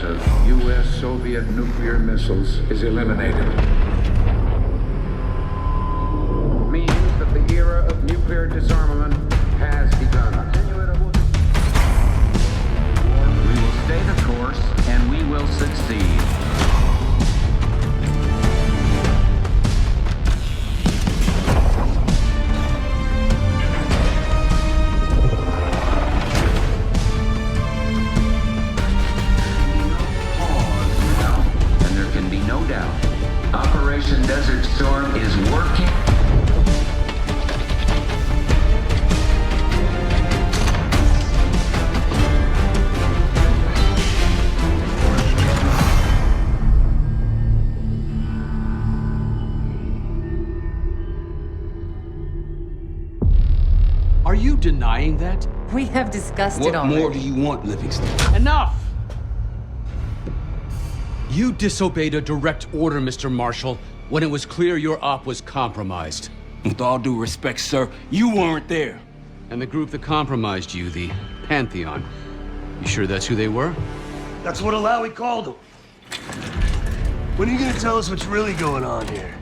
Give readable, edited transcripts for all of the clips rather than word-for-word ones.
of U.S.-Soviet nuclear missiles is eliminated. Means that the era of nuclear disarmament has begun. We will stay the course, and we will succeed. Operation Desert Storm is working. Are you denying that? We have discussed it already. What more do you want, Livingston? Enough! You disobeyed a direct order, Mr. Marshall, when it was clear your op was compromised. With all due respect, sir, you weren't there. And the group that compromised you, the Pantheon, you sure that's who they were? That's what Alawi called them. When are you gonna tell us what's really going on here?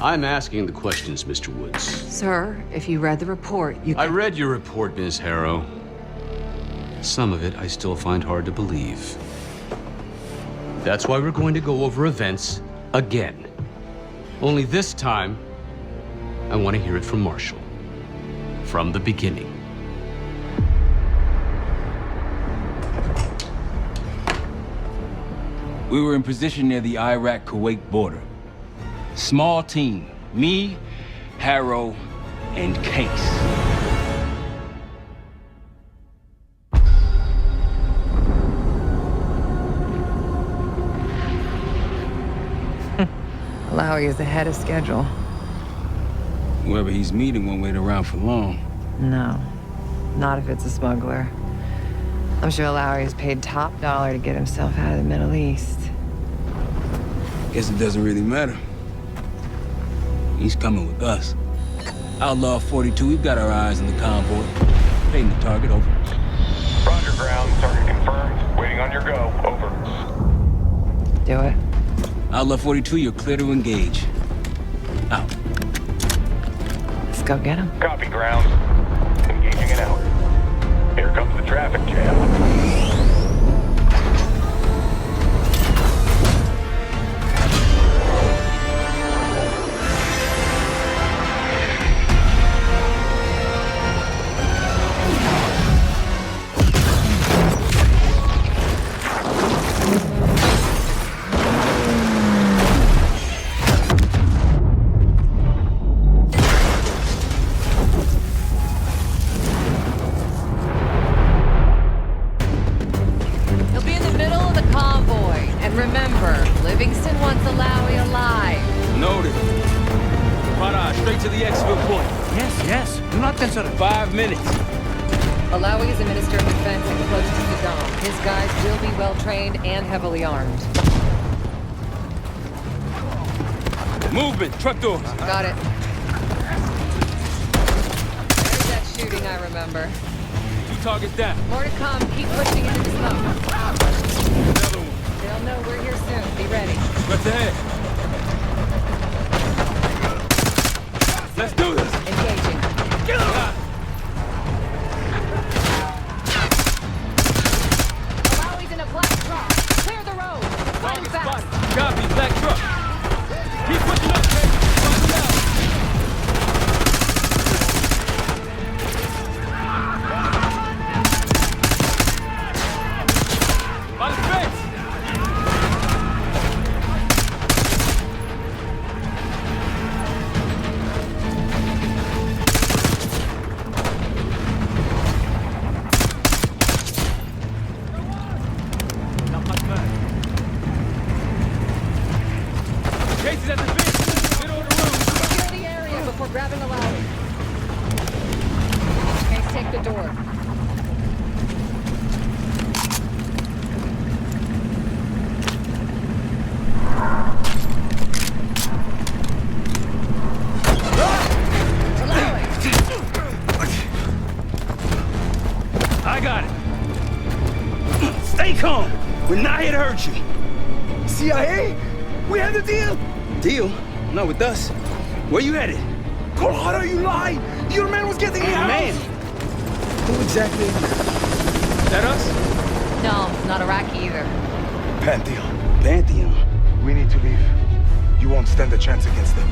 I'm asking the questions, Mr. Woods. Sir, if you read the report, you can... I read your report, Ms. Harrow. Some of it I still find hard to believe. That's why we're going to go over events again. Only this time, I want to hear it from Marshall. From the beginning. We were in position near the Iraq-Kuwait border. Small team, me, Harrow, and Case. Alawi is ahead of schedule. Whoever he's meeting won't wait around for long. No, not if it's a smuggler. I'm sure Alawi is paid top dollar to get himself out of the Middle East. Guess it doesn't really matter. He's coming with us. Outlaw 42, we've got our eyes on the convoy. Painting the target, over. Roger, ground. Target confirmed. Waiting on your go. Over. Do it. Outlaw 42, you're clear to engage. Out. Let's go get him. Copy, ground. Engaging and out. Here comes the traffic jam. Yes. Do not consider. 5 minutes. Alawi is a minister of defense and close to Saddam. His guys will be well-trained and heavily armed. Movement. Truck doors. Got it. There's that shooting I remember. 2 targets down. More to come. Keep pushing into the smoke. Another one. They'll know we're here soon. Be ready. What's ahead? Let's do this. Engaging. Get him! Alawi's in a black truck. Clear the road. Fight him fast. Copy, black truck. Keep pushing up, baby. Find him out. By the fence. I got it. Stay calm. We're not here to hurt you. CIA? We had a deal. Deal? Not with us. Where you headed? Colorado, you lie! Your man was getting me out! Man! Who exactly is that us? No, not Iraqi either. Pantheon. Pantheon. We need to leave. You won't stand a chance against them.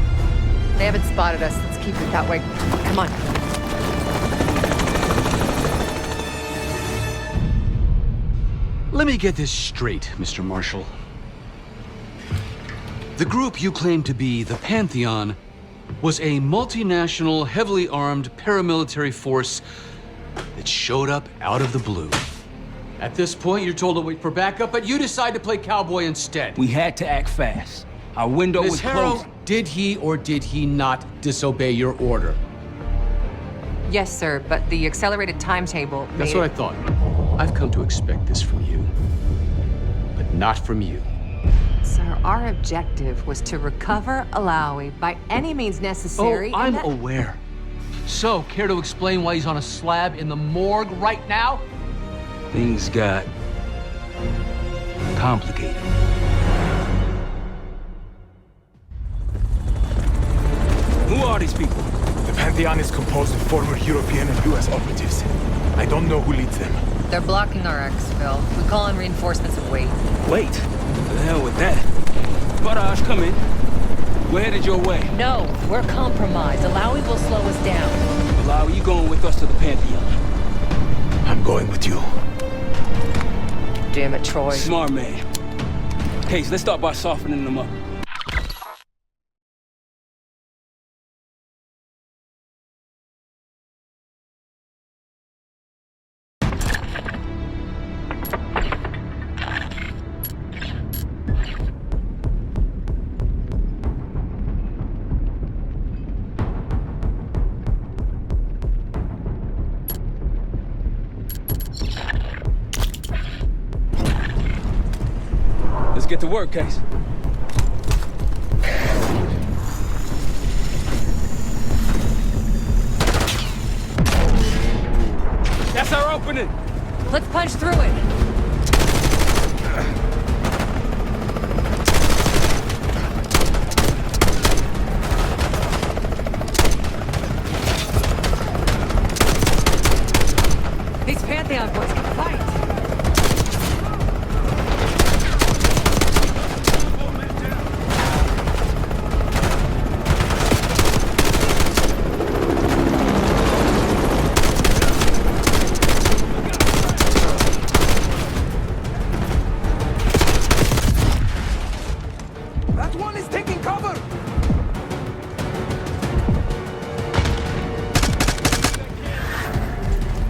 They haven't spotted us. Let's keep it that way. Come on. Let me get this straight, Mr. Marshall. The group you claim to be the Pantheon was a multinational, heavily armed paramilitary force that showed up out of the blue. At this point, you're told to wait for backup, but you decide to play cowboy instead. We had to act fast. Our window was Ms. Harrow, closing. did he or did he not disobey your order? Yes, sir, but the accelerated timetable made That's what I thought. I've come to expect this from you, but not from you. Sir, our objective was to recover Alawi by any means necessary. Oh, I'm aware. So, care to explain why he's on a slab in the morgue right now? Things got complicated. Who are these people? The Pantheon is composed of former European and US operatives. I don't know who leads them. They're blocking our exfil. We call in reinforcements and wait. Wait. The hell with that? Barrage, come in. We're headed your way. No, we're compromised. Alawi will slow us down. Alawi, you going with us to the Pantheon? I'm going with you. Damn it, Troy. Smart man. Case, let's start by softening them up. Let's get to work, Case. That's our opening. Let's punch through it. These Pantheon boys can fight. That one is taking cover!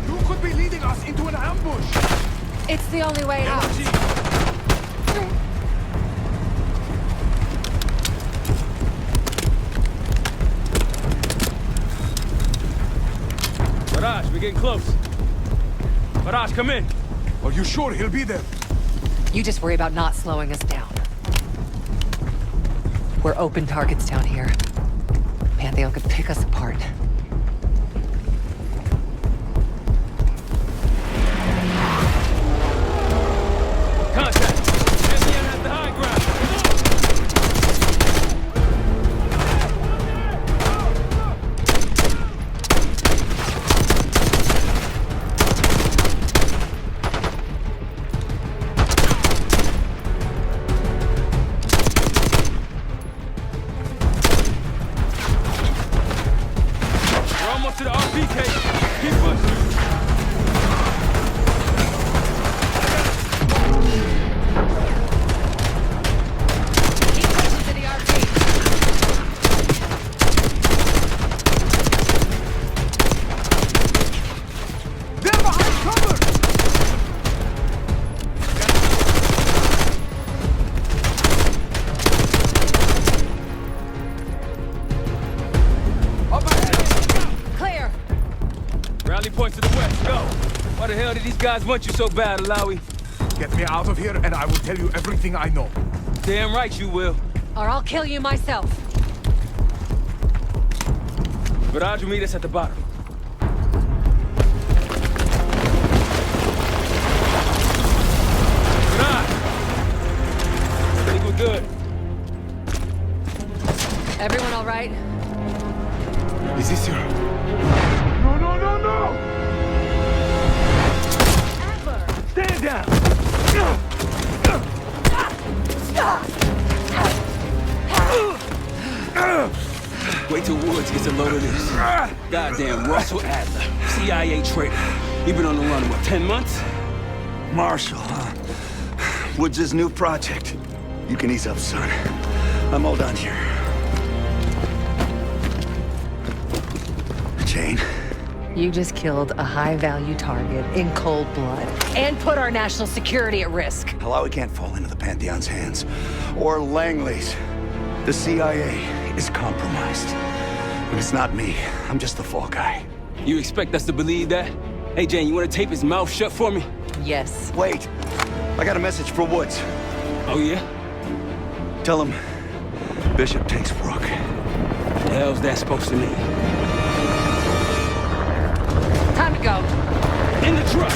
You could be leading us into an ambush! It's the only way out. Barrage, we're getting close. Barrage, come in. Are you sure he'll be there? You just worry about not slowing us down. We're open targets down here. Pantheon could pick us apart. Contact. Pantheon has the high ground. We're almost to the RP case. Keep pushing. Keep pushing to the RP. They're behind cover! Up ahead! Clear. Rally point to the west. Go. Why the hell did these guys want you so bad, Alawi? Get me out of here and I will tell you everything I know. Damn right you will. Or I'll kill you myself. Barrage will meet us at the bottom. Stand down! Wait till Woods gets a load of this. Goddamn Russell Adler, CIA traitor. You been on the run, what, 10 months? Marshall, huh? Woods' new project. You can ease up, son. I'm all done here. Jane? You just killed a high-value target in cold blood and put our national security at risk. Alawi can't fall into the Pantheon's hands. Or Langley's. The CIA is compromised. But it's not me. I'm just the fall guy. You expect us to believe that? Hey, Jane, you wanna tape his mouth shut for me? Yes. Wait. I got a message for Woods. Oh, yeah? Tell him Bishop takes Rook. The hell's that supposed to mean? Time to go. In the truck!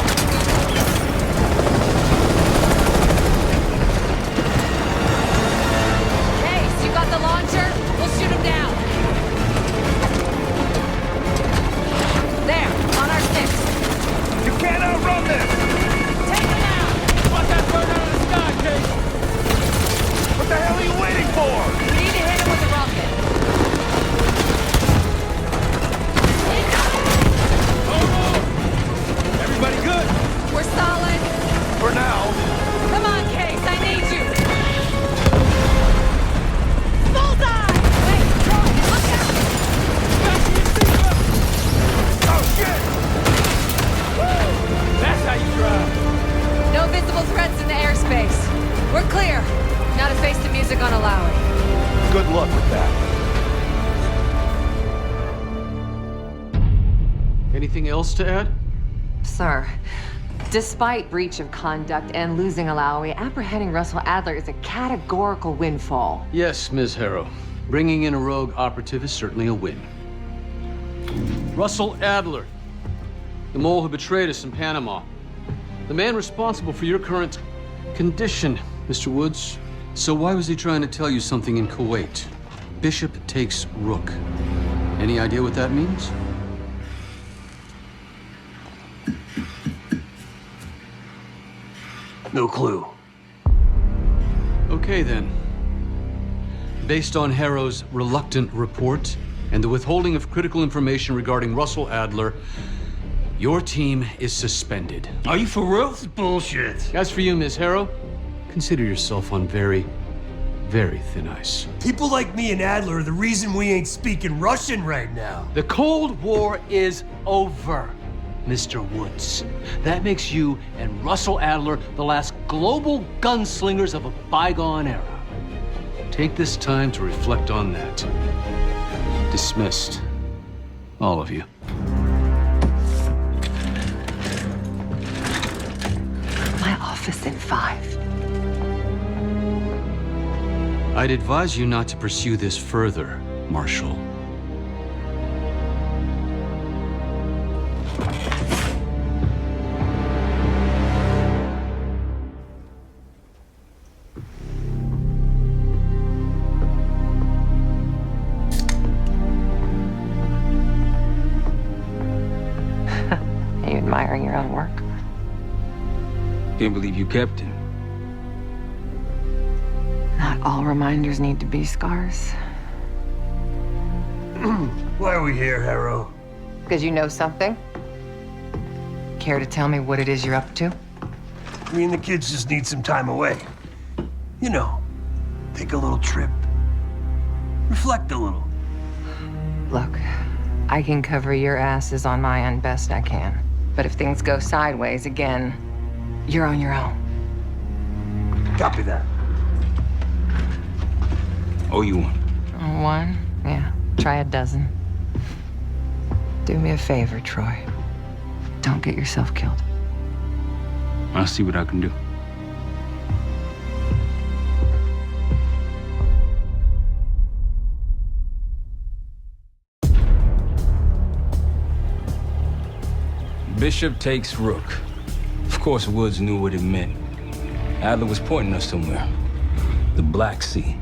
Case, you got the launcher? We'll shoot him down. There, on our six. You can't outrun this! Take him out! Watch that bird out of the sky, Case! What the hell are you waiting for? We need to hit him with a rocket. Everybody good? We're solid. For now. Come on, Case, I need you. Bullseye! Wait, Troy, look out! Oh, shit! That's how you drive. No visible threats in the airspace. We're clear. Now to face the music on Alawi. Good luck with that. Anything else to add? Sir, despite breach of conduct and losing Alawi, apprehending Russell Adler is a categorical windfall. Yes, Ms. Harrow. Bringing in a rogue operative is certainly a win. Russell Adler, the mole who betrayed us in Panama. The man responsible for your current condition, Mr. Woods. So why was he trying to tell you something in Kuwait? Bishop takes Rook. Any idea what that means? No clue. Okay, then. Based on Harrow's reluctant report and the withholding of critical information regarding Russell Adler, your team is suspended. Are you for real? This is bullshit. As for you, Ms. Harrow, consider yourself on very, very thin ice. People like me and Adler are the reason we ain't speaking Russian right now. The Cold War is over, Mr. Woods. That makes you and Russell Adler the last global gunslingers of a bygone era. Take this time to reflect on that. Dismissed. All of you. My office in 5. I'd advise you not to pursue this further, Marshal. Are you admiring your own work? Can't believe you kept him. Not all reminders need to be scars. Why are we here, Harrow? Because you know something? Care to tell me what it is you're up to? Me and the kids just need some time away. You know, take a little trip. Reflect a little. Look, I can cover your asses on my end best I can. But if things go sideways again, you're on your own. Copy that. Oh, you want? One? Yeah. Try a dozen. Do me a favor, Troy. Don't get yourself killed. I'll see what I can do. Bishop takes Rook. Of course, Woods knew what it meant. Adler was pointing us somewhere. The Black Sea.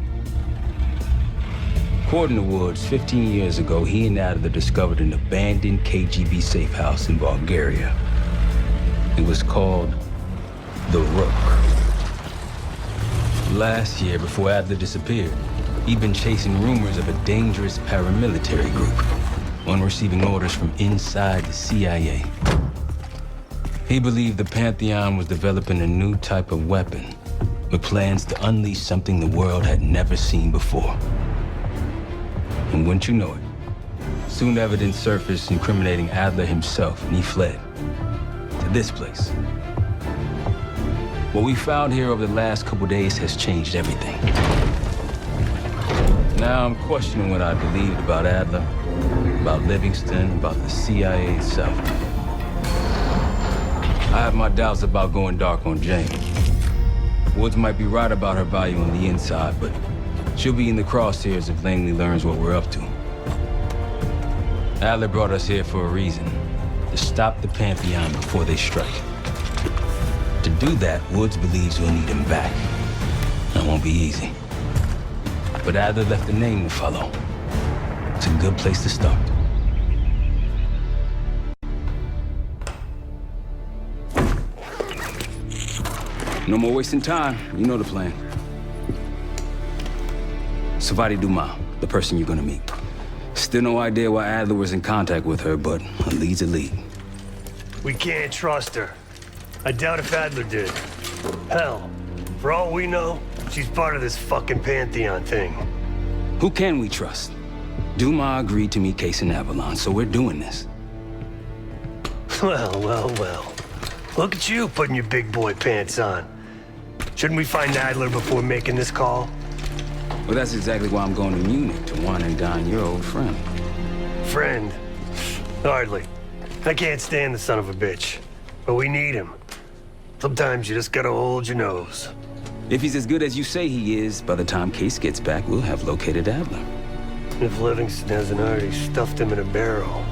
According to Woods, 15 years ago, he and Adler discovered an abandoned KGB safe house in Bulgaria. It was called the Rook. Last year, before Adler disappeared, he'd been chasing rumors of a dangerous paramilitary group, one receiving orders from inside the CIA. He believed the Pantheon was developing a new type of weapon, with plans to unleash something the world had never seen before. And wouldn't you know it, soon evidence surfaced incriminating Adler himself, and he fled to this place. What we found here over the last couple days has changed everything. Now I'm questioning what I believed about Adler, about Livingston, about the CIA itself. I have my doubts about going dark on Jane. Woods might be right about her value on the inside, but she'll be in the crosshairs if Langley learns what we're up to. Adler brought us here for a reason, to stop the Pantheon before they strike. To do that, Woods believes we'll need him back. That won't be easy. But Adler left a name to follow. It's a good place to start. No more wasting time. You know the plan. Savati Dumas, the person you're gonna meet. Still no idea why Adler was in contact with her, but a lead's a lead. We can't trust her. I doubt if Adler did. Hell, for all we know, she's part of this fucking Pantheon thing. Who can we trust? Dumas agreed to meet Case in Avalon, so we're doing this. Well, well, well. Look at you putting your big boy pants on. Shouldn't we find Adler before making this call? Well, that's exactly why I'm going to Munich to wine and dine your old friend. Friend? Hardly. I can't stand the son of a bitch. But we need him. Sometimes you just gotta hold your nose. If he's as good as you say he is, by the time Case gets back, we'll have located Adler. If Livingston hasn't already stuffed him in a barrel.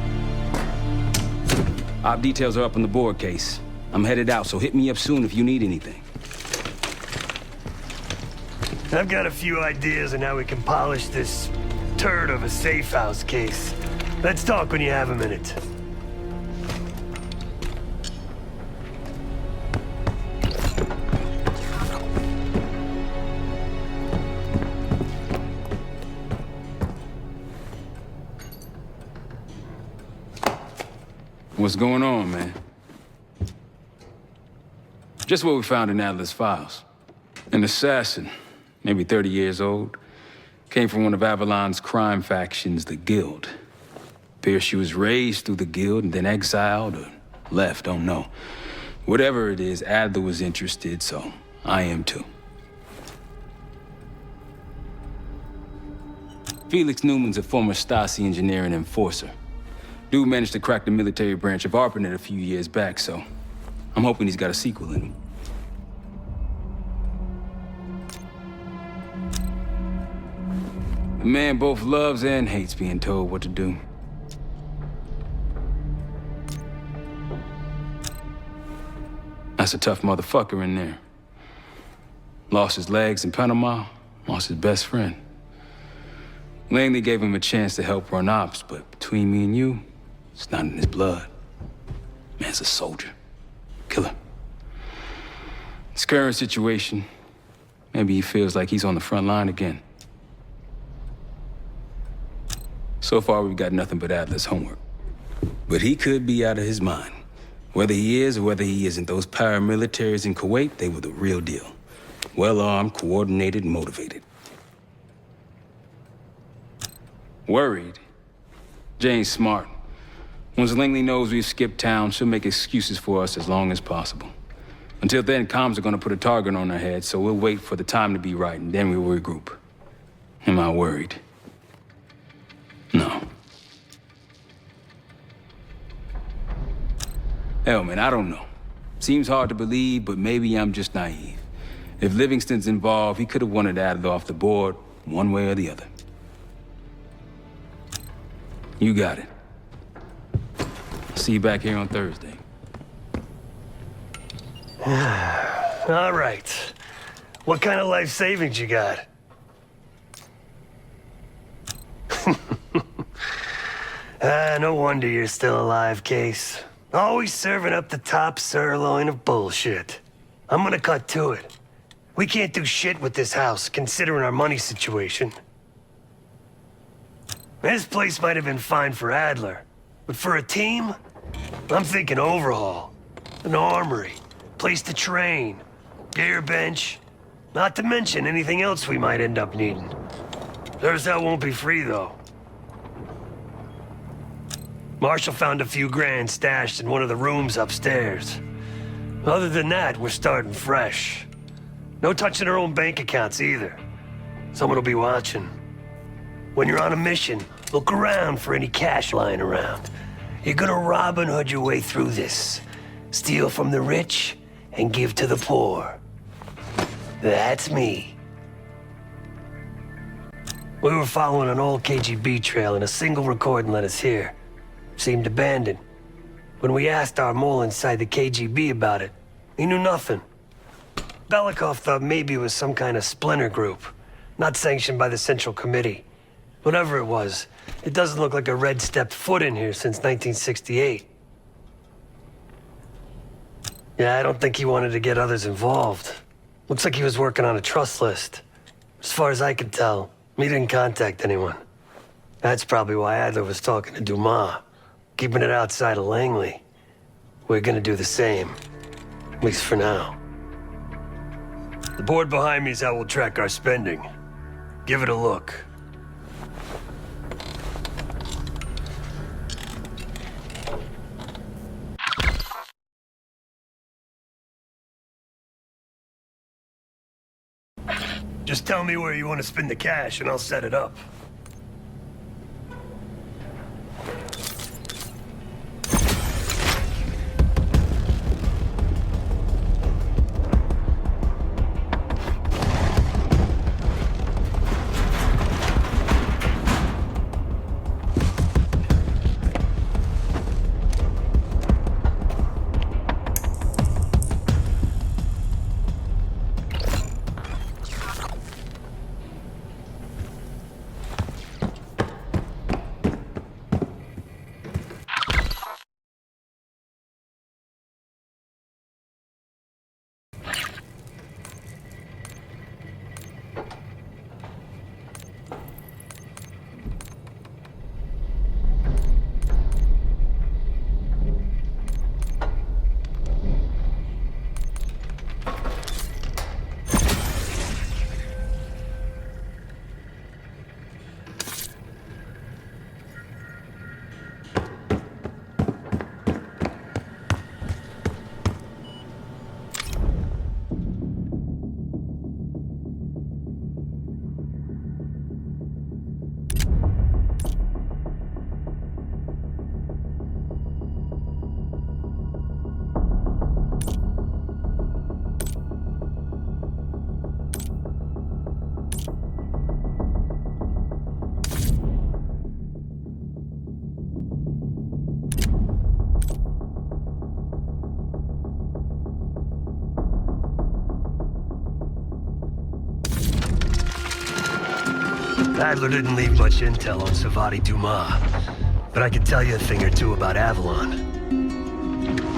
Op details are up on the board, Case. I'm headed out, so hit me up soon if you need anything. I've got a few ideas on how we can polish this turd of a safe house case. Let's talk when you have a minute. What's going on, man? Just what we found in Adler's files. An assassin, maybe 30 years old, came from one of Avalon's crime factions, the Guild. Appears she was raised through the Guild and then exiled or left, don't know. Whatever it is, Adler was interested, so I am too. Felix Newman's a former Stasi engineer and enforcer. Dude managed to crack the military branch of ARPANET a few years back, so I'm hoping he's got a sequel in him. The man both loves and hates being told what to do. That's a tough motherfucker in there. Lost his legs in Panama, lost his best friend. Langley gave him a chance to help run ops, but between me and you, it's not in his blood. Man's a soldier. Killer. His current situation, maybe he feels like he's on the front line again. So far, we've got nothing but Adler's homework. But he could be out of his mind. Whether he is or whether he isn't, those paramilitaries in Kuwait, they were the real deal. Well-armed, coordinated, and motivated. Worried? Jane's smart. Once Langley knows we've skipped town, she'll make excuses for us as long as possible. Until then, comms are gonna put a target on our head, so we'll wait for the time to be right, and then we'll regroup. Am I worried? No. Hell, man, I don't know. Seems hard to believe, but maybe I'm just naive. If Livingston's involved, he could have wanted Adler off the board, one way or the other. You got it. See you back here on Thursday. All right. What kind of life savings you got? No wonder you're still alive, Case. Always serving up the top sirloin of bullshit. I'm gonna cut to it. We can't do shit with this house, considering our money situation. This place might have been fine for Adler, but for a team, I'm thinking overhaul. An armory, place to train, gear bench, not to mention anything else we might end up needing. There's that won't be free, though. Marshall found a few grand stashed in one of the rooms upstairs. Other than that, we're starting fresh. No touching our own bank accounts either. Someone will be watching. When you're on a mission, look around for any cash lying around. You're gonna Robin Hood your way through this. Steal from the rich and give to the poor. That's me. We were following an old KGB trail and a single recording led us here. Seemed abandoned. When we asked our mole inside the KGB about it, he knew nothing. Belikov thought maybe it was some kind of splinter group, not sanctioned by the Central Committee. Whatever it was, it doesn't look like a red stepped foot in here since 1968. Yeah, I don't think he wanted to get others involved. Looks like he was working on a trust list. As far as I can tell, he didn't contact anyone. That's probably why Adler was talking to Dumas, keeping it outside of Langley. We're gonna do the same, at least for now. The board behind me is how we'll track our spending. Give it a look. Just tell me where you want to spend the cash and I'll set it up. Adler didn't leave much intel on Savati Dumas, but I can tell you a thing or two about Avalon.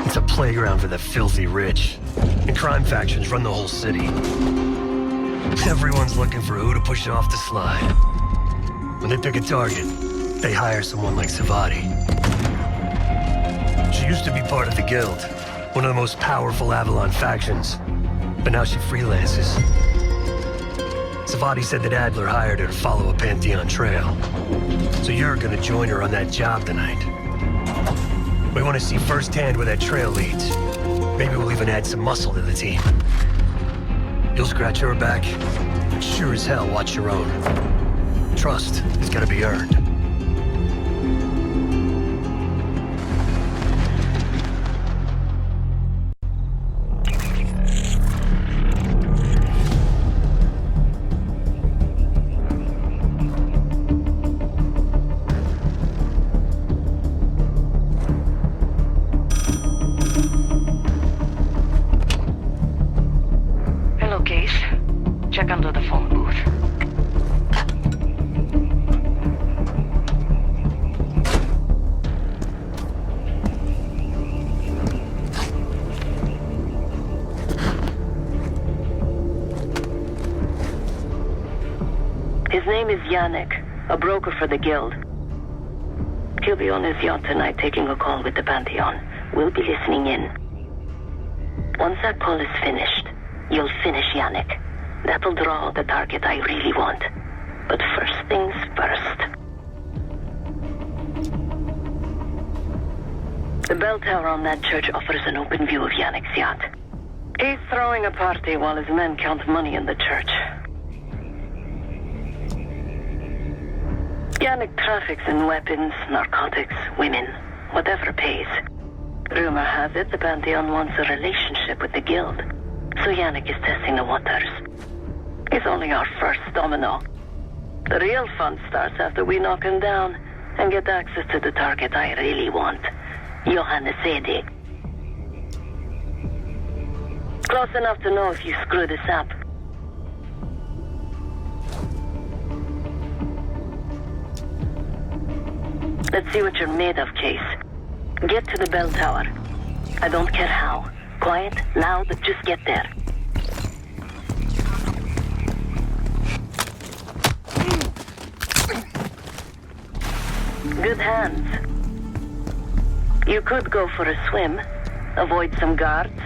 It's a playground for the filthy rich, and crime factions run the whole city. Everyone's looking for who to push off the slide. When they pick a target, they hire someone like Savati. She used to be part of the Guild, one of the most powerful Avalon factions, but now she freelances. Savati said that Adler hired her to follow a Pantheon trail. So you're gonna join her on that job tonight. We want to see firsthand where that trail leads. Maybe we'll even add some muscle to the team. You'll scratch her back, but sure as hell watch your own. Trust has gotta be earned. Check under the phone booth. His name is Yannick, a broker for the guild. He'll be on his yacht tonight taking a call with the Pantheon. We'll be listening in. Once that call is finished, you'll finish Yannick. That'll draw the target I really want. But first things first. The bell tower on that church offers an open view of Yannick's yacht. He's throwing a party while his men count money in the church. Yannick traffics in weapons, narcotics, women, whatever pays. Rumor has it the Pantheon wants a relationship with the guild, so Yannick is testing the waters. He's only our first domino. The real fun starts after we knock him down and get access to the target I really want, Johannes Edi. Close enough to know if you screw this up. Let's see what you're made of, Case. Get to the bell tower. I don't care how. Quiet, loud, just get there. Good hands. You could go for a swim, avoid some guards.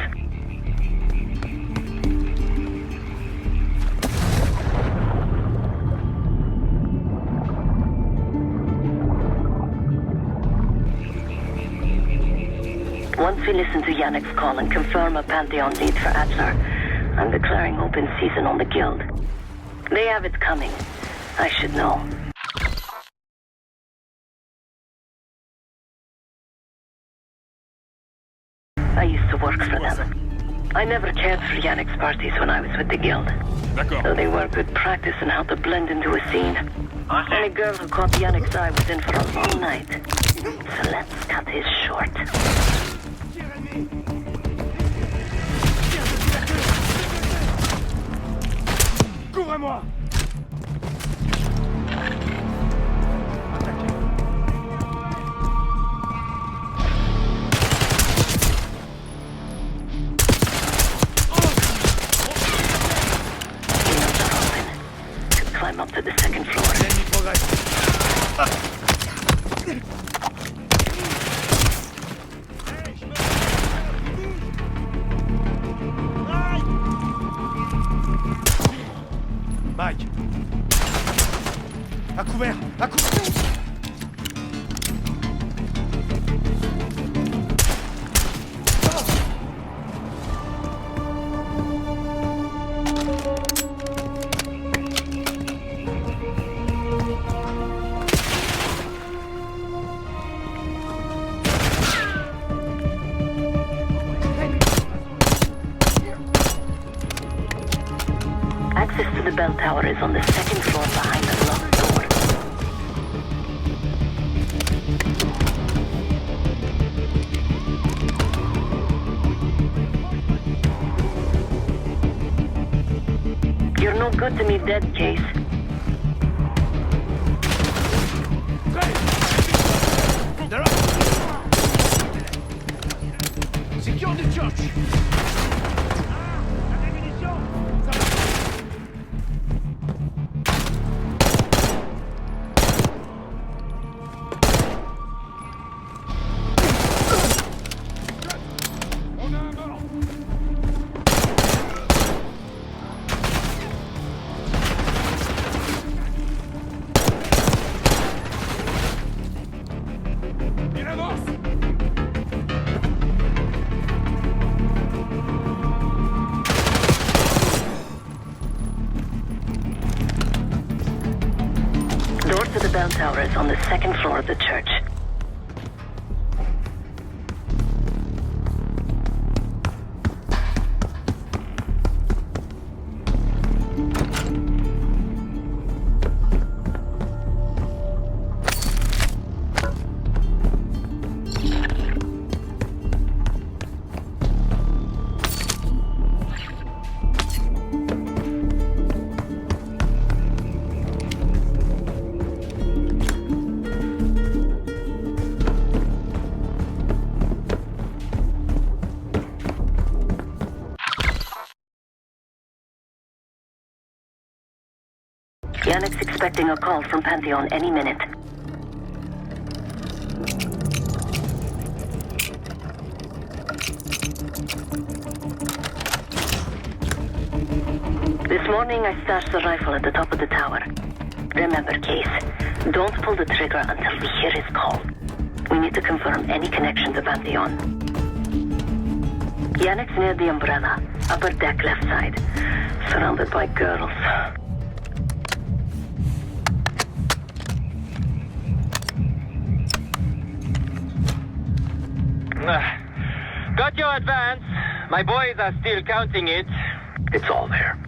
Once we listen to Yannick's call and confirm a Pantheon lead for Adler, I'm declaring open season on the guild. They have it coming. I should know. I used to work for them. I never cared for Yannick's parties when I was with the guild. Though they were good practice in how to blend into a scene. Any girl who caught Yannick's eye was in for a long night. So let's cut his short. Couvrez-moi! Climb up to the second floor. Mike! À couvert! À couvert! Access to the bell tower is on the second floor behind the locked door. You're no good to me dead, Case. Secure the church! Door to the bell tower is on the second floor of the church. Yannick's expecting a call from Pantheon any minute. This morning I stashed the rifle at the top of the tower. Remember, Case, don't pull the trigger until we hear his call. We need to confirm any connection to Pantheon. Yannick's near the umbrella, upper deck left side, surrounded by girls. Got your advance. My boys are still counting it. It's all there.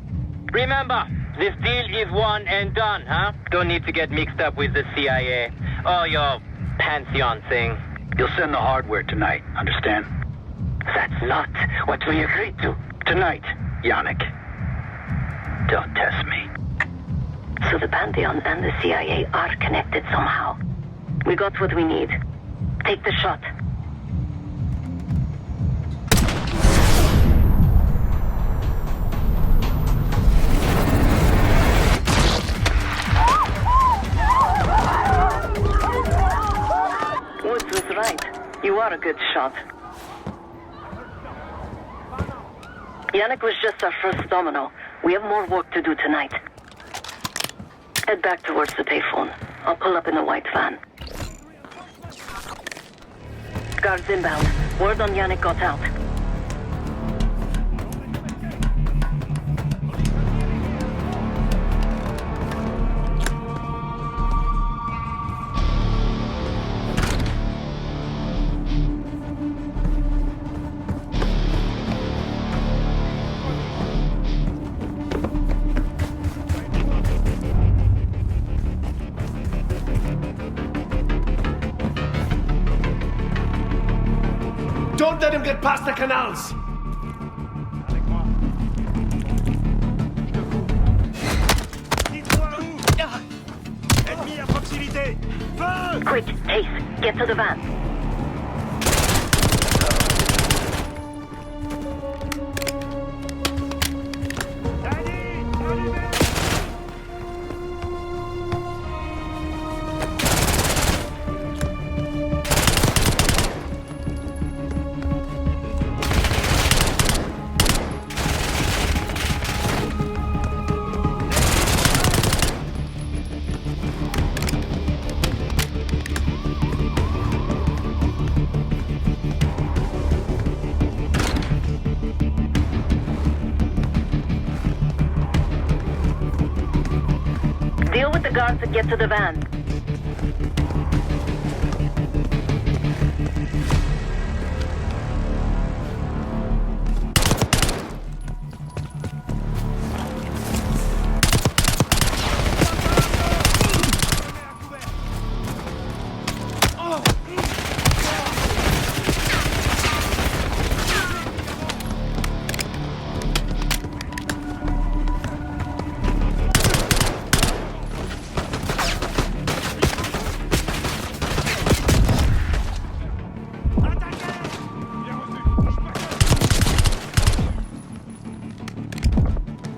Remember, this deal is one and done, huh? Don't need to get mixed up with the CIA or your Pantheon thing. You'll send the hardware tonight, understand? That's not what we agreed to. Tonight, Yannick. Don't test me. So the Pantheon and the CIA are connected somehow. We got what we need. Take the shot. Woods was right. You are a good shot. Yannick was just our first domino. We have more work to do tonight. Head back towards the payphone. I'll pull up in the white van. Guards inbound. Word on Yannick got out. Don't let him get past the canals! Quick, Ace, get to the van. Deal with the guards that get to the van.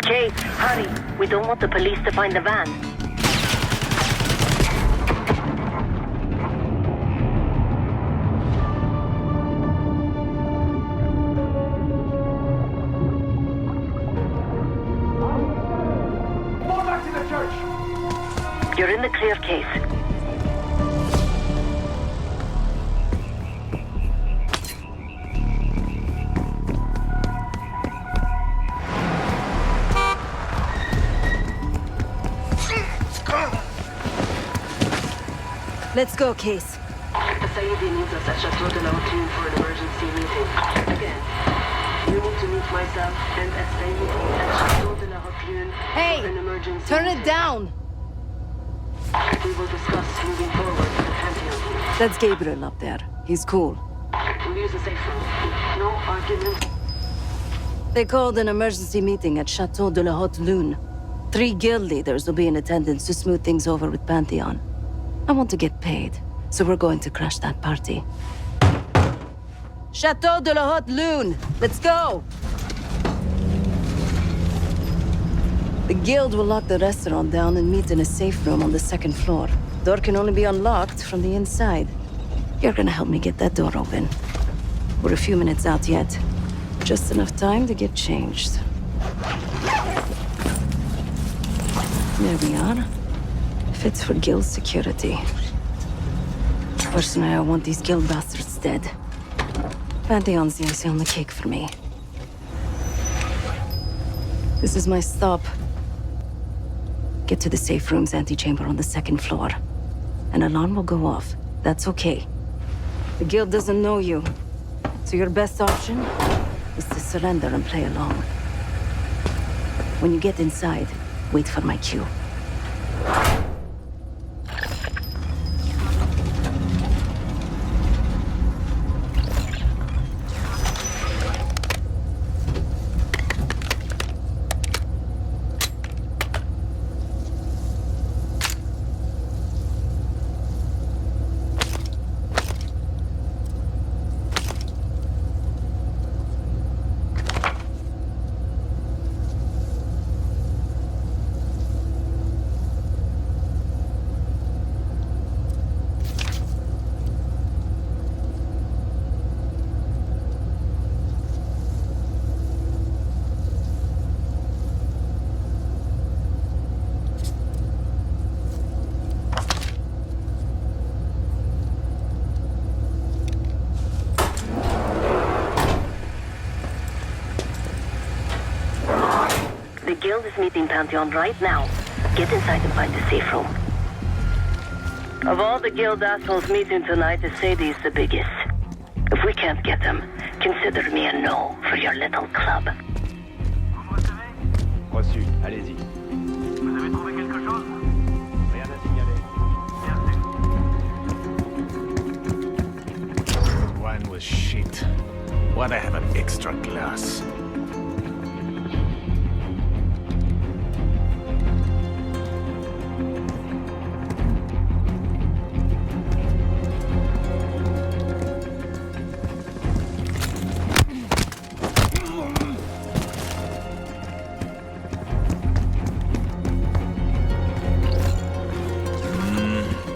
Chase, hurry. We don't want the police to find the van. Fall back to the church! You're in the clear, Case. Let's go, Case. Saidi needs us at Chateau de la Haute for an emergency meeting. Again, you need to meet myself and Saidi at Chateau de la Haute Hey! for an emergency Turn meeting. it down! We will discuss moving forward with the Pantheon. That's Gabriel up there. He's cool. We'll use the safe room. No argument. They called an emergency meeting at Chateau de la Haute Lune. 3 guild leaders will be in attendance to smooth things over with Pantheon. I want to get paid, so we're going to crash that party. Chateau de la Haute Lune! Let's go! The The guild will lock the restaurant down and meet in a safe room on the second floor. Door can only be unlocked from the inside. You're gonna help me get that door open. We're a few minutes out yet. Just enough time to get changed. There we are. Fits for guild security. Personally, I want these guild bastards dead. Pantheon's the icing on the cake for me. This is my stop. Get to the safe room's antechamber on the second floor. An alarm will go off. That's okay. The guild doesn't know you. So your best option is to surrender and play along. When you get inside, wait for my cue. The guild is meeting Pantheon right now. Get inside and find the safe room. Of all the guild assholes meeting tonight, Sadie's the biggest. If we can't get them, consider me a no for your little club. Reçu, allez-y. Vous avez trouvé quelque chose? Rien à signaler. This wine was shit. Why'd I have an extra glass?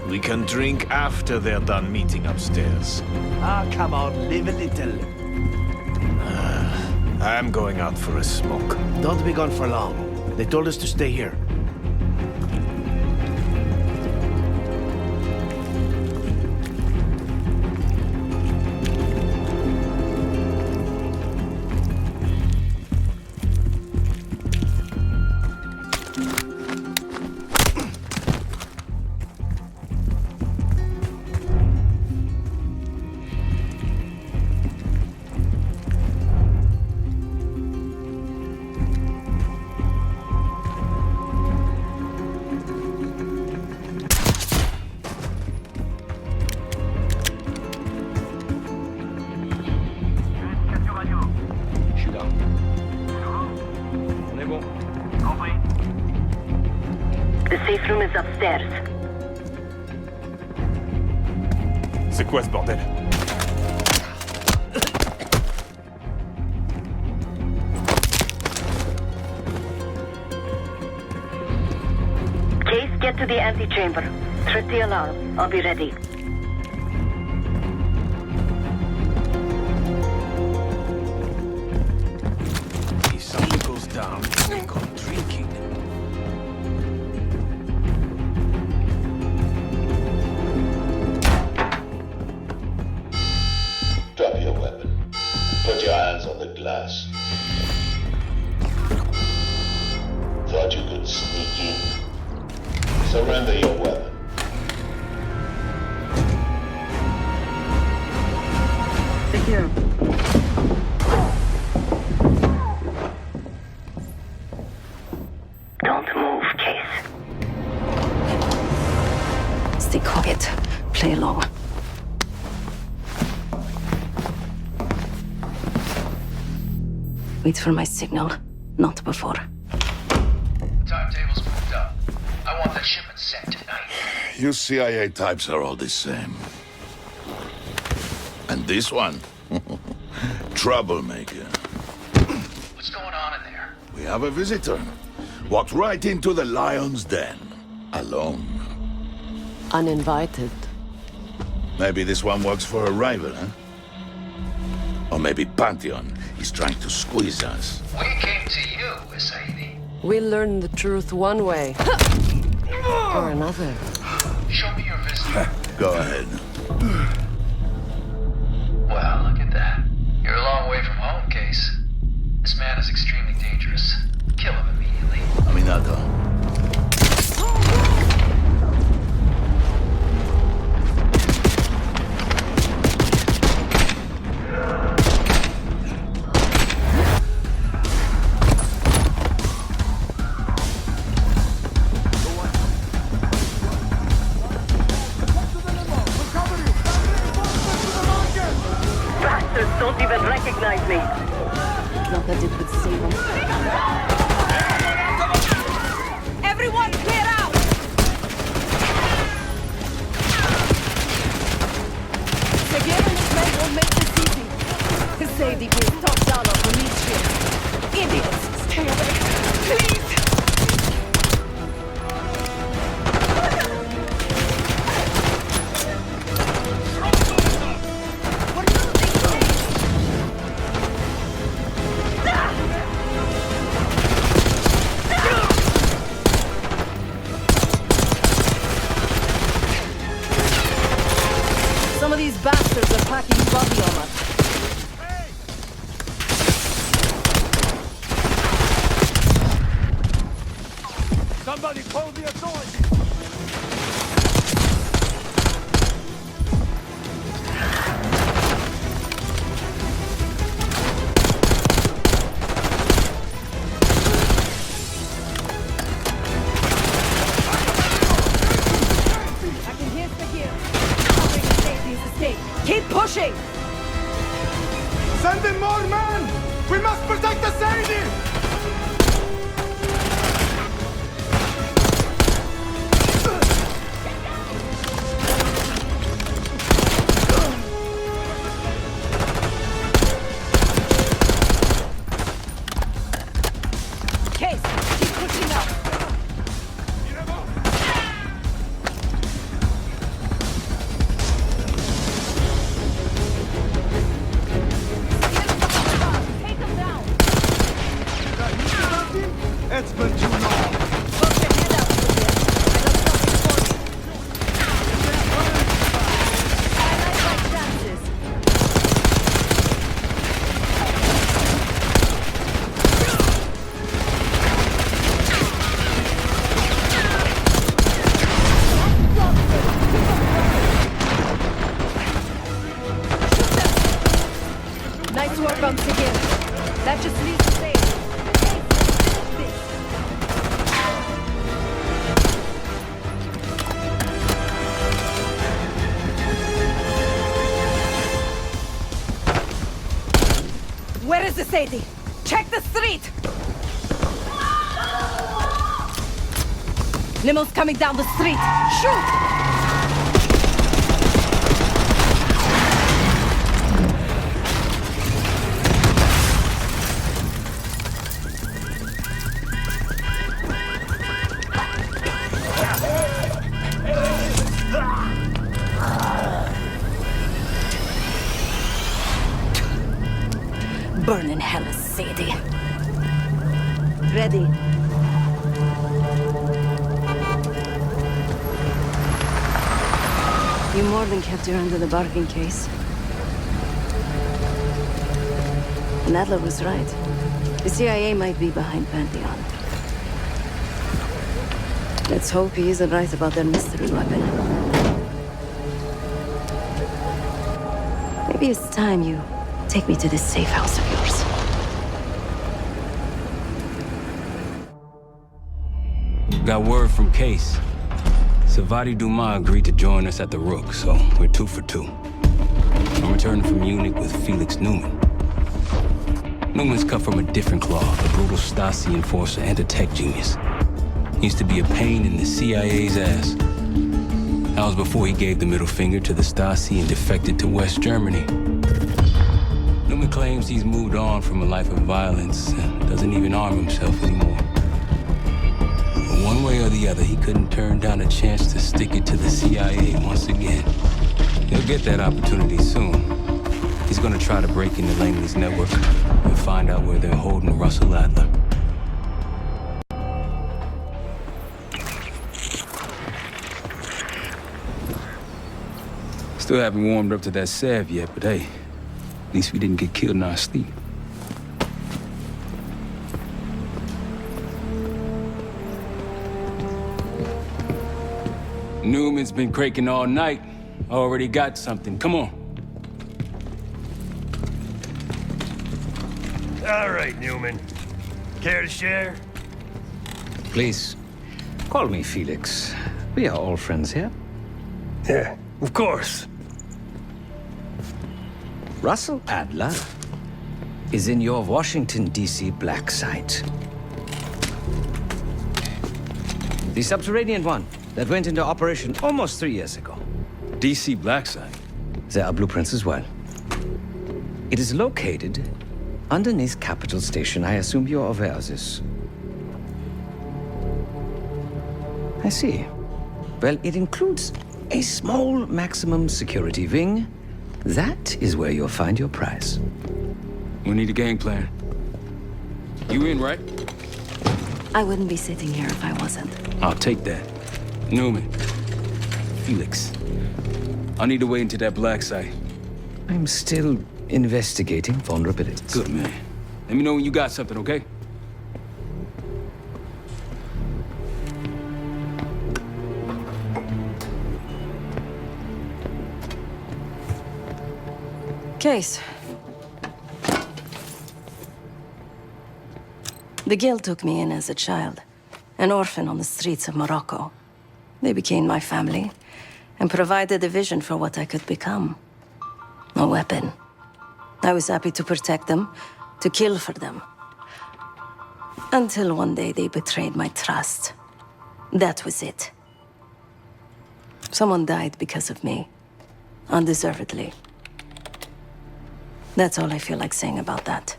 We can drink after they're done meeting upstairs. Ah, come on, live a little. I'm going out for a smoke. Don't be gone for long. They told us to stay here. The safe room is upstairs. C'est quoi ce bordel? Case, get to the antechamber. Trip the alarm. I'll be ready. If something goes down, they go drinking. Drop your weapon. Put your hands on the glass. Thought you could sneak in? Surrender your weapon. Secure. Don't move, Case. Stay quiet. Play along. Wait for my signal. Not before. Timetable's moved up. I want that shipment sent tonight. You CIA types are all the same. And this one? Troublemaker. What's going on in there? We have a visitor. Walked right into the lion's den. Alone. Uninvited. Maybe this one works for a rival, huh? Or maybe Pantheon is trying to squeeze us. We came to you, Sadie. We learn the truth one way. Or another. Show me your visitor. Go ahead. Well, look at that. You're a long way from home, Case. This man is extremely dangerous. Kill him immediately. Aminado. Don't even recognize me. Not that it would save him. Everyone clear out! Seguir and his men will make this easy. His safety pays top dollar for these ships. Idiots! Stay away, please! Some of these bastards are packing body armor. Somebody call the authorities! I can hear Seguir. Covering the safety's escape. Keep pushing! Send in more men! We must protect the Sadie! Case, keep pushing up. Take him down. It's been too long. Put your head out, Seguir. I got something for you. I like dances. Nice work on Seguir. That just leaves the stage. Where is the Sadie? Check the street! Limo's coming down the street. Shoot! Burn in hell, Sadie. Ready. You more than kept her under the bargain, Case. And Adler was right. The CIA might be behind Pantheon. Let's hope he isn't right about their mystery weapon. Maybe it's time you take me to this safe house of yours. Got word from Case. Savati Dumas agreed to join us at the Rook, so we're 2 for 2. I'm returning from Munich with Felix Newman. Newman's cut from a different cloth, a brutal Stasi enforcer and a tech genius. He used to be a pain in the CIA's ass. That was before he gave the middle finger to the Stasi and defected to West Germany. Newman claims he's moved on from a life of violence and doesn't even arm himself anymore. One way or the other, he couldn't turn down a chance to stick it to the CIA once again. He'll get that opportunity soon. He's gonna try to break into Langley's network and find out where they're holding Russell Adler. Still haven't warmed up to that salve yet, but hey, at least we didn't get killed in our sleep. Newman's been cranking all night. Already got something. Come on. All right, Newman. Care to share? Please, call me Felix. We are all friends here. Yeah, of course. Russell Adler is in your Washington, D.C. black site. The subterranean one that went into operation almost 3 years ago. D.C. black site? There are blueprints as well. It is located underneath Capitol Station. I assume you're aware of this. I see. Well, it includes a small maximum security wing. That is where you'll find your prize. We need a gang plan. You in, right? I wouldn't be sitting here if I wasn't. I'll take that. Newman. Felix. I need to wait into that black site. I'm still investigating vulnerabilities. Good, man. Let me know when you got something, okay? Case. The Guild took me in as a child, an orphan on the streets of Morocco. They became my family and provided a vision for what I could become. A weapon. I was happy to protect them, to kill for them. Until one day they betrayed my trust. That was it. Someone died because of me. Undeservedly. That's all I feel like saying about that.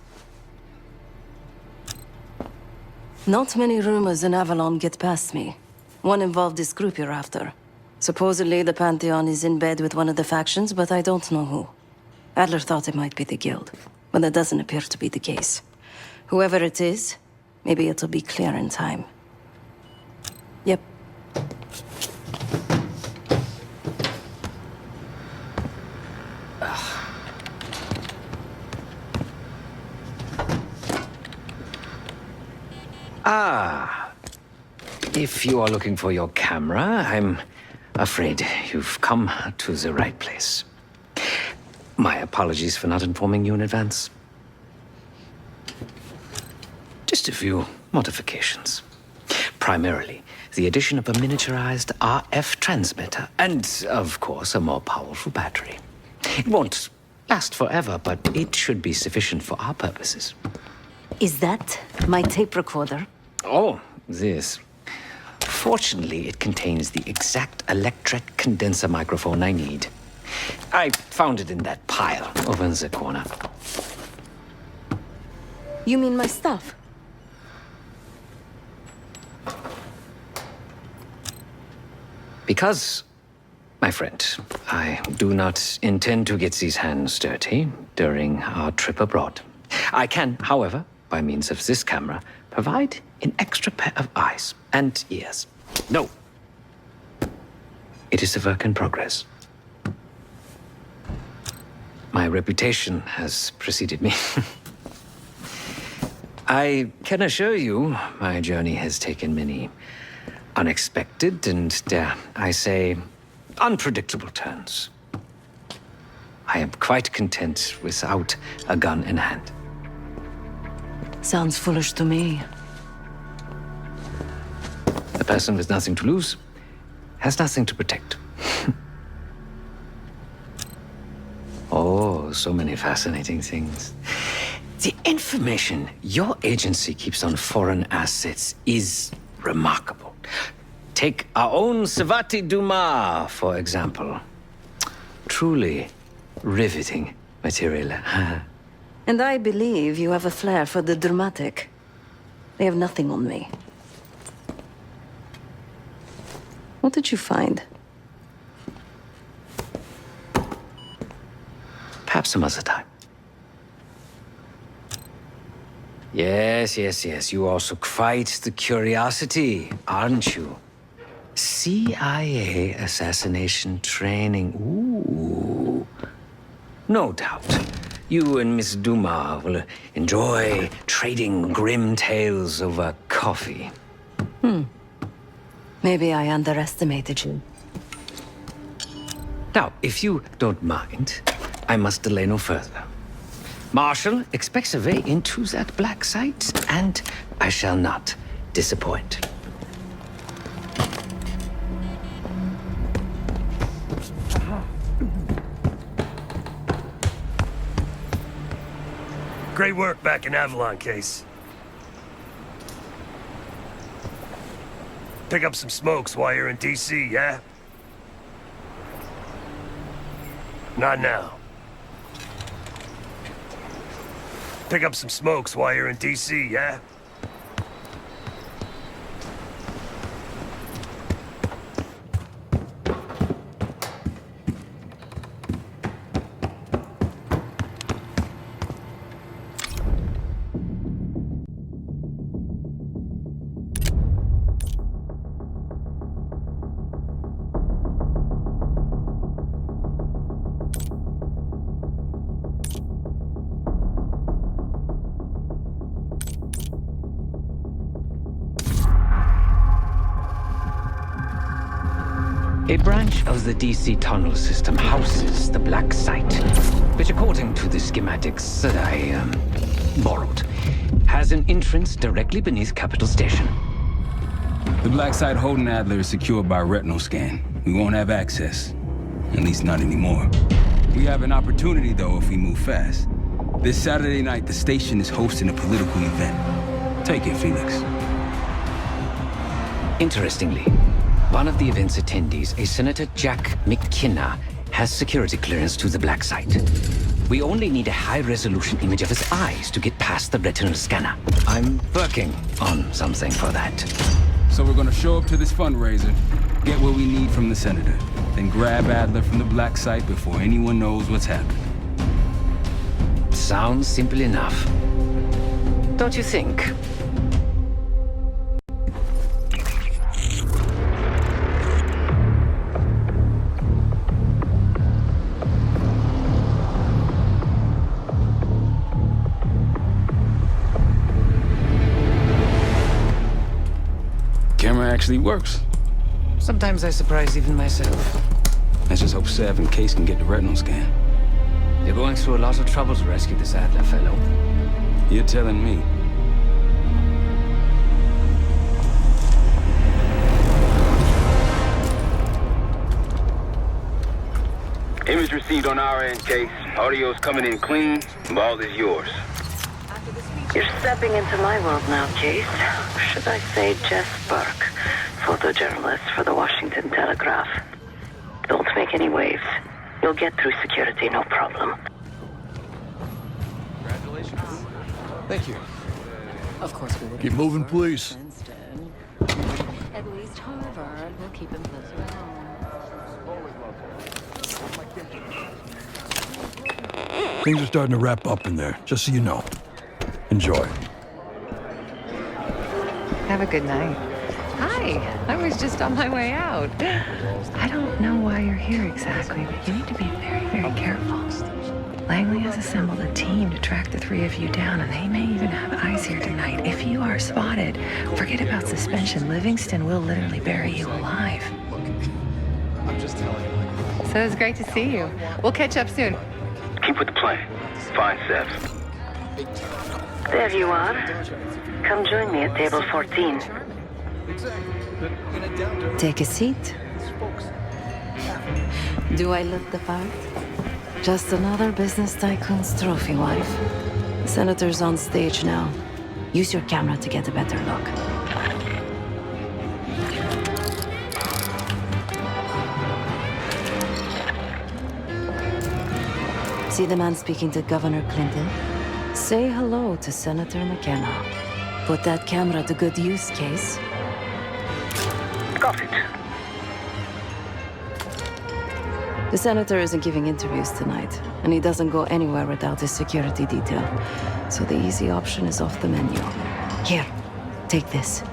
Not many rumors in Avalon get past me. One involved this group you're after. Supposedly the Pantheon is in bed with one of the factions, but I don't know who. Adler thought it might be the Guild, but that doesn't appear to be the case. Whoever it is, maybe it'll be clear in time. Yep. Ah, if you are looking for your camera, I'm afraid you've come to the right place. My apologies for not informing you in advance. Just a few modifications. Primarily, the addition of a miniaturized RF transmitter, and, of course, a more powerful battery. It won't last forever, but it should be sufficient for our purposes. Is that my tape recorder? Oh, this. Fortunately, it contains the exact electret condenser microphone I need. I found it in that pile over in the corner. You mean my stuff? Because, my friend, I do not intend to get these hands dirty during our trip abroad. I can, however, by means of this camera, provide an extra pair of eyes and ears. No. It is a work in progress. My reputation has preceded me. I can assure you, my journey has taken many unexpected and, dare I say, unpredictable turns. I am quite content without a gun in hand. Sounds foolish to me. A person with nothing to lose has nothing to protect. Oh, so many fascinating things. The information your agency keeps on foreign assets is remarkable. Take our own Savati Dumas, for example. Truly riveting material. And I believe you have a flair for the dramatic. They have nothing on me. What did you find? Perhaps some other time. Yes. You also quite the curiosity, aren't you? CIA assassination training. Ooh. No doubt. You and Miss Duma will enjoy trading grim tales over coffee. Maybe I underestimated you. Now, if you don't mind, I must delay no further. Marshal expects a way into that black site, and I shall not disappoint. Great work back in Avalon, Case. Pick up some smokes while you're in DC, yeah? Not now. Pick up some smokes while you're in DC, yeah? A branch of the DC tunnel system houses the black site, which according to the schematics that I, borrowed, has an entrance directly beneath Capitol Station. The black site holding Adler is secured by retinal scan. We won't have access. At least not anymore. We have an opportunity, though, if we move fast. This Saturday night, the station is hosting a political event. Take it, Felix. Interestingly, one of the event's attendees, a Senator Jack McKenna, has security clearance to the black site. We only need a high-resolution image of his eyes to get past the retinal scanner. I'm working on something for that. So we're gonna show up to this fundraiser, get what we need from the Senator, then grab Adler from the black site before anyone knows what's happened. Sounds simple enough. Don't you think? Camera actually works. Sometimes I surprise even myself. Let's just hope Sev and Case can get the retinal scan. You're going through a lot of trouble to rescue this Adler fellow. You're telling me. Image received on our end, Case. Audio's coming in clean. Ball is yours. You're stepping into my world now, Case. Should I say Jess Burke, photojournalist for the Washington Telegraph. Don't make any waves. You'll get through security, no problem. Congratulations. Thank you. Of course we will. Keep moving, please. At least Harvard will keep him closer home. Things are starting to wrap up in there, just so you know. Enjoy. Have a good night. Hi, I was just on my way out. I don't know why you're here exactly, but you need to be very, very careful. Langley has assembled a team to track the three of you down, and they may even have eyes here tonight. If you are spotted, forget about suspension. Livingston will literally bury you alive. I'm just telling you. So it's great to see you. We'll catch up soon. Keep with the plan. Find Sev. There you are. Come join me at table 14. Take a seat. Do I look the part? Just another business tycoon's trophy wife. The senator's on stage now. Use your camera to get a better look. See the man speaking to Governor Clinton? Say hello to Senator McKenna. Put that camera to good use, Case. Got it. The senator isn't giving interviews tonight, and he doesn't go anywhere without his security detail. So the easy option is off the menu. Here, take this.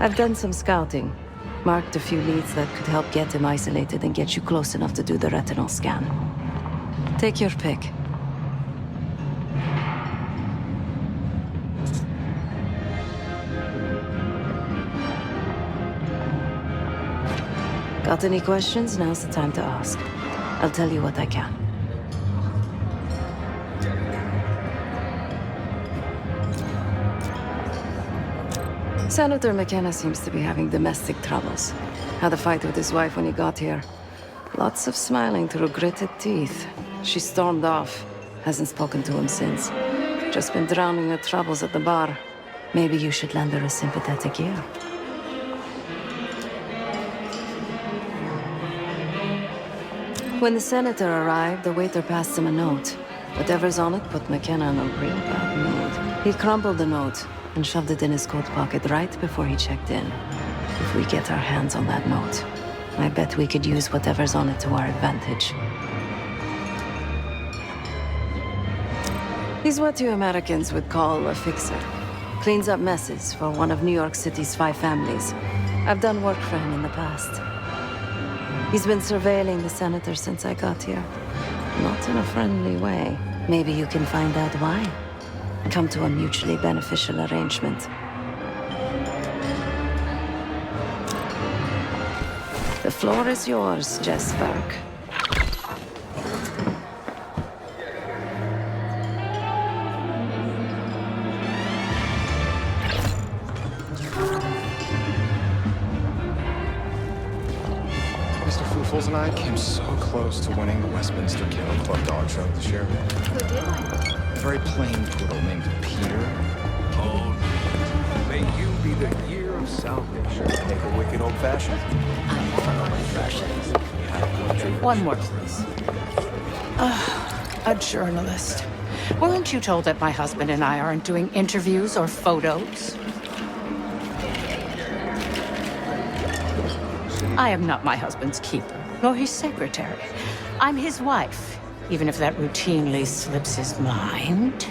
I've done some scouting. Marked a few leads that could help get him isolated and get you close enough to do the retinal scan. Take your pick. Got any questions? Now's the time to ask. I'll tell you what I can. Senator McKenna seems to be having domestic troubles. Had a fight with his wife when he got here. Lots of smiling through gritted teeth. She stormed off. Hasn't spoken to him since. Just been drowning her troubles at the bar. Maybe you should lend her a sympathetic ear. When the senator arrived, the waiter passed him a note. Whatever's on it put McKenna in a real bad mood. He crumpled the note and shoved it in his coat pocket right before he checked in. If we get our hands on that note, I bet we could use whatever's on it to our advantage. He's what you Americans would call a fixer. Cleans up messes for one of New York City's 5 families. I've done work for him in the past. He's been surveilling the senator since I got here. Not in a friendly way. Maybe you can find out why. Come to a mutually beneficial arrangement. The floor is yours, Jess Burke. Mr. Foofles and I came so close to winning the Westminster Kennel Club dog show this year. Who did win? A very plain poodle named Peter. Oh, may you be the year of salvation. Take a wicked old-fashioned. I'm from old-fashioned. One more, please. A journalist. Weren't you told that my husband and I aren't doing interviews or photos? I am not my husband's keeper, nor his secretary. I'm his wife, even if that routinely slips his mind.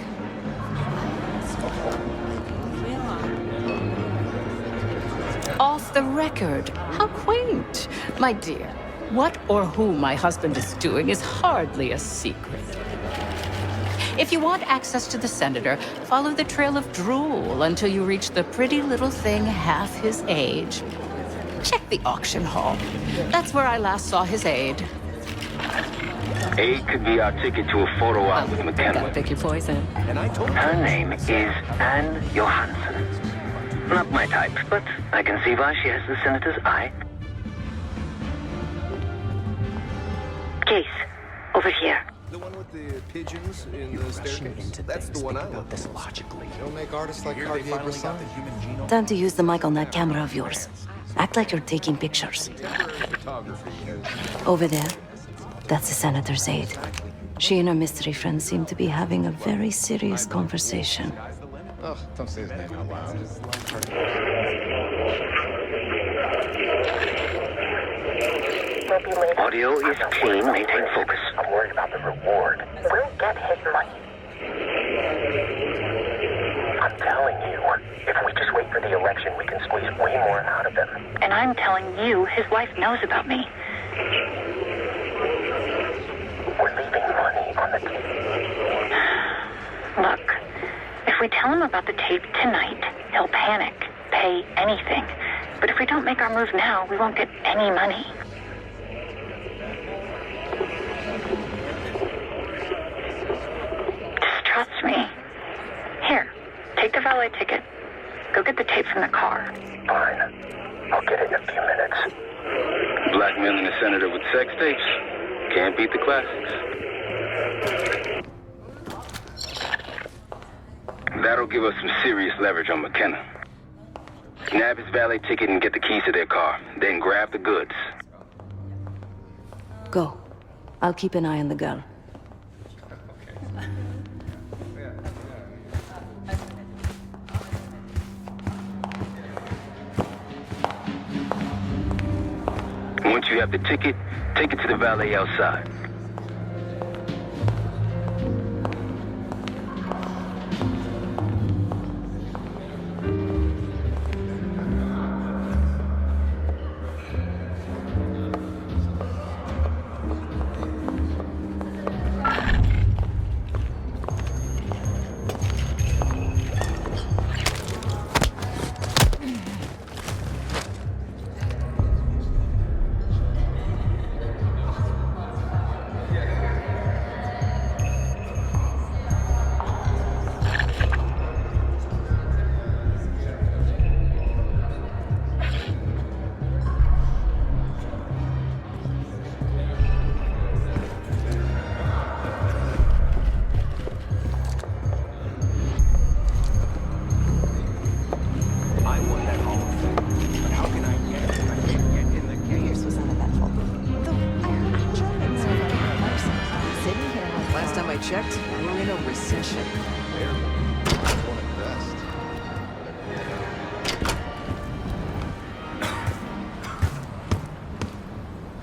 Off the record. How quaint. My dear, what or who my husband is doing is hardly a secret. If you want access to the senator, follow the trail of drool until you reach the pretty little thing half his age. Check the auction hall. That's where I last saw his aide. Aide could be our ticket to a photo op with McKenna. Gotta pick your poison. Her name is Anne Johansson. Not my type, but I can see why she has the senator's eye. Case, over here. The one with the pigeons in the staircase? That's the one I want. This logically. Don't make artists like Cartier-Bresson. Time to use the mic on that camera of yours. Act like you're taking pictures. Over there, that's the senator's aide. She and her mystery friend seem to be having a very serious conversation. Ugh, don't say his name out loud. Audio is clean, maintain focus. I'm worried about the reward. We'll get his money. I'm telling you, if we just wait for the election, we can squeeze way more out of them. And I'm telling you, his wife knows about me. We're leaving money on the table. Look, if we tell him about the tape tonight, he'll panic, pay anything. But if we don't make our move now, we won't get any money. Just trust me. Here, take the valet ticket. Go get the tape from the car. Fine. I'll get it in a few minutes. Blackmailing a senator with sex tapes. Can't beat the classics. That'll give us some serious leverage on McKenna. Nab his valet ticket and get the keys to their car. Then grab the goods. Go. I'll keep an eye on the girl. Once you have the ticket, take it to the valet outside.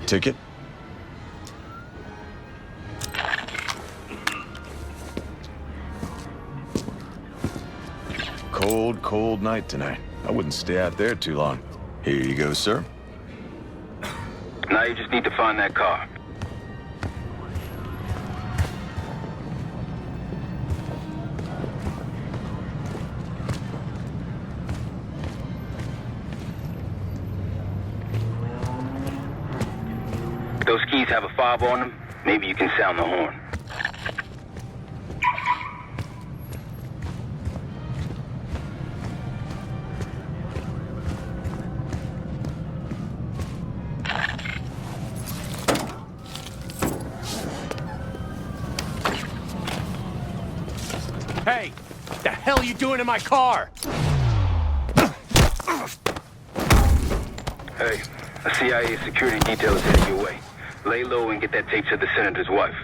Ticket? Cold night tonight. I wouldn't stay out there too long. Here you go, sir. Now you just need to find that car. Those keys have a fob on them. Maybe you can sound the horn. Hey! The hell are you doing in my car? Hey, a CIA security detail is headed your way. Lay low and get that tape to the senator's wife.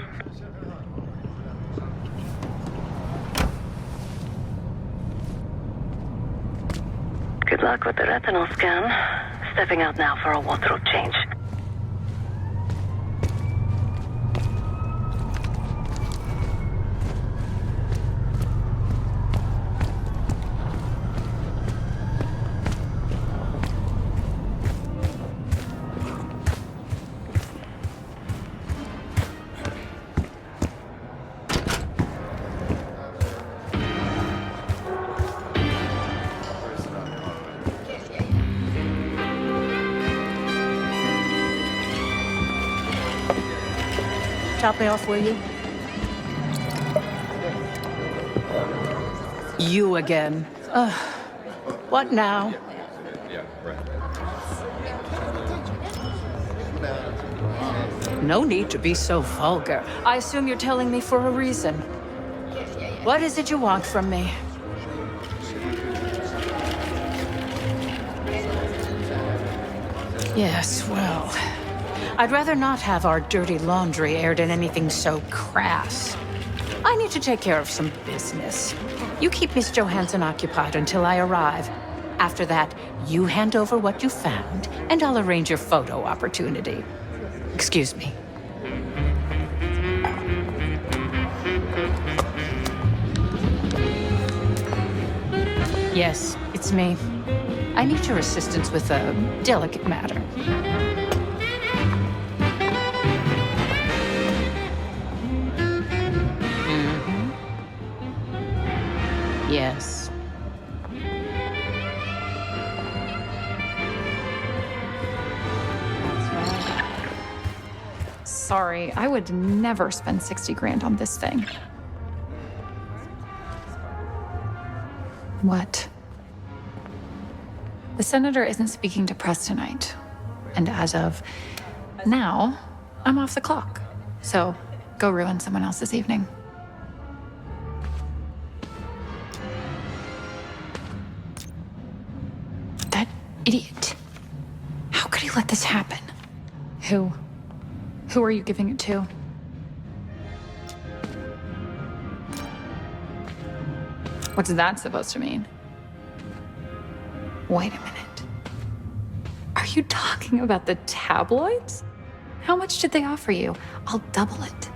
Good luck with the retinal scan. Stepping out now for a wardrobe change. Top me off, will you? You again. What now? No need to be so vulgar. I assume you're telling me for a reason. What is it you want from me? Yes, well, I'd rather not have our dirty laundry aired in anything so crass. I need to take care of some business. You keep Miss Johansson occupied until I arrive. After that, you hand over what you found, and I'll arrange your photo opportunity. Excuse me. Yes, it's me. I need your assistance with a delicate matter. Yes. Sorry, I would never spend 60 grand on this thing. What? The senator isn't speaking to press tonight. And as of now, I'm off the clock. So go ruin someone else's evening. Idiot. How could he let this happen? Who? Who are you giving it to? What's that supposed to mean? Wait a minute. Are you talking about the tabloids? How much did they offer you? I'll double it.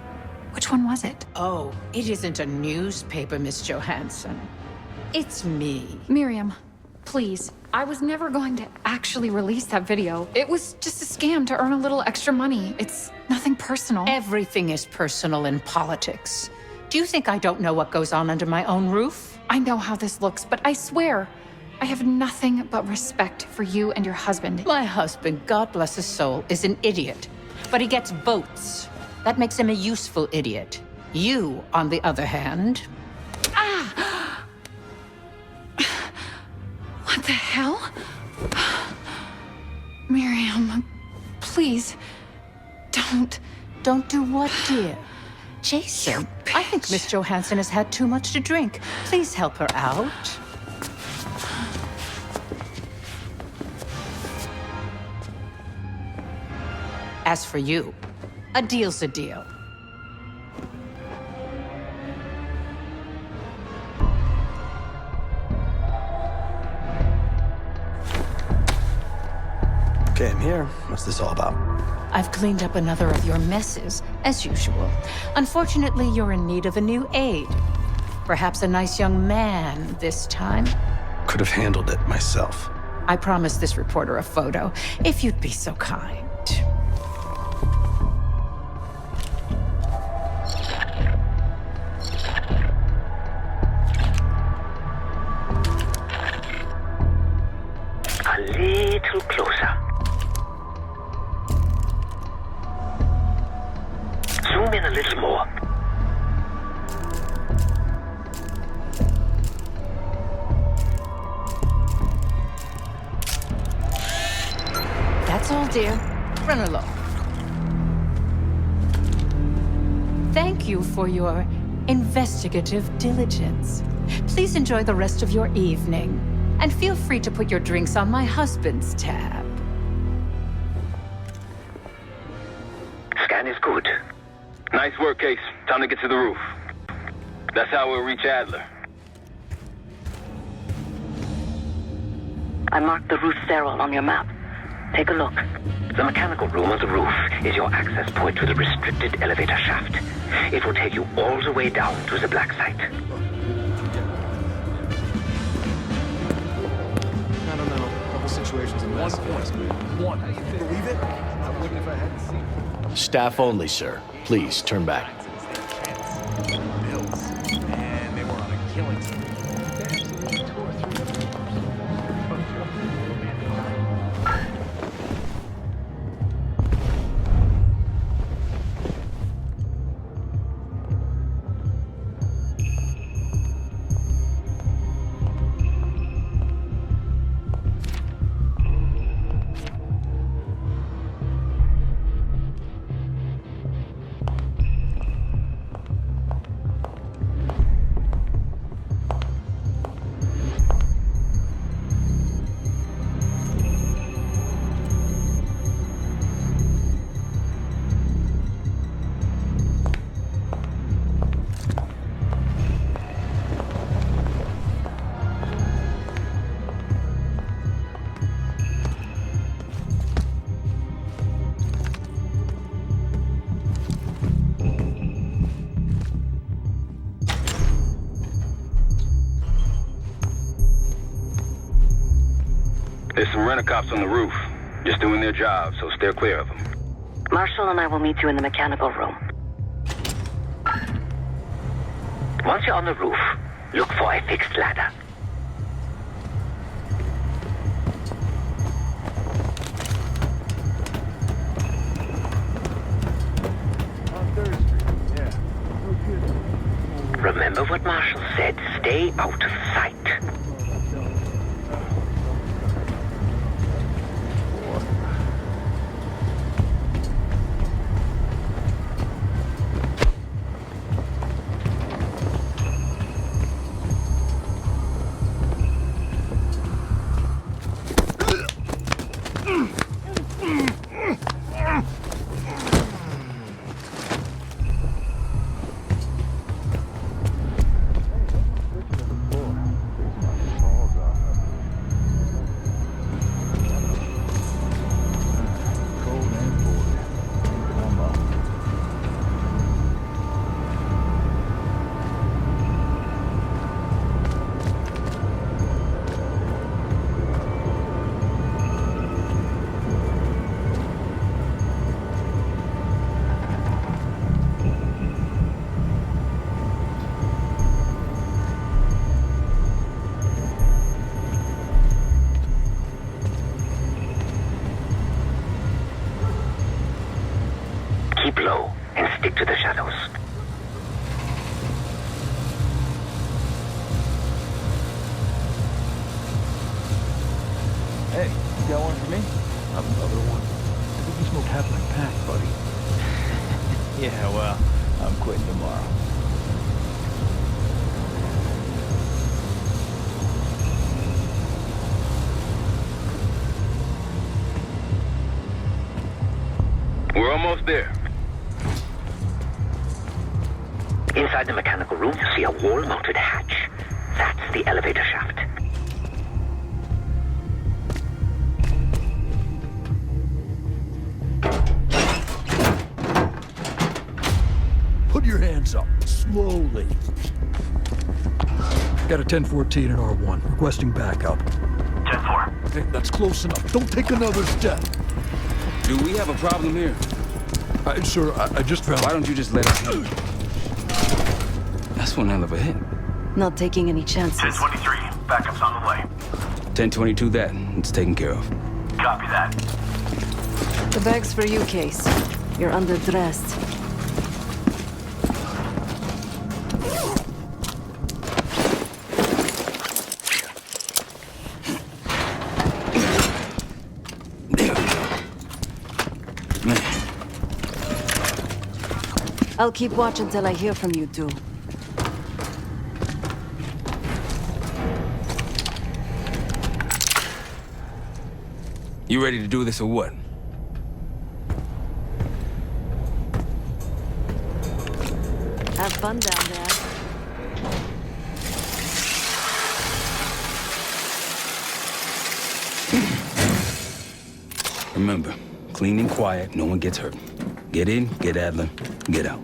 Which one was it? Oh, it isn't a newspaper, Miss Johansson. It's me. Miriam, please. I was never going to actually release that video. It was just a scam to earn a little extra money. It's nothing personal. Everything is personal in politics. Do you think I don't know what goes on under my own roof? I know how this looks, but I swear, I have nothing but respect for you and your husband. My husband, God bless his soul, is an idiot. But he gets votes. That makes him a useful idiot. You, on the other hand... Ah! What the hell? Miriam, please, don't... Don't do what, dear? Jason, I think Miss Johansson has had too much to drink. Please help her out. As for you, a deal's a deal. Okay, I'm here. What's this all about? I've cleaned up another of your messes, as usual. Unfortunately, you're in need of a new aide. Perhaps a nice young man this time. Could have handled it myself. I promised this reporter a photo, if you'd be so kind. A little closer. Zoom in a little more. That's all, dear. Run along. Thank you for your investigative diligence. Please enjoy the rest of your evening. And feel free to put your drinks on my husband's tab. Scan is good. Nice work, Case. Time to get to the roof. That's how we'll reach Adler. I marked the roof sterile on your map. Take a look. The mechanical room on the roof is your access point to the restricted elevator shaft. It will take you all the way down to the black site. I don't know. The whole situation's a mess. 1 point. 1. Believe it? I wouldn't if I hadn't seen it. Staff only, sir. Please, turn back. Man, they were on a killing spree. There's some rent-a-cops on the roof. Just doing their job, so steer clear of them. Marshall and I will meet you in the mechanical room. Once you're on the roof, look for a fixed ladder. Remember what Marshall said, stay out of sight. into the shadows. Hey, you got one for me? I'm another one. I think you smoked half my pack, buddy. Yeah, well, I'm quitting tomorrow. We're almost there. Inside the mechanical room, you see a wall-mounted hatch. That's the elevator shaft. Put your hands up, slowly. Got a 1014 and R1, requesting backup. 10-4. Hey, that's close enough. Don't take another step. Do we have a problem here? Sir, I just found... Why don't you just let us in? That's one hell of a hit. Not taking any chances. 10-23. Backup's on the way. 1022 that. It's taken care of. Copy that. The bag's for you, Case. You're underdressed. I'll keep watch until I hear from you two. You ready to do this or what? Have fun down there. Remember, clean and quiet, no one gets hurt. Get in, get Adler, get out.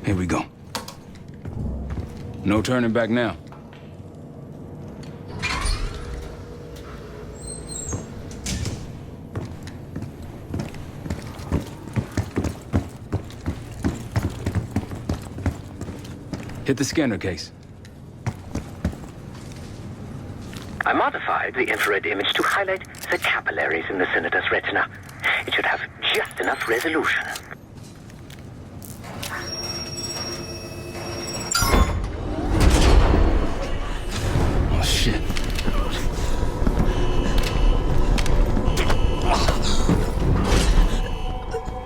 Here we go. No turning back now. Hit the scanner, Case. I modified the infrared image to highlight the capillaries in the Senator's retina. It should have just enough resolution. Oh, shit.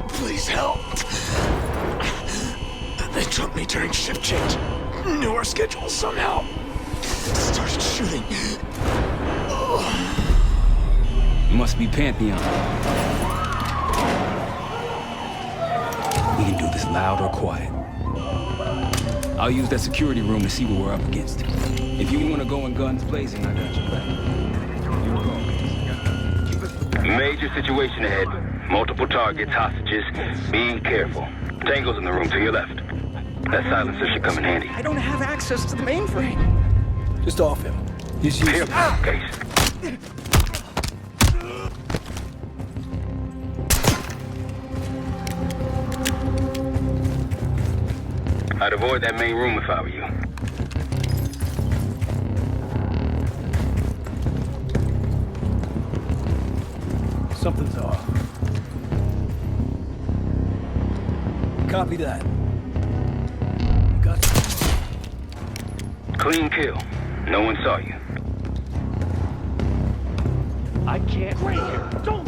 Please help. They took me during shift change. Knew our schedule somehow. Started shooting. Must be Pantheon. We can do this loud or quiet. I'll use that security room to see what we're up against. If you want to go in guns blazing, I got your back. Major situation ahead. Multiple targets, hostages. Be careful. Tango's in the room to your left. That silencer should come in handy. I don't have access to the mainframe. Just off him. He's using... Case. I'd avoid that main room if I were you. Something's off. Copy that. You got something? Clean kill. No one saw you. I can't wait here. Don't.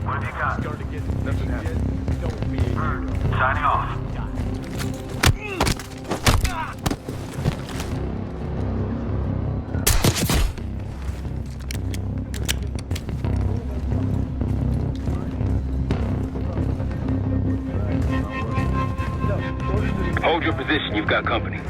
What have you got? Starting to get nothing happened. Don't be a hero. Signing off. Hold your position. You've got company.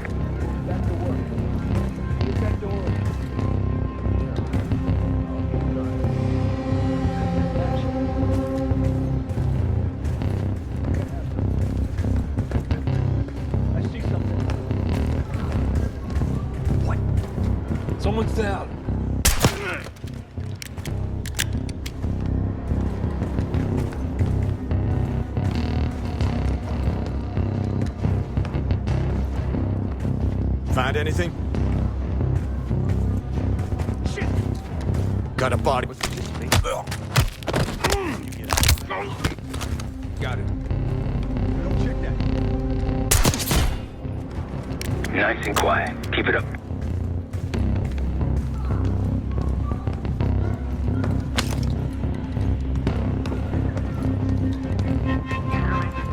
Someone's down. Find anything? Shit! Got a body. Got it. Go check that. Nice and quiet. Keep it up.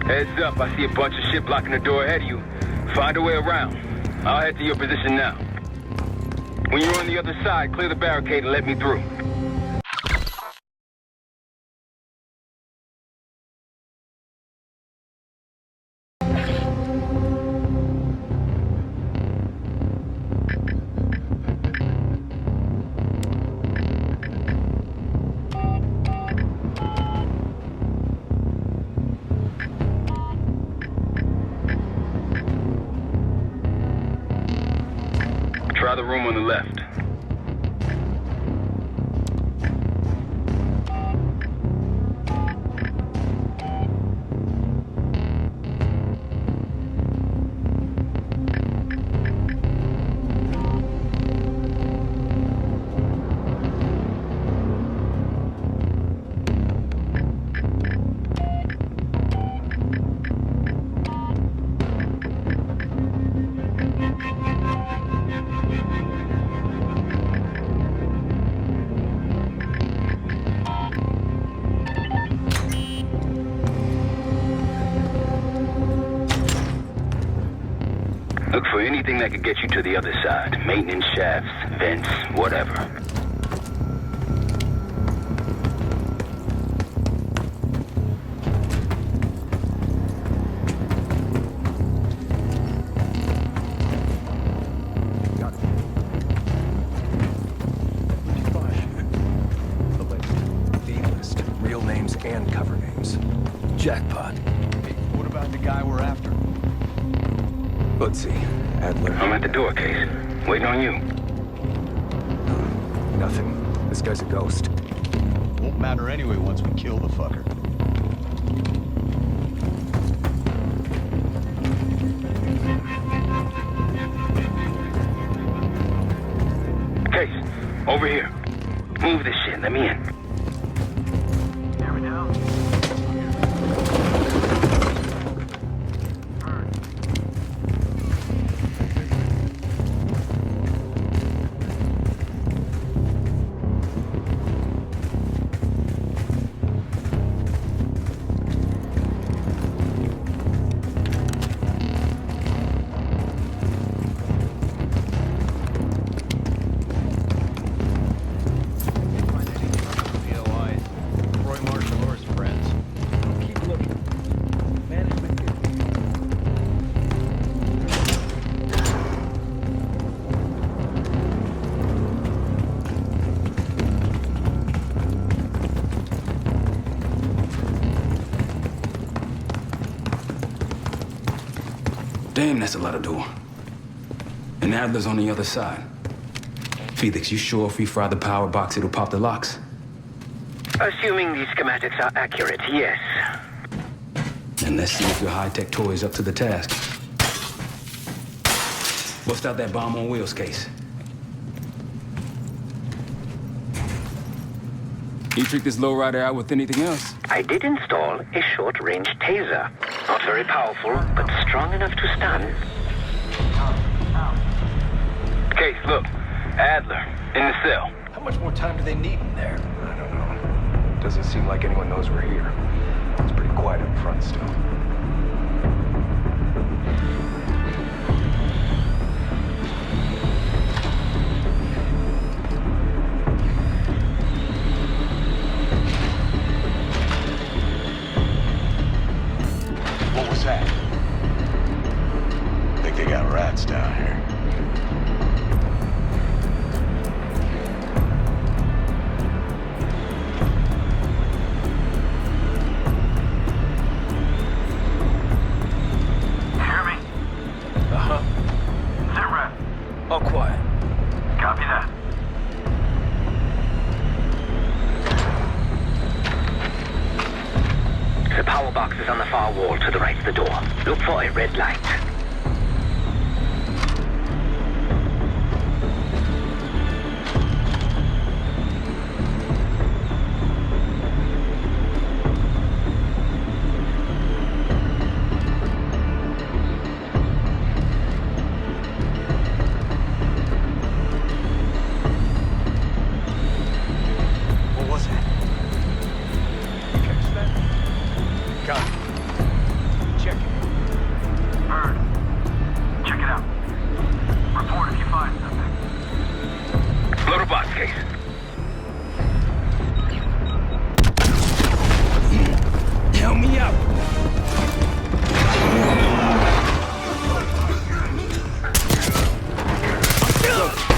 Heads up, I see a bunch of shit blocking the door ahead of you. Find a way around. I'll head to your position now. When you're on the other side, clear the barricade and let me through. Try the room on the left. Look for anything that could get you to the other side. Maintenance shafts, vents, whatever. D-list. Real names and cover names. Jackpot. Hey, what about the guy we're after? Let's see. Adler. I'm at the door, Case. Waiting on you. Nothing. This guy's a ghost. Won't matter anyway once we kill the fucker. Case, over here. Move this shit. Let me in. Here we go. Damn, that's a lot of door. And Adler's on the other side. Felix, you sure if we fry the power box, it'll pop the locks? Assuming these schematics are accurate, yes. And let's see if your high-tech toy is up to the task. Bust out that bomb on wheels, Case. You trick this lowrider out with anything else? I did install a short-range taser. Not very powerful, but strong enough to stun. Case, look. Adler, in the cell. How much more time do they need in there? I don't know. Doesn't seem like anyone knows we're here. It's pretty quiet up front still. What was that? Think they got rats down here. All quiet. Copy that. The power box is on the far wall to the right of the door. Look for a red light.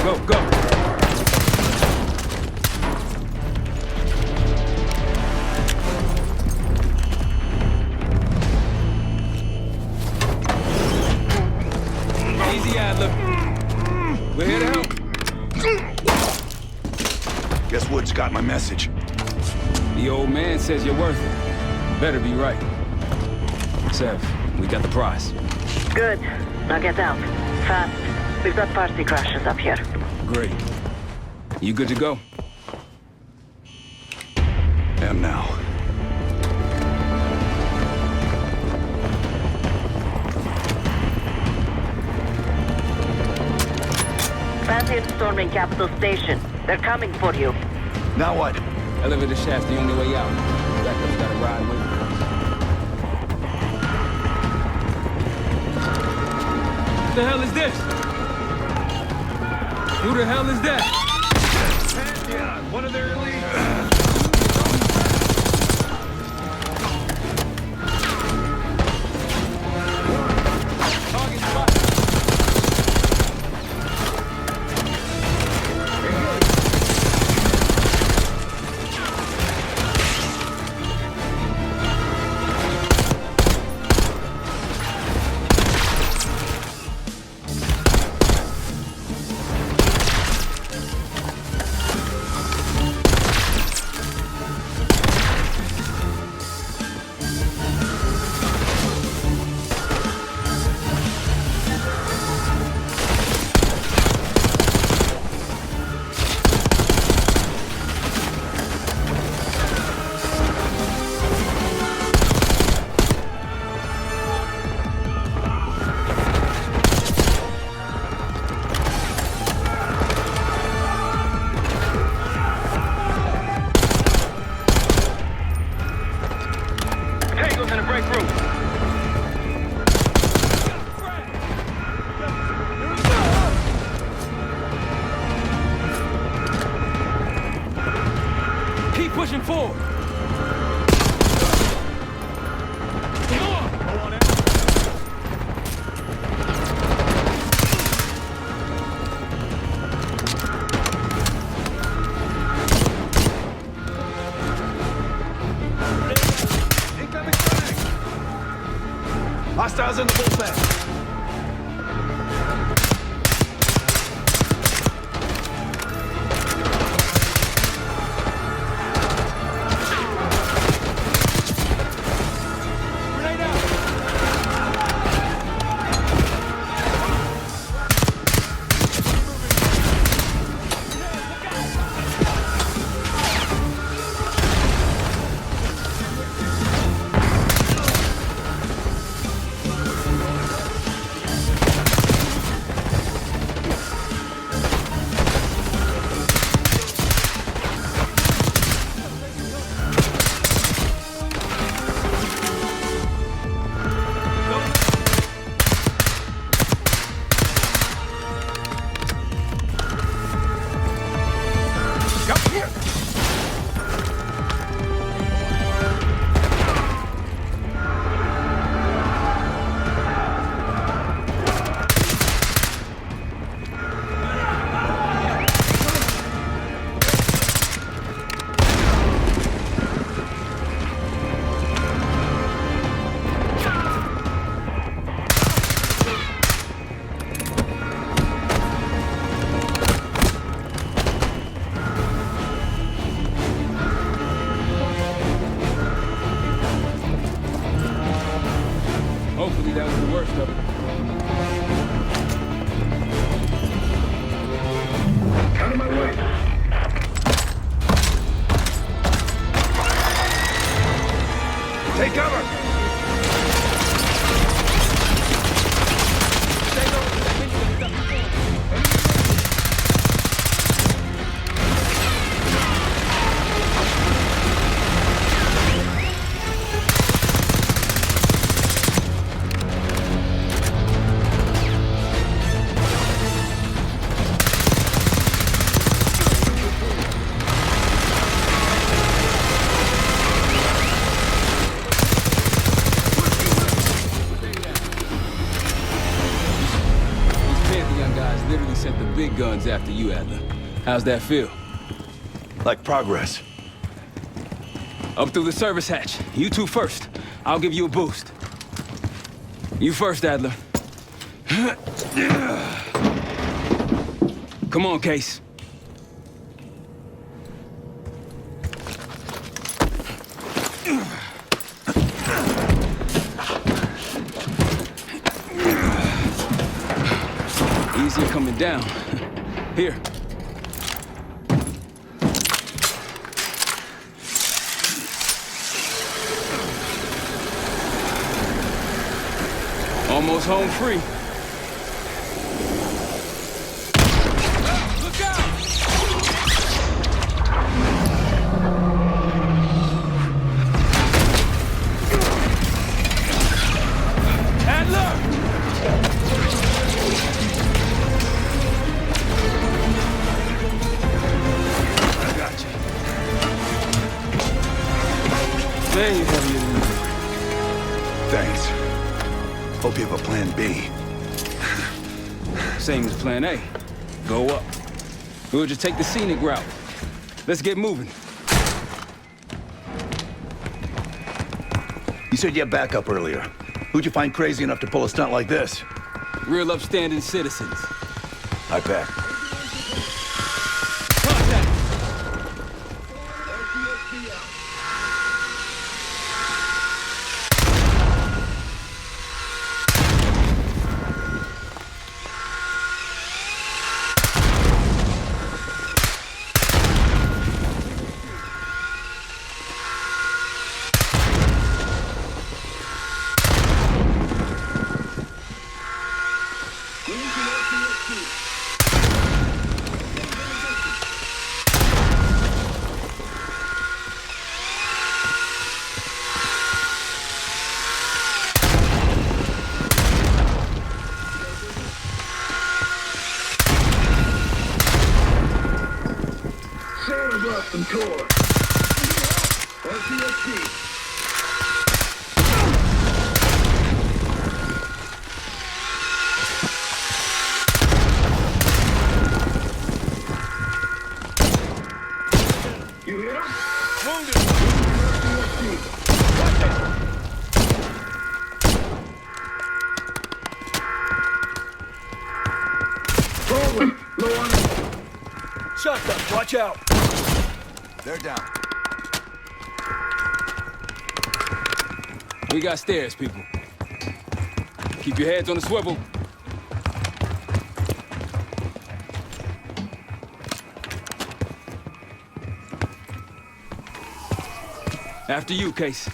Go, go. Easy, Adler. We're here to help. Guess Wood's got my message. The old man says you're worth it. Better be right. Sev, we got the prize. Good. Now get out. Fast. We've got party crashers up here. Great. You good to go? Am now. Pantheon storming Capital Station. They're coming for you. Now what? Elevator shaft's the only way out. Backup's gotta ride with us. What the hell is this? Who the hell is that? Pantheon, one of their elite. Pushing forward. Hostiles in the bullpen. sent the big guns after you, Adler. How's that feel? Like progress. Up through the service hatch. You two first. I'll give you a boost. You first, Adler. Come on, Case. Easier coming down. Here. Almost home free. Look out! Adler! I got you. Man, you have your number. Thanks. Hope you have a plan B. Same as plan A. Go up. We'll just take the scenic route. Let's get moving. You said you had backup earlier. Who'd you find crazy enough to pull a stunt like this? Real upstanding citizens. I bet. Shotgun, watch out. They're down. We got stairs, people. Keep your heads on the swivel. After you, Case.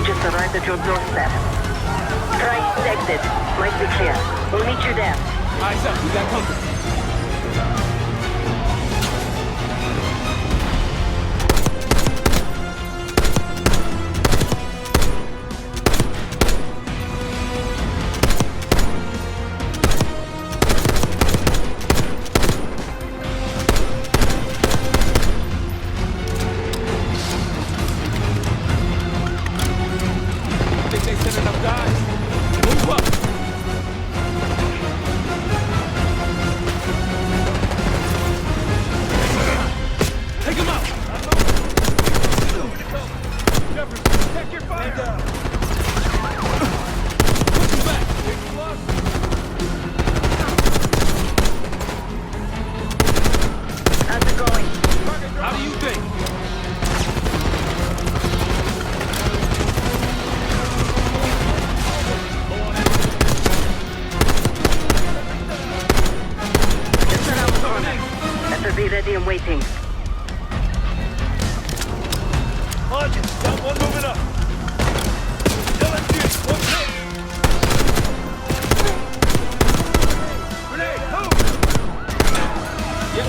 Just arrived at your doorstep. Try east exit. Might be clear. We'll meet you there. Eyes up, we got company. I'm waiting. Margins, got one moving up. LMG, what's it? Grenade, move! Yep.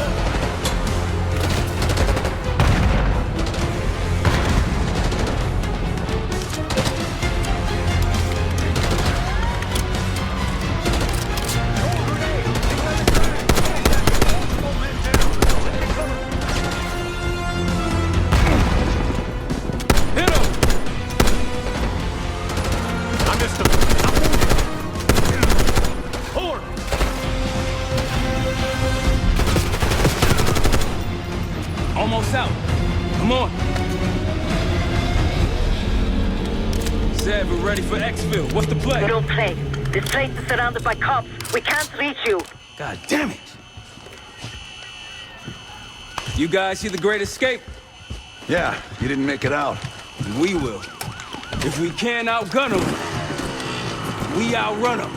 Almost out. Come on. Zev, we're ready for exfil. What's the play? No play. This place is surrounded by cops. We can't reach you. God damn it. You guys see the Great Escape? Yeah, you didn't make it out. And we will. If we can't outgun them, we outrun them.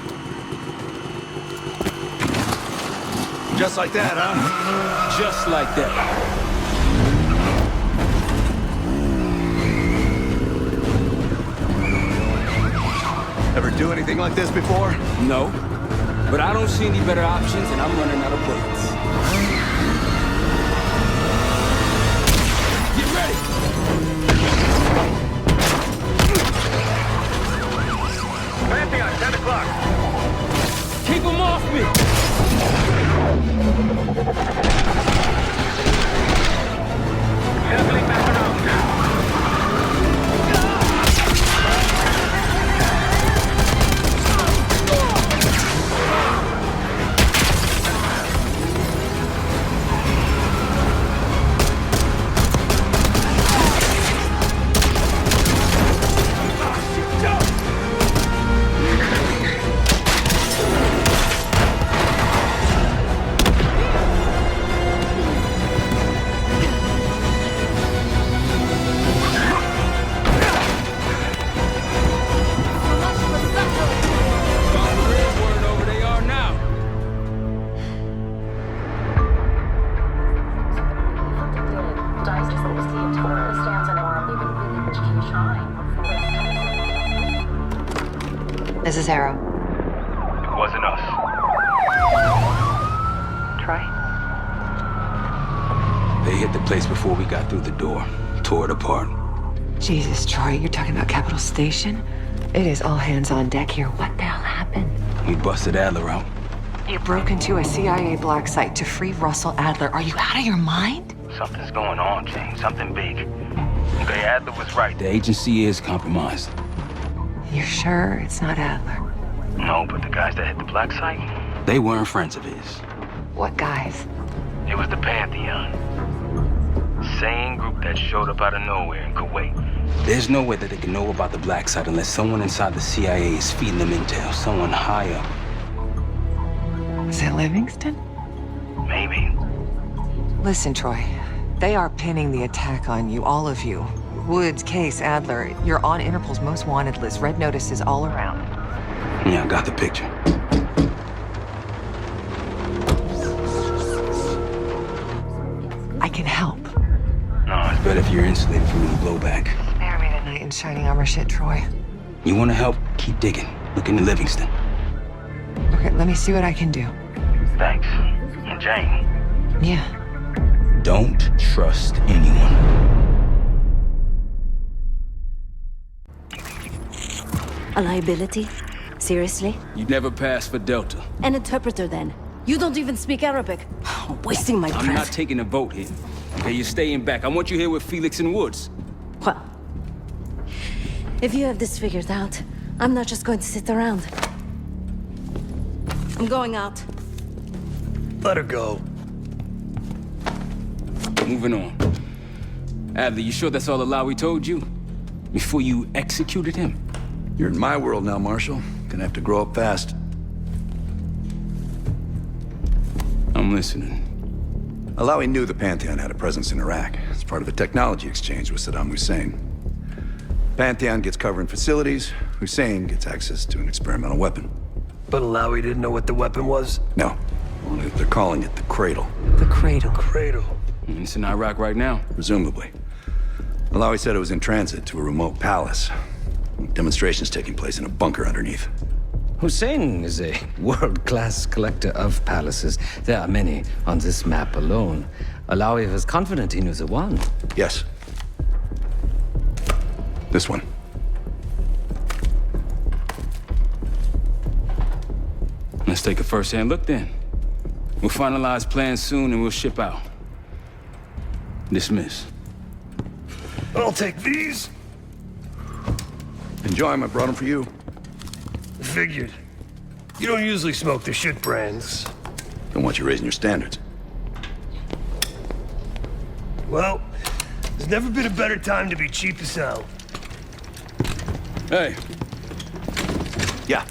Just like that, huh? Just like that. Ever do anything like this before? No, but I don't see any better options and I'm running out of bullets. Get ready! Pantheon, 10 o'clock. Keep them off me! Circling back around now. This is Arrow. It wasn't us. Troy? They hit the place before we got through the door. Tore it apart. Jesus, Troy, you're talking about Capital Station? It is all hands on deck here. What the hell happened? We busted Adler out. You broke into a CIA black site to free Russell Adler. Are you out of your mind? Something's going on, James. Something big. Okay, Adler was right. The agency is compromised. You're sure it's not Adler? No, but the guys that hit the black site? They weren't friends of his. What guys? It was the Pantheon. Same group that showed up out of nowhere in Kuwait. There's no way that they can know about the black site unless someone inside the CIA is feeding them intel. Someone high up. Is it Livingston? Maybe. Listen, Troy. They are pinning the attack on you, all of you. Woods, Case, Adler, you're on Interpol's most wanted list. Red notices all around. Yeah, I got the picture. I can help. No, it's better if you're insulated from any blowback. Spare me the knight in shining armor shit, Troy. You want to help? Keep digging. Look into Livingston. Okay, let me see what I can do. Thanks. And Jane. Yeah. Don't trust anyone. A liability? Seriously? You'd never pass for Delta. An interpreter, then. You don't even speak Arabic. Wasting my breath. I'm not taking a vote here. Okay, you're staying back. I want you here with Felix and Woods. Well, if you have this figured out, I'm not just going to sit around. I'm going out. Let her go. Moving on. Adler, you sure that's all the lie we told you? Before you executed him? You're in my world now, Marshal. Gonna have to grow up fast. I'm listening. Alawi knew the Pantheon had a presence in Iraq. It's part of a technology exchange with Saddam Hussein. Pantheon gets cover in facilities. Hussein gets access to an experimental weapon. But Alawi didn't know what the weapon was? No. They're calling it the Cradle. The Cradle. Cradle. It's in Iraq right now. Presumably. Alawi said it was in transit to a remote palace. Demonstrations taking place in a bunker underneath. Hussein is a world-class collector of palaces. There are many on this map alone. Alawi was confident he knew the one. Yes. This one. Let's take a first-hand look then. We'll finalize plans soon and we'll ship out. Dismiss. I'll take these. Enjoy them, I brought them for you. Figured. You don't usually smoke the shit brands. Don't want you raising your standards. Well, there's never been a better time to be cheap as hell. Hey. Yeah.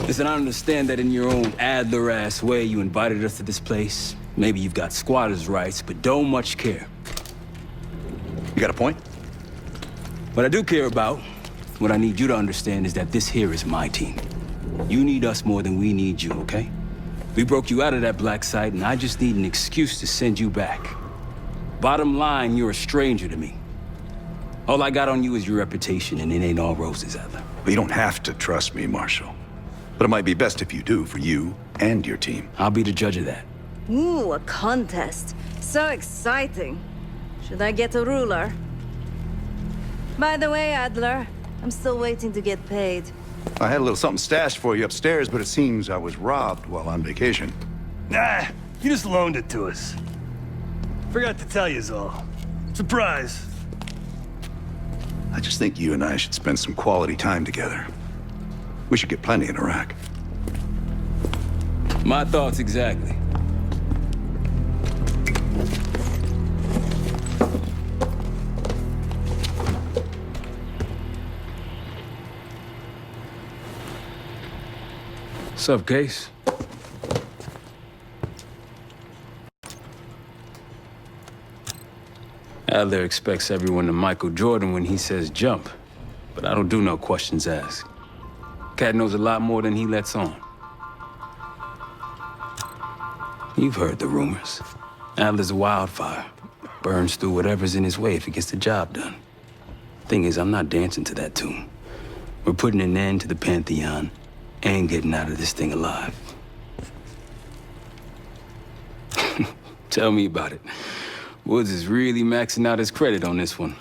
Listen, I understand that in your own Adler-ass way you invited us to this place. Maybe you've got squatters' rights, but don't much care. You got a point? What I do care about, what I need you to understand is that this here is my team. You need us more than we need you, okay? We broke you out of that black site, and I just need an excuse to send you back. Bottom line, you're a stranger to me. All I got on you is your reputation, and it ain't all roses, Adler. But you don't have to trust me, Marshal. But it might be best if you do, for you and your team. I'll be the judge of that. Ooh, a contest. So exciting. Should I get a ruler? By the way, Adler, I'm still waiting to get paid. I had a little something stashed for you upstairs, but it seems I was robbed while on vacation. Nah, you just loaned it to us. Forgot to tell you all. Surprise. I just think you and I should spend some quality time together. We should get plenty in Iraq. My thoughts exactly. Sup, Case? Adler expects everyone to Michael Jordan when he says jump, but I don't do no questions asked. Cat knows a lot more than he lets on. You've heard the rumors. Adler's a wildfire. Burns through whatever's in his way if he gets the job done. Thing is, I'm not dancing to that tune. We're putting an end to the Pantheon and getting out of this thing alive. Tell me about it. Woods is really maxing out his credit on this one.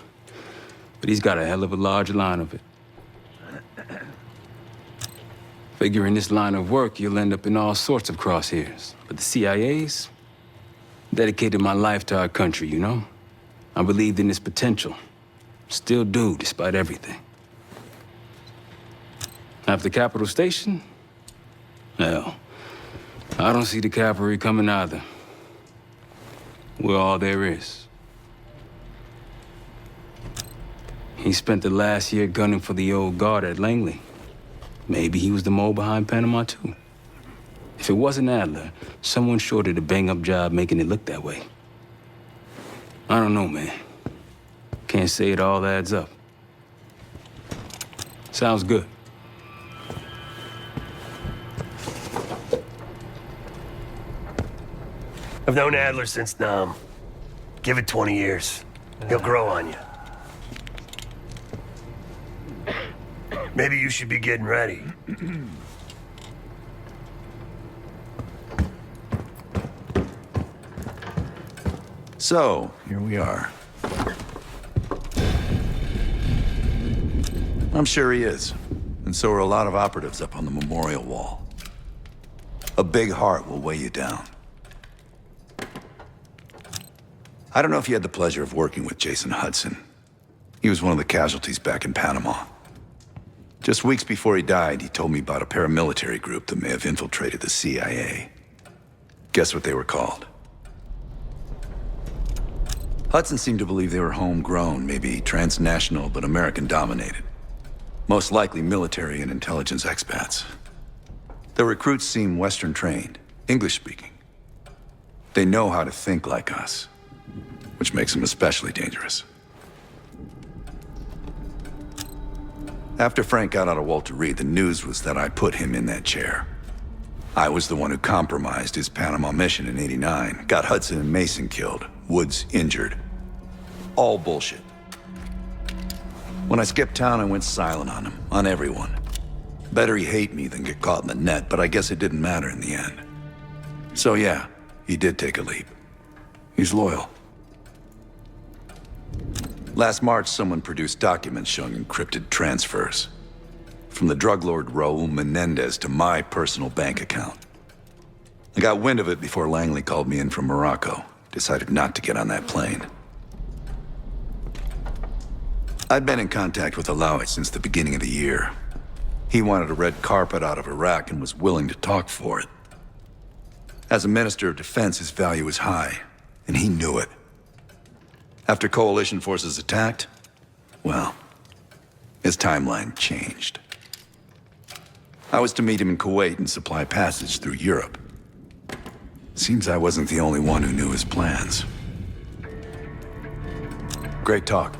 But he's got a hell of a large line of it. Figure in this line of work, you'll end up in all sorts of crosshairs. But the CIA's dedicated my life to our country, you know? I believed in its potential. Still do, despite everything. After Capital Station? Hell, I don't see the cavalry coming either. We're all there is. He spent the last year gunning for the old guard at Langley. Maybe he was the mole behind Panama, too. If it wasn't Adler, someone sure did a bang-up job making it look that way. I don't know, man. Can't say it all adds up. Sounds good. I've known Adler since Nam. Give it 20 years. He'll grow on you. Maybe you should be getting ready. So, here we are. I'm sure he is. And so are a lot of operatives up on the memorial wall. A big heart will weigh you down. I don't know if you had the pleasure of working with Jason Hudson. He was one of the casualties back in Panama. Just weeks before he died, he told me about a paramilitary group that may have infiltrated the CIA. Guess what they were called? Hudson seemed to believe they were homegrown, maybe transnational, but American-dominated. Most likely military and intelligence expats. The recruits seem Western-trained, English-speaking. They know how to think like us, which makes them especially dangerous. After Frank got out of Walter Reed, the news was that I put him in that chair. I was the one who compromised his Panama mission in '89, got Hudson and Mason killed, Woods injured. All bullshit. When I skipped town, I went silent on him, on everyone. Better he hate me than get caught in the net, but I guess it didn't matter in the end. So yeah, he did take a leap. He's loyal. Last March, someone produced documents showing encrypted transfers. From the drug lord Raul Menendez to my personal bank account. I got wind of it before Langley called me in from Morocco. Decided not to get on that plane. I'd been in contact with Alawi since the beginning of the year. He wanted a red carpet out of Iraq and was willing to talk for it. As a Minister of Defense, his value was high, and he knew it. After coalition forces attacked, well, his timeline changed. I was to meet him in Kuwait and supply passage through Europe. Seems I wasn't the only one who knew his plans. Great talk.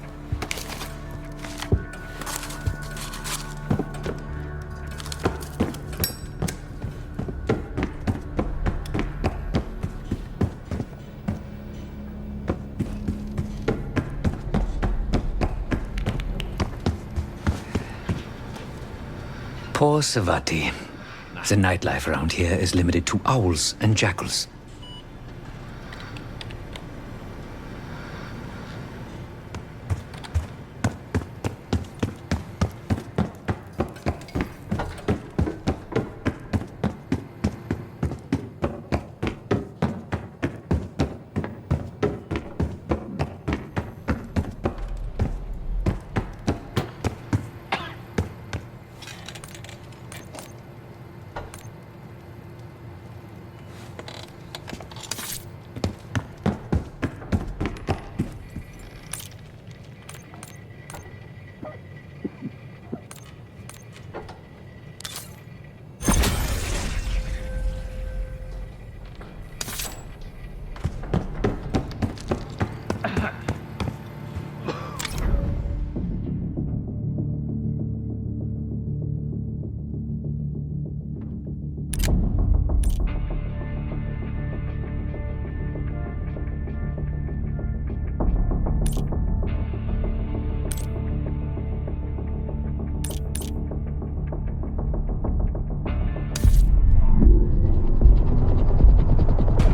Poor Savati. The nightlife around here is limited to owls and jackals.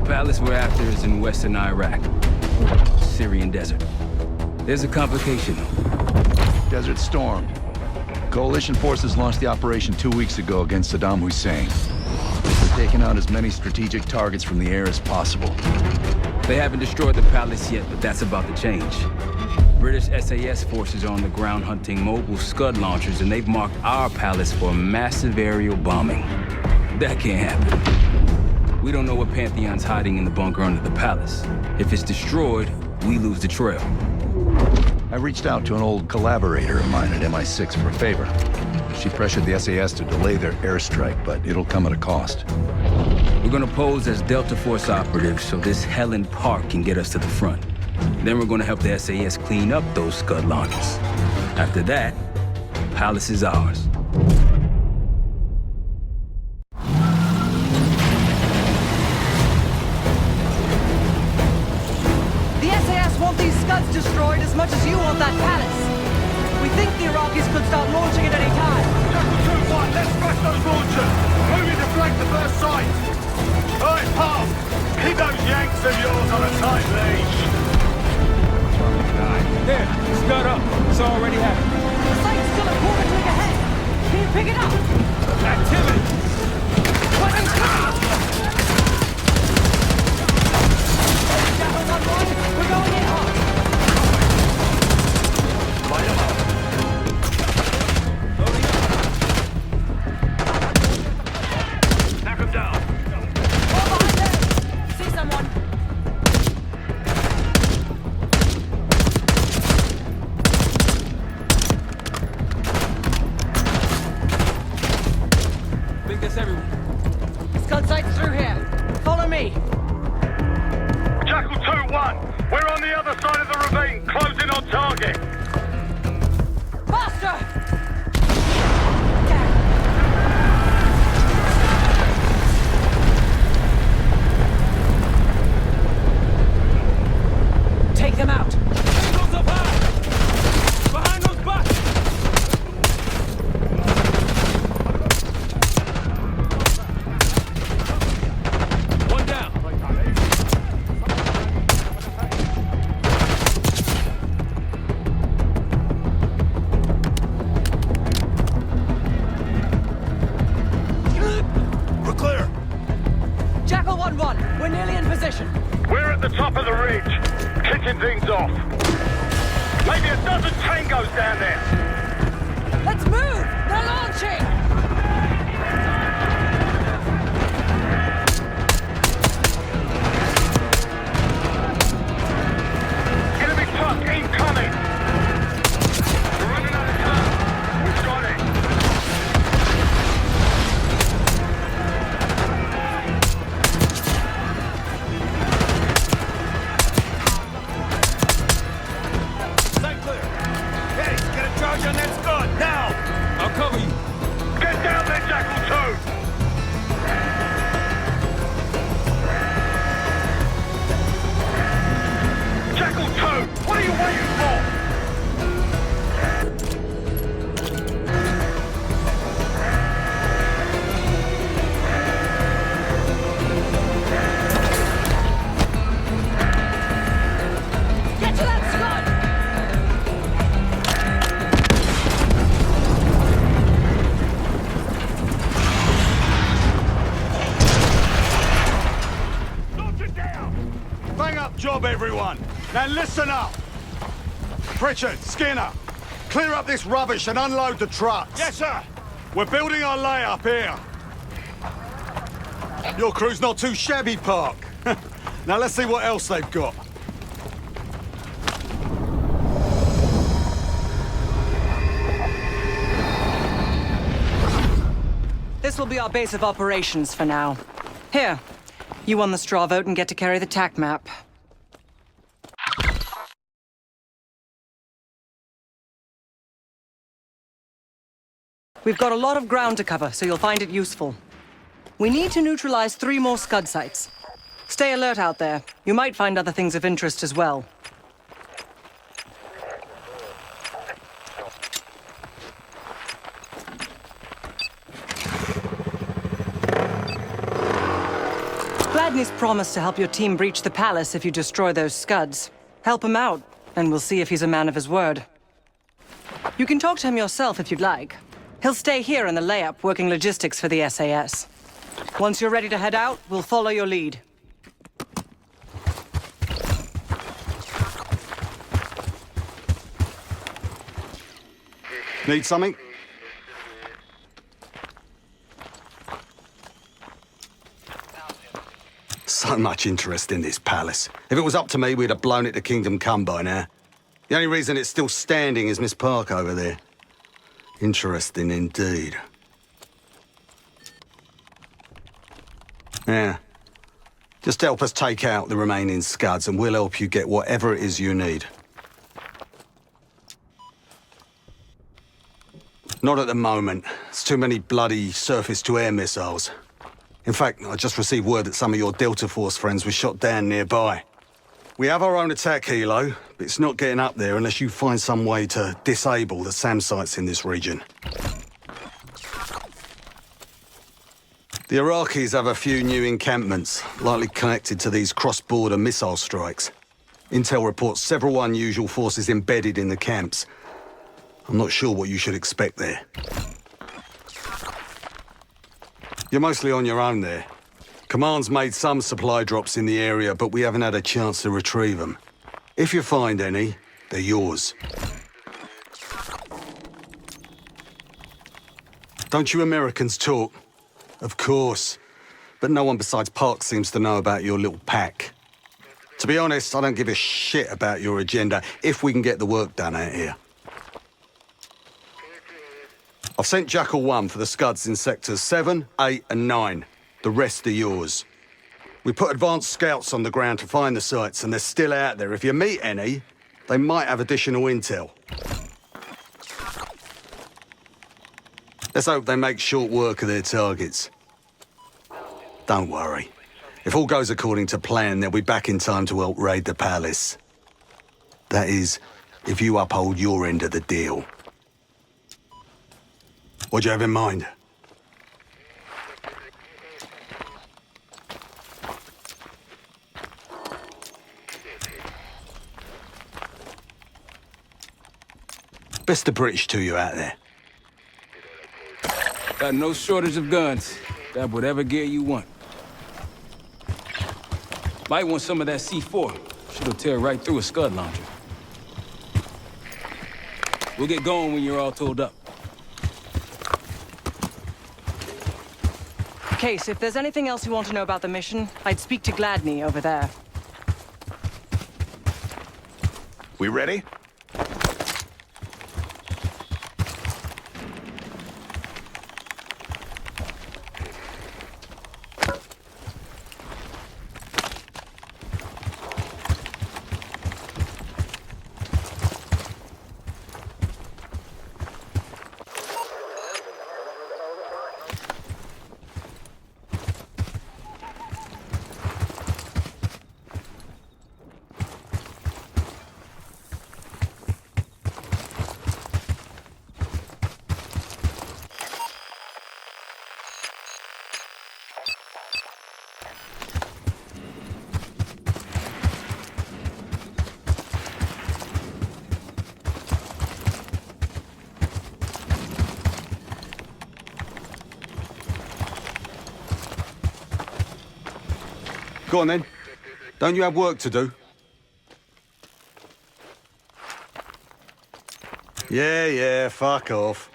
Palace we're after is in western Iraq, Syrian desert. There's a complication though. Desert Storm. Coalition forces launched the operation 2 weeks ago against Saddam Hussein. They're taking out as many strategic targets from the air as possible. They haven't destroyed the palace yet, but that's about to change. British SAS forces are on the ground hunting mobile Scud launchers, and they've marked our palace for massive aerial bombing. That can't happen. We don't know what Pantheon's hiding in the bunker under the palace. If it's destroyed, we lose the trail. I reached out to an old collaborator of mine at MI6 for a favor. She pressured the SAS to delay their airstrike, but it'll come at a cost. We're gonna pose as Delta Force operatives so this Helen Park can get us to the front. Then we're gonna help the SAS clean up those Scud launchers. After that, palace is ours. Destroyed as much as you want that palace. We think the Iraqis could start launching at any time. Jackal 2-1, let's crush those launchers. Moving to flank the first site. All right, pal. Keep those Yanks of yours on a tight leash. There, Scud up. It's already happening. The site's still a quarter click ahead. Can you pick it up? Activity. Weapons coming! Jackal 1-1, we're going in hard. We're nearly in position. We're at the top of the ridge, kicking things off. Maybe a dozen tangos down there. Let's move! They're launching! Enemy truck incoming! We're running out of time. We've got it. Stay clear. Hey, get a charge on that Scud, now! I'll cover you. Get down there, Jackal 2! Jackal 2, what are you waiting for? Get to that Scud! Knock it down! Bang up job, everyone! Now listen up! Pritchard, Skinner, clear up this rubbish and unload the trucks. Yes, sir! We're building our layup here. Your crew's not too shabby, Park. Now let's see what else they've got. This will be our base of operations for now. Here, you won the straw vote and get to carry the TAC map. We've got a lot of ground to cover, so you'll find it useful. We need to neutralize 3 more Scud sites. Stay alert out there. You might find other things of interest as well. Gladney's promised to help your team breach the palace if you destroy those Scuds. Help him out, and we'll see if he's a man of his word. You can talk to him yourself if you'd like. He'll stay here in the layup, working logistics for the SAS. Once you're ready to head out, we'll follow your lead. Need something? So much interest in this palace. If it was up to me, we'd have blown it to Kingdom Come by now. The only reason it's still standing is Miss Park over there. Interesting indeed. Yeah. Just help us take out the remaining Scuds and we'll help you get whatever it is you need. Not at the moment. It's too many bloody surface-to-air missiles. In fact, I just received word that some of your Delta Force friends were shot down nearby. We have our own attack helo, but it's not getting up there unless you find some way to disable the SAM sites in this region. The Iraqis have a few new encampments, likely connected to these cross-border missile strikes. Intel reports several unusual forces embedded in the camps. I'm not sure what you should expect there. You're mostly on your own there. Command's made some supply drops in the area, but we haven't had a chance to retrieve them. If you find any, they're yours. Don't you Americans talk? Of course. But no one besides Park seems to know about your little pack. To be honest, I don't give a shit about your agenda if we can get the work done out here. I've sent Jackal 1 for the Scuds in sectors 7, 8 and 9. The rest are yours. We put advanced scouts on the ground to find the sites, and they're still out there. If you meet any, they might have additional intel. Let's hope they make short work of their targets. Don't worry. If all goes according to plan, they'll be back in time to help raid the palace. That is, if you uphold your end of the deal. What do you have in mind? Best of British to you out there. Got no shortage of guns. Got whatever gear you want. Might want some of that C4. Shit'll tear right through a Scud launcher. We'll get going when you're all tooled up. Case, if there's anything else you want to know about the mission, I'd speak to Gladney over there. We ready? Go on then. Don't you have work to do? Yeah, fuck off.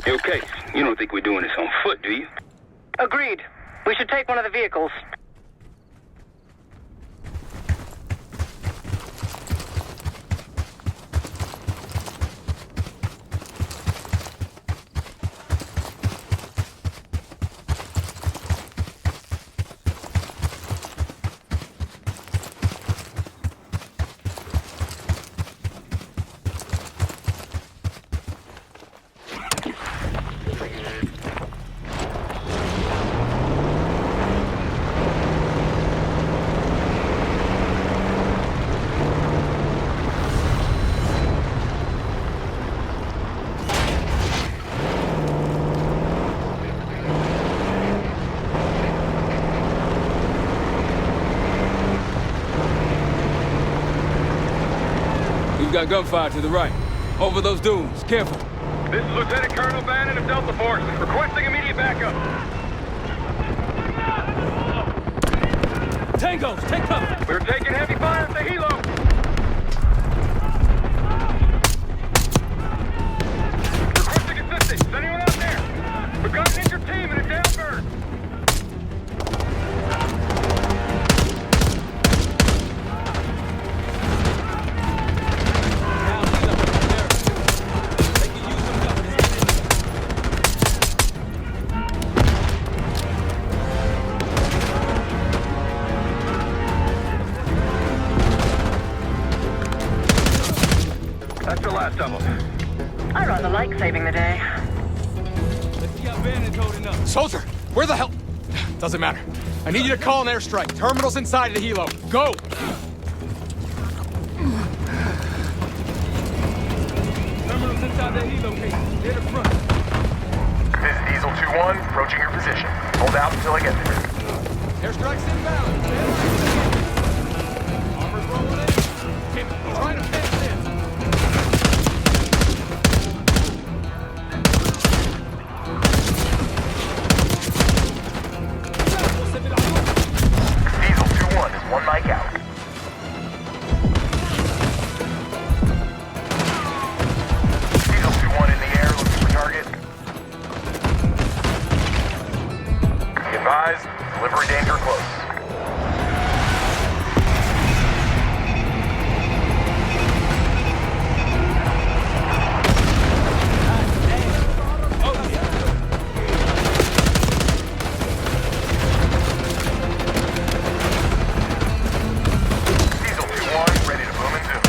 Yo, Case, you don't think we're doing this on foot, do you? Agreed. We should take one of the vehicles. We've got gunfire to the right. Over those dunes. Careful. This is Lieutenant Colonel Bannon of Delta Force, requesting immediate backup. Tangos, take cover! We're taking heavy fire at the helo. Requesting assistance. Is anyone out there? We've got an injured team and a down bird. That's the last of them. I rather like saving the day. Let's see how Bannon's holding up. Soldier, where the hell? Doesn't matter. I need you to call an airstrike. Terminal's inside of the helo. Go! Terminal's inside the helo case. Near the front. This is Diesel 2-1, approaching your position. Hold out until I get there. Airstrike's inbound. Armor's rolling in. Kim, trying to fence this. Diesel 2-1 is one mic out. Diesel 2-1 in the air, looking for target. Be advised, delivery danger close. Diesel 2-1, ready to boom and zoom.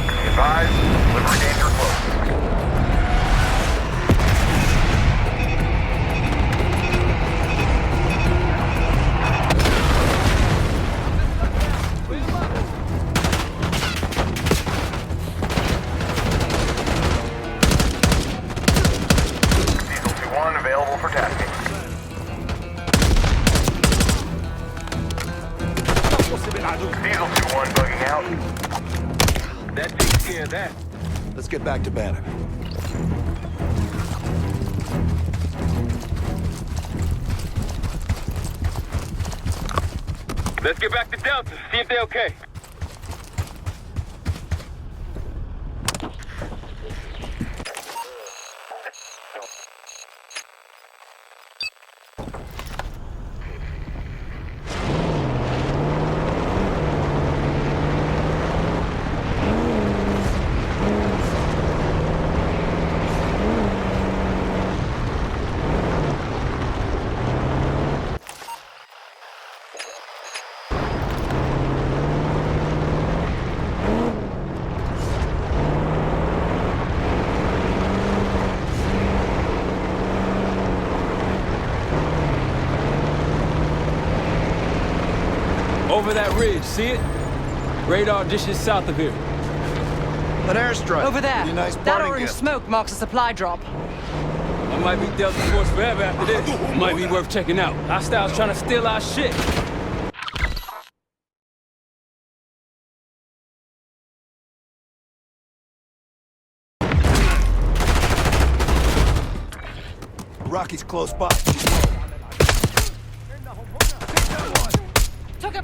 Be advised, delivery danger close. That takes care of that. Let's get back to Bannock. Let's get back to Delta, see if they're okay. Over that ridge, see it? Radar dishes south of here. An airstrike. Over there. Be a nice That parting orange gift. smoke marks a supply drop. I might be Delta Force forever after this. Might be worth checking out. Hostiles trying to steal our shit. Rocky's close by.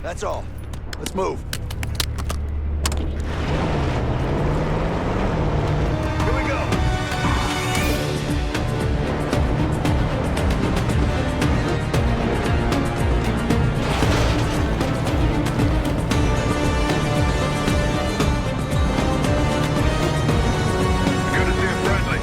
That's all. Let's move. Here we go. Good to see you friendly.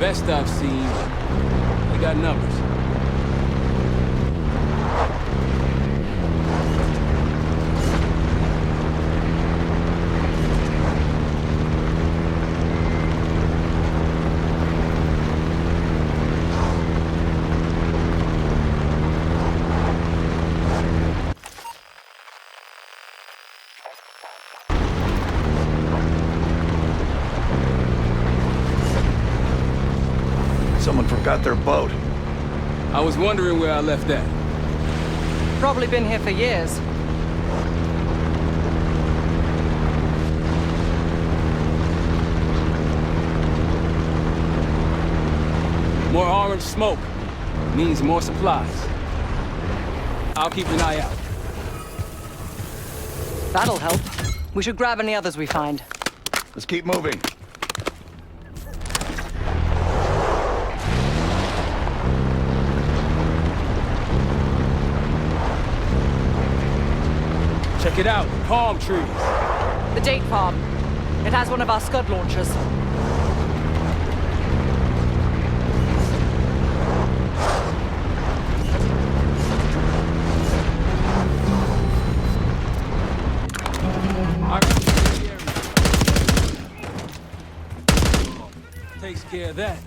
best I've seen. They got numbers. Someone forgot their boat. I was wondering where I left that. Probably been here for years. More orange smoke means more supplies. I'll keep an eye out. That'll help. We should grab any others we find. Let's keep moving. Check it out, palm trees. The date farm. It has one of our Scud launchers. Takes care of that.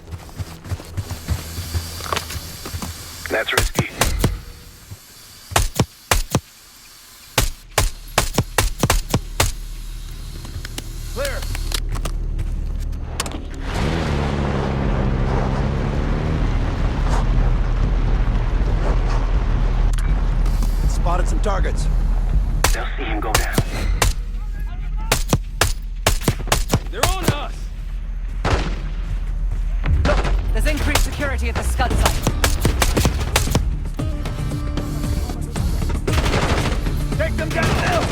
That's risky. Clear. Spotted some targets. They'll see him go down. They're on us! Look, there's increased security at the Scud site. Take them down now!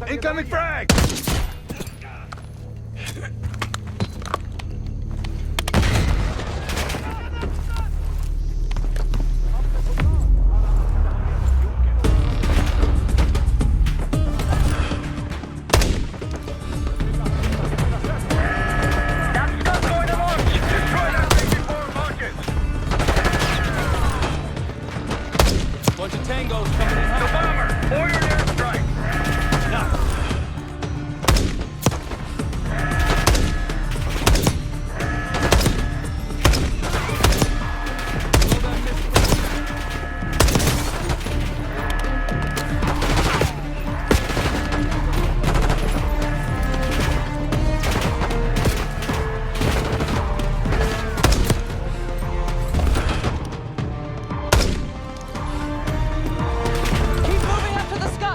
Incoming frag! Bunch of tangos coming in hot. The bomber! Order an airstrike! Nah. Keep moving up to the Scud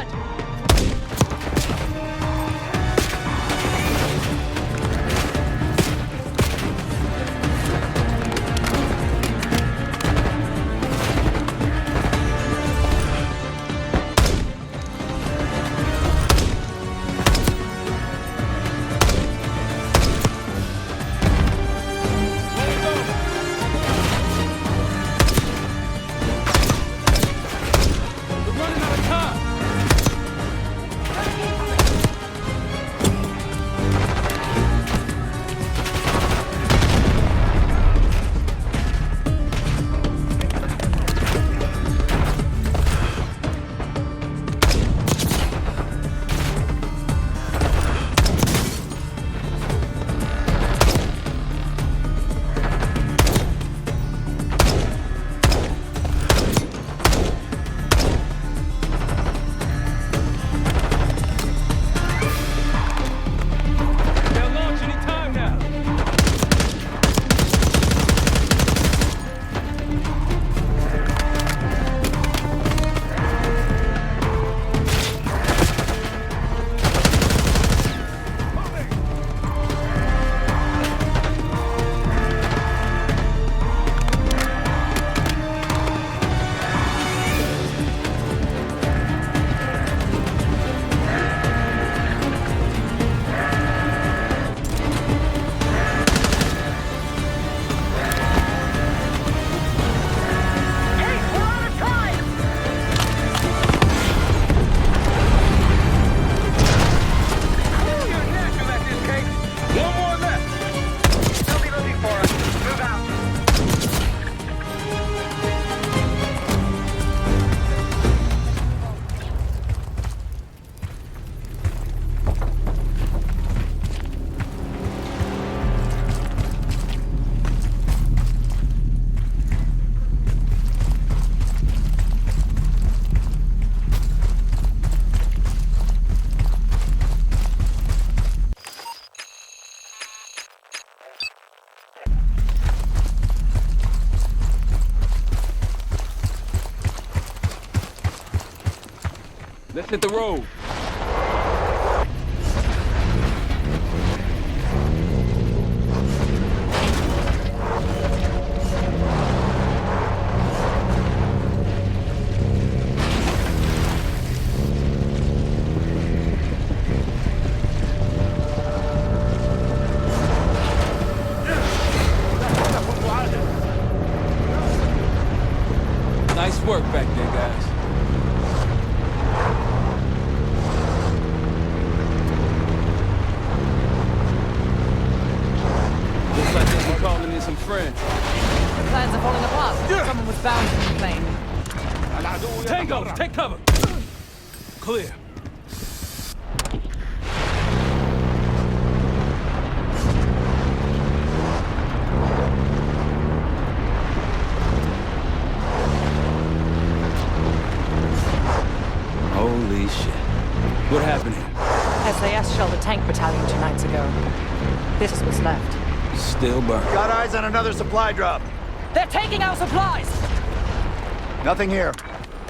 Let's hit the road. Nice work back there, guys. Looks like they've been calling in some friends. The plans are falling apart. Someone was bound to complain. Tango, take cover. Clear. Holy shit. What happened here? SAS shelled a tank battalion 2 nights ago. This is what's left. Still burning. Got eyes on another supply drop. They're taking our supplies! Nothing here.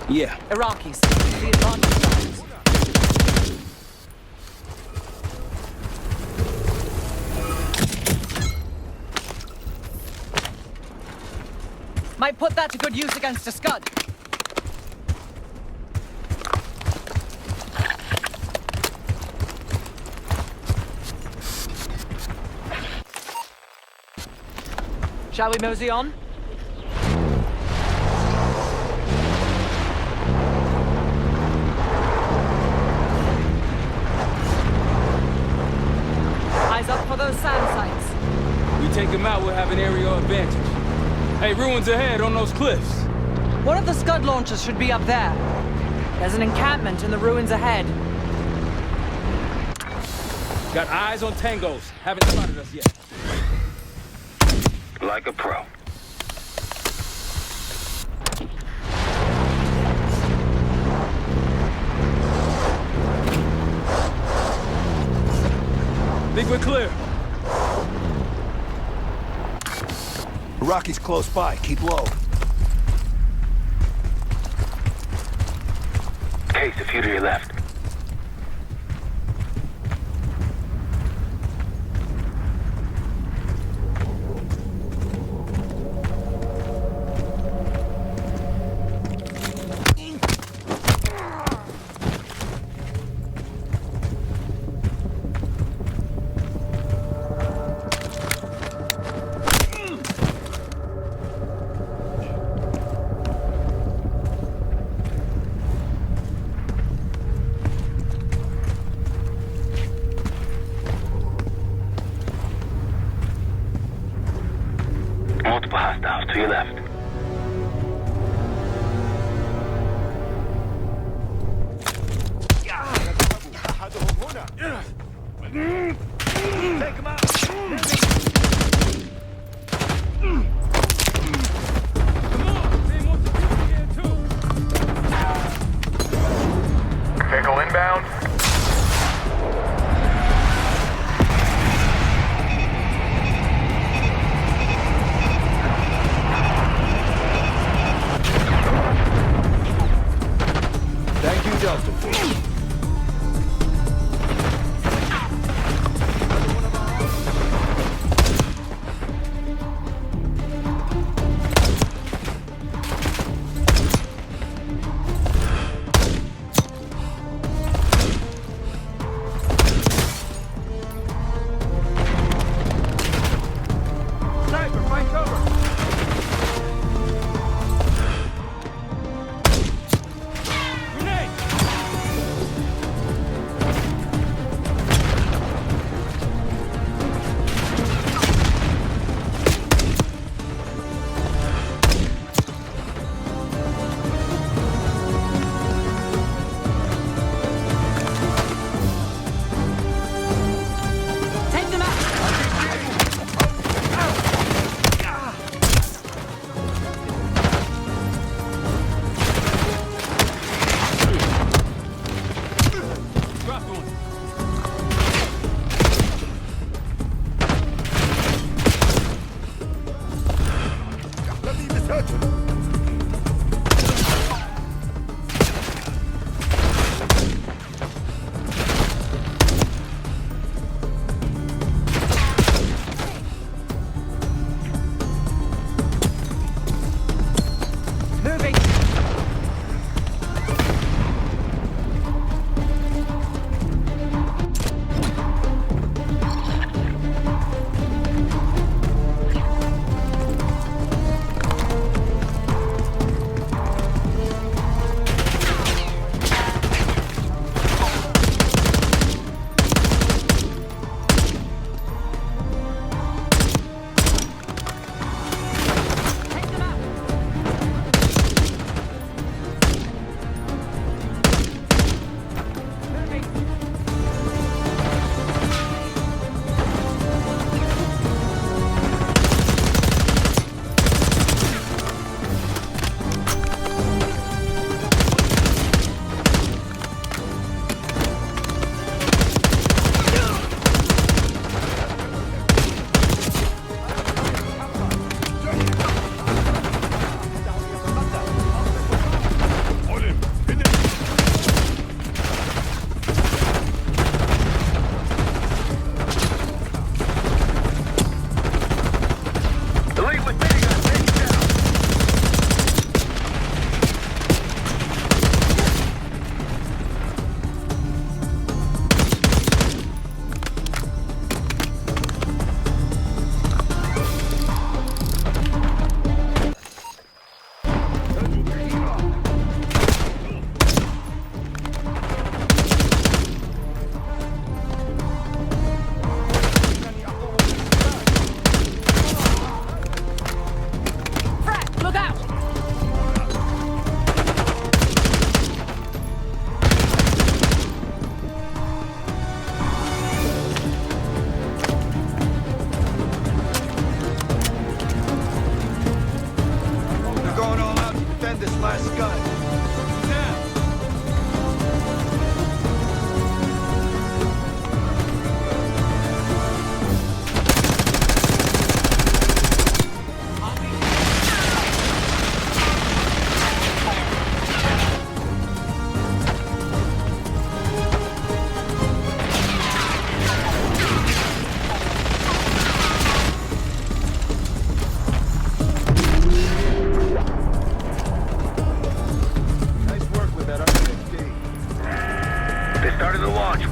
Yeah. Iraqis. The advantage lines. Might put that to good use against a Scud. Shall we mosey on? Eyes up for those sand sites. We take them out, we'll have an aerial advantage. Hey, ruins ahead on those cliffs. One of the Scud launchers should be up there. There's an encampment in the ruins ahead. Got eyes on tangos. Haven't spotted us yet. Like a pro. Think we're clear. Iraqis close by. Keep low. Case, a few to your left. Multiple hostiles to your left. Take him out. Vehicle inbound. Thank you, Justin. Sniper, find cover.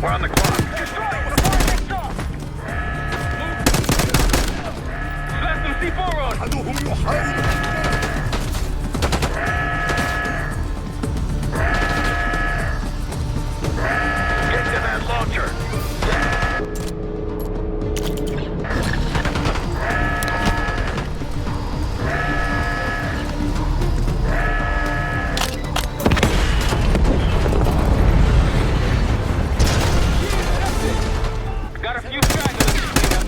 We're on the clock. Blast them C4 on! Get to that launcher! Got a few stragglers to clean up.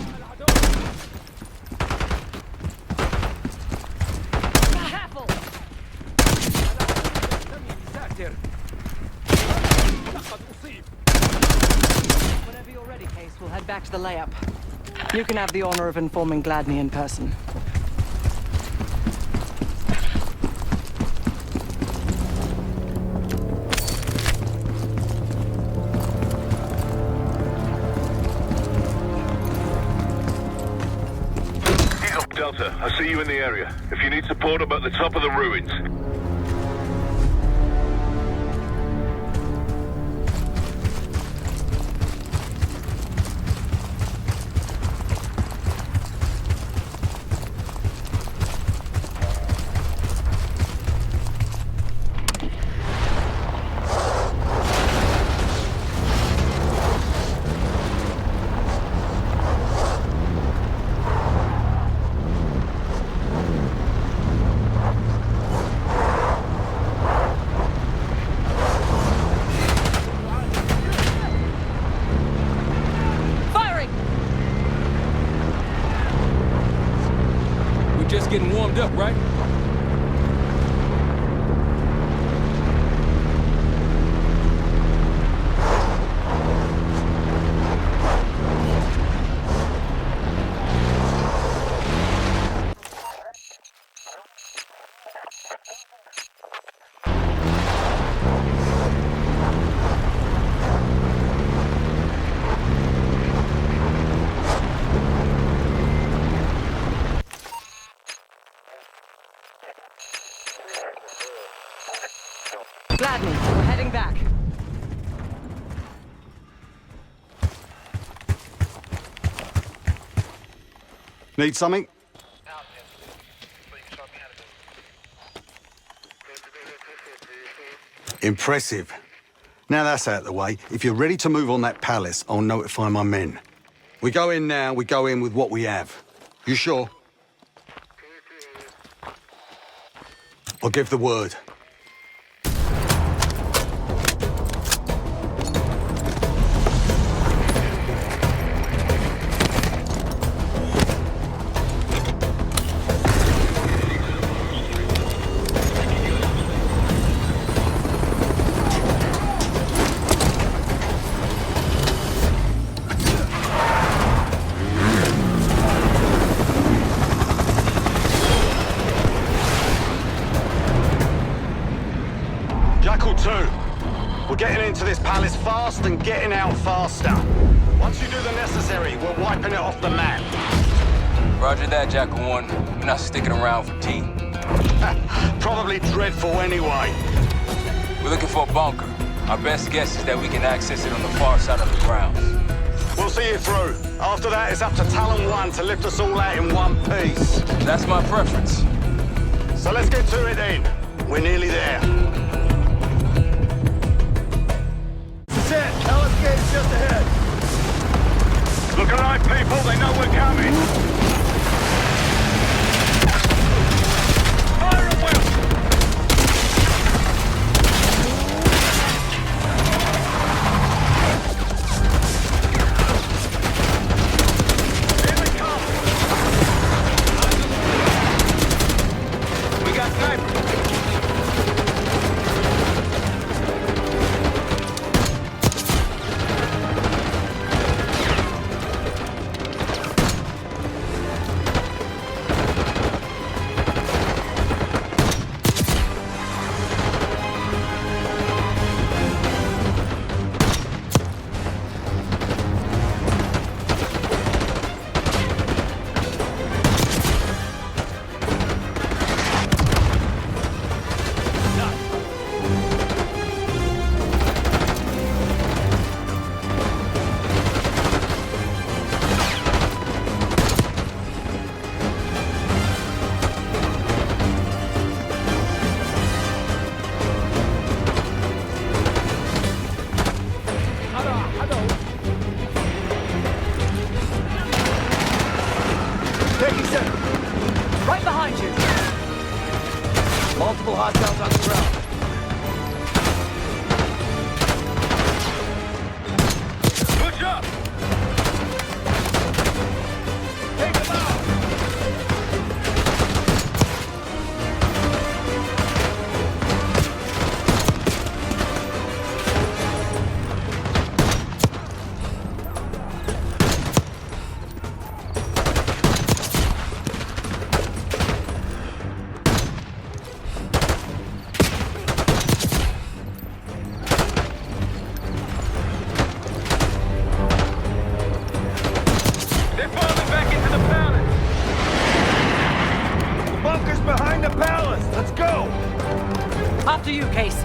Whenever you're ready, Case, we'll head back to the layup. You can have the honor of informing Gladney in person. Delta, I see you in the area. If you need support, I'm at the top of the ruins. Just getting warmed up, right? Gladney, we're heading back. Need something? Impressive. Now that's out of the way, if you're ready to move on that palace, I'll notify my men. We go in now, we go in with what we have. You sure? I'll give the word. We're getting into this palace fast and getting out faster. Once you do the necessary, we're wiping it off the map. Roger that, Jackal 1. We're not sticking around for tea. Probably dreadful anyway. We're looking for a bunker. Our best guess is that we can access it on the far side of the grounds. We'll see you through. After that, it's up to Talon 1 to lift us all out in one piece. That's my preference. So let's get to it then. We're nearly there. Ellis Gate's just ahead. Look alive, people. They know we're coming. Fire at will. Here they come. We got snipers. you, Case.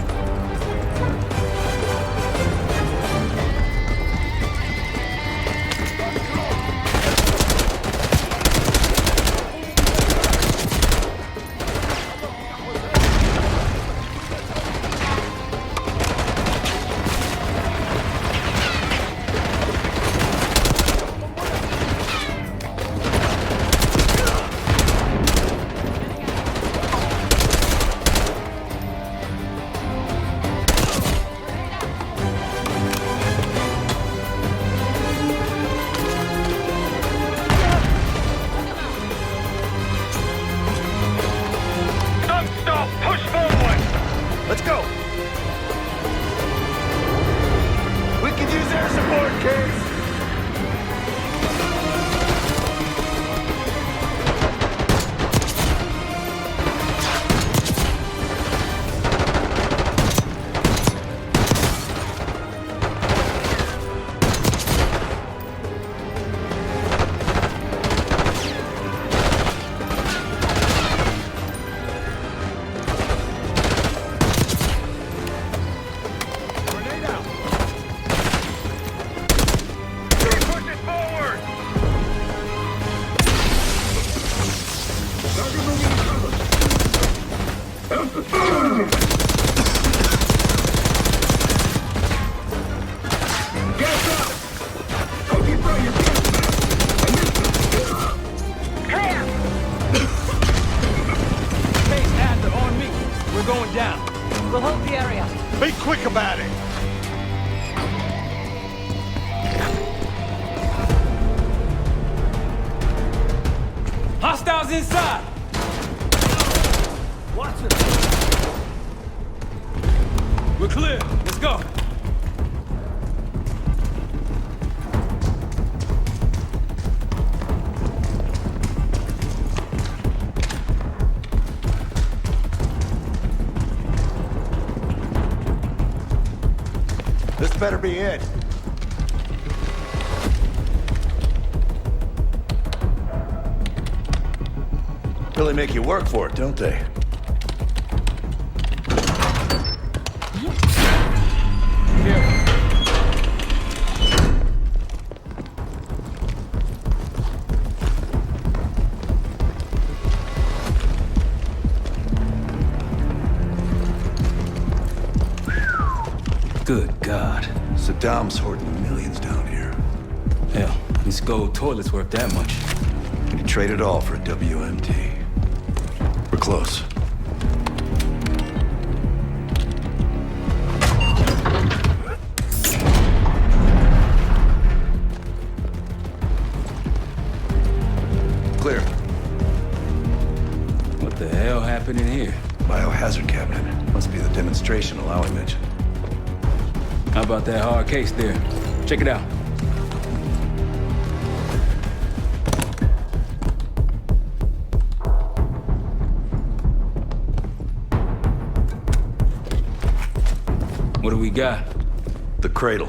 Hostiles inside! Watch it! We're clear. Let's go. This better be it. Really make you work for it, don't they? Good God. Saddam's hoarding millions down here. Hell, these gold toilets worth that much. And he traded all for a WMD. We're close. Clear. What the hell happened in here? Biohazard cabinet. Must be the demonstration Alawi mentioned. How about that hard case there? Check it out. What do we got? The Cradle.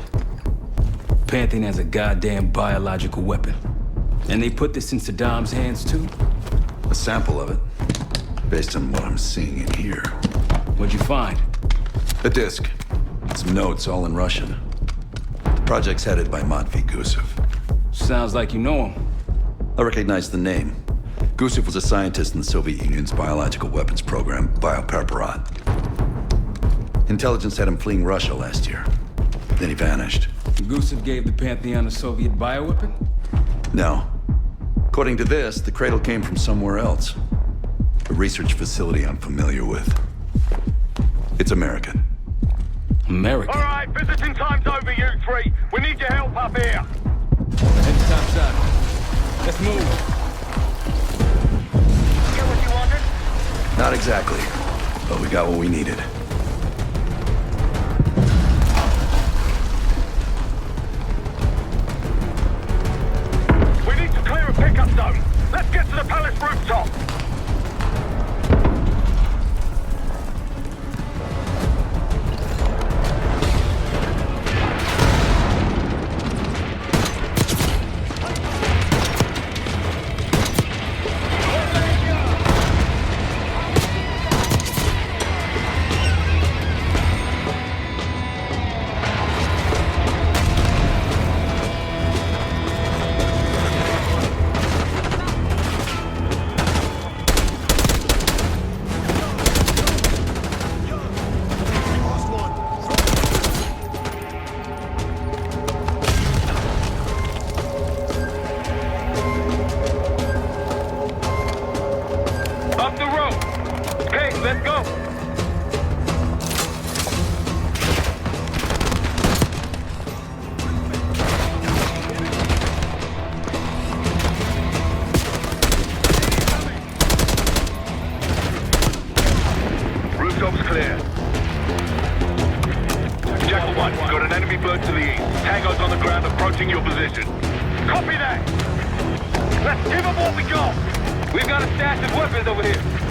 Pantheon has a goddamn biological weapon. And they put this in Saddam's hands too? A sample of it. Based on what I'm seeing in here. What'd you find? A disc. Some notes, all in Russian. The project's headed by Matvey Gusev. Sounds like you know him. I recognize the name. Gusev was a scientist in the Soviet Union's biological weapons program, Biopreparat. Intelligence had him fleeing Russia last year. Then he vanished. Gusev gave the Pantheon a Soviet bioweapon? No. According to this, the Cradle came from somewhere else. A research facility I'm familiar with. It's American. American? All right, visiting time's over, you three. We need your help up here. Head to top side. Let's move. Get what you wanted? Not exactly, but we got what we needed. We need to clear a pickup zone. Let's get to the palace rooftop. 1, got an enemy bird to the east. Tango's on the ground approaching your position. Copy that! Let's give them what we got! We've got a stash of weapons over here.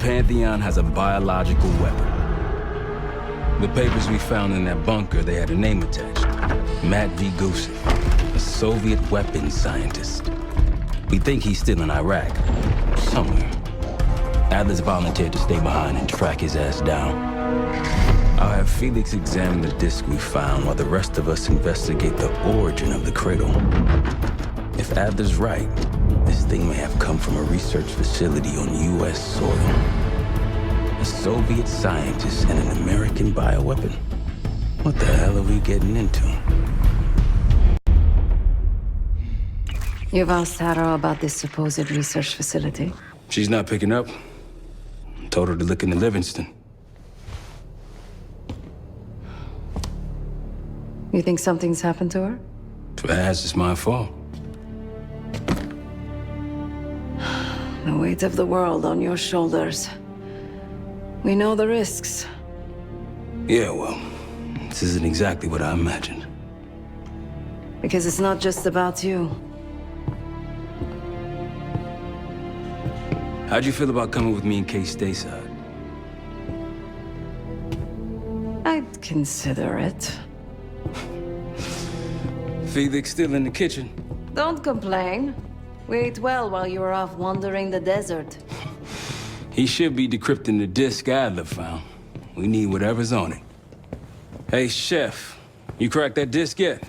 Pantheon has a biological weapon. The papers we found in that bunker, they had a name attached. Matt V. Gusev, a Soviet weapons scientist. We think he's still in Iraq, somewhere. Adler's volunteered to stay behind and track his ass down. I'll have Felix examine the disk we found while the rest of us investigate the origin of the cradle. If Adler's right, this thing may have come from a research facility on U.S. soil. A Soviet scientist and an American bioweapon. What the hell are we getting into? You've asked Harrow about this supposed research facility? She's not picking up. Told her to look into Livingston. You think something's happened to her? If it has, it's my fault. The weight of the world on your shoulders. We know the risks. Yeah, well, this isn't exactly what I imagined. Because it's not just about you. How'd you feel about coming with me in case stateside? consider it. Felix still in the kitchen. Don't complain. We ate well while you were off wandering the desert. He should be decrypting the disk Adler found. We need whatever's on it. Hey, Chef, you cracked that disk yet?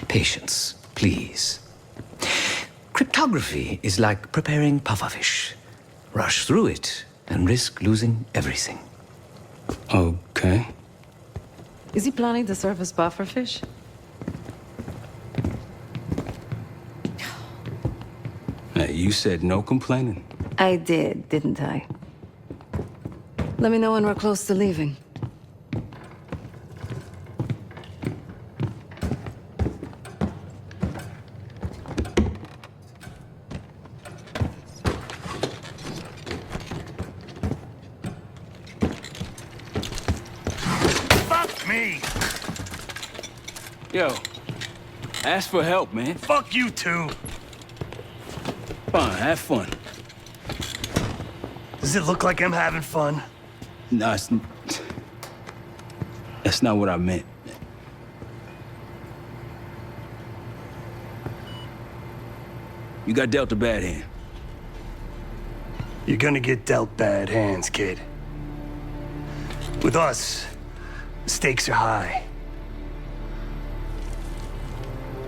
Patience, please. Cryptography is like preparing pufferfish. Rush through it and risk losing everything. Okay. Is he planning to serve us pufferfish? Hey, you said no complaining. I did, didn't I? Let me know when we're close to leaving. Fuck me! Yo, ask for help, man. Fuck you too! Fine, have fun. Does it look like I'm having fun? No, that's not what I meant. You got dealt a bad hand. You're gonna get dealt bad hands, kid. With us, the stakes are high.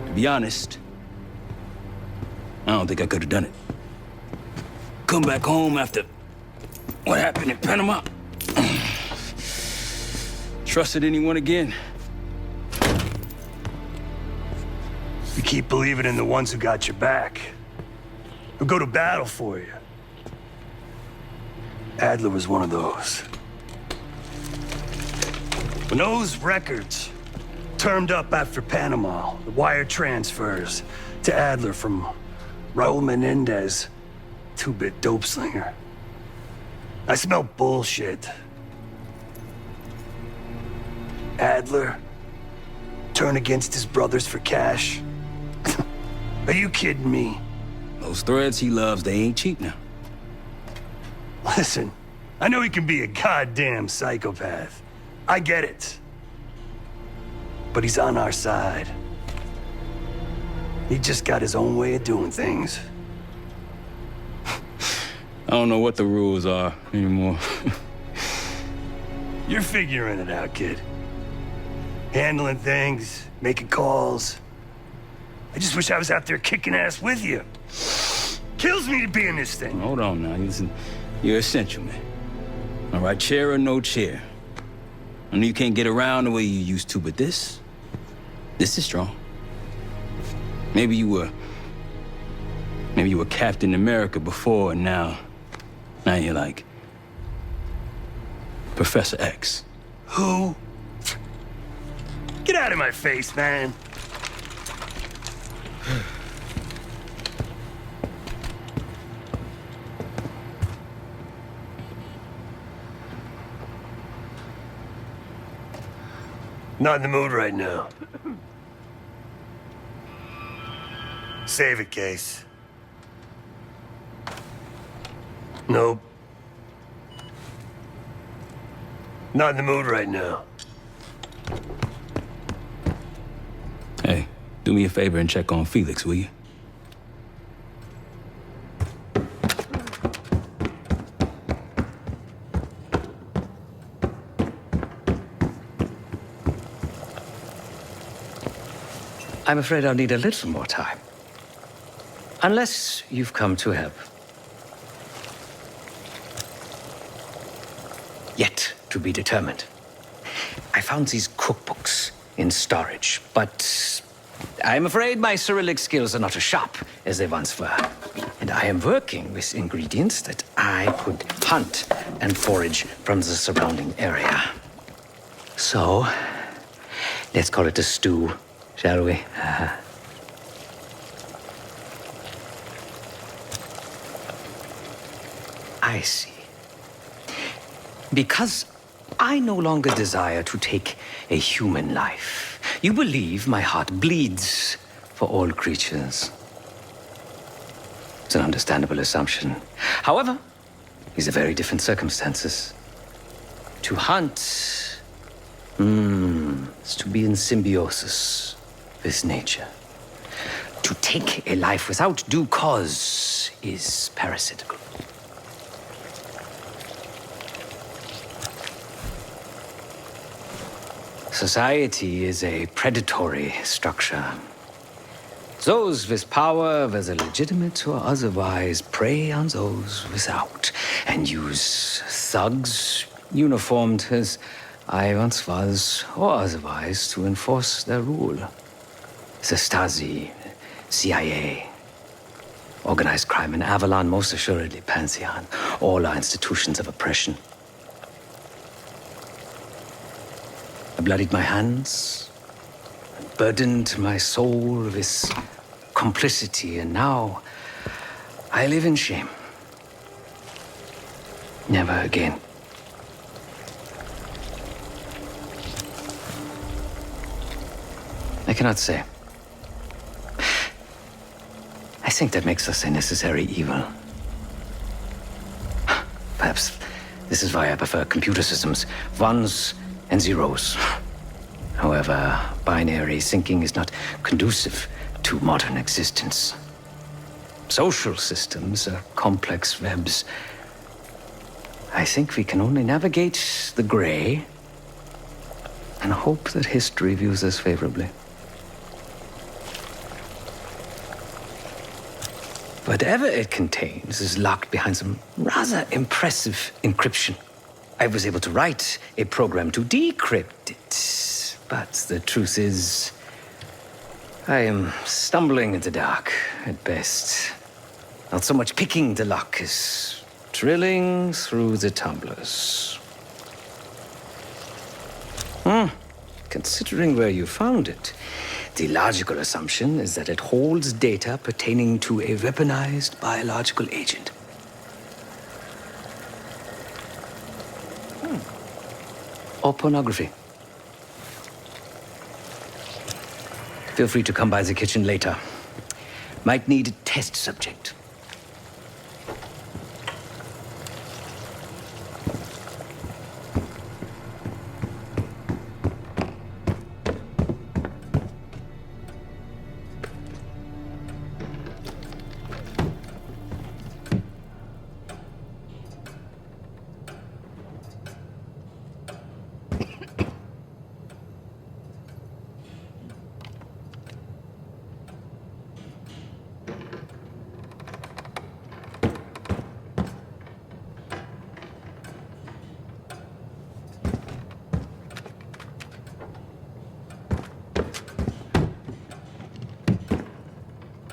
To be honest, I don't think I could have done it. Come back home after what happened in Panama. Trusted anyone again? You keep believing in the ones who got your back, who go to battle for you. Adler was one of those. When those records turned up after Panama, the wire transfers to Adler from Raul Menendez, two-bit dope slinger, I smelled bullshit. Adler turn against his brothers for cash? Are you kidding me? Those threads he loves, they ain't cheap now. Listen, I know he can be a goddamn psychopath. I get it. But he's on our side. He just got his own way of doing things. I don't know what the rules are anymore. You're figuring it out, kid. Handling things, making calls. I just wish I was out there kicking ass with you. Kills me to be in this thing. Hold on now. Listen, you're essential, man. All right, chair or no chair. I know you can't get around the way you used to, but this is strong. Maybe you were Captain America before, and now you're like Professor X. Who? Get out of my face, man. Not in the mood right now. Save it, Case. Nope. Not in the mood right now. Hey, do me a favor and check on Felix, will you? I'm afraid I'll need a little more time. Unless you've come to help. Yet to be determined. I found these cookbooks in storage, but I'm afraid my Cyrillic skills are not as sharp as they once were. And I am working with ingredients that I could hunt and forage from the surrounding area. So, let's call it a stew, shall we? I see. Because I no longer desire to take a human life, you believe my heart bleeds for all creatures. It's an understandable assumption. However, These are very different circumstances. To hunt, is to be in symbiosis with nature. To take a life without due cause is parasitical. Society is a predatory structure. Those with power, whether legitimate or otherwise, prey on those without, and use thugs, uniformed as I once was, or otherwise, to enforce their rule. The Stasi, CIA, organized crime in Avalon, most assuredly Pantheon, all are institutions of oppression. I bloodied my hands, burdened my soul with complicity, and now I live in shame. Never again. I cannot say. I think that makes us a necessary evil. Perhaps this is why I prefer computer systems. Ones and zeros. However, binary thinking is not conducive to modern existence. Social systems are complex webs. I think we can only navigate the gray and hope that history views us favorably. Whatever it contains is locked behind some rather impressive encryption. I was able to write a program to decrypt it, but the truth is, I am stumbling in the dark at best. Not so much picking the lock as drilling through the tumblers. Considering where you found it, the logical assumption is that it holds data pertaining to a weaponized biological agent. Or pornography. Feel free to come by the kitchen later. Might need a test subject.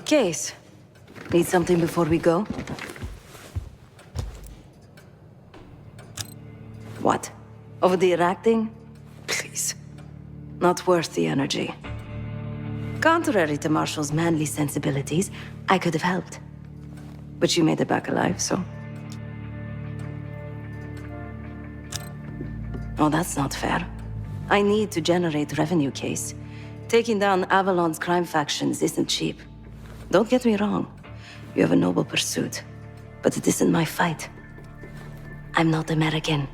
Case. Need something before we go? What? Over the enacting? Please. Not worth the energy. Contrary to Marshall's manly sensibilities, I could have helped. But you made it back alive, so... Oh, that's not fair. I need to generate revenue, Case. Taking down Avalon's crime factions isn't cheap. Don't get me wrong. You have a noble pursuit. But it isn't my fight. I'm not American.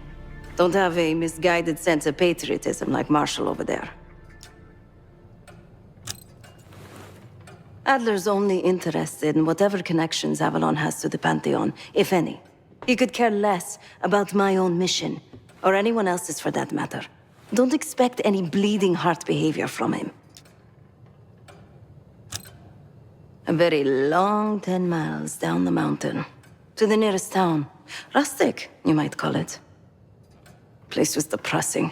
Don't have a misguided sense of patriotism like Marshall over there. Adler's only interested in whatever connections Avalon has to the Pantheon, if any. He could care less about my own mission, or anyone else's for that matter. Don't expect any bleeding heart behavior from him. A very long 10 miles down the mountain, to the nearest town. Rustic, you might call it. Place was depressing,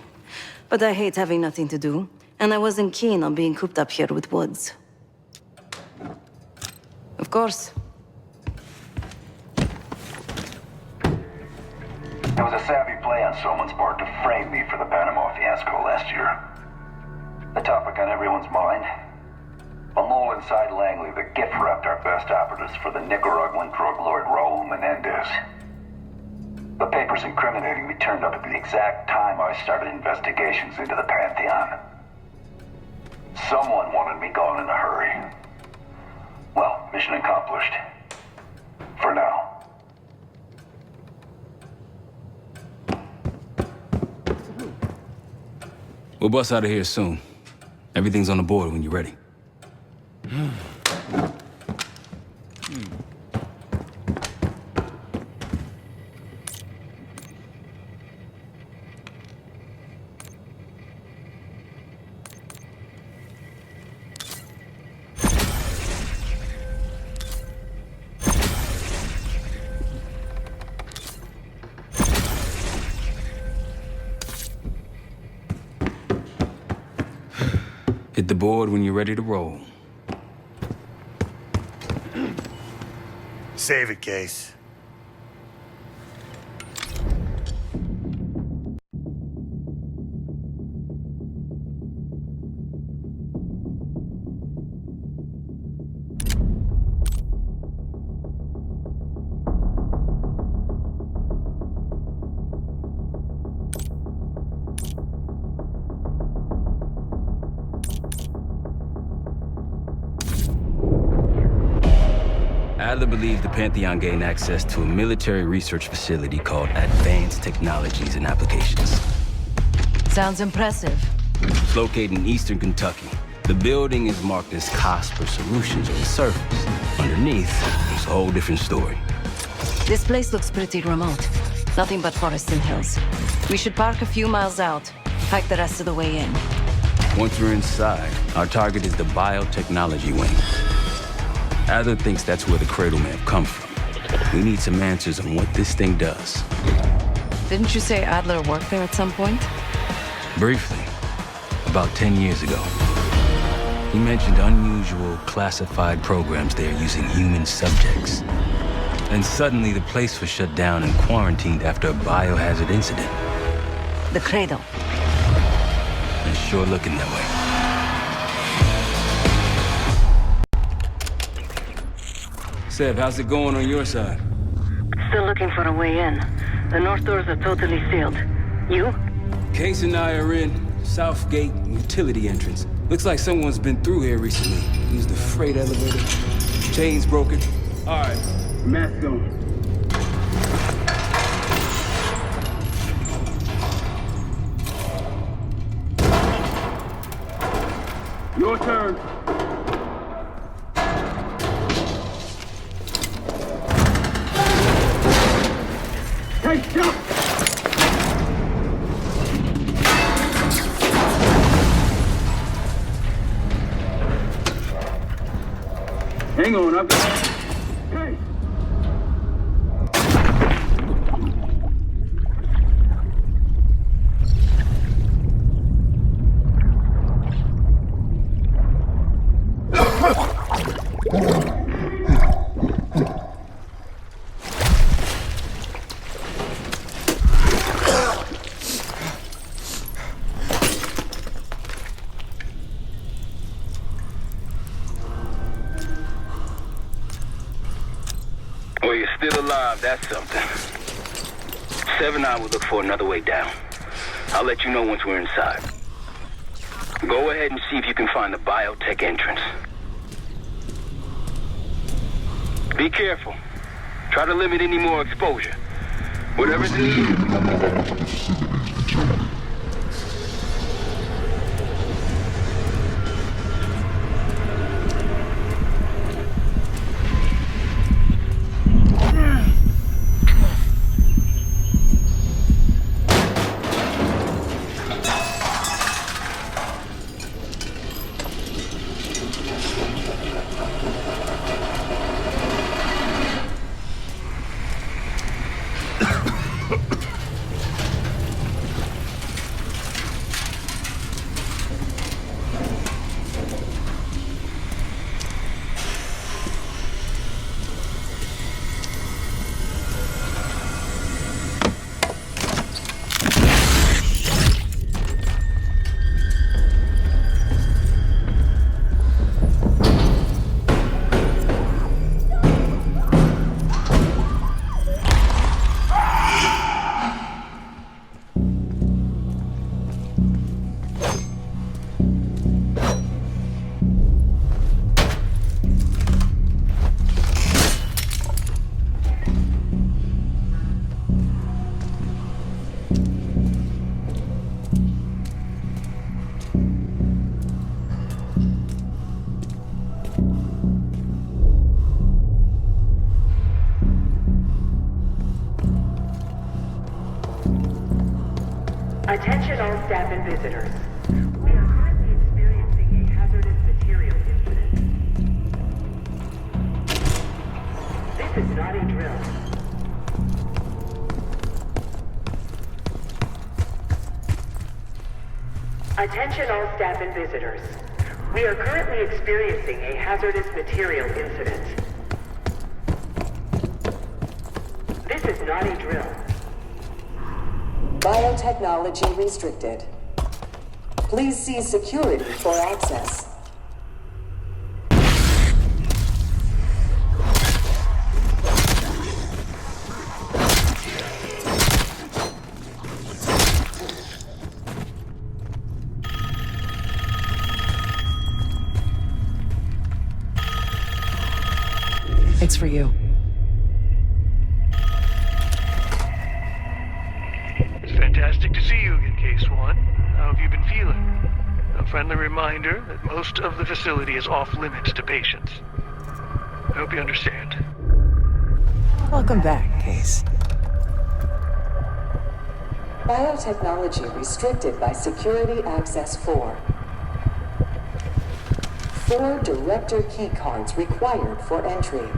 but I hate having nothing to do, and I wasn't keen on being cooped up here with Woods. Of course. It was a savvy play on someone's part to frame me for the Panama fiasco last year. The topic on everyone's mind. A mole inside Langley that gift-wrapped our best operatives for the Nicaraguan drug lord Raul Menendez. The papers incriminating me turned up at the exact time I started investigations into the Pantheon. Someone wanted me gone in a hurry. Well, mission accomplished. For now. We'll bust out of here soon. Everything's on the board when you're ready. Hit the board when you're ready to roll. Save it, Case. Adler believed the Pantheon gained access to a military research facility called Advanced Technologies and Applications. Sounds impressive. It's located in eastern Kentucky. The building is marked as Cosper Solutions on the surface. Underneath, it's a whole different story. This place looks pretty remote. Nothing but forests and hills. We should park a few miles out, hike the rest of the way in. Once we're inside, our target is the biotechnology wing. Adler thinks that's where the Cradle may have come from. We need some answers on what this thing does. Didn't you say Adler worked there at some point? Briefly, about 10 years ago. He mentioned unusual classified programs there using human subjects. And suddenly the place was shut down and quarantined after a biohazard incident. The Cradle. It's sure looking that way. Seb, how's it going on your side? Still looking for a way in. The north doors are totally sealed. You? Case and I are in South Gate utility entrance. Looks like someone's been through here recently. Used the freight elevator. Chains broken. All right, mask on. Your turn. Hey, jump! Hang on, I've got... Hey! Well, you're still alive, that's something. 7 I will look for another way down. I'll let you know once we're inside. Go ahead and see if you can find the biotech entrance. Be careful. Try to limit any more exposure. Whatever's needed. Attention all staff and visitors. We are currently experiencing a hazardous material incident. This is not a drill. Attention all staff and visitors. We are currently experiencing a hazardous material incident. This is not a drill. Biotechnology restricted. Please see security for access. It's for you. It's fantastic to see you again, Case 1. How have you been feeling? A friendly reminder that most of the facility is off-limits to patients. I hope you understand. Welcome back, Case. Biotechnology restricted by Security Access 4. 4 director keycards required for entry.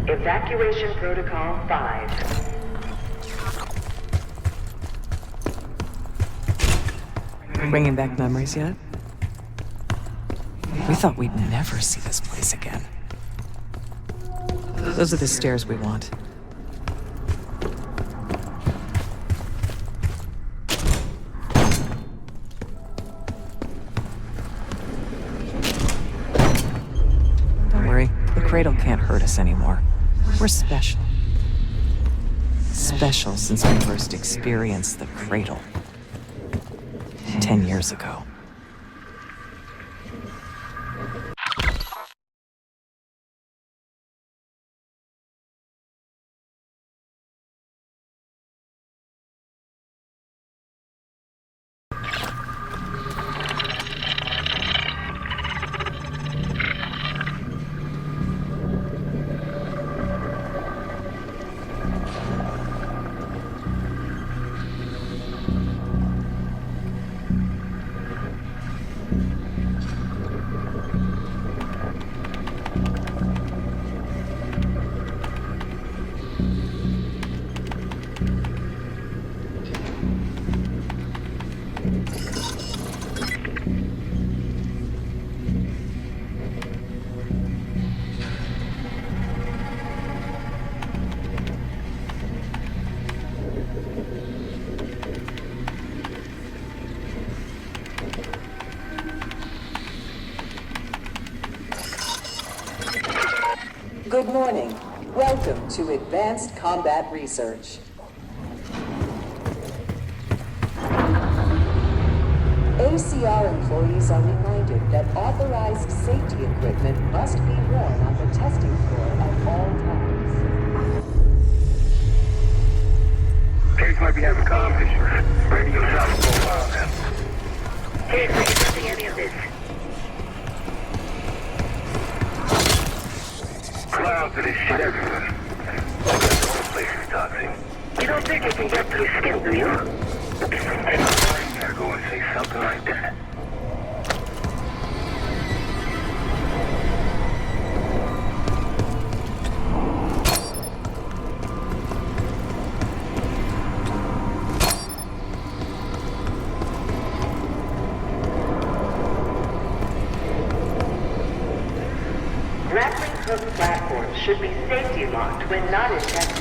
Evacuation Protocol 5. Bringing back memories yet? We thought we'd never see this place again. Those are the stairs we want. Don't worry, the Cradle can't hurt us anymore. We're special. Special since we first experienced the Cradle. 10 years ago. Good morning. Welcome to Advanced Combat Research. ACR employees are reminded that authorized safety equipment must be worn on the testing floor at all times. Case might be having comm issues. Radio south for a while now. Case, are you nothing any of this? Clouds of this shit everywhere. That's the whole place is toxic. You don't think it can get through skin, do you? Ain't no brain there go and say something like that. Grappling hook platforms should be safety locked when not in testing.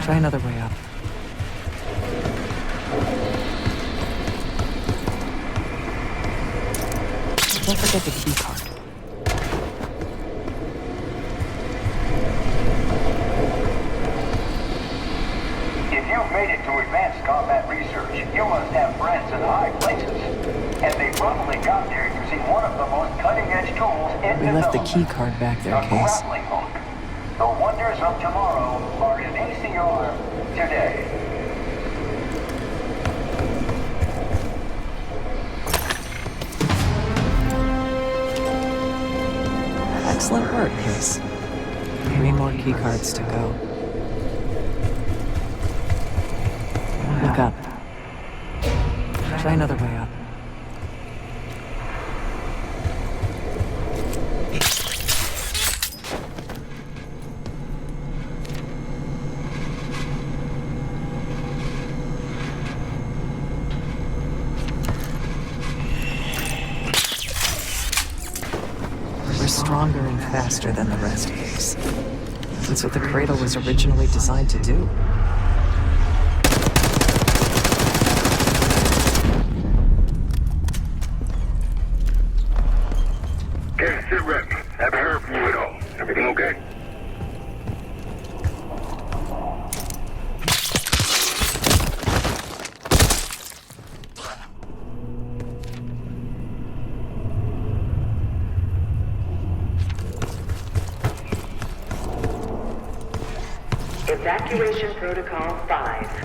Try another way up. Don't forget the key card. If you've made it to advanced combat research, you must have friends in high places. And they probably got there using one of the most cutting-edge tools in We left the key card back there, the Case. grappling hook. The wonders of tomorrow are in ACR today. Excellent work, Case. 3 more key cards to go. Look up. Try another way up. We're stronger and faster than the rest, Case. That's what the Cradle was originally designed to do. Okay, sit rep. Haven't heard from you at all. Everything okay? Evacuation Protocol 5.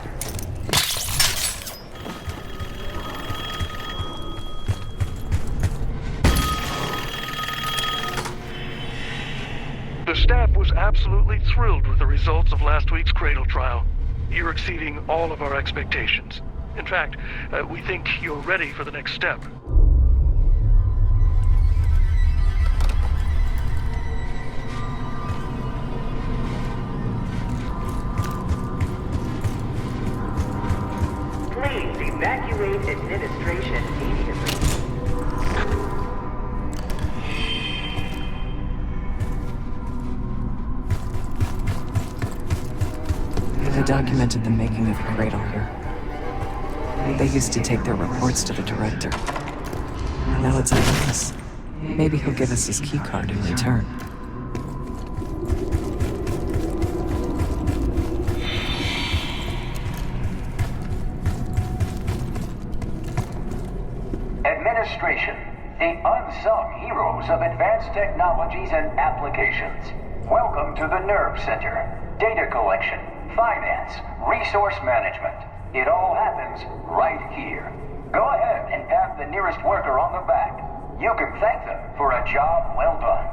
The staff was absolutely thrilled with the results of last week's Cradle trial. You're exceeding all of our expectations. In fact, we think you're ready for the next step. Please evacuate administration immediately. They documented the making of the Cradle here. They used to take their reports to the director. Now it's up to us. Maybe he'll give us his keycard in return. Administration, the unsung heroes of advanced technologies and applications. Welcome to the Nerve Center. Data collection, finance, resource management. It all happens right here. Go ahead and pat the nearest worker on the back. You can thank them for a job well done.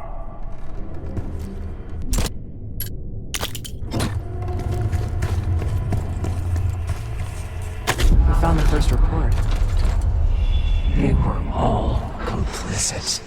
We found the first report. They were all complicit.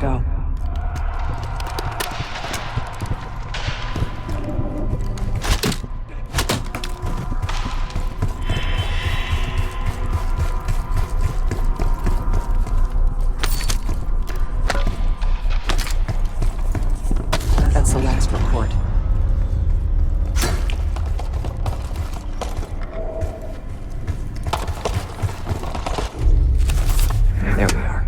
go. That's the last report. There we are.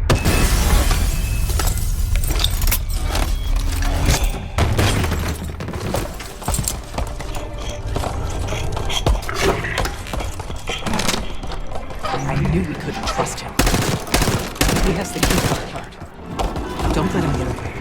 I knew we couldn't trust him. He has the key card. Don't let him get away.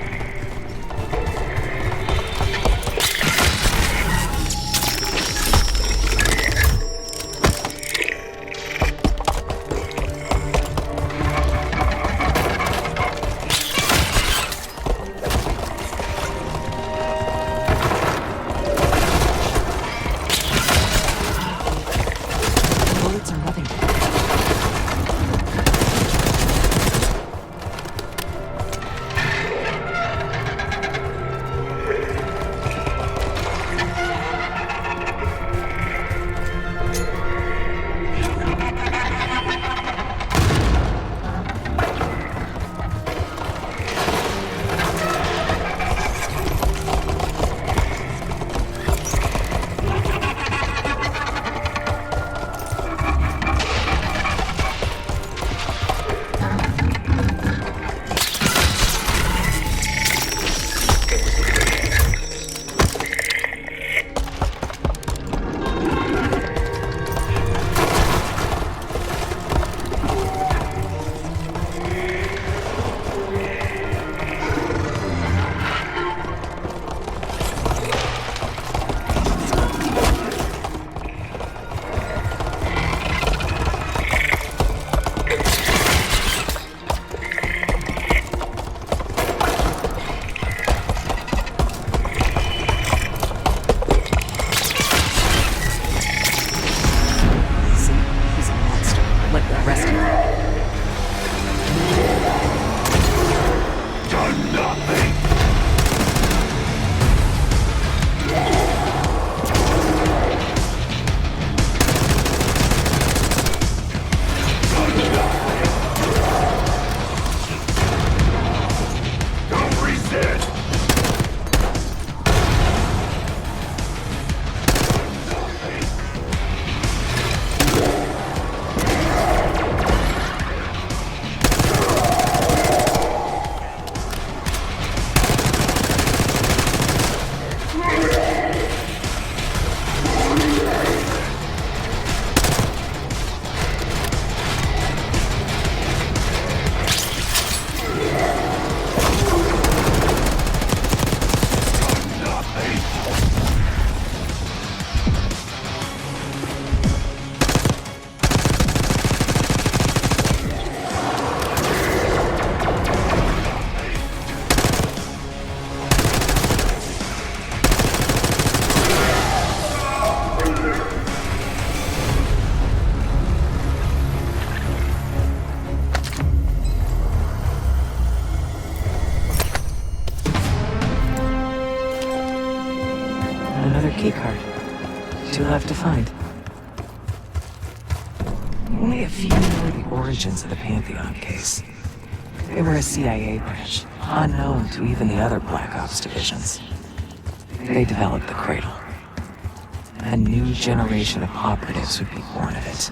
keycard. 2 left to find. Only a few know the origins of the Pantheon case. They were a CIA branch, unknown to even the other Black Ops divisions. They developed the Cradle. A new generation of operatives would be born of it.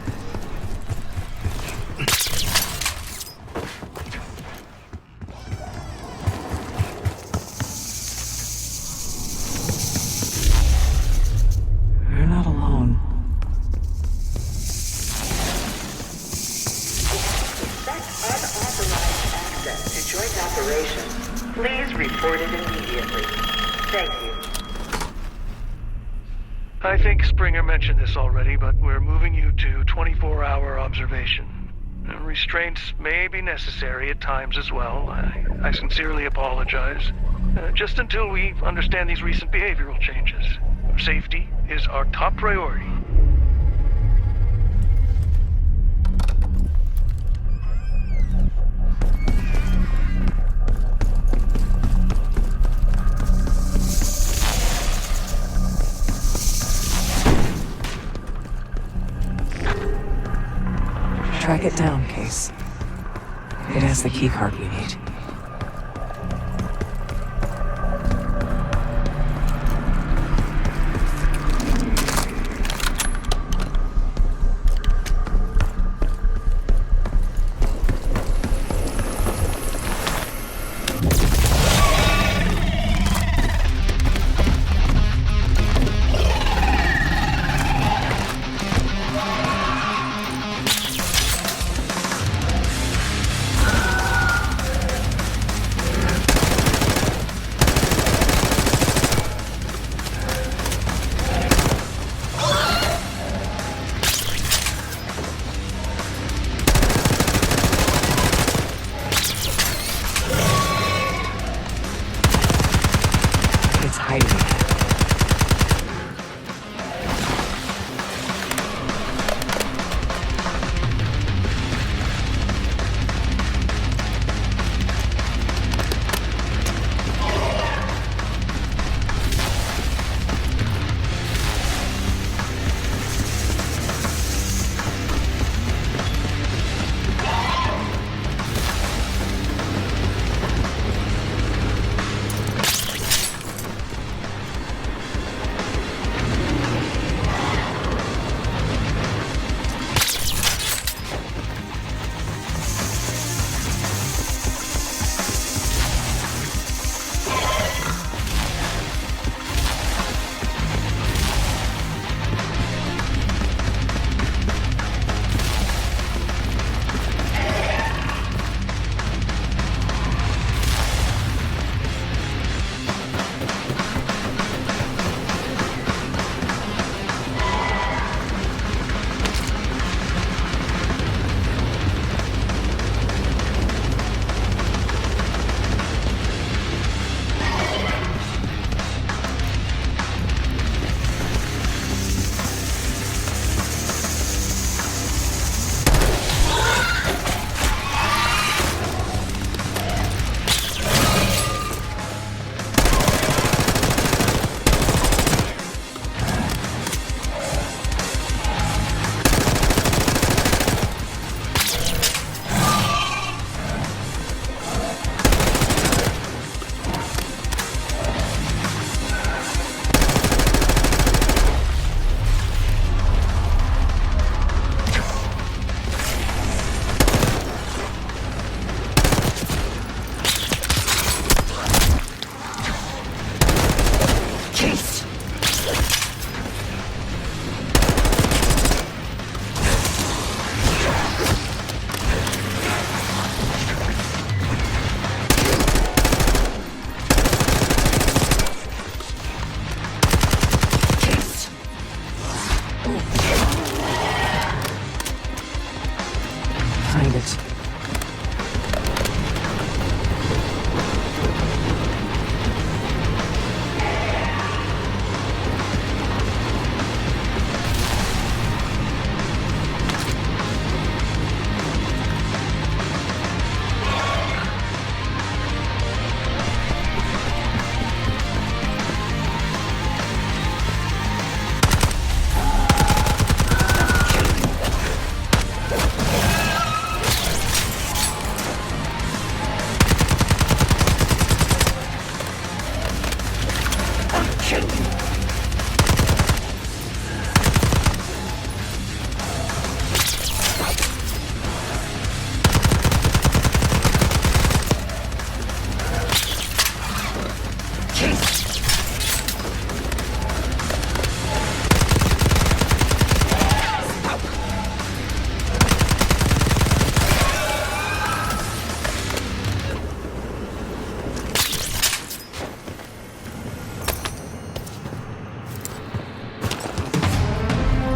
You're not alone. Unauthorized access to joint operations. Please report it immediately. Thank you. I think Springer mentioned this already, but we're moving you to 24-hour observation. Restraints may be necessary at times as well. I sincerely apologize. Just until we understand these recent behavioral changes. Safety is our top priority. Track it down, Case. It has the keycard we need.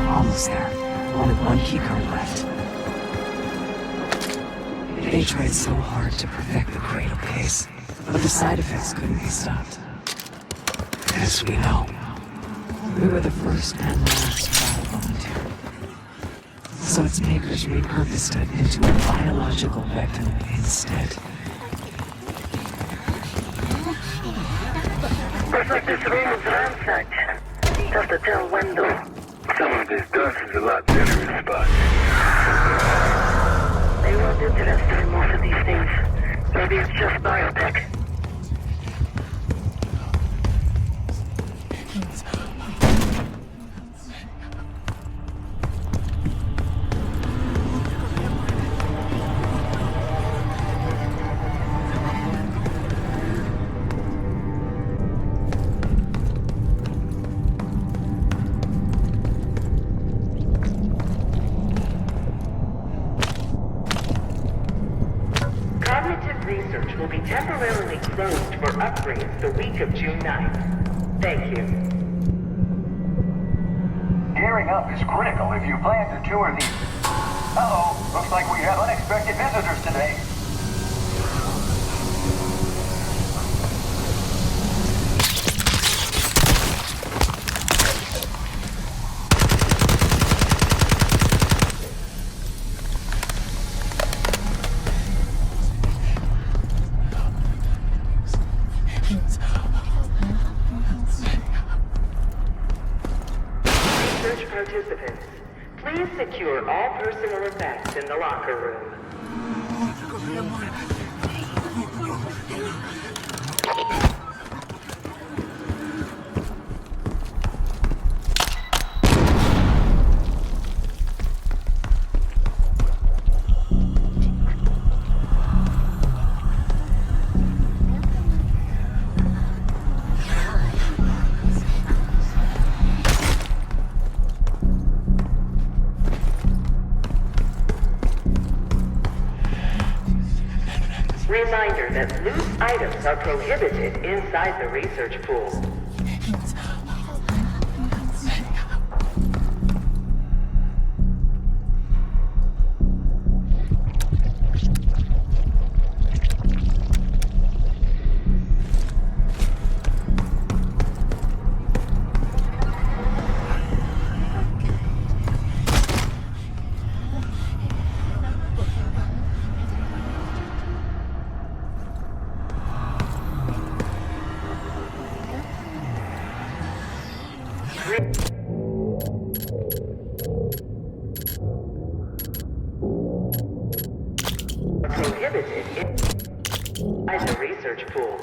Almost there. Only one keycard left. They tried so hard to perfect the Cradle case, but the side effects couldn't be stopped. As we know, we were the first and last trial volunteer. So its makers repurposed it into a biological weapon instead. Looks like this room is ransacked. Tough to tell when though. Some of this dust is a lot better in spots. They weren't interested in most of these things. Maybe it's just biotech. Research will be temporarily closed for upgrades the week of June 9th. Thank you. Gearing up is critical if you plan to tour the... Uh-oh, looks like we have unexpected visitors today. Participants, please secure all personal effects in the locker room. Reminder that loose items are prohibited inside the research pool. Prohibited inside the research pool.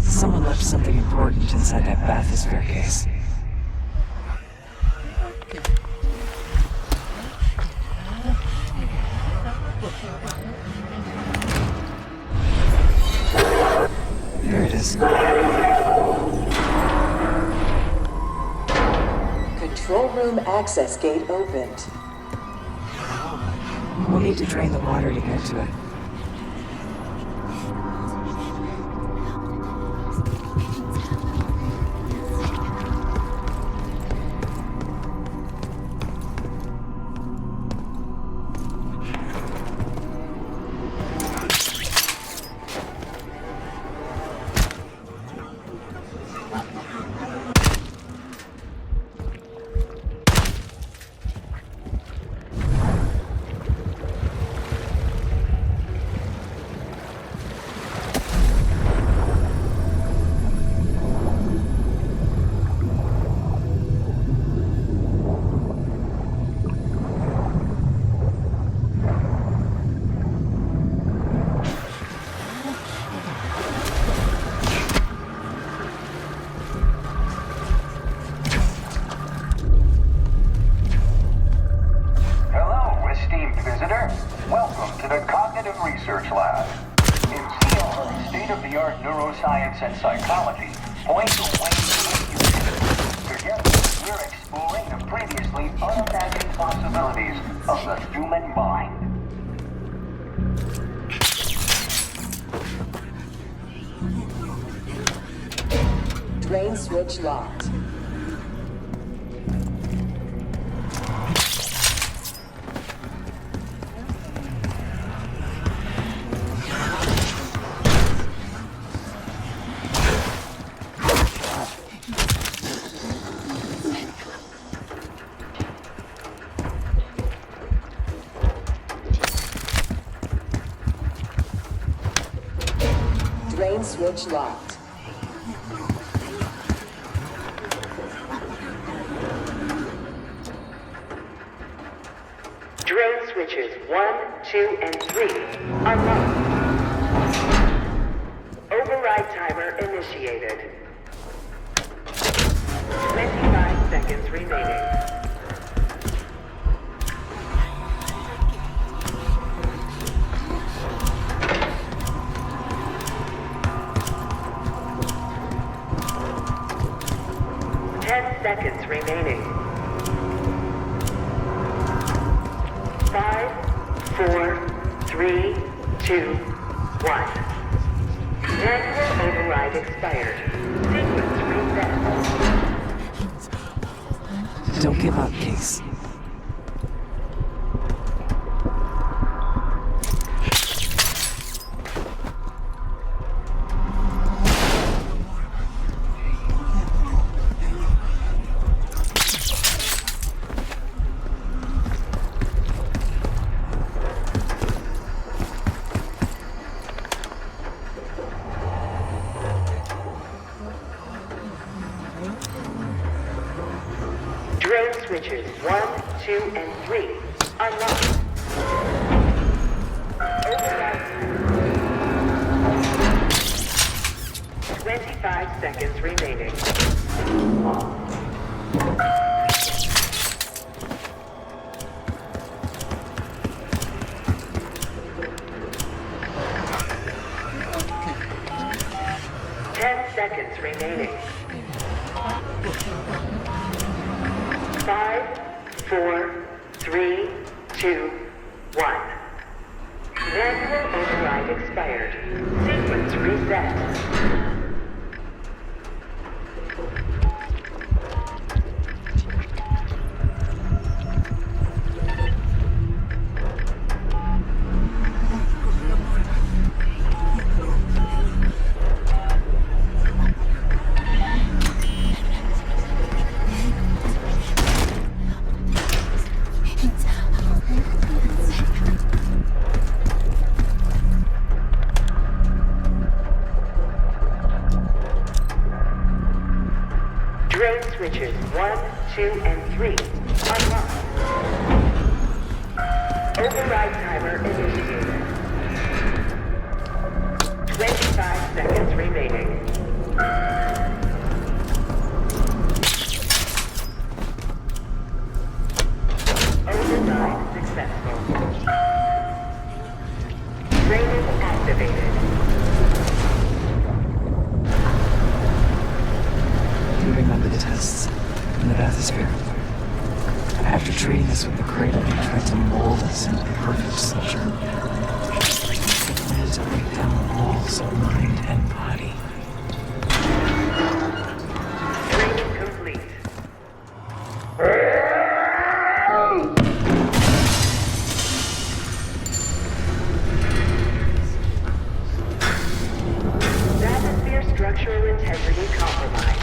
Someone left something important inside that bathysphere case. There it is. Control room access gate opened. We'll need to drain the water to get to it. And psychology point the way to the future. Together, we're exploring the previously unimagined possibilities of the human mind. Drain switch locked. Drone switch locked. Drone switches 1, 2, and 3 unlocked. Override timer initiated. 25 seconds remaining. Seconds remaining. 5, 4, 3, 2, 1. Manual override expired. Sequence reset. Don't give up, Case. Switches 1, 2, and 3 unlocked. Override. 25 seconds remaining. Seconds remaining. 5, 4, 3, 2, 1. Manual override expired. Sequence reset. Switches 1, 2, and 3 unlocked. Override timer initiated. 25 seconds remaining. Override successful. Training activated. You remember the tests in the bathysphere? After treating us with the Cradle, they tried to mold us into the perfect soldier. We had to break down the walls of mind and body. Training complete. Bathysphere structural integrity compromised.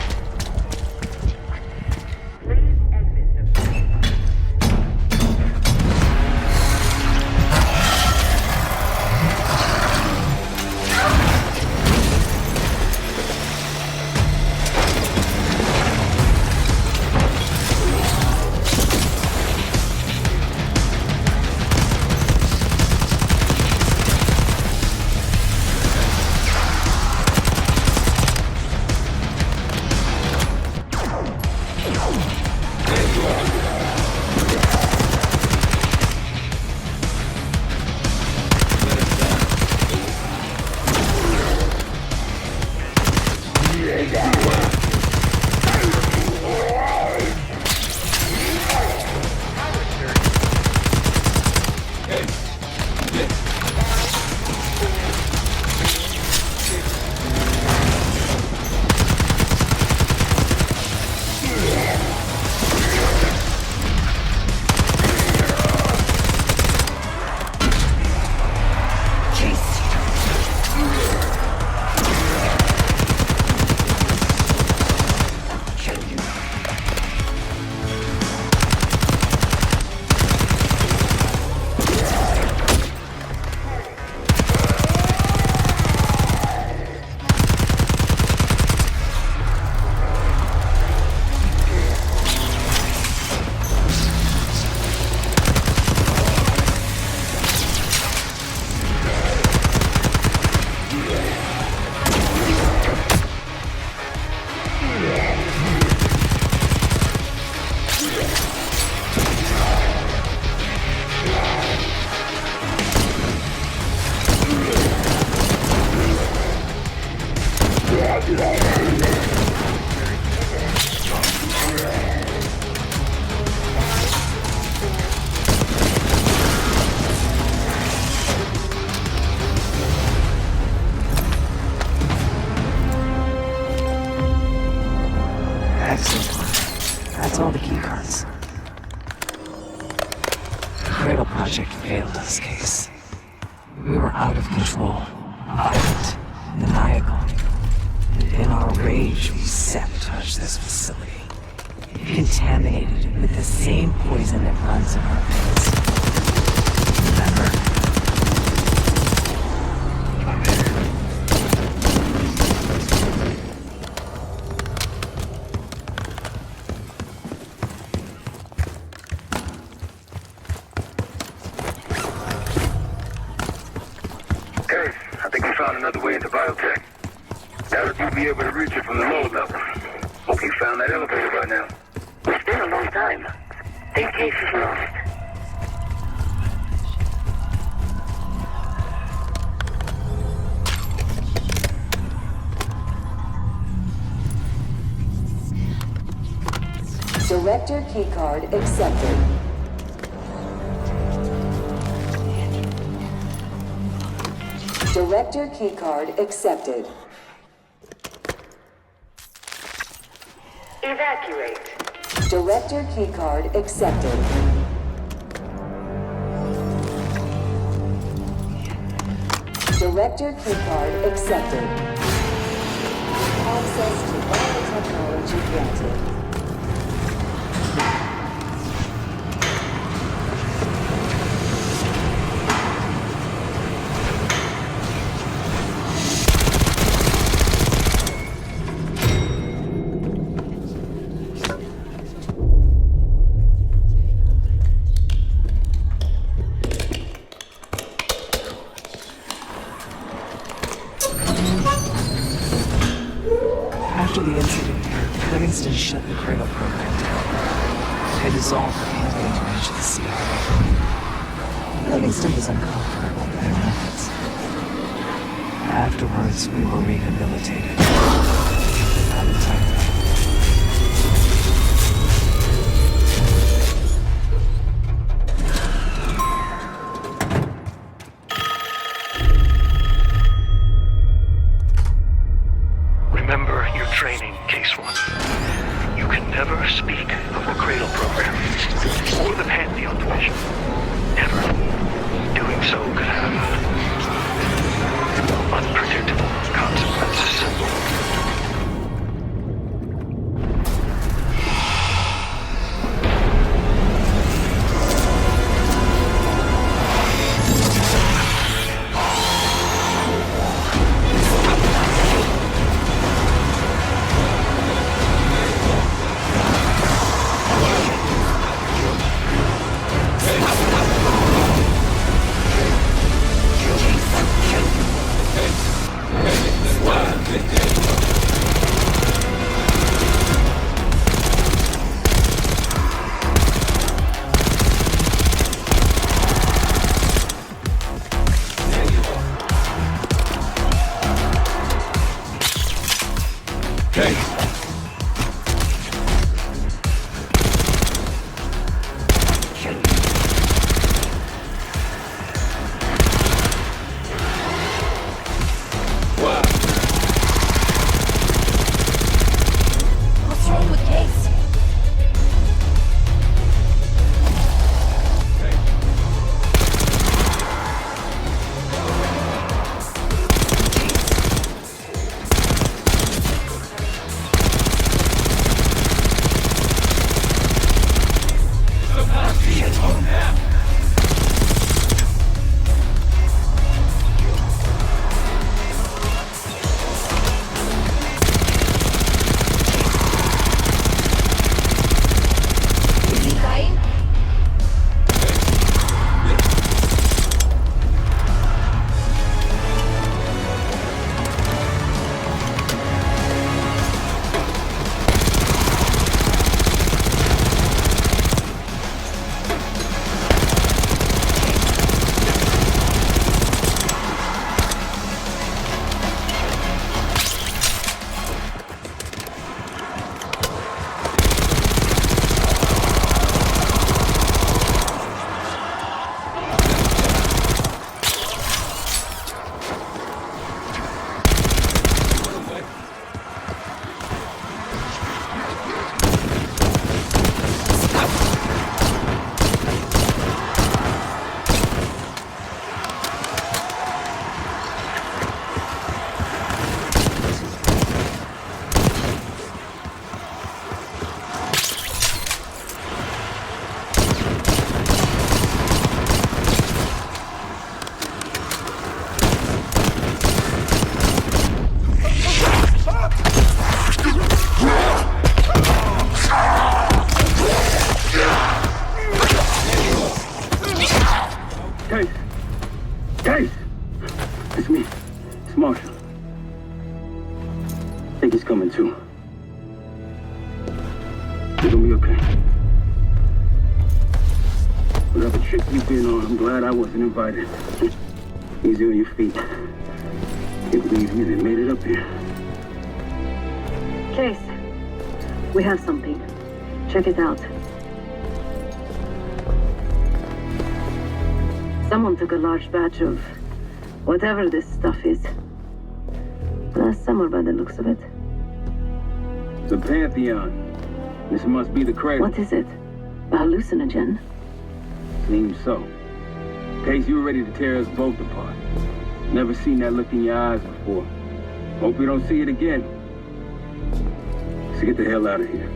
Excellent. That's all the keycards. The Cradle project failed this case. We were out of control, violent, maniacal. And in our rage, we sabotaged this facility. Contaminated it with the same poison that runs in our veins. Remember? Hey, I think we found another way into biotech. Doubt if you'll be able to reach it from the lower level. Hope you found that elevator by now. It's been a long time. Think case is lost. Director keycard accepted. Director keycard accepted. Evacuate. Director keycard accepted. Director keycard accepted. Access to biotechnology granted. After the incident here, Livingston shut the Cradle program down. They dissolved the Pantheon branch of the CIA. Livingston was uncomfortable with their methods. Afterwards, we were rehabilitated. Not entirely. Remember your training, Case 1. You can never speak of the Cradle program or the Pantheon division. Never. Doing so could have unpredictable consequences. think he's coming too. You're gonna be okay. Whatever trip you've been on, I'm glad I wasn't invited. Easy on your feet. Can't believe you even made it up here. Case, we have something. Check it out. Someone took a large batch of whatever this stuff is. Last summer by the looks of it. The Pantheon. This must be the Cradle. What is it? A hallucinogen? Seems so. Case, you were ready to tear us both apart. Never seen that look in your eyes before. Hope we don't see it again. So get the hell out of here.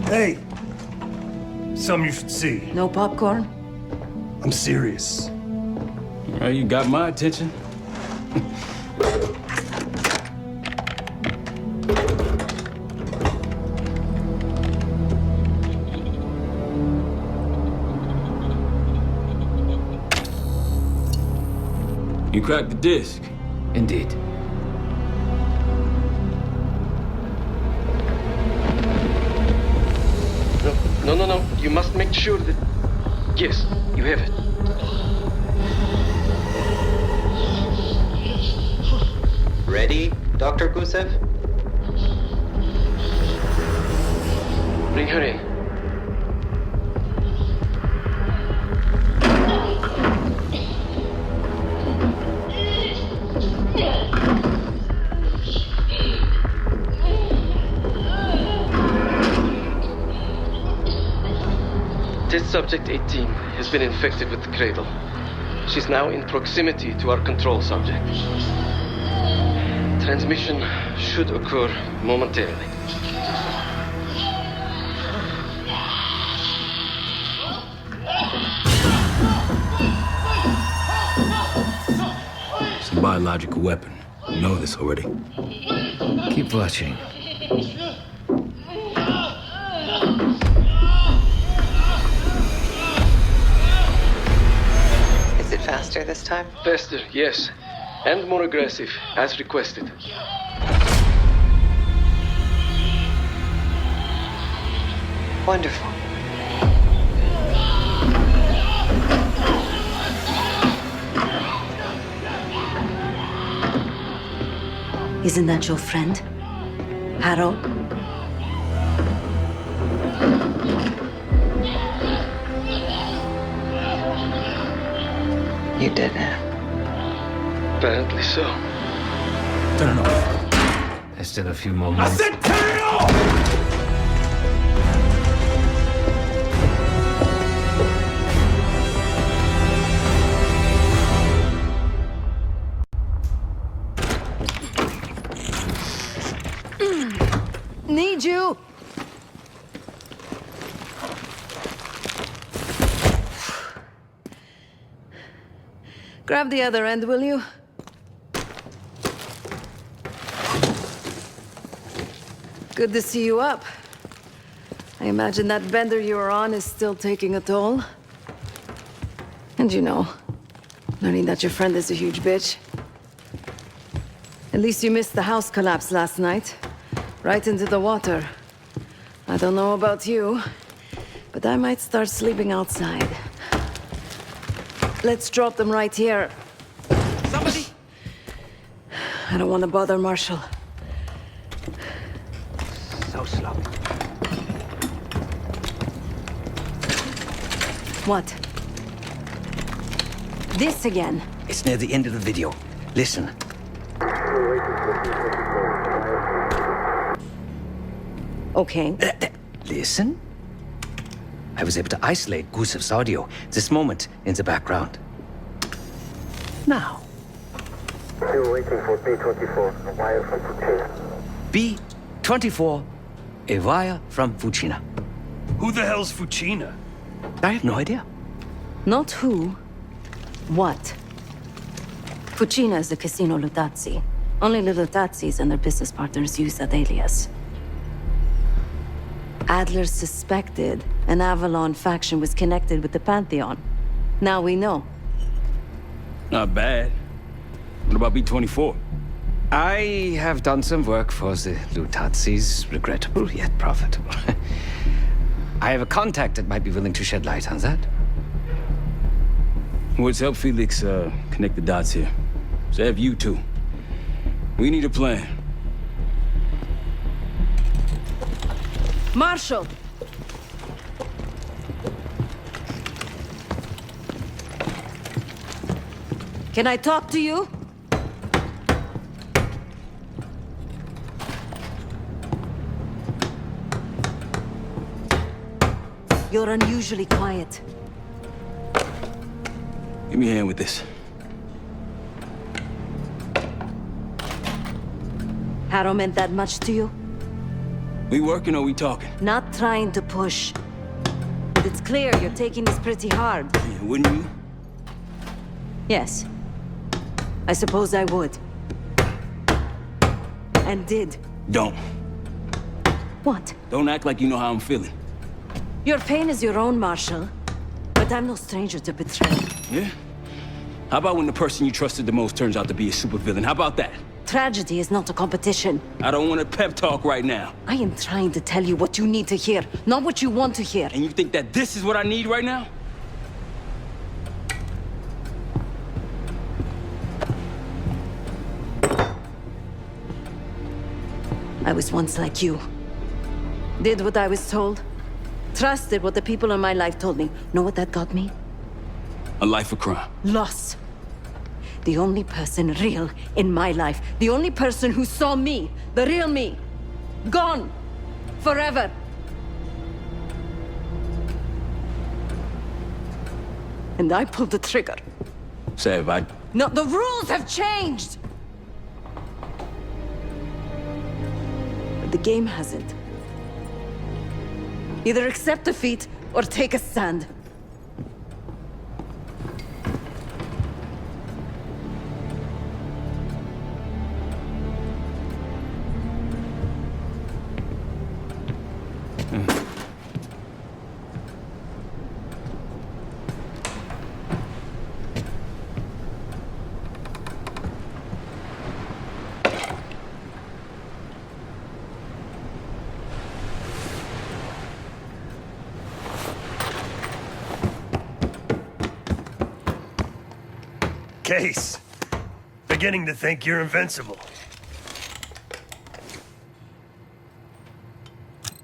Hey! Something you should see. No popcorn? I'm serious. Well, you got my attention. You cracked the disc. Indeed. No. You must make sure that... Yes, you have it. Ready, Dr. Gusev? Bring her in. Test subject 18 has been infected with the Cradle. She's now in proximity to our control subject. Transmission should occur momentarily. It's a biological weapon. You know this already. Keep watching. Is it faster this time? Faster, yes. And more aggressive, as requested. Wonderful. Isn't that your friend? Harrow? You did it. Apparently so. Turn it off. There's still a few more moments. I said turn it off! Need you! Grab the other end, will you? Good to see you up. I imagine that bender you were on is still taking a toll. And you know, learning that your friend is a huge bitch. At least you missed the house collapse last night. Right into the water. I don't know about you, but I might start sleeping outside. Let's drop them right here. Somebody! I don't want to bother Marshall. So slow. What? This again? It's near the end of the video. Listen. Okay. Listen. I was able to isolate Gusev's audio this moment in the background. Now. Still waiting for B-24, a wire from Fuchina. B-24, a wire from Fuchina. Who the hell's Fuchina? I have no idea. Not who. What? Fuchina is the Casino Lutazzi. Only little Tatsis and their business partners use that alias. Adler suspected an Avalon faction was connected with the Pantheon. Now we know. Not bad. What about B-24? I have done some work for the Lutazis, regrettable yet profitable. I have a contact that might be willing to shed light on that. Let's help Felix connect the dots here. So have you two. We need a plan. Marshal! Can I talk to you? You're unusually quiet. Give me a hand with this. Harrow meant that much to you? We working or we talking? Not trying to push. But it's clear you're taking this pretty hard. Yeah, wouldn't you? Yes. I suppose I would. And did. Don't. What? Don't act like you know how I'm feeling. Your pain is your own, Marshal. But I'm no stranger to betrayal. Yeah? How about when the person you trusted the most turns out to be a supervillain? How about that? Tragedy is not a competition. I don't want a pep talk right now. I am trying to tell you what you need to hear, not what you want to hear. And you think that this is what I need right now? I was once like you. Did what I was told. Trusted what the people in my life told me. Know what that got me? A life of crime. Loss. The only person real in my life. The only person who saw me. The real me. Gone. Forever. And I pulled the trigger. Sav, No, the rules have changed! But the game hasn't. Either accept defeat or take a stand. Case. Beginning to think you're invincible.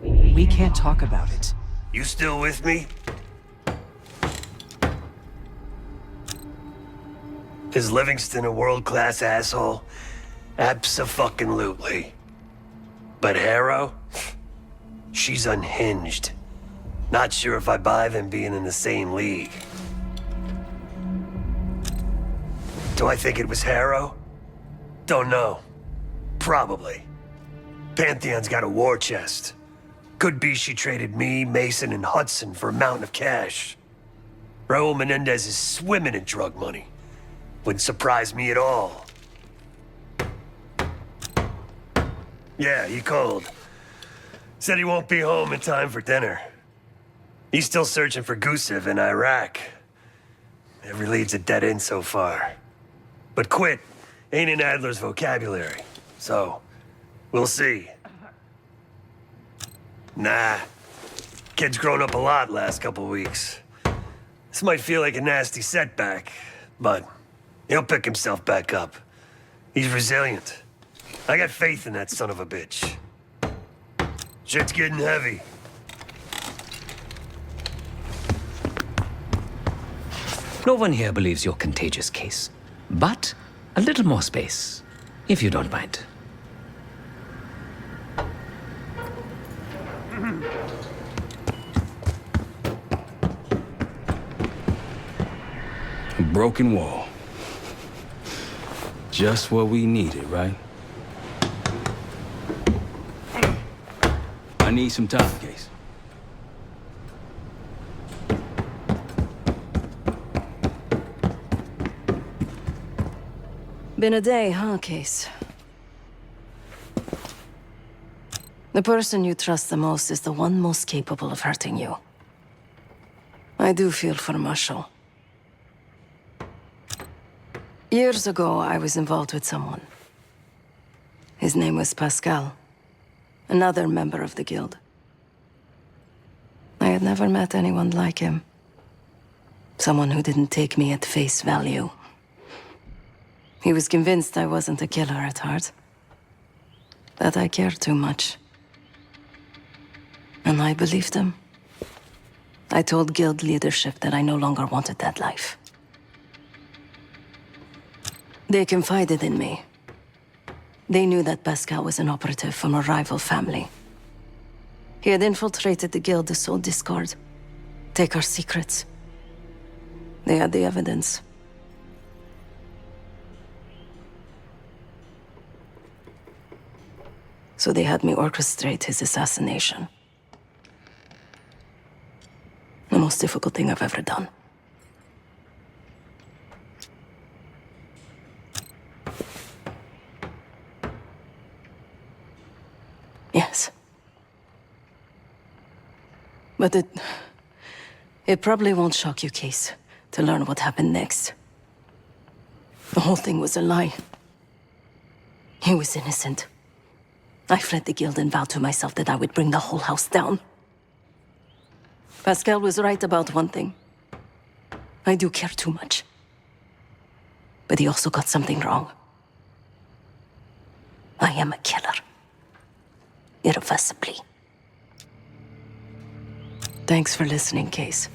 We can't talk about it. You still with me? Is Livingston a world-class asshole? Abso-fucking-lutely. But Harrow? She's unhinged. Not sure if I buy them being in the same league. Do I think it was Harrow? Don't know. Probably. Pantheon's got a war chest. Could be she traded me, Mason, and Hudson for a mountain of cash. Raul Menendez is swimming in drug money. Wouldn't surprise me at all. Yeah, he called. Said he won't be home in time for dinner. He's still searching for Gusev in Iraq. Every lead's a dead end so far. But quit ain't in Adler's vocabulary, so we'll see. Nah, kid's grown up a lot last couple weeks. This might feel like a nasty setback, but he'll pick himself back up. He's resilient. I got faith in that son of a bitch. Shit's getting heavy. No one here believes you're contagious, Case. But a little more space, if you don't mind. A broken wall. Just what we needed, right? I need some time, Case. Been a day, huh, Case? The person you trust the most is the one most capable of hurting you. I do feel for Marshall. Years ago, I was involved with someone. His name was Pascal, another member of the guild. I had never met anyone like him. Someone who didn't take me at face value. He was convinced I wasn't a killer at heart. That I cared too much. And I believed him. I told guild leadership that I no longer wanted that life. They confided in me. They knew that Pascal was an operative from a rival family. He had infiltrated the guild to sow discord, take our secrets. They had the evidence. So they had me orchestrate his assassination. The most difficult thing I've ever done. Yes. But it probably won't shock you, Case, to learn what happened next. The whole thing was a lie. He was innocent. I fled the guild and vowed to myself that I would bring the whole house down. Pascal was right about one thing. I do care too much. But he also got something wrong. I am a killer. Irreversibly. Thanks for listening, Case.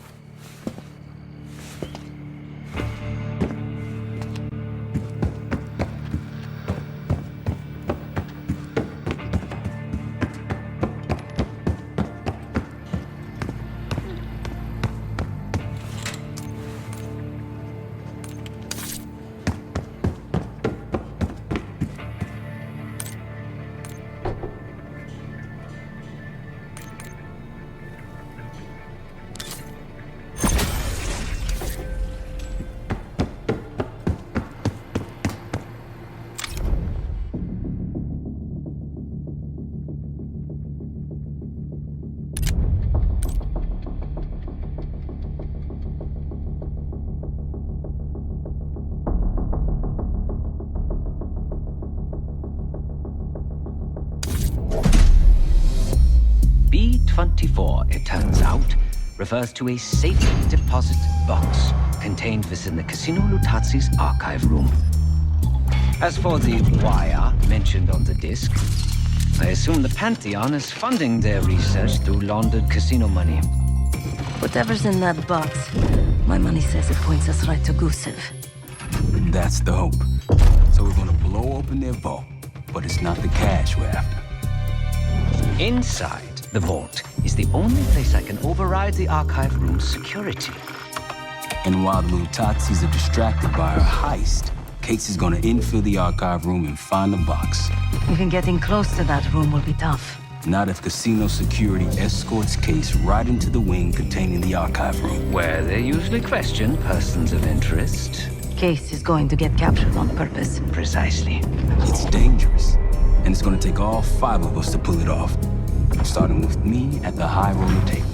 B-24, it turns out, refers to a safe deposit box contained within the Casino Lutazi's archive room. As for the wire mentioned on the disc, I assume the Pantheon is funding their research through laundered casino money. Whatever's in that box, my money says it points us right to Gusev. That's the hope. So we're gonna blow open their vault, but it's not the cash we're after. Inside the vault is the only place I can override the archive room's security. And while the Lutazis are distracted by our heist, Case is gonna infill the archive room and find the box. Even getting close to that room will be tough. Not if casino security escorts Case right into the wing containing the archive room. Where they usually question persons of interest. Case is going to get captured on purpose. Precisely. It's dangerous, and it's gonna take all 5 of us to pull it off. Starting with me at the high roller table.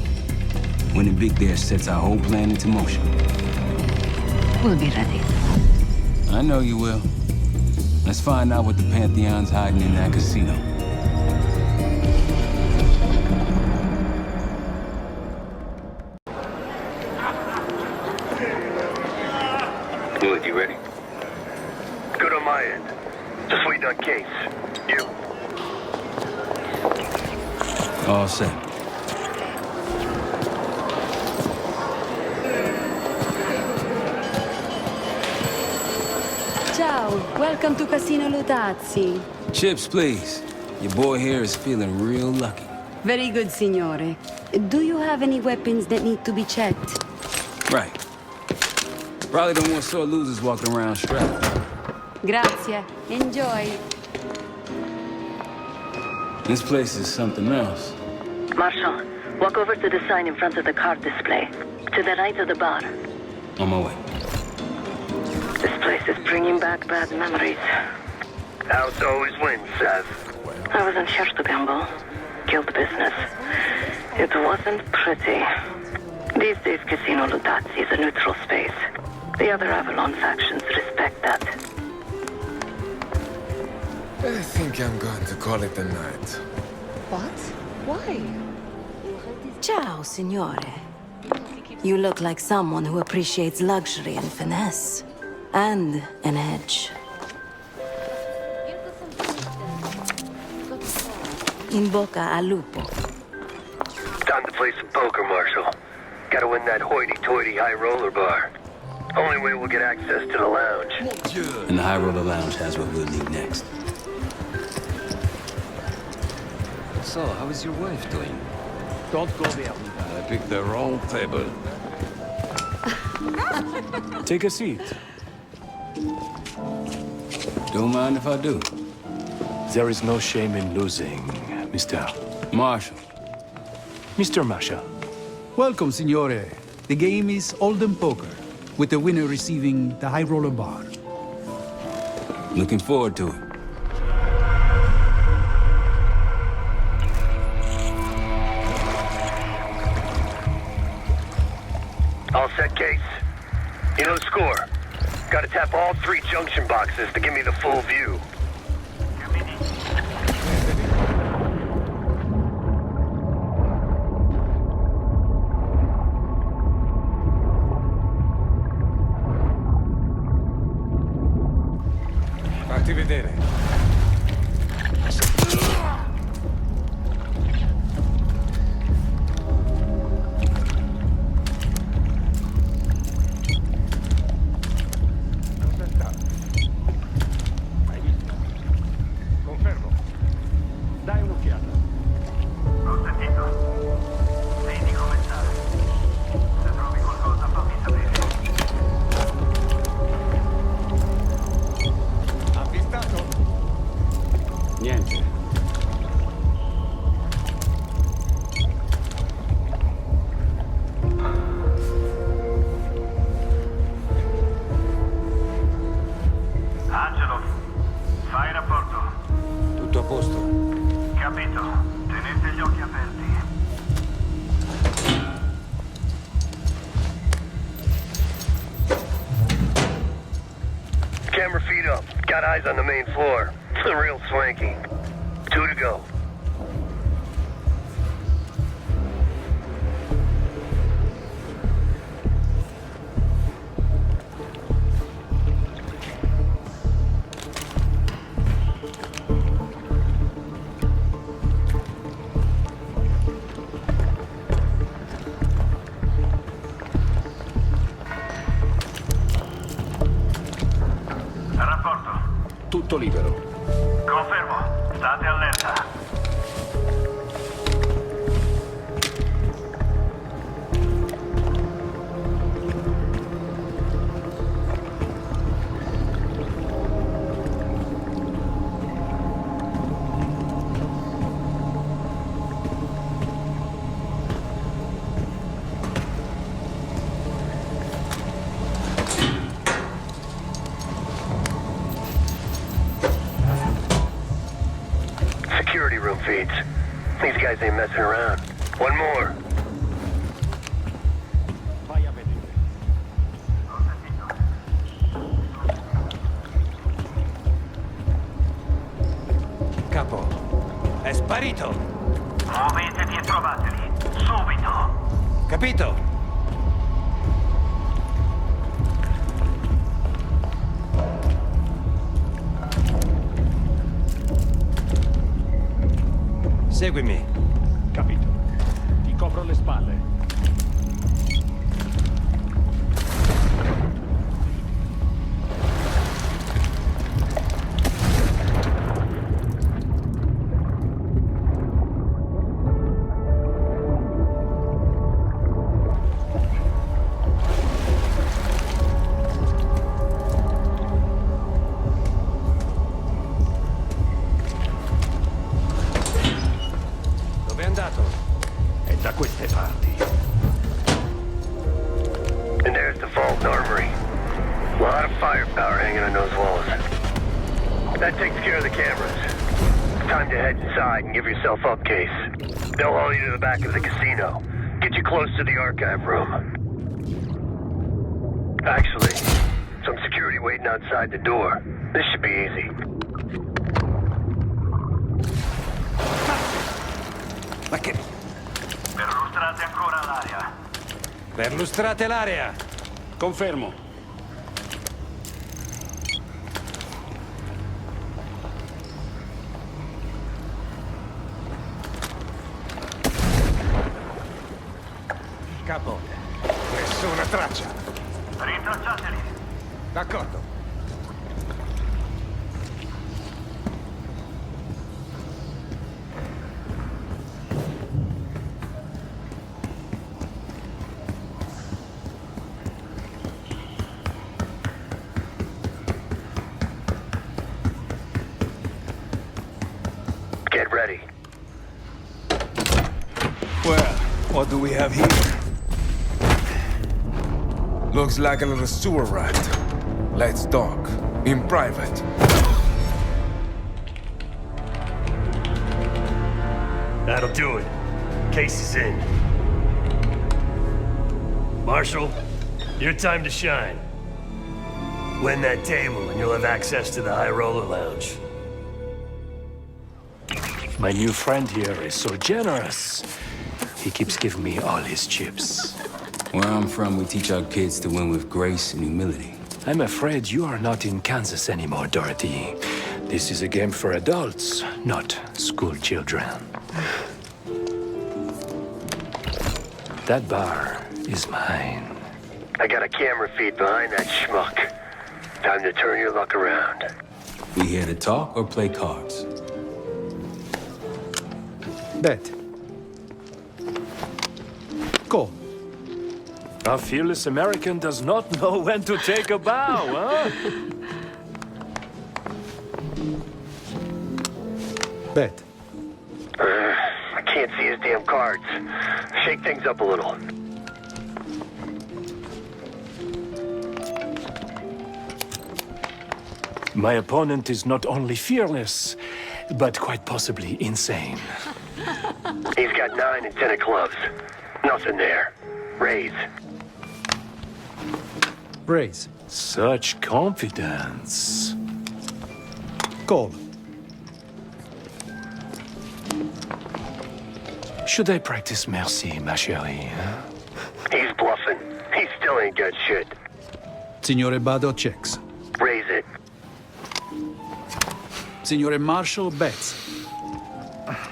Winning big there sets our whole plan into motion. We'll be ready. I know you will. Let's find out what the Pantheon's hiding in that casino. Good, you ready? Good on my end. Just waiting on Case. You? All set. Ciao, welcome to Casino Lutazzi. Chips, please. Your boy here is feeling real lucky. Very good, signore. Do you have any weapons that need to be checked? Right. Probably don't want sore losers walking around strapped. Grazie. Enjoy. This place is something else. Marshal, walk over to the sign in front of the card display. To the right of the bar. On my way. This place is bringing back bad memories. House always wins, Seth. I wasn't here to gamble. guild business. It wasn't pretty. These days, Casino Ludazzi is a neutral space. The other Avalon factions respect that. I think I'm going to call it a night. What? Why? Ciao, signore. You look like someone who appreciates luxury and finesse. And an edge. In bocca al lupo. Time to play some poker, Marshal. Gotta win that hoity-toity high roller bar. Only way we'll get access to the lounge. And the High Roller Lounge has what we'll need next. So, how is your wife doing? Don't go there. I picked the wrong table. Take a seat. Don't mind if I do. There is no shame in losing, Mr. Marshal. Mr. Marshal. Welcome, Signore. The game is Hold'em Poker, with the winner receiving the High Roller Bar. Looking forward to it. All set, Case. You know the score. Gotta tap all 3 junction boxes to give me the full view. Fatti vedere. Confermo. Dai un'occhiata. L'ho sentito. Vedi come sta. Se trovi qualcosa fammi sapere. Avvistato? Niente. Angelo, fai rapporto. Tutto a posto. Capito. Tenete gli occhi aperti. Camera feed up. Got eyes on the main floor. Real swanky. 2 to go. Rapporto. Tutto libero. Confermo. State allerta. Security room feeds. These guys ain't messing around. One more. Vai a vedere. Capo, è sparito. Muovetevi e trovateli. Subito. Capito? Seguimi. Capito. Ti copro le spalle. Dove è andato? È da queste parti. And there's the vault and armory. A lot of firepower hanging on those walls. That takes care of the cameras. Time to head inside and give yourself up, Case. They'll haul you to the back of the casino. Get you close to the archive room. Actually, some security waiting outside the door. This should be easy. Ma che... Perlustrate ancora l'area. Perlustrate l'area. Confermo. Capo. Nessuna traccia. Rintracciateli. D'accordo. Get ready. Well, what do we have here? Looks like a little sewer rat. Let's talk. In private. That'll do it. Case is in. Marshal, your time to shine. Win that table and you'll have access to the High Roller Lounge. My new friend here is so generous. He keeps giving me all his chips. Where I'm from, we teach our kids to win with grace and humility. I'm afraid you are not in Kansas anymore, Dorothy. This is a game for adults, not school children. That bar is mine. I got a camera feed behind that schmuck. Time to turn your luck around. We here to talk or play cards? Bet. Go. A fearless American does not know when to take a bow, huh? Bet. I can't see his damn cards. Shake things up a little. My opponent is not only fearless, but quite possibly insane. He's got 9 and 10 of clubs. Nothing there. Raise. Raise. Such confidence. Call. Should I practice merci, ma chérie? Huh? He's bluffing. He still ain't got shit. Signore Bado checks. Raise it. Signore Marshall bets.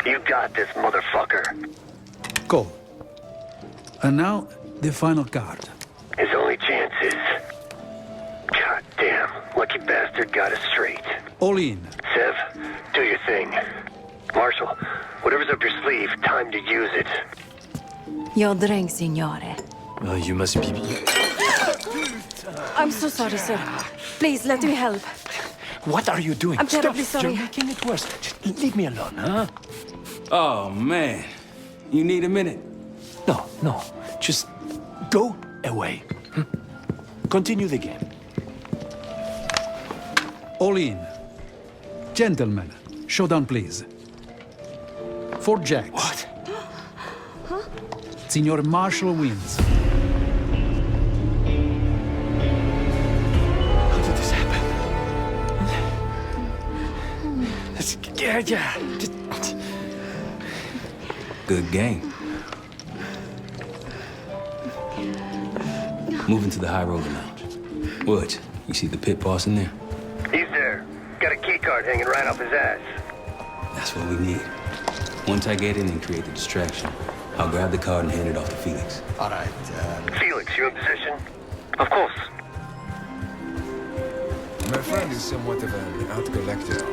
You got this, motherfucker. Call. And now, the final card. His only chance is... God damn, lucky bastard got us straight. All in. Sev, do your thing. Marshall, whatever's up your sleeve, time to use it. Your drink, signore. You must be... I'm so sorry, sir. Please, let me help. What are you doing? I'm terribly Stop. sorry. You're making it worse. Just leave me alone, huh? Oh, man. You need a minute? No. Just go away. Continue the game. All in. Gentlemen, showdown, please. 4 jacks. What? Signor Marshall wins. How did this happen? Yeah. Good game. Moving to the High Roller Lounge. What? You see the pit boss in there? He's there. Got a key card hanging right off his ass. That's what we need. Once I get in and create the distraction, I'll grab the card and hand it off to Felix. All right. Felix, you in position? Of course. My friend is somewhat of an out collector.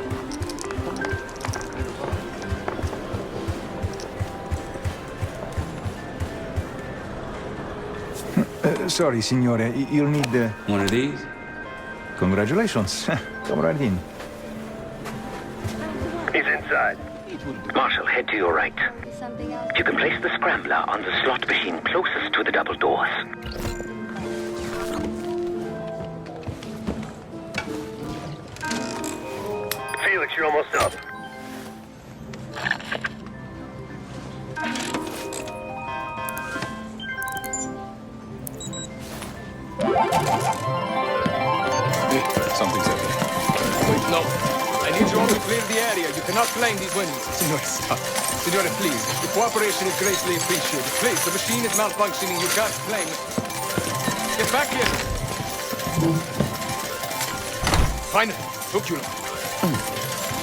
Sorry, signore. You'll need... One of these? Congratulations. Come right in. He's inside. Marshal, head to your right. You can place the scrambler on the slot machine closest to the double doors. Felix, you're almost up. told to clear the area. You cannot claim these winnings. Signore, stop. Signore, please. Your cooperation is greatly appreciated. Please, the machine is malfunctioning. You can't claim it. Get back here! Finally, took you long.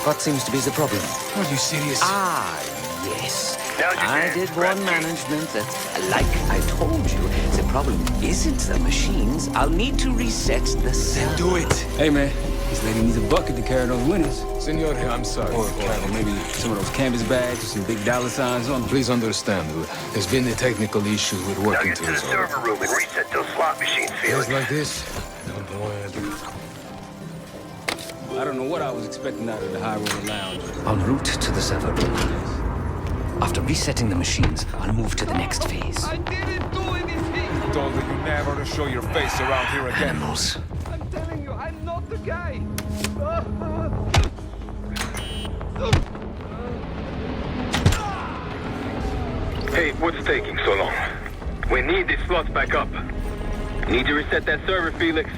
What seems to be the problem? Are you serious? Ah, yes. I did warn management that, like I told you, the problem isn't the machines. I'll need to reset the cell. Do it. Hey, man. This lady needs a bucket to carry those winners. Signore, I'm sorry. Or maybe some of those canvas bags with some big dollar signs on them. Please understand, there's been a technical issue with Now working get to the server room and reset those slot machines, Felix. Things like this? I don't know what I was expecting out of the High Roller Lounge. En route to the server room. After resetting the machines, I'll move to the next phase. I didn't do anything! Told you never to show your face around here again. Animals. I'm telling you, I'm not the guy! Hey, what's taking so long? We need these slots back up. Need to reset that server, Felix.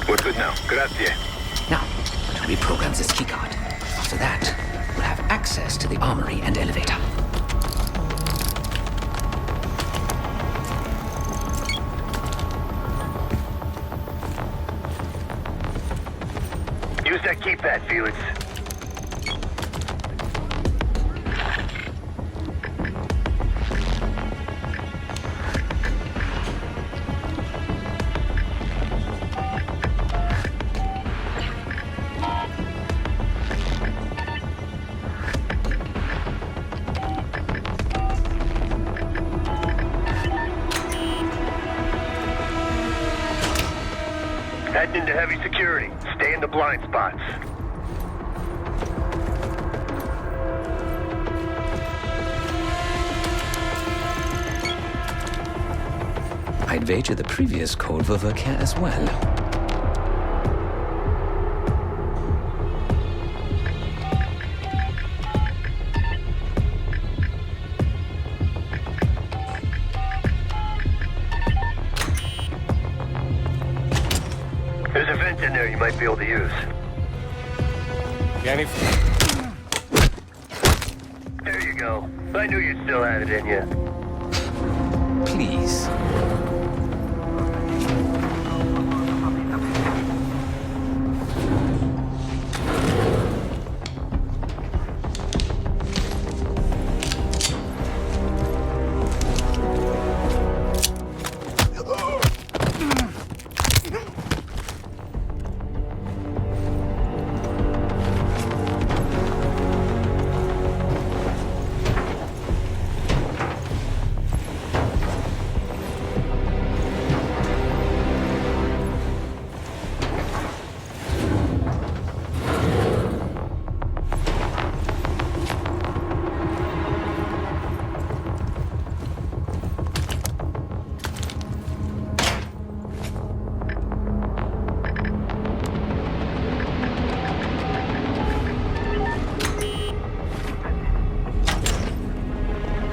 We're good now. Grazie. Now, to reprogram this keycard. After that, we'll have access to the armory and elevator. Use that keypad, Felix. Heading into heavy security. Stay in the blind spots. I'd wager the previous code will work here as well. There's a vent in there you might be able to use. Danny. There you go. I knew you still had it in you. Please.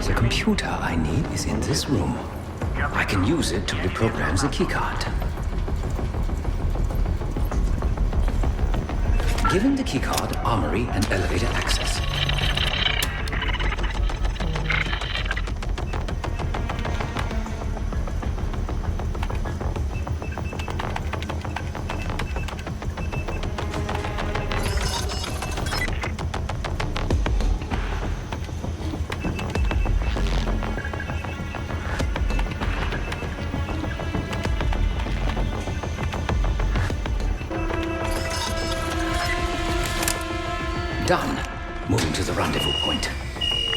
The computer I need is in this room. I can use it to reprogram the keycard. Given the keycard, armory, and elevator access. Done. Moving to the rendezvous point.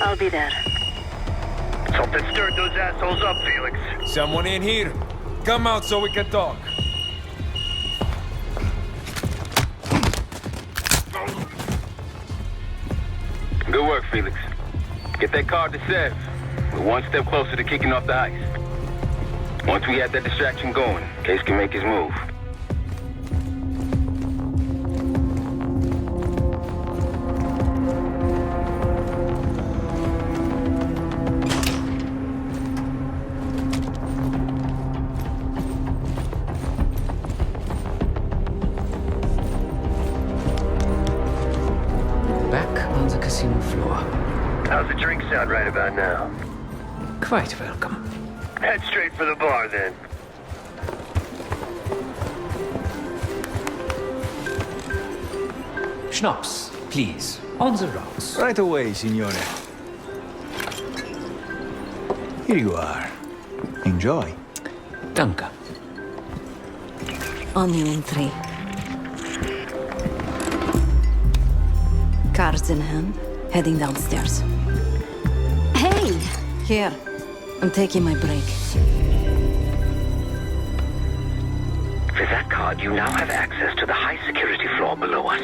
I'll be there. Something stirred those assholes up, Felix. Someone in here. Come out so we can talk. Good work, Felix. Get that card to Sev. We're one step closer to kicking off the heist. Once we have that distraction going, Case can make his move. spot right about now. Quite welcome. Head straight for the bar, then. Schnapps, please. On the rocks. Right away, signore. Here you are. Enjoy. Danke. On you in 3. Cards in hand, heading downstairs. Hey! Here. I'm taking my break. With that card, you now have access to the high security floor below us.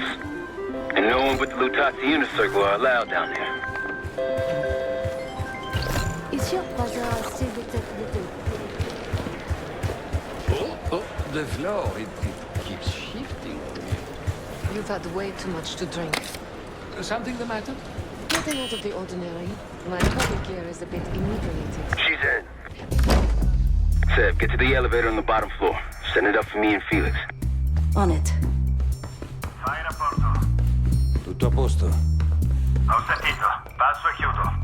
And no one but the Lutazzi Unit Circle are allowed down there. Is your puzzle still detected? Oh, the floor, it keeps shifting. You've had way too much to drink. Something the matter? Nothing out of the ordinary. My public gear is a bit inebriated. She's in. Seb, get to the elevator on the bottom floor. Send it up for me and Felix. On it. Fai rapporto. Tutto a posto. Ho sentito. Passo e chiudo.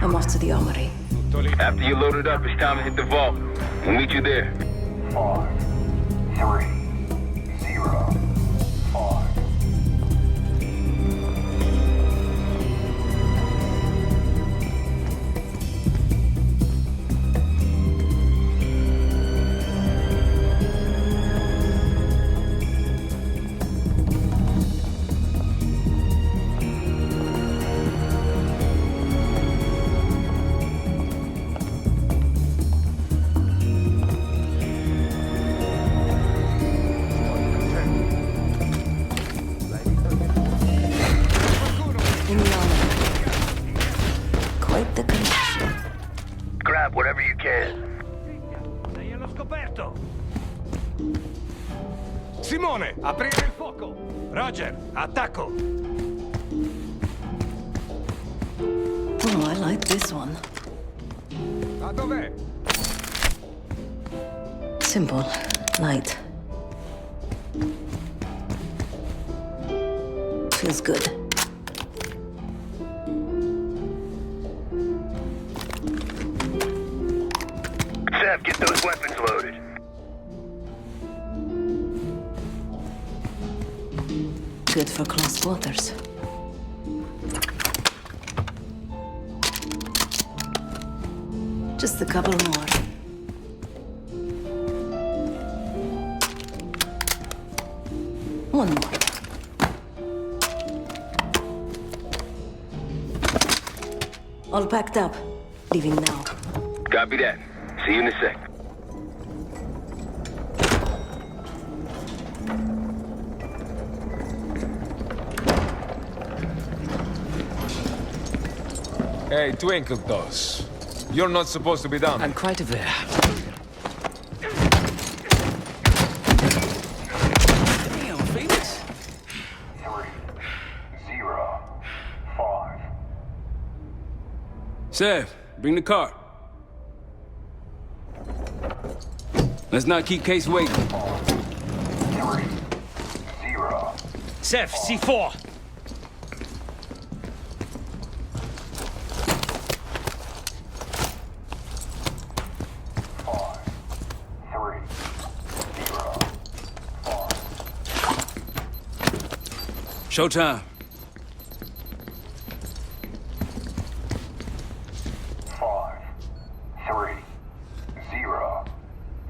I'm off to the armory. After you're loaded up, it's time to hit the vault. We'll meet you there. 5, 3, 0, 5. In the armory. Quite the connection. Grab whatever you can. Sei allo scoperto! Simone, aprire il fuoco! Roger, attacco! Oh, I like this one. A dov'è? Simple, light. Feels good. Seb, get those weapons loaded. Good for close quarters. Just a couple more. One more. All packed up. Leaving now. Copy that. See you in a sec. Hey, Twinkle Toes. You're not supposed to be down. I'm quite aware. Damn, Felix. 3, 0, 5. Sev, bring the car. Let's not keep Case waiting. 3, 0. Sev, C4! Showtime. 5, 3, 0,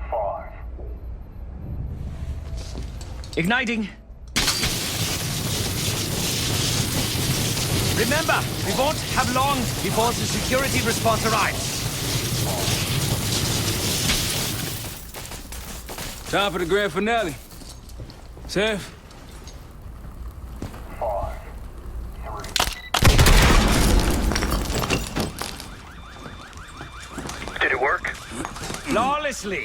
5. Igniting. Remember, we won't have long before the security response arrives. Time for the grand finale. Seth? Did it work? Flawlessly.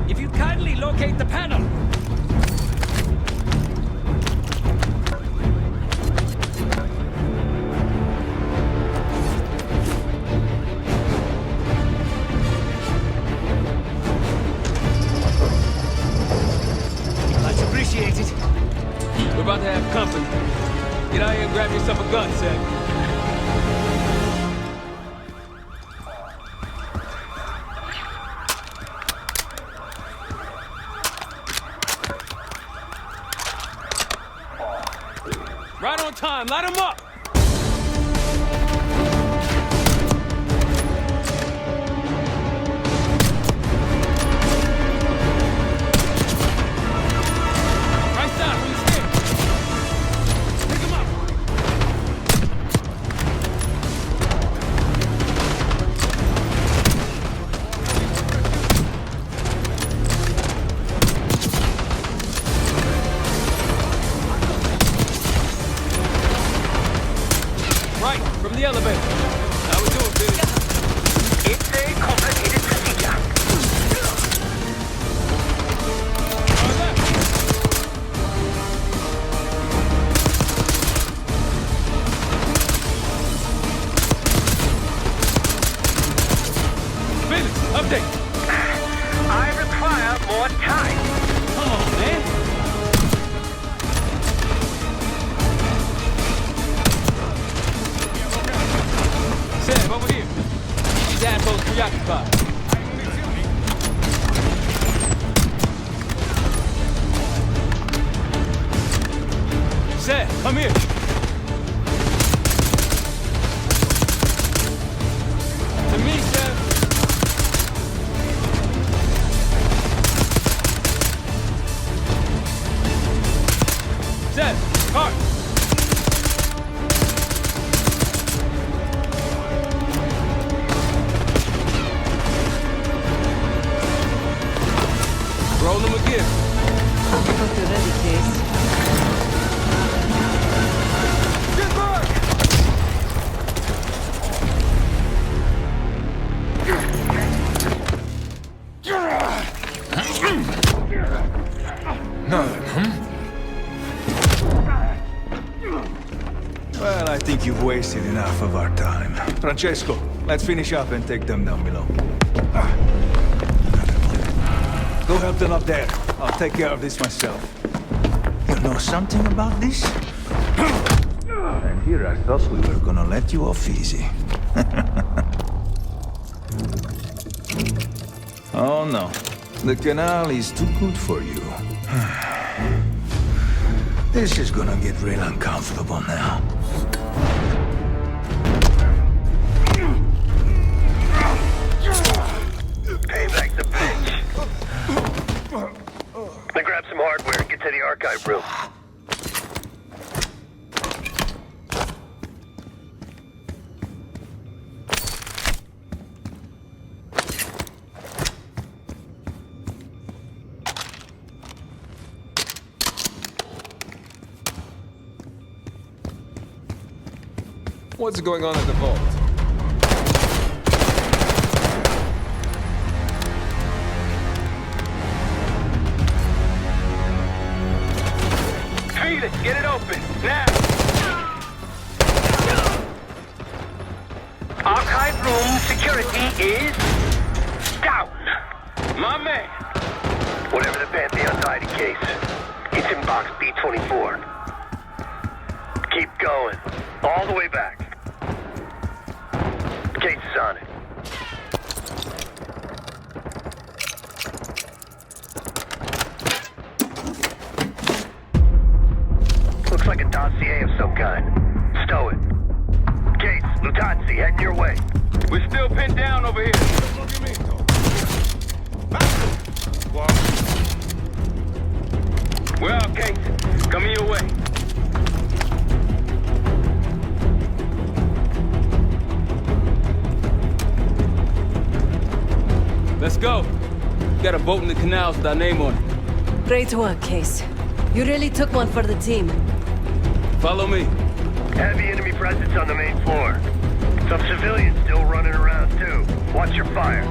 If you kindly locate the panel. Much appreciated. We're about to have company. Get out here and grab yourself a gun, Seth. Right on time, light him up! Right side, from the stairs. Pick him up! Right, from the elevator. How we doing, Feud? It's a complicated procedure. Felix, update. I require more time. Come on, man. Sam, over here. These assholes preoccupied. Sam, come here. To me, Sam. Sam, car. Roll them again. Hope you're ready, Case. Get back! Well, I think you've wasted enough of our time. Francesco, let's finish up and take them down below. Go help them up there. I'll take care of this myself. You know something about this? And here I thought we were gonna let you off easy. Oh no, the canal is too good for you. This is gonna get real uncomfortable now. Payback's a bitch. Now grab some hardware and get to the archive room. What's going on at the vault? Felix, get it open, now! Archive room security is down. My man. Whatever the Pantheon's hiding case, it's in box B24. Keep going, all the way back. Case is on it. Looks like a dossier of some kind. Stow it. Case, Lutazzi, heading your way. We're still pinned down over here. Well, Case, coming your way. got a boat in the canals with our name on it. Great work, Case. You really took one for the team. Follow me. Heavy enemy presence on the main floor. Some civilians still running around, too. Watch your fire.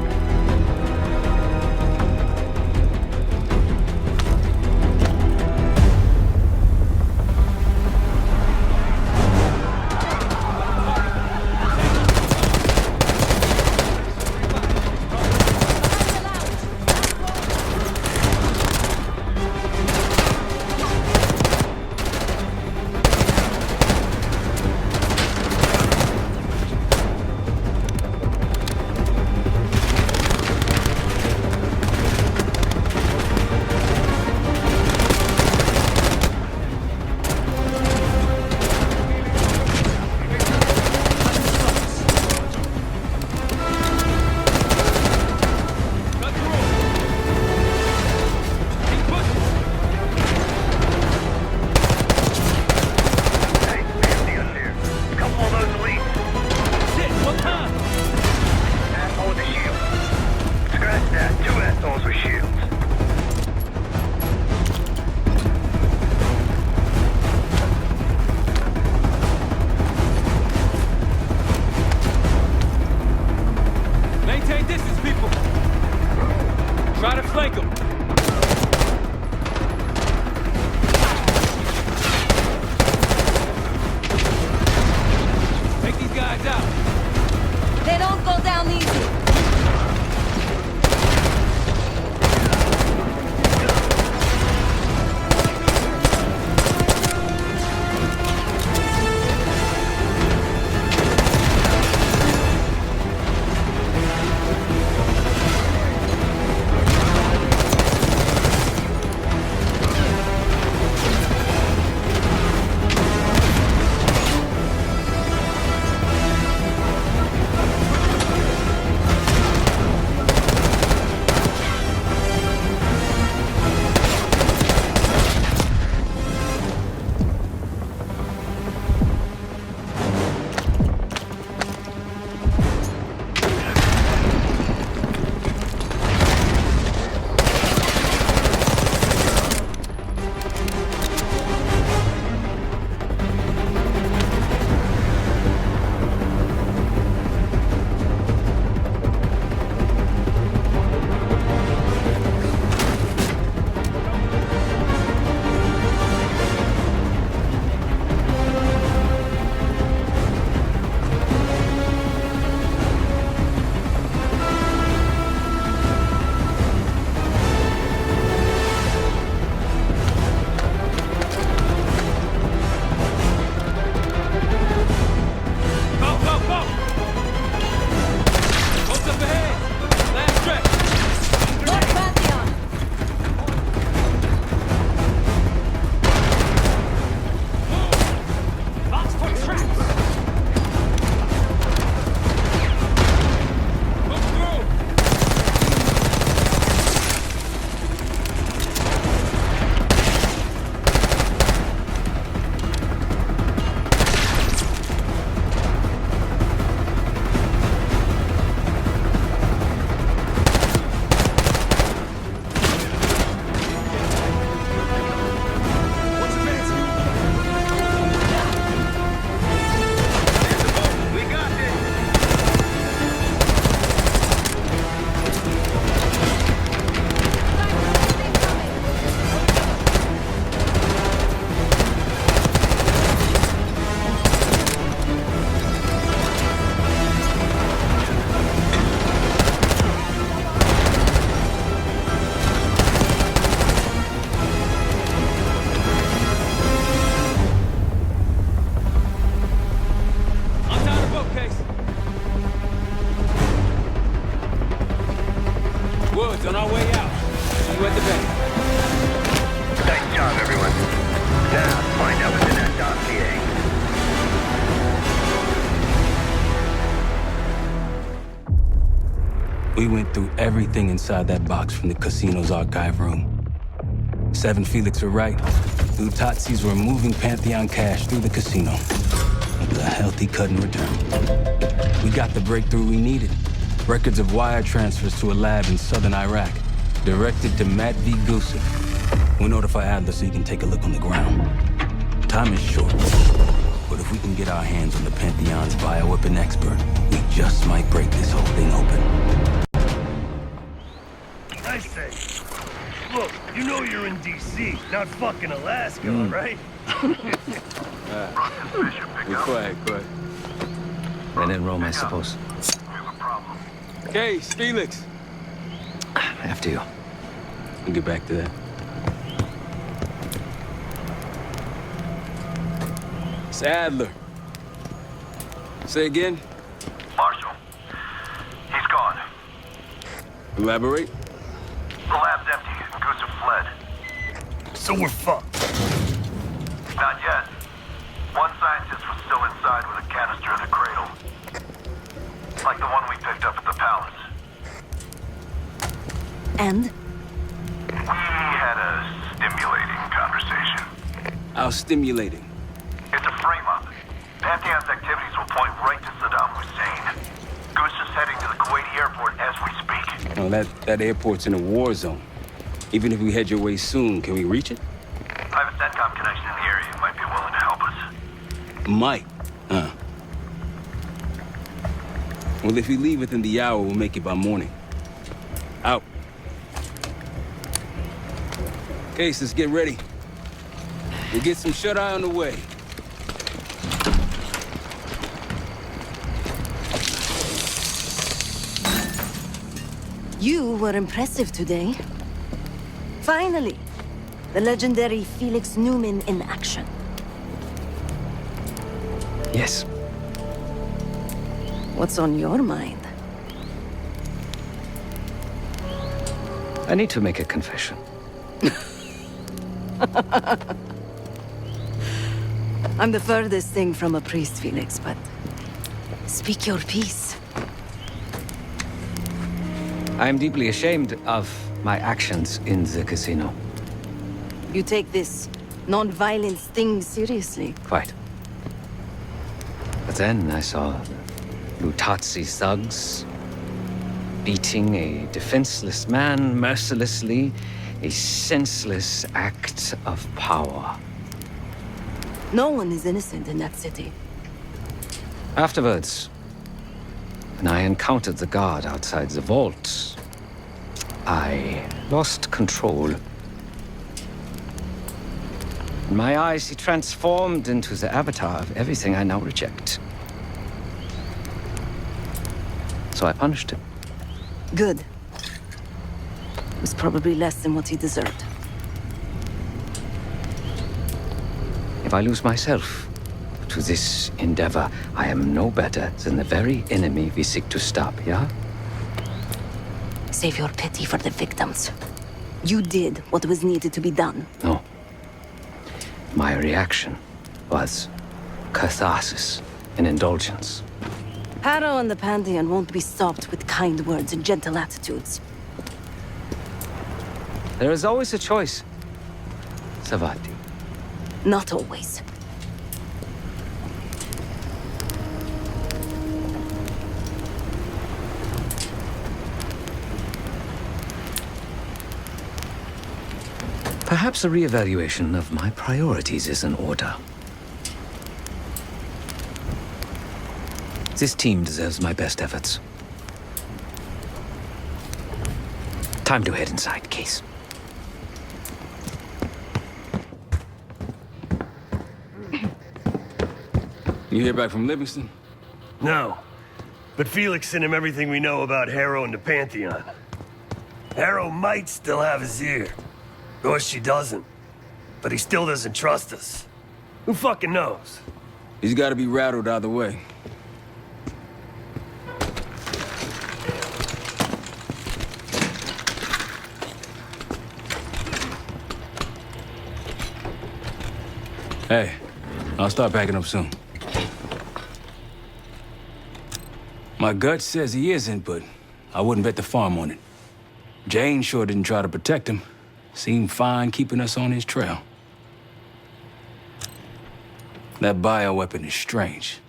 On our way out. See you at the bank. Nice job, everyone. Now, find out what's in that dossier. We went through everything inside that box from the casino's archive room. 7 Felix were right. The Utazis were moving Pantheon cash through the casino. With a healthy cut in return. We got the breakthrough we needed. Records of wire transfers to a lab in southern Iraq. Directed to Matt V. Goosen. We'll notify Adler so he can take a look on the ground. Time is short, but if we can get our hands on the Pantheon's bioweapon expert, we just might break this whole thing open. I say, look, you know you're in D.C., not fucking Alaska, right? Be quiet, quiet. Then in Rome, I suppose. Case, Felix. After you. We'll get back to that. It's Adler. Say again? Marshal. He's gone. Elaborate? The lab's empty and Gustav fled. So we're fucked. Not yet. One scientist was still inside with a canister of the Cradle. Like the one we picked up at the palace. And? We had a stimulating conversation. How stimulating? It's a frame-up. Pantheon's activities will point right to Saddam Hussein. Gustav's heading to the Kuwaiti airport as we speak. No, that airport's in a war zone. Even if we head your way soon, can we reach it? I have a SATCOM connection in the area who might be willing to help us. Might. Well, if we leave within the hour, we'll make it by morning. Out. Case, let's get ready. We'll get some shut-eye on the way. You were impressive today. Finally, the legendary Felix Newman in action. Yes. What's on your mind? I need to make a confession. I'm the furthest thing from a priest, Felix, but speak your piece. I am deeply ashamed of my actions in the casino. You take this non-violence thing seriously. Quite. But then I saw Lutazzi thugs beating a defenseless man mercilessly, a senseless act of power. No one is innocent in that city. Afterwards, when I encountered the guard outside the vault, I lost control. In my eyes, he transformed into the avatar of everything I now reject. So I punished him. Good. It was probably less than what he deserved. If I lose myself to this endeavor, I am no better than the very enemy we seek to stop, yeah? Save your pity for the victims. You did what was needed to be done. No. My reaction was catharsis and indulgence. Harrow and the Pantheon won't be stopped with kind words and gentle attitudes. There is always a choice, Savati. Not always. Perhaps a reevaluation of my priorities is in order. This team deserves my best efforts. Time to head inside, Case. You hear back from Livingston? No. But Felix sent him everything we know about Harrow and the Pantheon. Harrow might still have his ear. Or she doesn't. But he still doesn't trust us. Who fucking knows? He's gotta be rattled either way. Hey, I'll start packing up soon. My gut says he isn't, but I wouldn't bet the farm on it. Jane sure didn't try to protect him. Seemed fine keeping us on his trail. That bioweapon is strange.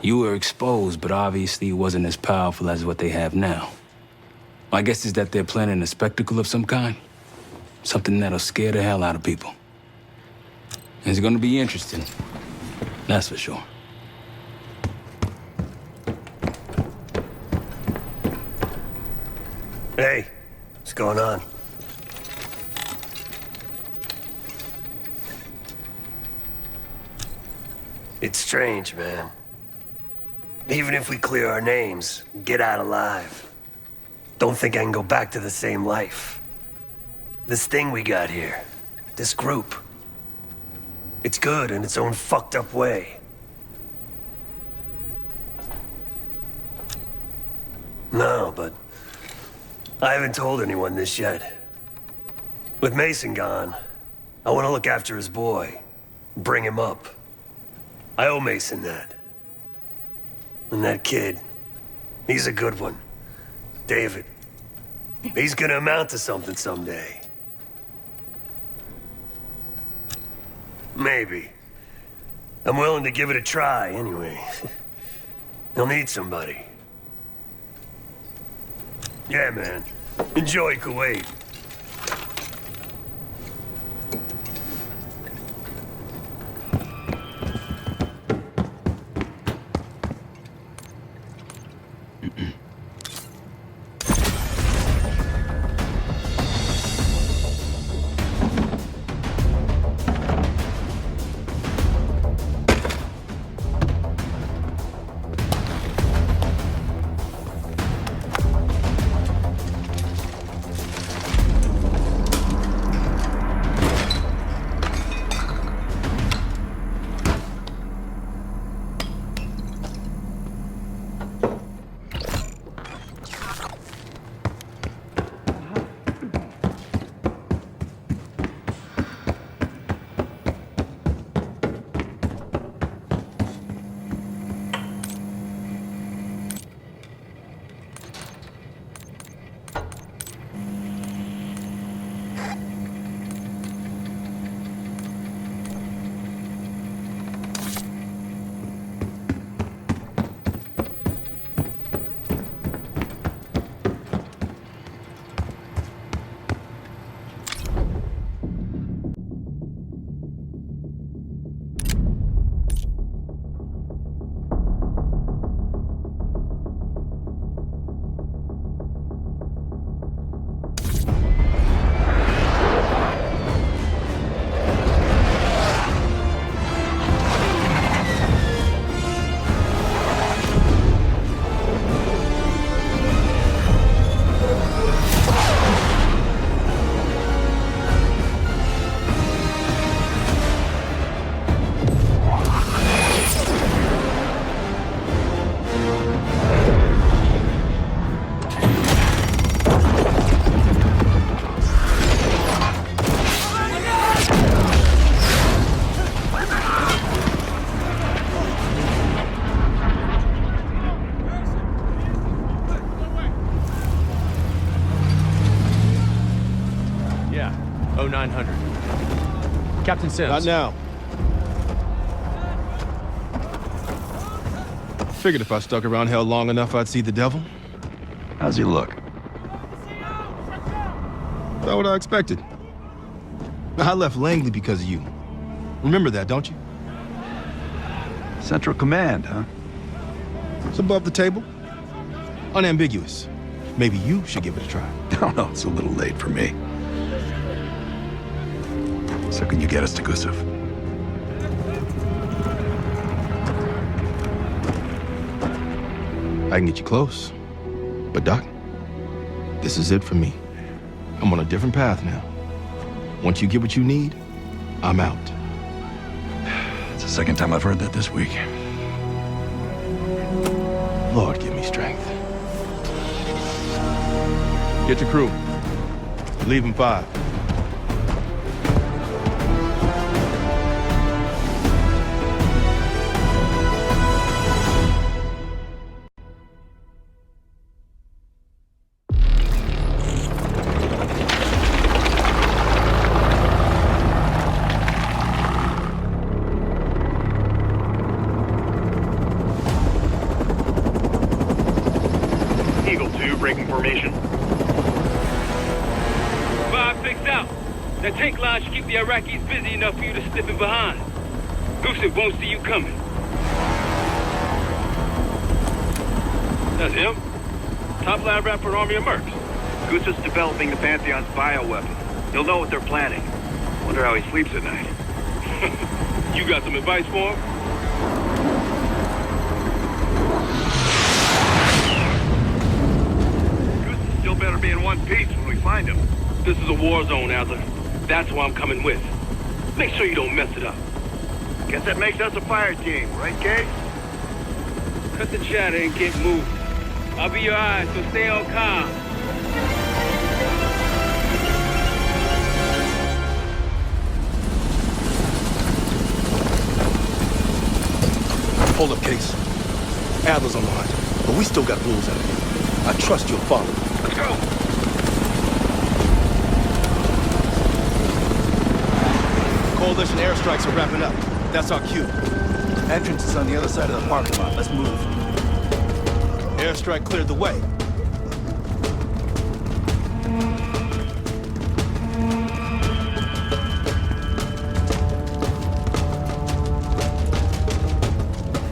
You were exposed, but obviously it wasn't as powerful as what they have now. My guess is that they're planning a spectacle of some kind. Something that'll scare the hell out of people. It's gonna be interesting. That's for sure. Hey, what's going on? It's strange, man. Even if we clear our names, get out alive, don't think I can go back to the same life. This thing we got here, this group, it's good in its own fucked up way. No, but I haven't told anyone this yet. With Mason gone, I want to look after his boy, bring him up. I owe Mason that. And that kid, he's a good one. David. He's gonna amount to something someday. Maybe. I'm willing to give it a try, anyway. He'll need somebody. Yeah, man. Enjoy Kuwait. Captain Sims. Not now. Figured if I stuck around hell long enough, I'd see the devil. How's he look? About what I expected. I left Langley because of you. Remember that, don't you? Central Command, huh? It's above the table. Unambiguous. Maybe you should give it a try. No, no, it's a little late for me. So can you get us to Gusev? I can get you close. But Doc, this is it for me. I'm on a different path now. Once you get what you need, I'm out. It's the second time I've heard that this week. Lord, give me strength. Get your crew. Leave in 5. Eagle 2, breaking formation. That tank line should keep the Iraqis busy enough for you to slip in behind. Gusev won't see you coming. That's him. Top lab rat for Army of Mercs. Gusev's developing the Pantheon's bioweapon. He'll know what they're planning. Wonder how he sleeps at night. You got some advice for him? Gusev still better be in one piece when we find him. This is a war zone, Adler. That's why I'm coming with. Make sure you don't mess it up. Guess that makes us a fire team, right, Case? Cut the chatter and get moving. I'll be your eyes, so stay on comm. Hold up, Case. Adler's on the hunt, but we still got rules out here. I trust you'll follow. Let's go! Coalition airstrikes are wrapping up. That's our cue. Entrance is on the other side of the parking lot. Let's move. Airstrike cleared the way.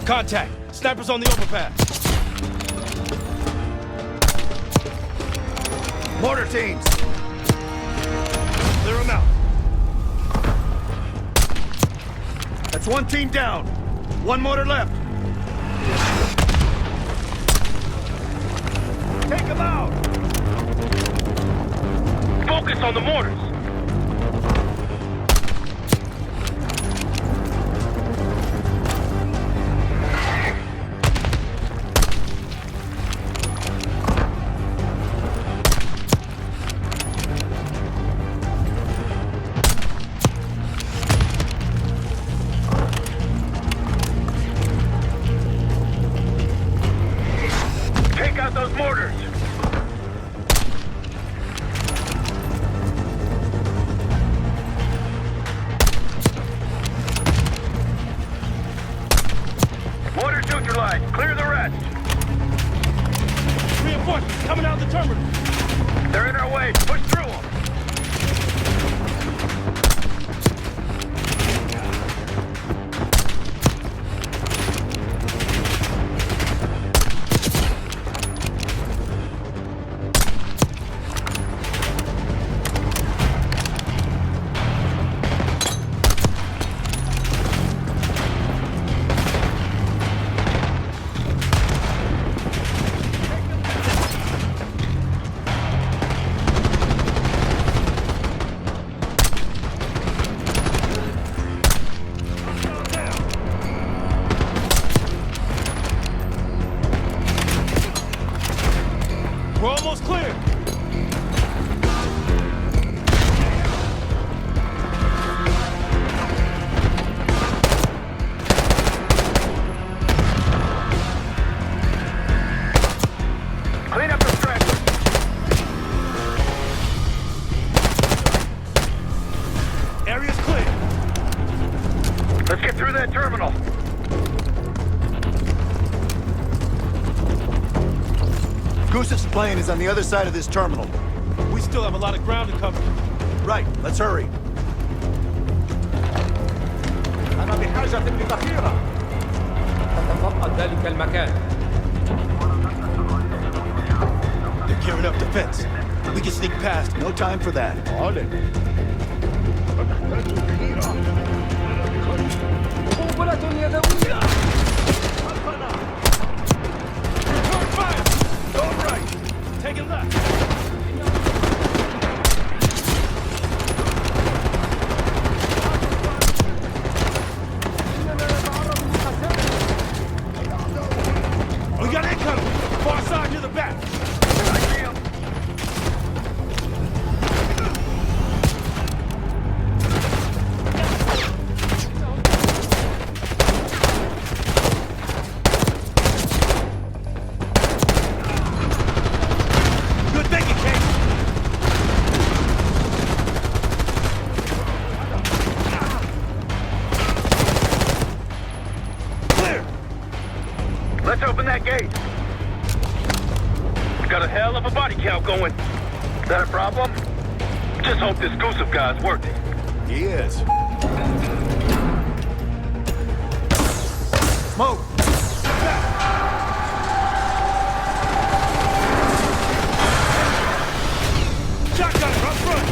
Contact! Snipers on the overpass! Mortar teams! Clear them out. That's one team down. One mortar left. Take them out! Focus on the mortars! Take out those mortars! Mortars neutralized. Clear the rest. Reinforcements coming out of the terminal. They're in our way. Push through them. We're almost clear. Clean up the stretch. Area's clear. Let's get through that terminal. Gusev's plane is on the other side of this terminal. We still have a lot of ground to cover. Right, let's hurry. أنا بحاجة بخيرة. تتفقد ذلك المكان. They're gearing up defense. We can sneak past. No time for that. قنبلة يدوية. Return fire! Going right. Taking left. We got incoming! Far side near the back! I see him. Good thinking, Kate! Clear! Let's open that gate. Got a hell of a body count going. Is that a problem? Just hope this Gusev guy's working. He is. Smoke! Shotgun, up front!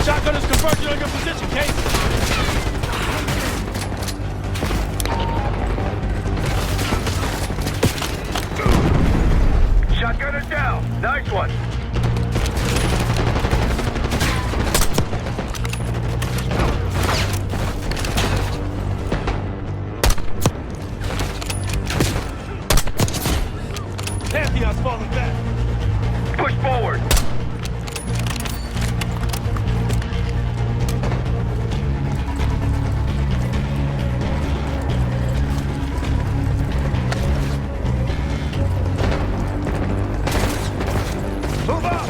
Shotgun is converging on your position, Case. Shotgunner down. Nice one. Pantheon's falling back. Push forward. Move up!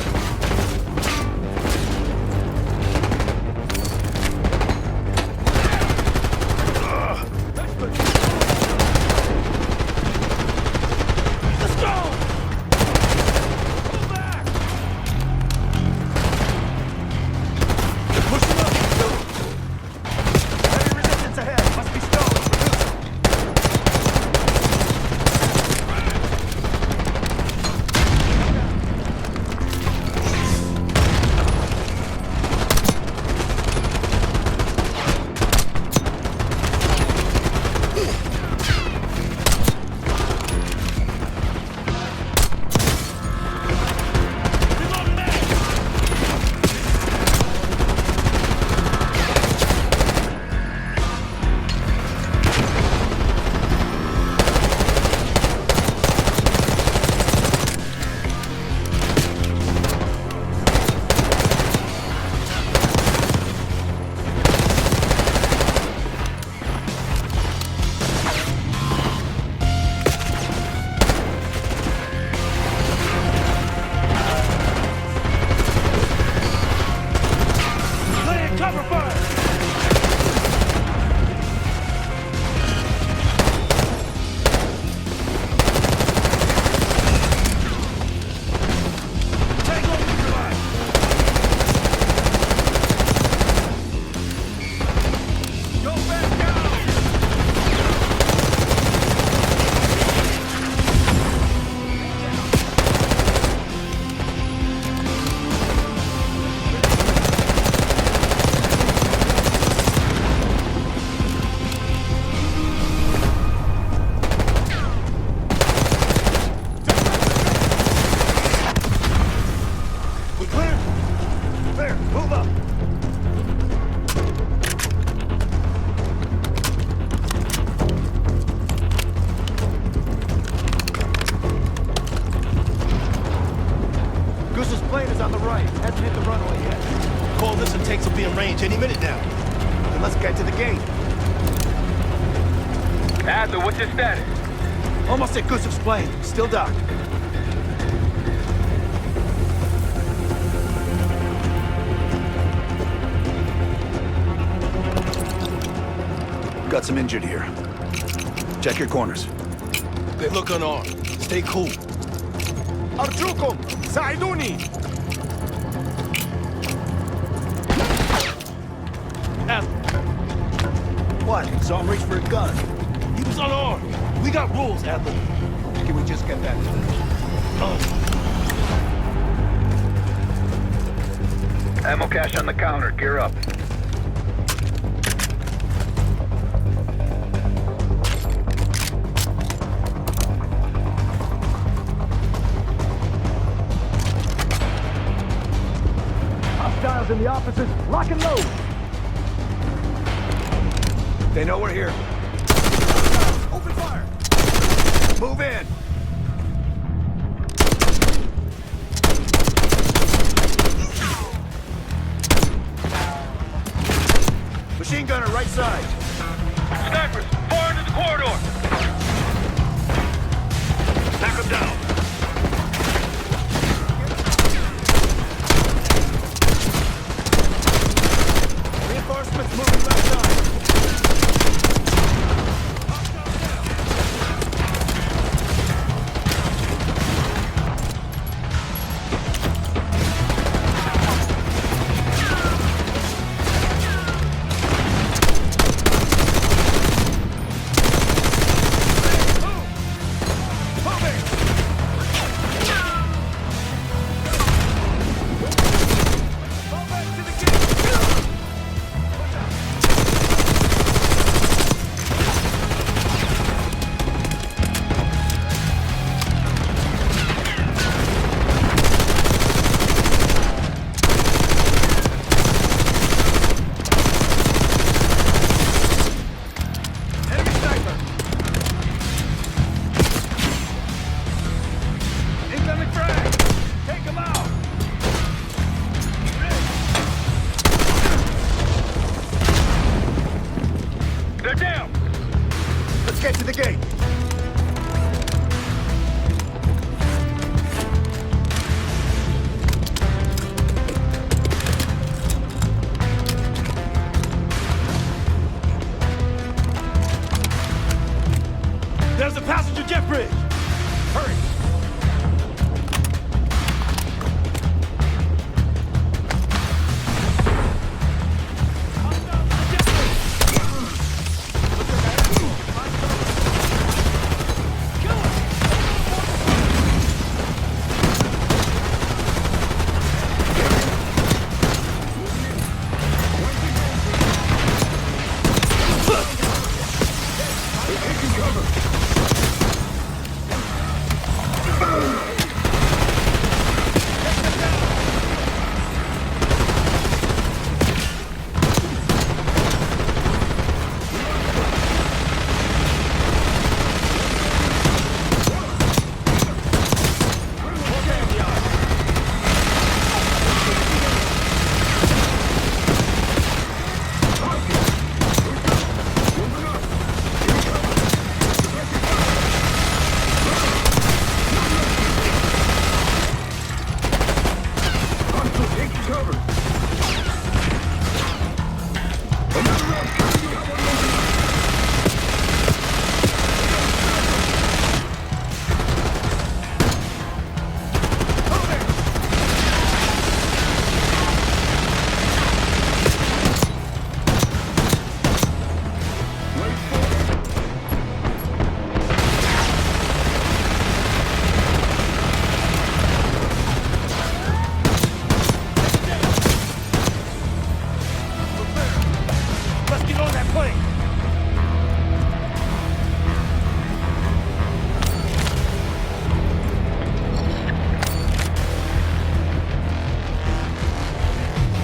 Let's go! Pull back! They're pushing up! Heavy resistance ahead! Must be stalled! Cover fire! Tango neutralized! Go back down! We clear? Clear. Move up. Goose's plane is on the right. Hasn't hit the runway yet. Coalition tanks will be in range any minute now. Then let's get to the gate. Adler, what's your status? Almost at Goose's plane. Still docked. Got some injured here. Check your corners. They look unarmed. Stay cool. Arjukum! Saiduni! What? Saw him reach for a gun. He was unarmed. We got rules, Adler. Can we just get that? Ammo cache on the counter. Gear up. Hostiles in the offices. Lock and load. They know we're here. Open fire! Move in! Machine gunner, right side. Snipers, far into the corridor! Knock them down. Reinforcements moving left side. escape. There's a passenger jet bridge! Hurry!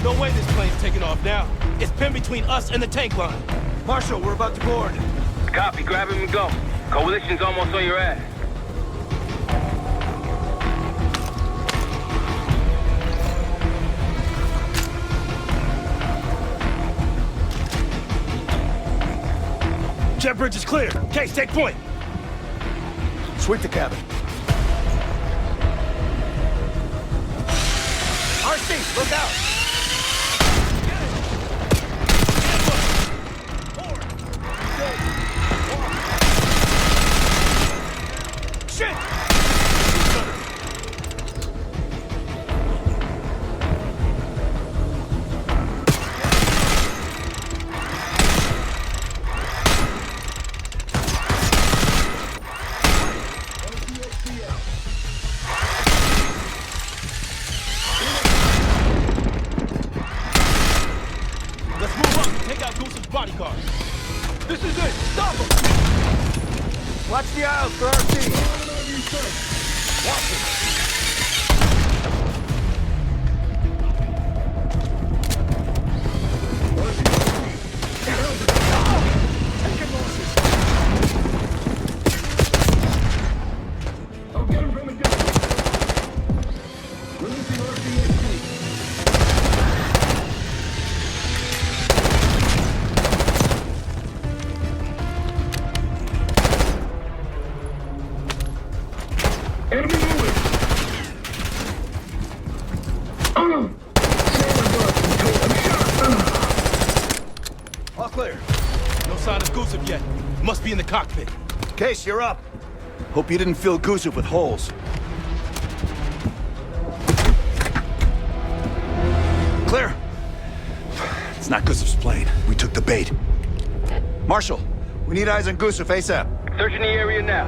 No way this plane's taking off now. It's pinned between us and the tank line. Marshal, we're about to board. Copy, grab him and go. Coalition's almost on your ass. Jet bridge is clear. Case, take point. Sweep the cabin. RC, look out! Shit! Let's move up and take out Goose's bodyguard. This is it! Stop him! Watch the aisles for RC. Watch it. All clear. No sign of Gusev yet. Must be in the cockpit. Case, you're up. Hope you didn't fill Gusev with holes. Clear. It's not Gusev's plane. We took the bait. Marshal, we need eyes on Gusev ASAP. Searching the area now.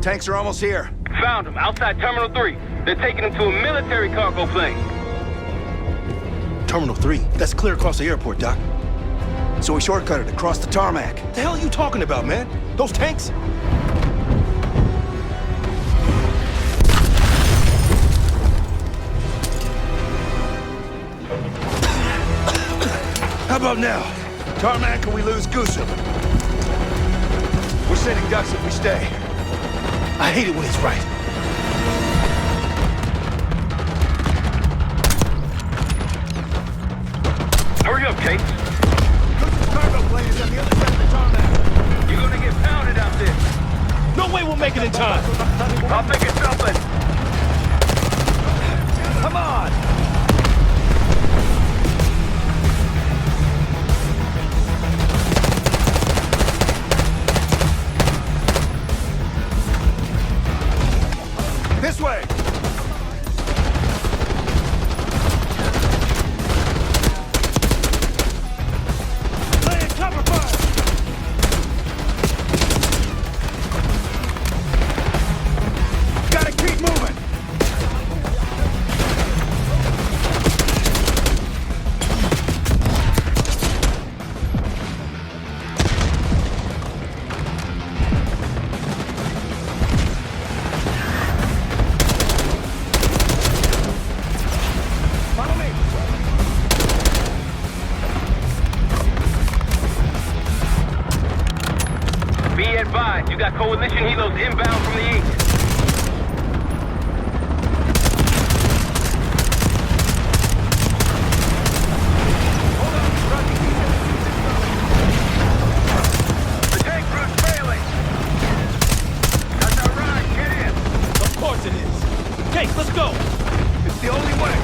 Tanks are almost here. Found him, outside Terminal 3. They're taking him to a military cargo plane. Terminal 3. That's clear across the airport, Doc. So we shortcutted across the tarmac. The hell are you talking about, man? Those tanks? How about now? Tarmac or we lose Gusev? We're sending ducks if we stay. I hate it when he's right. Hurry up, Kate. Gusev's cargo plane is on the other side of the tarmac. You go time. I'll think of something. Come on! This way! Laying cover fire! Gotta keep moving! Follow me! Be advised, you got coalition helos inbound from the east. The tank route's failing. That's our ride. Get in. Of course it is. Case, let's go. It's the only way!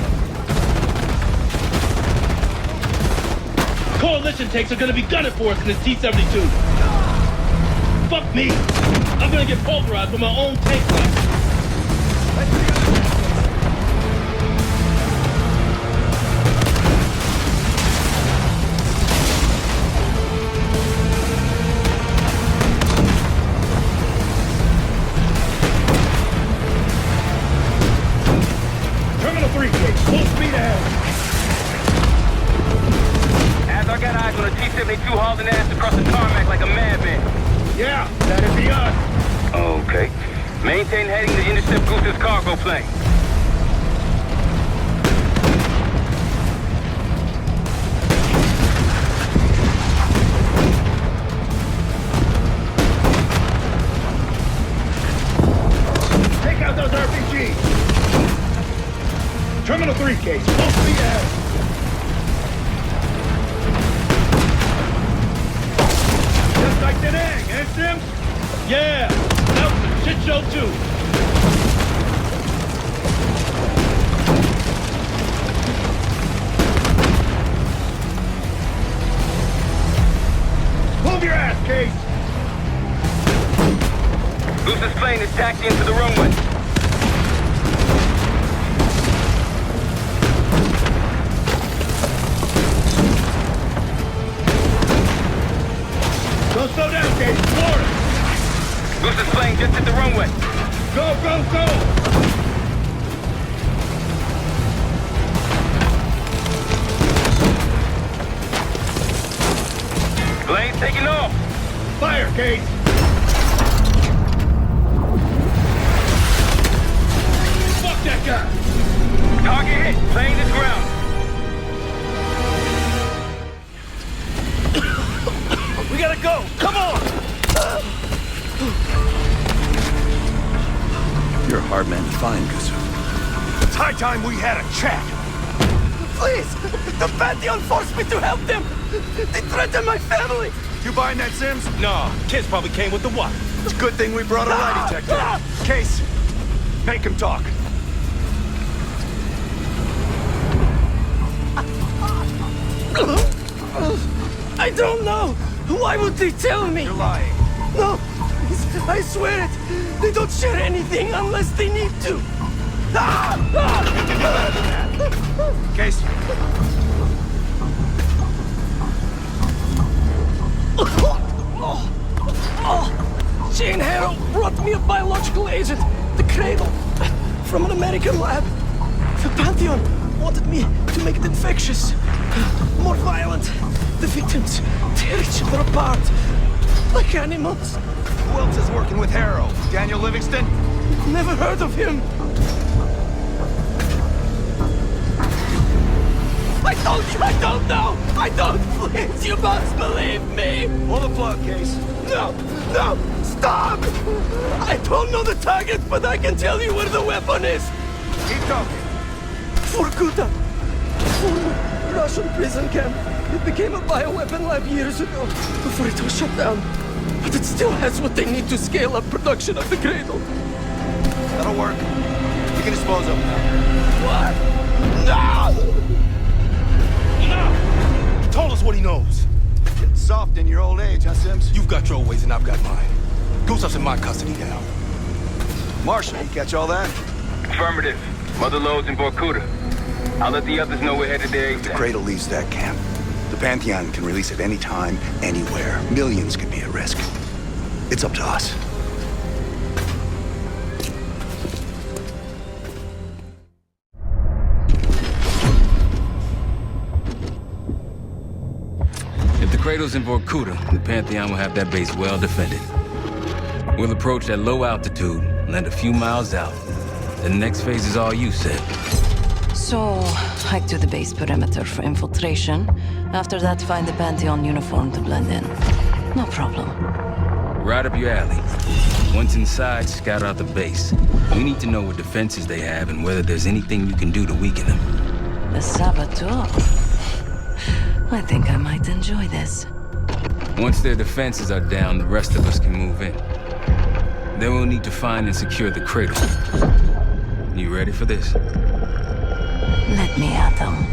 Coalition tanks are gonna be gunning for us in this T-72. Fuck me. I'm gonna get pulverized with my own tank class. Terminal 3, Case. Full speed ahead. As I got eyes on a T-72 hauling ass across the tarmac like a madman. Yeah, that'd be us. Okay. Maintain heading to intercept Goose's cargo plane. Take out those RPGs. Terminal 3, Case. Full speed ahead. Just like that egg, eh, Sims? Yeah, that was a shit show too. Move your ass, Case. Goose's plane is tacked into the runway. Don't slow down, Case. Florida. Goose's plane just hit the runway. Go, go, go! Plane's taking off. Fire, Case. Fuck that guy. Target hit. Plane is grounded. We gotta go. Come on. You're a hard man to find, Gusu. It's high time we had a chat! Please! The Pantheon forced me to help them! They threatened my family! You buying that, Sims? Nah, kids probably came with the what? It's a good thing we brought a lie detector. Case, make him talk. I don't know! Why would they tell me? You're lying. No! I swear it! They don't share anything unless they need to! Case. Jane Harrow brought me a biological agent, the Cradle, from an American lab. The Pantheon wanted me to make it infectious, more violent. The victims tear each other apart, like animals. Who else is working with Harrow? Daniel Livingston? Never heard of him. I told you I don't know! I don't! Please, you must believe me! Pull the plug, Case. No! No! Stop! I don't know the target, but I can tell you where the weapon is! Keep talking. Vorkuta! Former Russian prison camp. It became a bioweapon lab years ago, before it was shut down. But it still has what they need to scale up production of the Cradle. That'll work. You can dispose of them now. What? No! He told us what he knows. Getting soft in your old age, huh, Sims? You've got your ways and I've got mine. Gustav's in my custody now. Marshall, you catch all that? Affirmative. Mother loads in Vorkuta. I'll let the others know we're headed there. The Cradle leaves that camp. The Pantheon can release it any time, anywhere. Millions could be at risk. It's up to us. If the Cradle's in Vorkuta, the Pantheon will have that base well defended. We'll approach at low altitude, land a few miles out. The next phase is all you, Sid. So, hike to the base perimeter for infiltration. After that, find the Pantheon uniform to blend in. No problem. Right up your alley. Once inside, scout out the base. We need to know what defenses they have and whether there's anything you can do to weaken them. The saboteur. I think I might enjoy this. Once their defenses are down, the rest of us can move in. Then we'll need to find and secure the Cradle. You ready for this? Let me at them.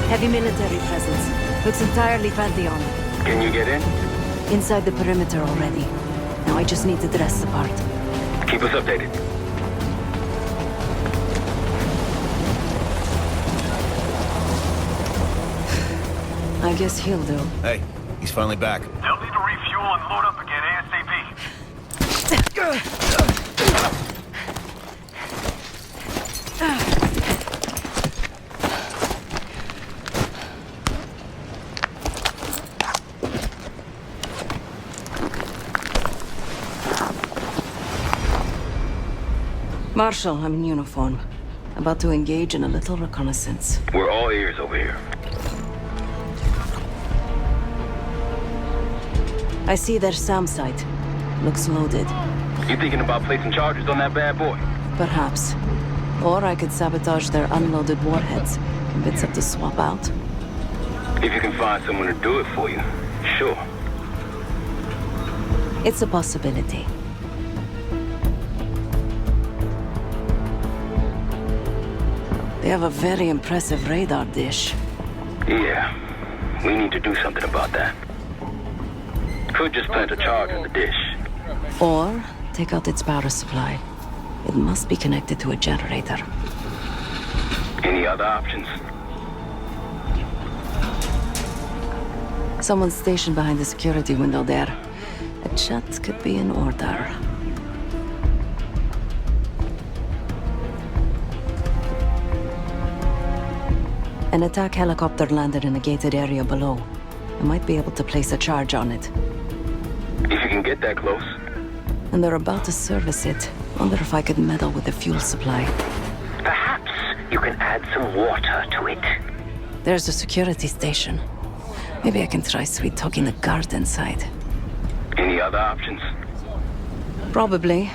Heavy military presence. Looks entirely Pantheon. Can you get in? Inside the perimeter already. Now I just need to dress the part. Keep us updated. I guess he'll do. Hey, he's finally back. They'll need to refuel and load up again ASAP. Marshal, I'm in uniform. About to engage in a little reconnaissance. We're all ears over here. I see their SAM site. Looks loaded. You thinking about placing charges on that bad boy? Perhaps. Or I could sabotage their unloaded warheads. Convince them to swap out. If you can find someone to do it for you, sure. It's a possibility. They have a very impressive radar dish. Yeah, we need to do something about that. Could just plant a charge on the dish. Or take out its power supply. It must be connected to a generator. Any other options? Someone's stationed behind the security window there. A chat could be in order. An attack helicopter landed in a gated area below. I might be able to place a charge on it. If you can get that close. And they're about to service it. Wonder if I could meddle with the fuel supply. Perhaps you can add some water to it. There's a security station. Maybe I can try sweet-talking the guard inside. Any other options? Probably.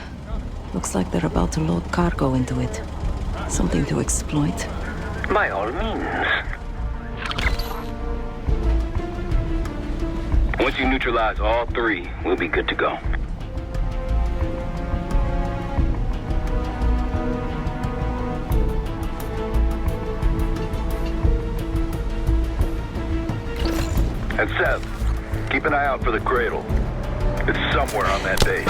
Looks like they're about to load cargo into it. Something to exploit. By all means. Once you neutralize all three, we'll be good to go. And Seth, keep an eye out for the Cradle. It's somewhere on that base.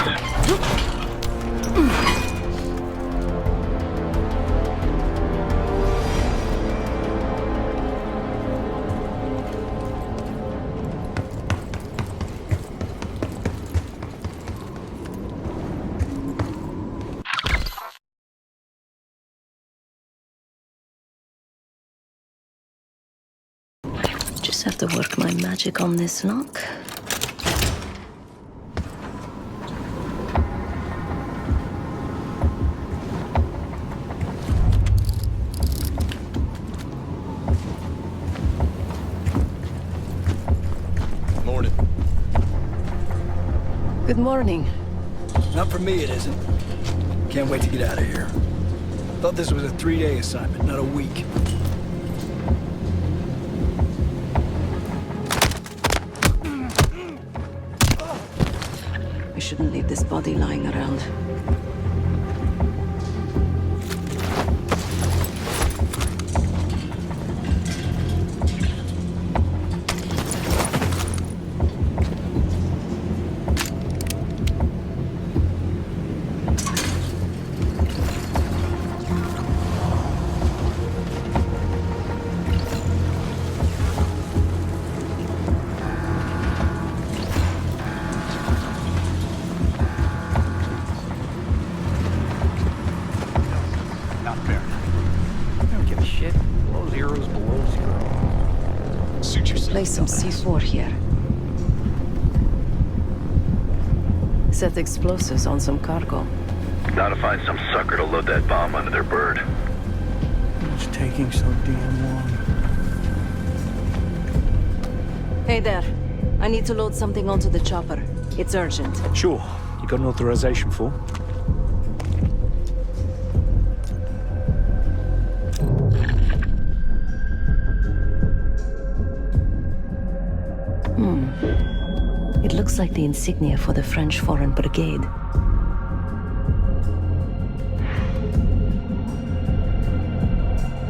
Just have to work my magic on this lock. Morning. Good morning. Not for me, it isn't. Can't wait to get out of here. Thought this was a 3-day assignment, not a week. I shouldn't leave this body lying around. Place some C4 here. Set explosives on some cargo. Now to find some sucker to load that bomb under their bird. It's taking so damn long. Hey there. I need to load something onto the chopper. It's urgent. Sure. You got an authorization form? It looks like the insignia for the French Foreign Brigade.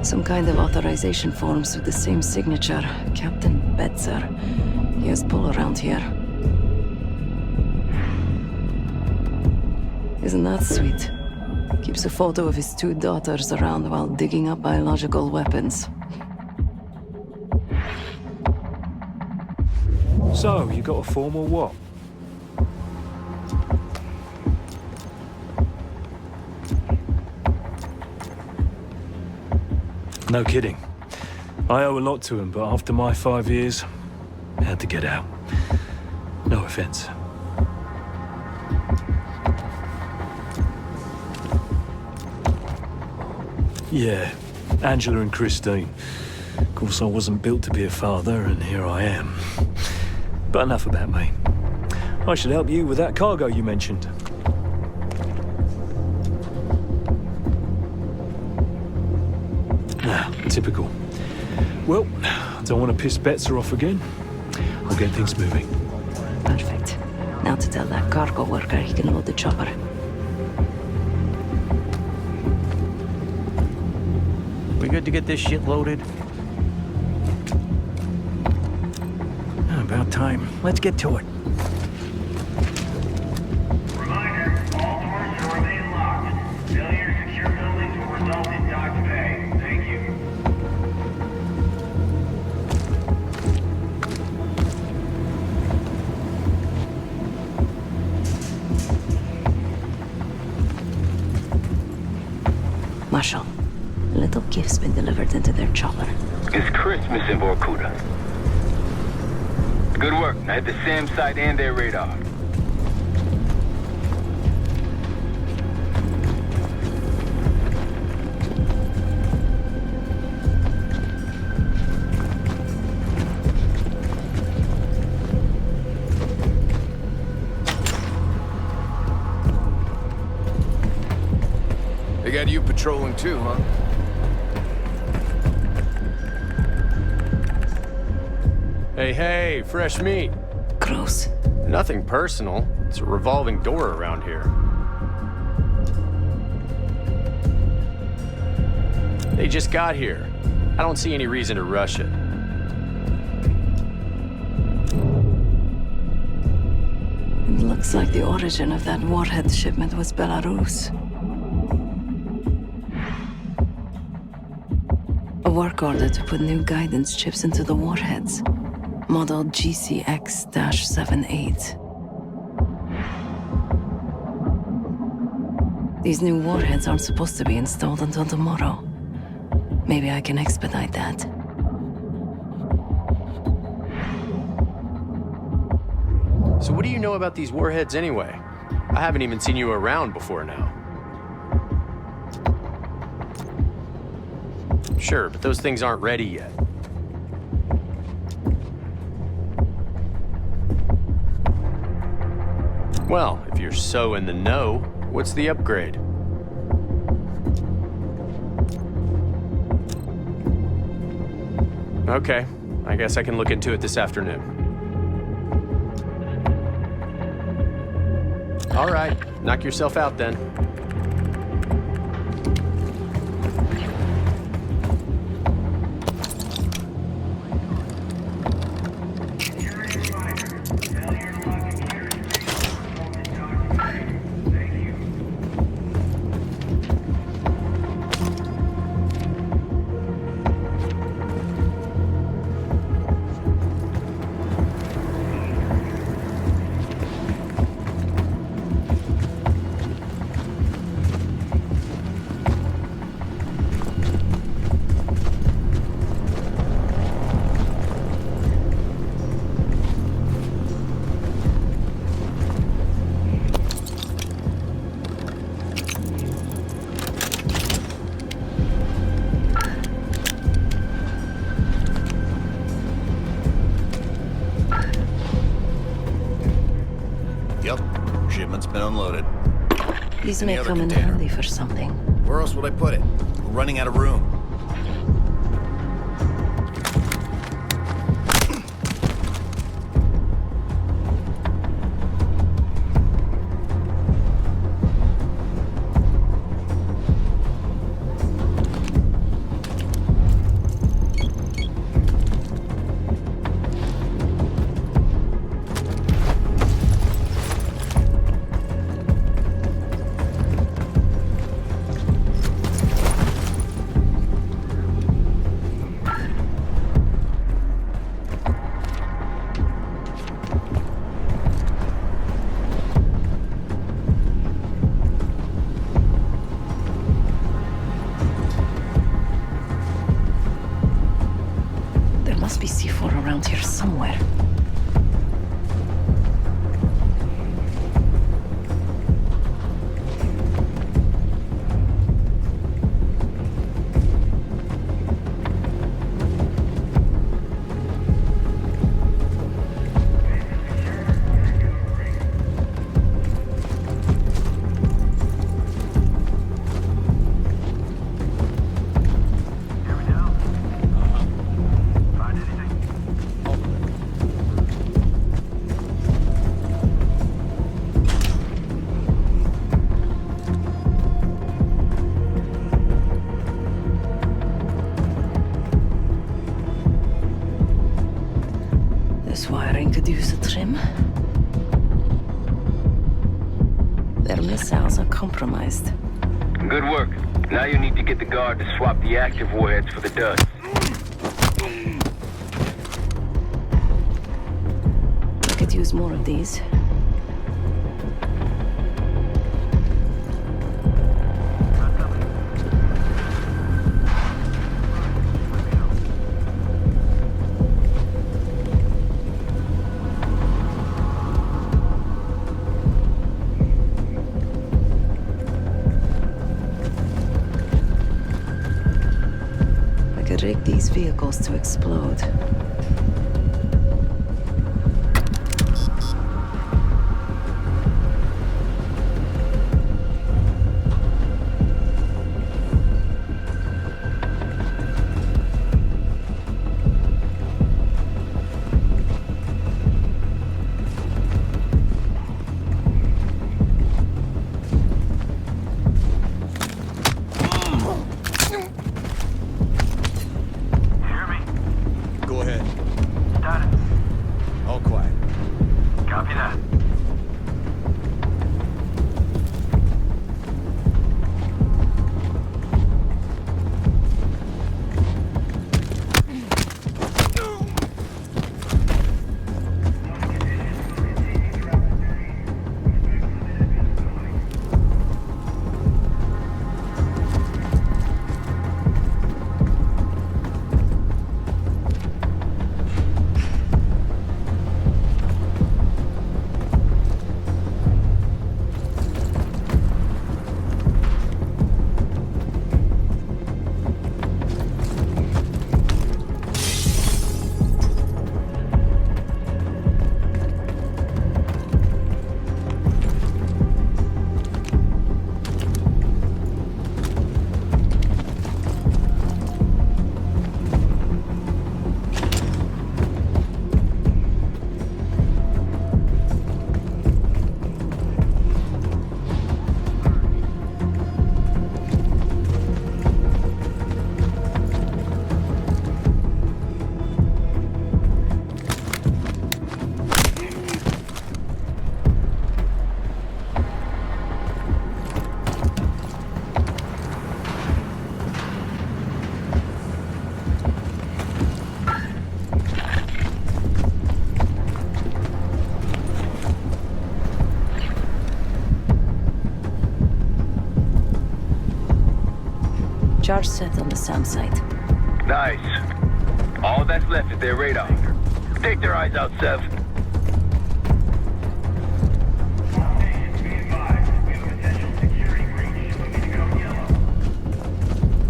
Some kind of authorization forms with the same signature. Captain Betzer. He has pull around here. Isn't that sweet? Keeps a photo of his 2 daughters around while digging up biological weapons. So, you got a form or what? No kidding. I owe a lot to him, but after my 5 years, I had to get out. No offense. Yeah, Angela and Christine. Of course, I wasn't built to be a father, and here I am. But enough about me. I should help you with that cargo you mentioned. Ah, typical. Well, don't want to piss Betzer off again. I'll get things moving. Perfect. Now to tell that cargo worker he can load the chopper. We good to get this shit loaded? About time. Let's get to it. Reminder, all doors shall remain locked. Failure to secure buildings will result in docked pay. Thank you. Marshal, a little gift's been delivered into their chopper. It's Christmas in Vorkuta. Good work. I had the SAM site and their radar. They got you patrolling too, huh? Hey, fresh meat. Gross. Nothing personal. It's a revolving door around here. They just got here. I don't see any reason to rush it. It looks like the origin of that warhead shipment was Belarus. A work order to put new guidance chips into the warheads. Model GCX-78. These new warheads aren't supposed to be installed until tomorrow. Maybe I can expedite that. So what do you know about these warheads anyway? I haven't even seen you around before now. Sure, but those things aren't ready yet. Well, if you're so in the know, what's the upgrade? Okay, I guess I can look into it this afternoon. All right, knock yourself out then. Yep, shipment's been unloaded. These may come in handy for something. Where else would I put it? We're running out of room. Must be C4 around here somewhere. This wiring could use a trim. Their missiles are compromised. Good work. Now you need to get the guard to swap the active warheads for the duds. I could use more of these. Rig these vehicles to explode. Go ahead. Charge set on the SAM site. Nice. All that's left is their radar. Take their eyes out, Sev.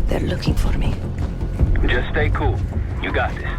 They're looking for me. Just stay cool. You got this.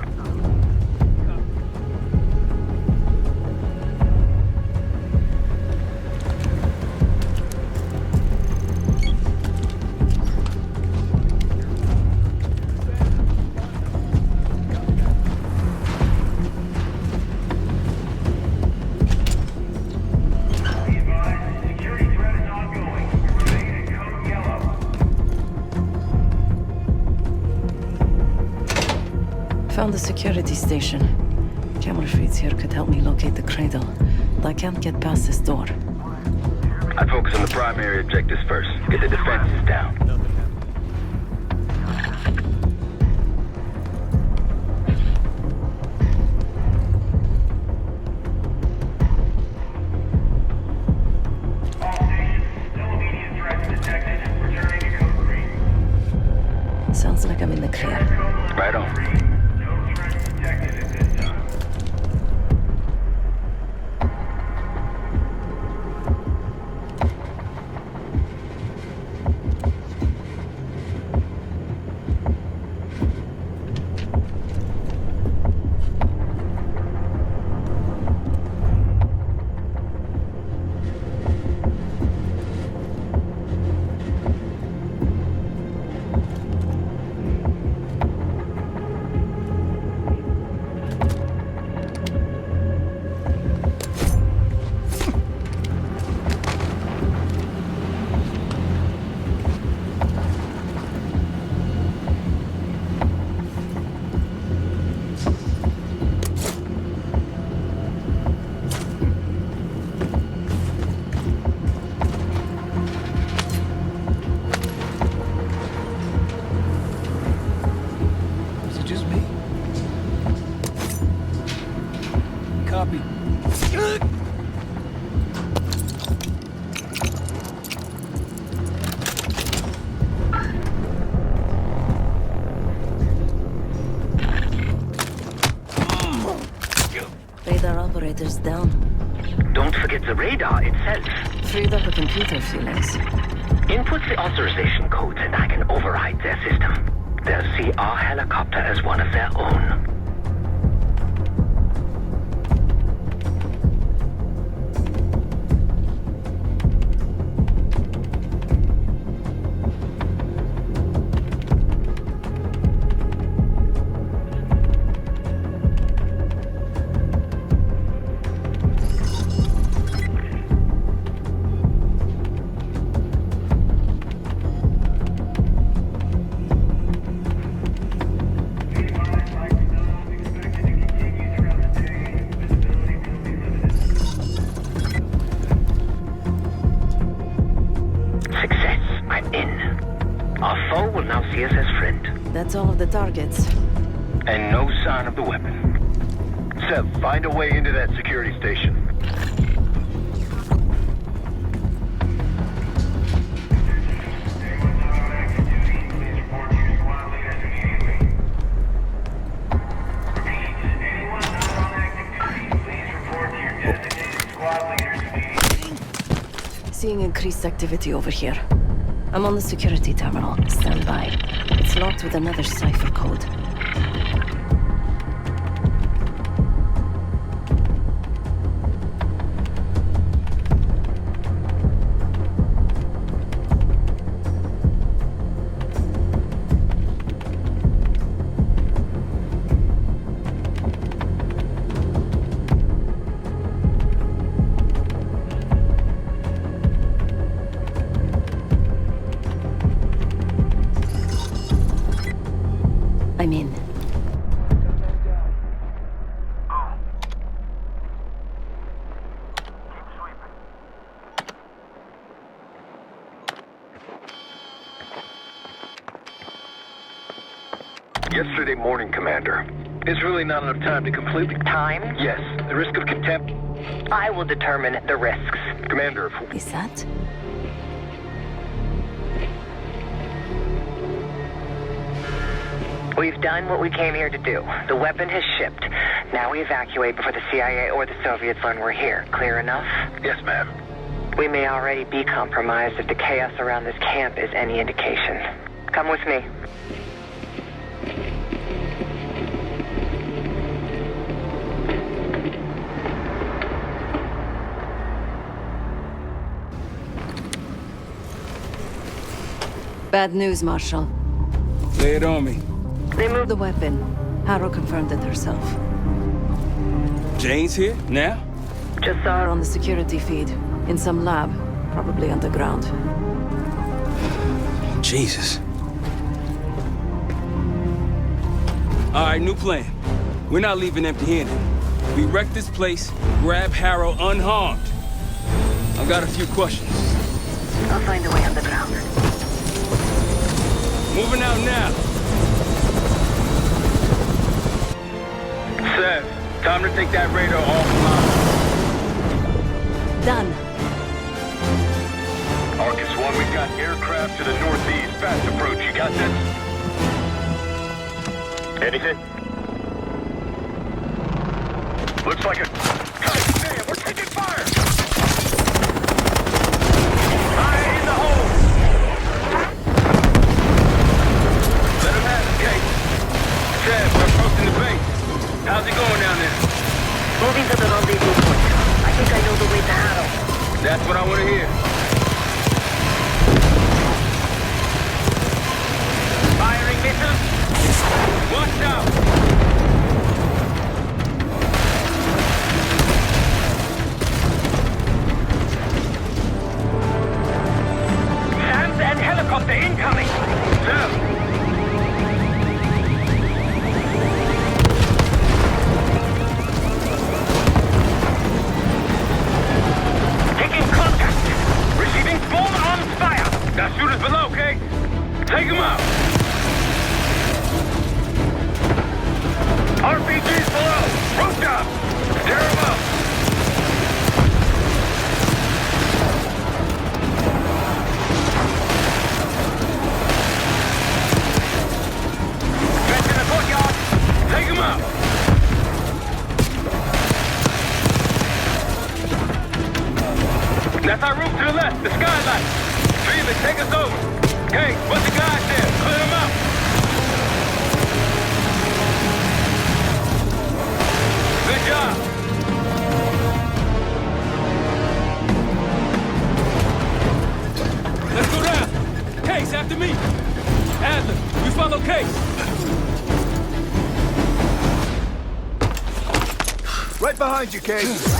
Found the security station. Camera feeds here could help me locate the cradle, but I can't get past this door. I'd focus on the primary objectives first. Get the defenses down. Sounds like I'm in the clear. Right on. Radar operators down. Don't forget the radar itself. Freed up a computer feelings. Input the authorization codes and I can override their system. They'll see our helicopter as one of their own. That's all of the targets. And no sign of the weapon. Sev, find a way into that security station. Seeing increased activity over here. I'm on the security terminal. Stand by. It's locked with another cipher code. I'm in. Yesterday morning, Commander. It's really not enough time to completely... Time? Yes. The risk of contempt... I will determine the risks. Commander, if... Is that? We've done what we came here to do. The weapon has shipped. Now we evacuate before the CIA or the Soviets learn we're here. Clear enough? Yes, ma'am. We may already be compromised if the chaos around this camp is any indication. Come with me. Bad news, Marshal. Lay it on me. They moved the weapon. Harrow confirmed it herself. Jane's here? Now? Just saw her on the security feed. In some lab. Probably underground. Jesus. All right, new plan. We're not leaving empty-handed. We wreck this place, grab Harrow unharmed. I've got a few questions. I'll find a way underground. Moving out now. Sev, time to take that radar offline. Done. Arcus 1, we got aircraft to the northeast. Fast approach, you got this? Anything? Looks like a... God damn, we're taking fire! Fire in the hole! Let him have it, Kate. Sev, we're approaching the base. How's it going down there? Moving to the rendezvous point. I think I know the way to Harrow. That's what I want to hear. Firing missiles? Watch out! SAMs and helicopter incoming! Sev! Got shooters below, Kate. Take them out. RPGs below. Rooftop. Tear them up. Vents in the courtyard. Take them out. That's our roof to the left. The skylight. Dreamer, take us over. Hey, what's the guys there? Clear them out. Good job. Let's go down. Case, after me. Adler, you follow Case. Right behind you, Case.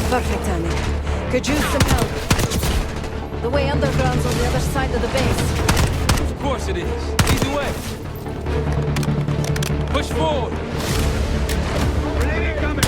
Perfect timing. Could use some help. The way underground's on the other side of the base. Of course it is. Either way. Push forward. Grenade coming.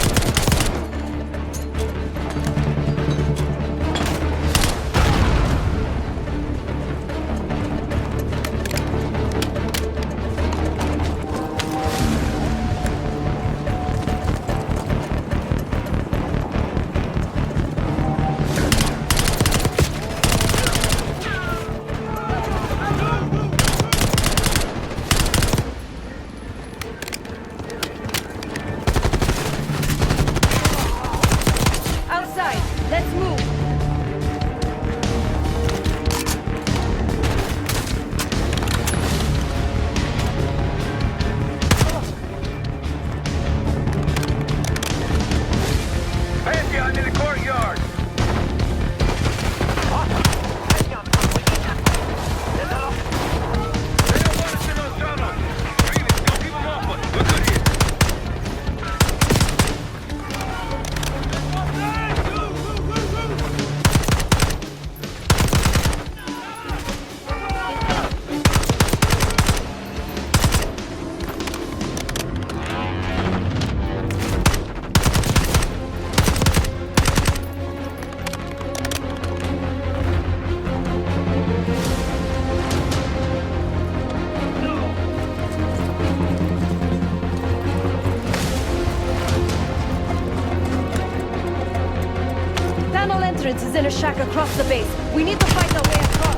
entrance is in a shack across the base. We need to fight our way across.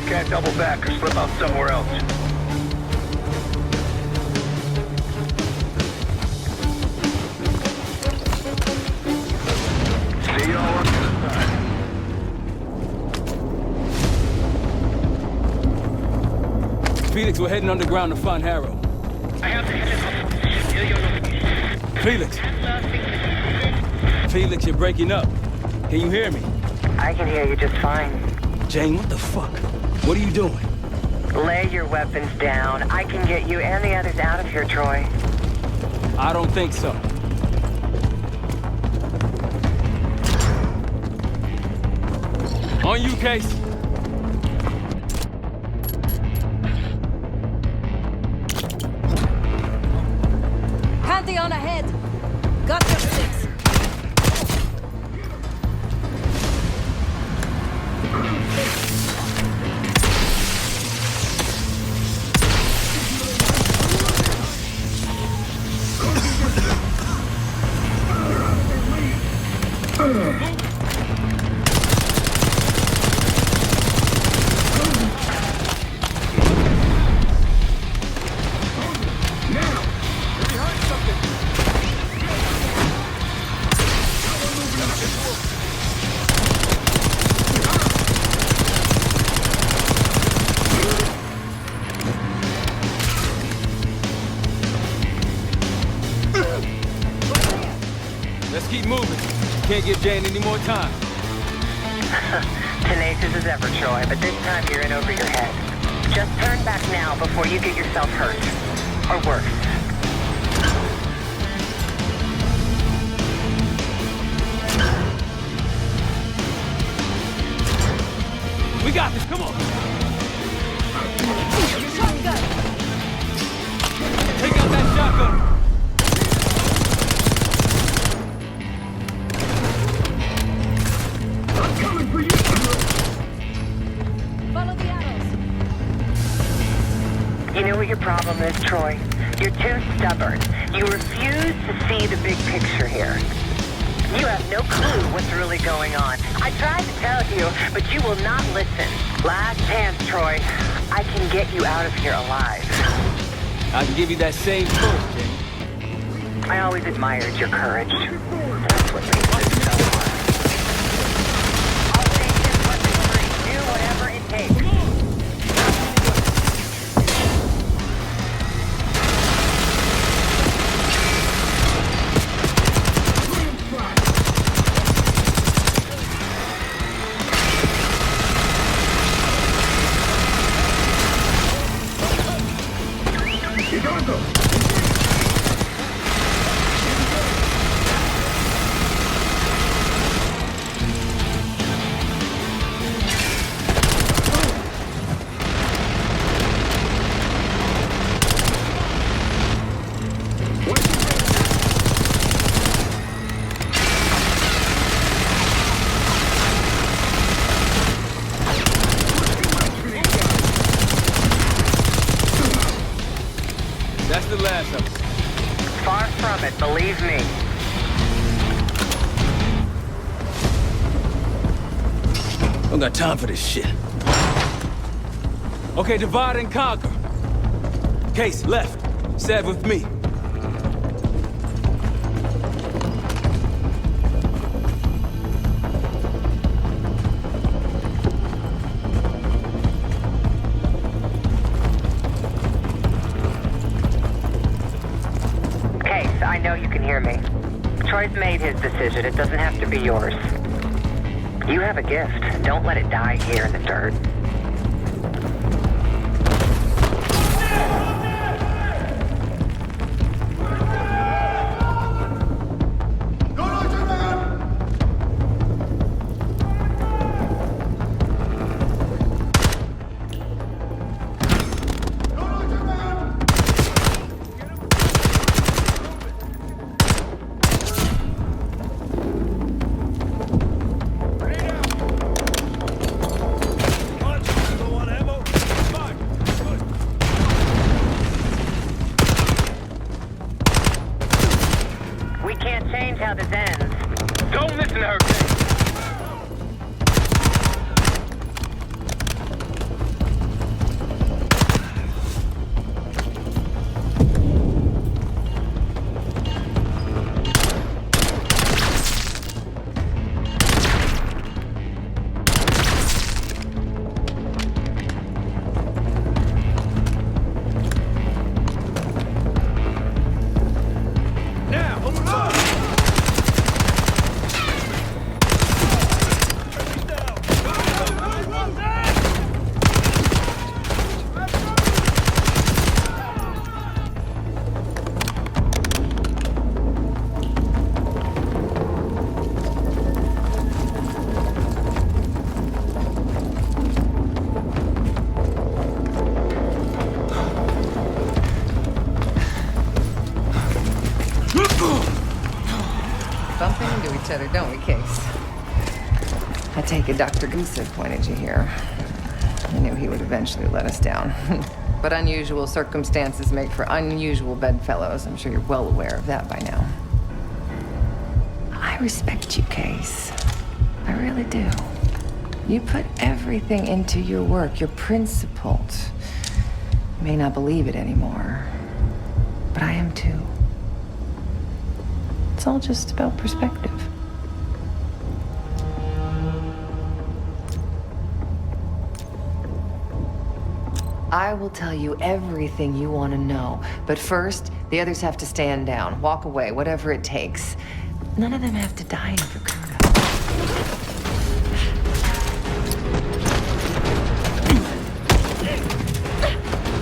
Can't double back or slip out somewhere else. See y'all on the other side. Felix, we're heading underground to find Harrow. I have the helicopter. Felix! Felix, you're breaking up. Can you hear me? I can hear you just fine. Jane, what the fuck? What are you doing? Lay your weapons down. I can get you and the others out of here, Troy. I don't think so. On you, Case. Pantheon ahead. Got your six. Let's keep moving. Can't give Jane any more time. Tenacious as ever, Troy, but this time you're in over your head. Just turn back now before you get yourself hurt. Or worse. We got this, come on! Shotgun! Take out that shotgun! You know what your problem is, Troy? You're too stubborn. You refuse to see the big picture here. You have no clue what's really going on. I tried to tell you, but you will not listen. Last chance, Troy. I can get you out of here alive. I can give you that same push, Jane. I always admired your courage. That's what makes it so hard. I'll take this weapon free. Do whatever it takes. ass ups. Far from it, believe me. Don't got time for this shit. Okay, divide and conquer. Case, left. Sab with me. Case, I know you can hear me. Troy's made his decision. It doesn't have to be yours. You have a gift. Don't let it die here in the dirt. How this ends. Don't listen to her. Bumping into each other, don't we, Case? I take it Dr. Goose pointed you here. I knew he would eventually let us down. But unusual circumstances make for unusual bedfellows. I'm sure you're well aware of that by now. I respect you, Case. I really do. You put everything into your work. You're principled. You may not believe it anymore, but I am too. It's all just about perspective. I will tell you everything you want to know. But first, the others have to stand down, walk away, whatever it takes. None of them have to die in Verkuda.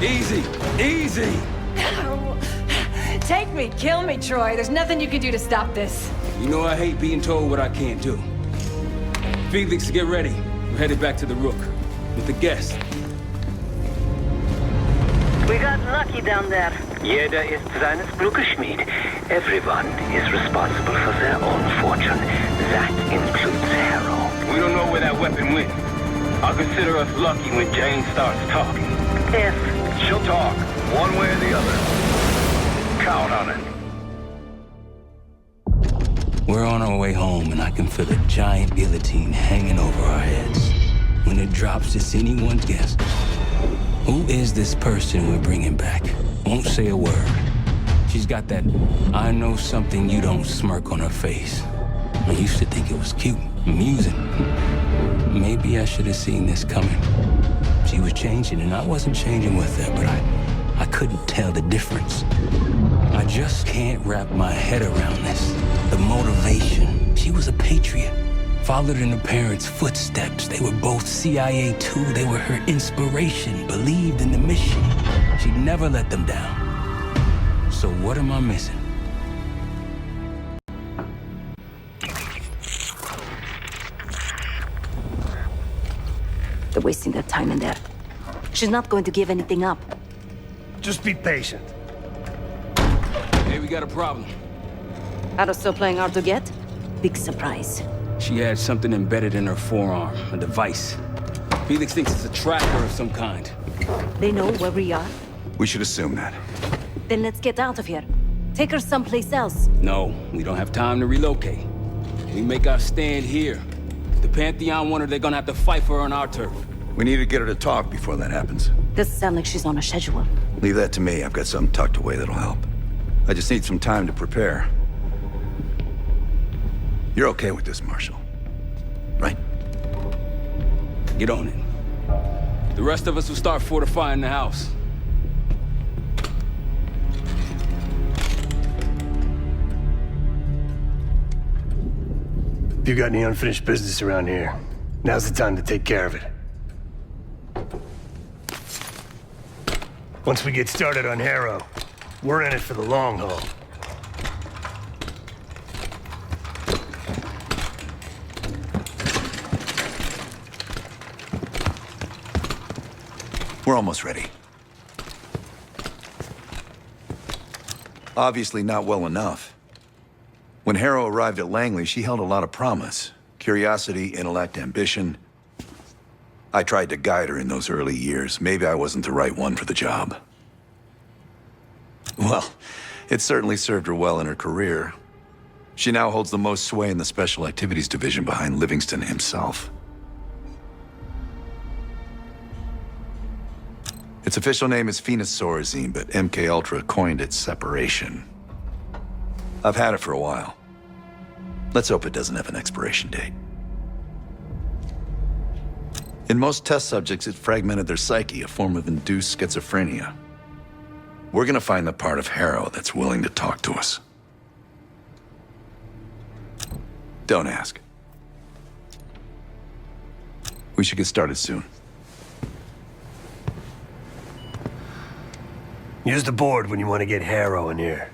Easy, easy! Take me, kill me, Troy. There's nothing you can do to stop this. You know I hate being told what I can't do. Felix, get ready. We're headed back to the Rook with the guest. We got lucky down there. Jeder ist seines Glückes Schmied. Everyone is responsible for their own fortune. That includes Harrow. We don't know where that weapon went. I'll consider us lucky when Jane starts talking. If she'll talk, one way or the other. Count on it. We're on our way home, and I can feel a giant guillotine hanging over our heads. When it drops, it's anyone's guess. Who is this person we're bringing back? Won't say a word. She's got that I know something you don't smirk on her face. I used to think it was cute, amusing. Maybe I should have seen this coming. She was changing, and I wasn't changing with her, but I couldn't tell the difference. I just can't wrap my head around this. The motivation. She was a patriot. Followed in her parents' footsteps. They were both CIA too. They were her inspiration. Believed in the mission. She'd never let them down. So what am I missing? They're wasting their time in there. She's not going to give anything up. Just be patient. Hey, we got a problem. Arro's still playing hard to get? Big surprise. She had something embedded in her forearm, a device. Felix thinks it's a tracker of some kind. They know where we are? We should assume that. Then let's get out of here. Take her someplace else. No, we don't have time to relocate. We make our stand here. If the Pantheon want her, they're gonna have to fight for her on our turf. We need to get her to talk before that happens. Doesn't sound like she's on a schedule. Leave that to me. I've got something tucked away that'll help. I just need some time to prepare. You're okay with this, Marshal? Right? Get on it. The rest of us will start fortifying the house. If you got any unfinished business around here, now's the time to take care of it. Once we get started on Harrow, we're in it for the long haul. We're almost ready. Obviously not well enough. When Harrow arrived at Langley, she held a lot of promise. Curiosity, intellect, ambition. I tried to guide her in those early years. Maybe I wasn't the right one for the job. Well, it certainly served her well in her career. She now holds the most sway in the Special Activities Division behind Livingston himself. Its official name is Phoenosorazine, but MK Ultra coined it Separation. I've had it for a while. Let's hope it doesn't have an expiration date. In most test subjects, it fragmented their psyche, a form of induced schizophrenia. We're gonna find the part of Harrow that's willing to talk to us. Don't ask. We should get started soon. Use the board when you want to get Harrow in here.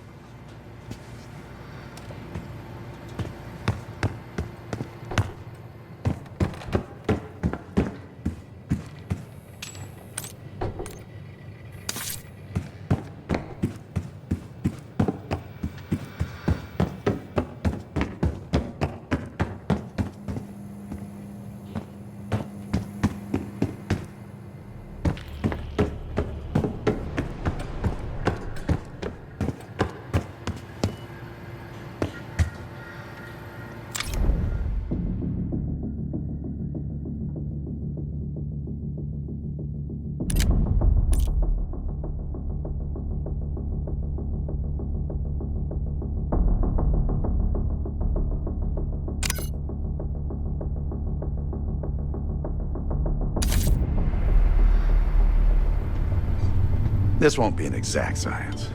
This won't be an exact science.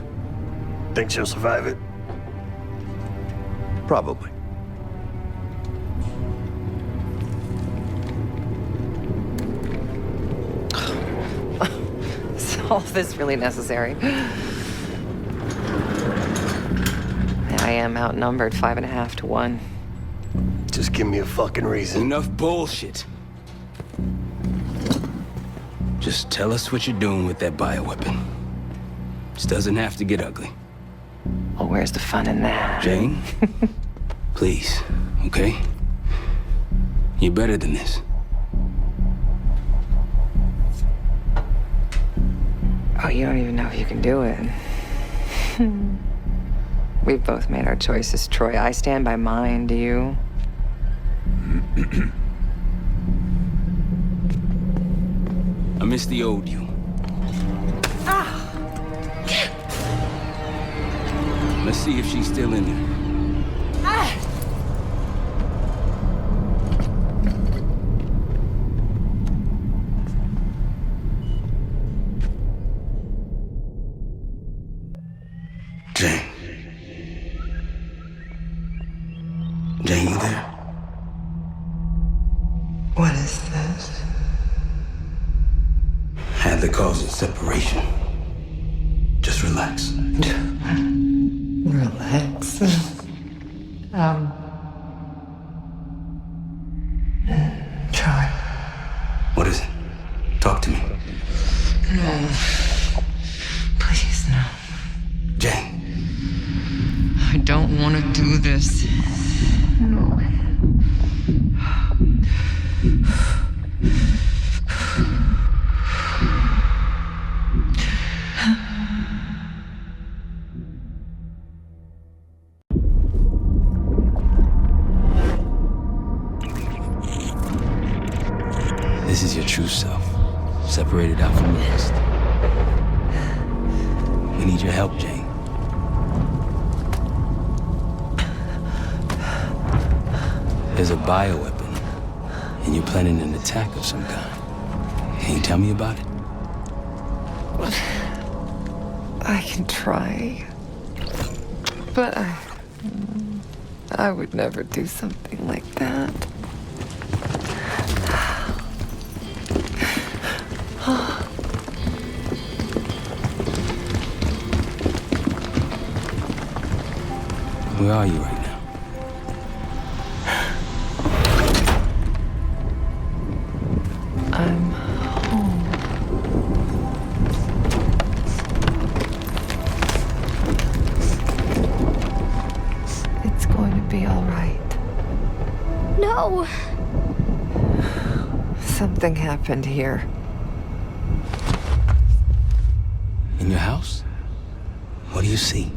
Think she'll survive it? Probably. Is all this really necessary? I am outnumbered 5.5 to 1. Just give me a fucking reason. Enough bullshit. Just tell us what you're doing with that bioweapon. This doesn't have to get ugly. Well, where's the fun in that? Jane, please, okay? You're better than this. Oh, you don't even know if you can do it. We've both made our choices, Troy. I stand by mine, do you? I miss the old you. Let's see if she's still in there. Jane. Jane, you there? What is this? Had the cause of separation. Just relax. Relax. Try. What is it? Talk to me. No. Please, no. Jane. I don't want to do this. No. your help, Jane. There's a bioweapon, and you're planning an attack of some kind. Can you tell me about it? I can try. But I would never do something like that. Where are you right now? I'm home. It's going to be all right. No! Something happened here. In your house? What do you see?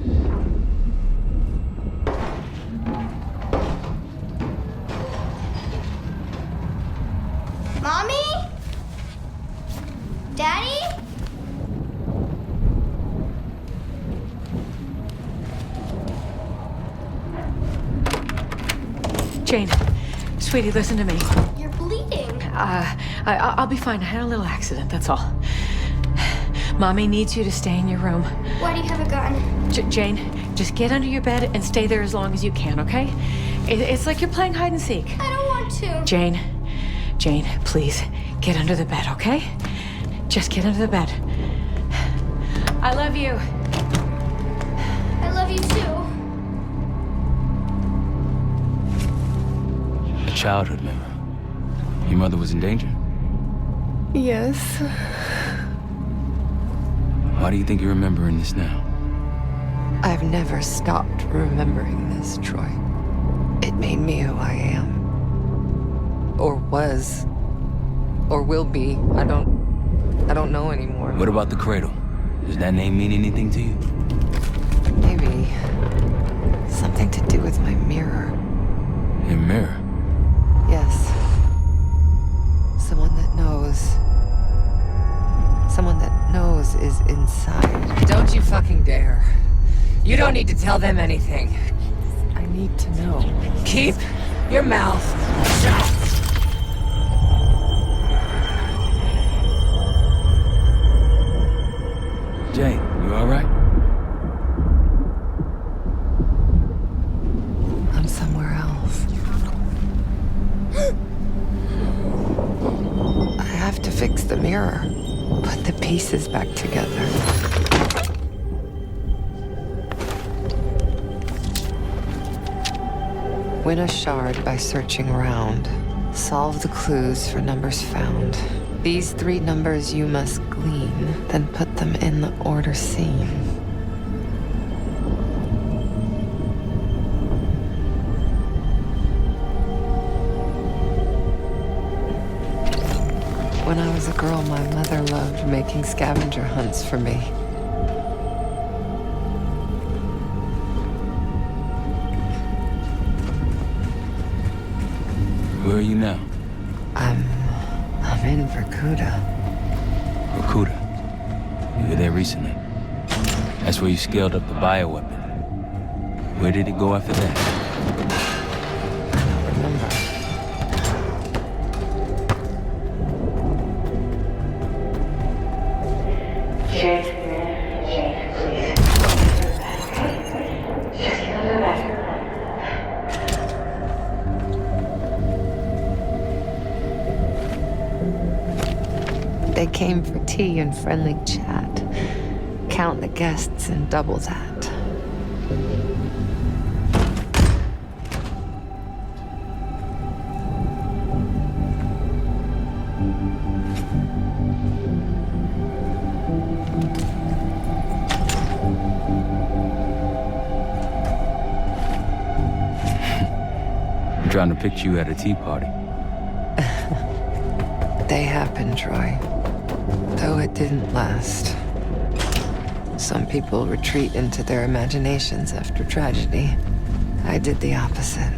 Mommy? Daddy? Jane, sweetie, listen to me. You're bleeding. I'll be fine. I had a little accident, that's all. Mommy needs you to stay in your room. Why do you have a gun? Jane, just get under your bed and stay there as long as you can, okay? It's like you're playing hide and seek. I don't want to. Jane, please, get under the bed, okay? Just get under the bed. I love you. I love you too. A childhood memory. Your mother was in danger? Yes. Why do you think you're remembering this now? I've never stopped remembering this, Troy. It made me who I am. Or was. Or will be. I don't know anymore. What about the Cradle? Does that name mean anything to you? Maybe something to do with my mirror. Your mirror? Yes. Someone that knows. Someone that knows is inside. Don't you fucking dare. You don't need to tell them anything. I need to know. Keep your mouth shut. Jane, you all right? I'm somewhere else. I have to fix the mirror. Put the pieces back together. Win a shard by searching around. Solve the clues for numbers found. These 3 numbers you must glean, then put them in the order seen. When I was a girl, my mother loved making scavenger hunts for me. Where are you now? I'm in Vorkuta. Vorkuta? You were there recently. That's where you scaled up the bioweapon. Where did it go after that? I don't remember. Jane, please. Just get under the bed. They came for tea and friendly chat. Count the guests and double that. I'm trying to picture you at a tea party. They happened, Troy. Though it didn't last. Some people retreat into their imaginations after tragedy. I did the opposite.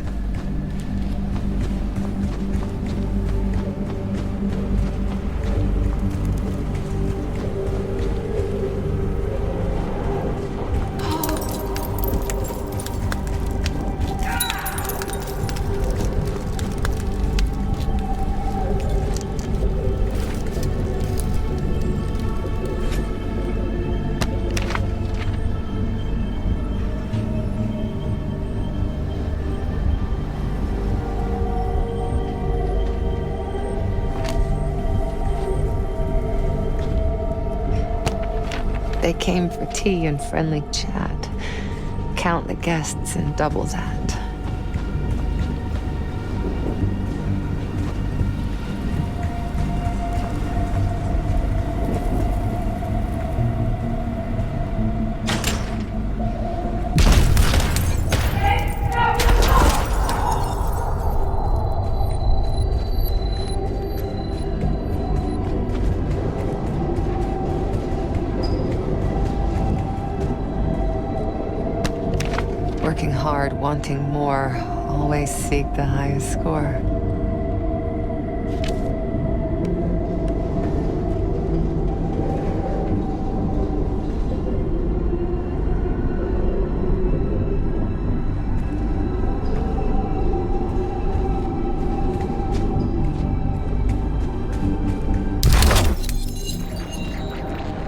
They came for tea and friendly chat. Count the guests and double that. Working hard, wanting more, always seek the highest score.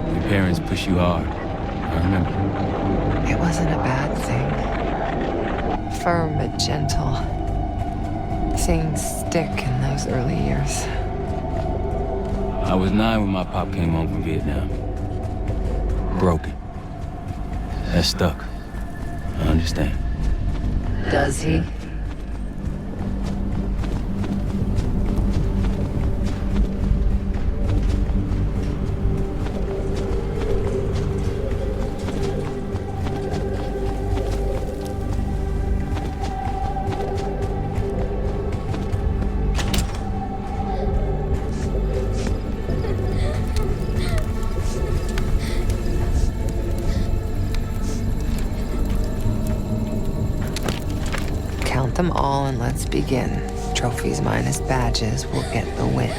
Your parents push you hard. I remember. It wasn't a bad thing. Firm but gentle. Things stick in those early years. I was 9 when my pop came home from Vietnam. Broken. That stuck. I understand. Does he? Count them all and let's begin. Trophies minus badges will get the win.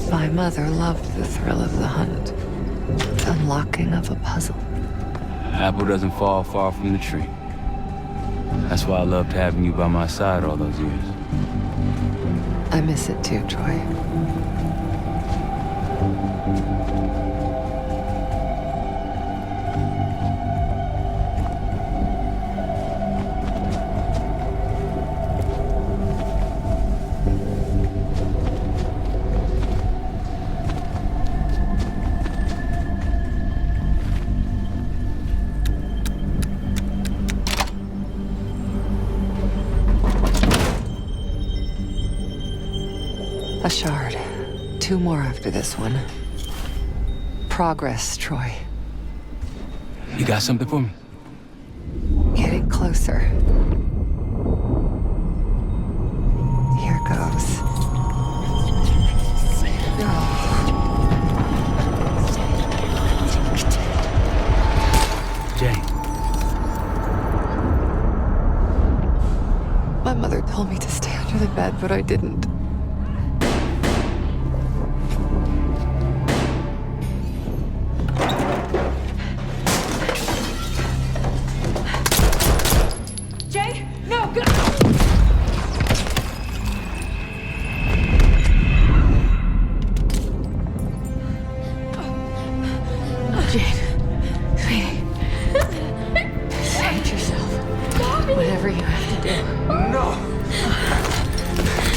My mother loved the thrill of the hunt, the unlocking of a puzzle. Apple doesn't fall far from the tree. That's why I loved having you by my side all those years. I miss it too, Troy. A shard. 2 more after this one. Progress, Troy. You got something for me? Getting closer. Here goes. Jane. My mother told me to stay under the bed, but I didn't.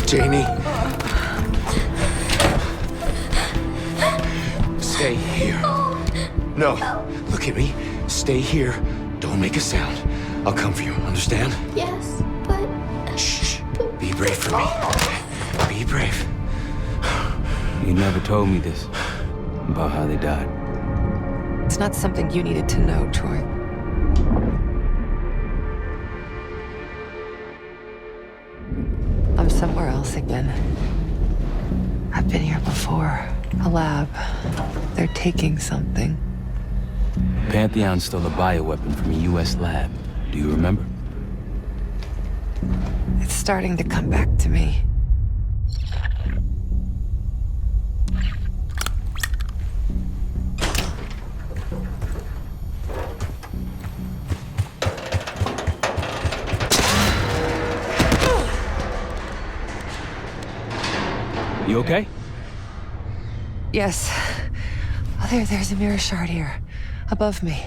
Janie. Stay here. No, look at me. Stay here. Don't make a sound. I'll come for you, understand? Yes, but... Shh. Be brave for me. Be brave. You never told me this, about how they died. It's not something you needed to know, Troy. I'm somewhere else again. I've been here before. before. A lab. They're taking something. Pantheon stole a bioweapon from a U.S. lab. Do you remember? It's starting to come back to me. You okay? Yes. Oh, there's a mirror shard here. Above me.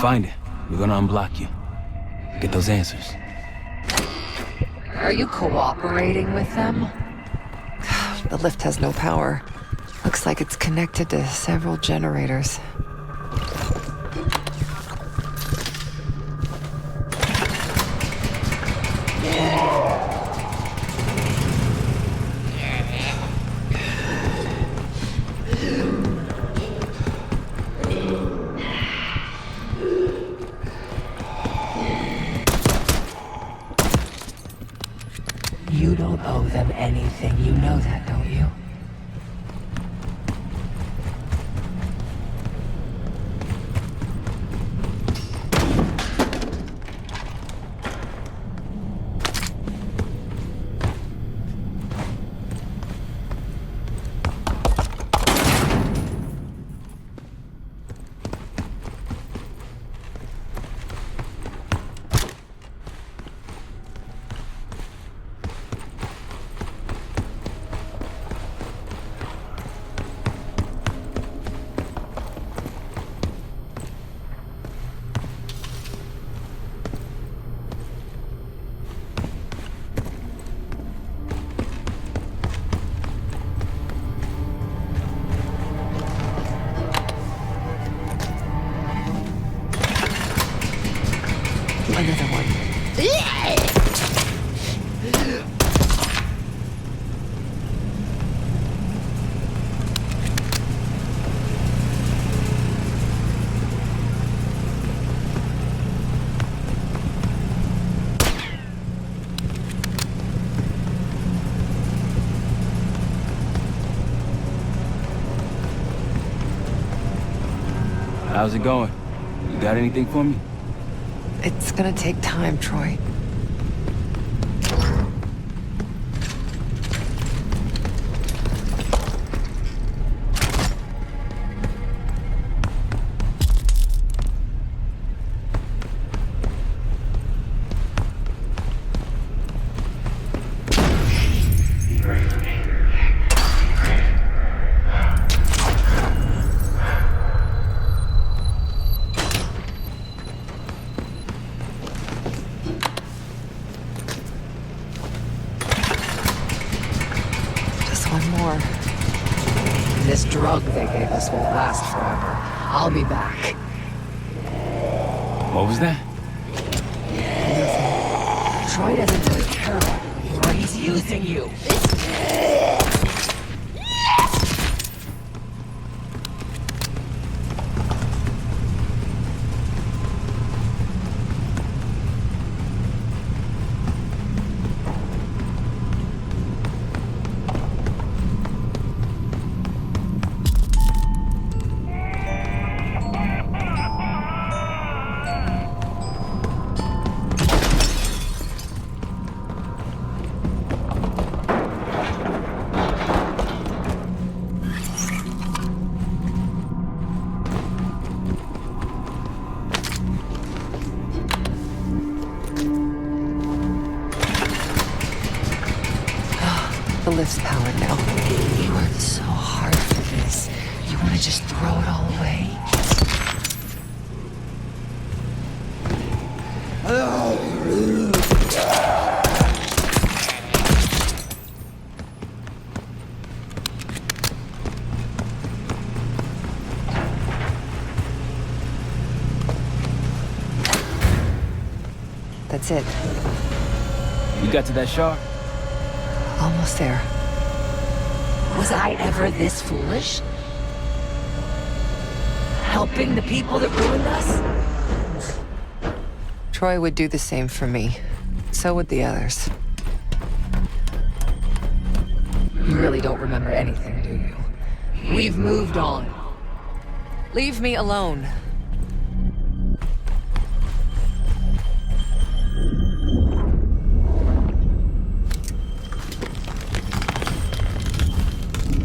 Find it. We're gonna unblock you. Get those answers. Are you cooperating with them? The lift has no power. Looks like it's connected to several generators. You don't owe them anything. You know that, don't you? Another one. How's it going? You got anything for me? It's gonna take time, Troy. This drug they gave us won't last forever. I'll be back. What was that? Nothing. Troy doesn't really care about you, or he's using you. The lift's powered now. You worked so hard for this. You want to just throw it all away? That's it. You got to that shard? Almost there. Was I ever this foolish? Helping the people that ruined us? Troy would do the same for me. So would the others. You really don't remember anything, do you? We've moved on. Leave me alone.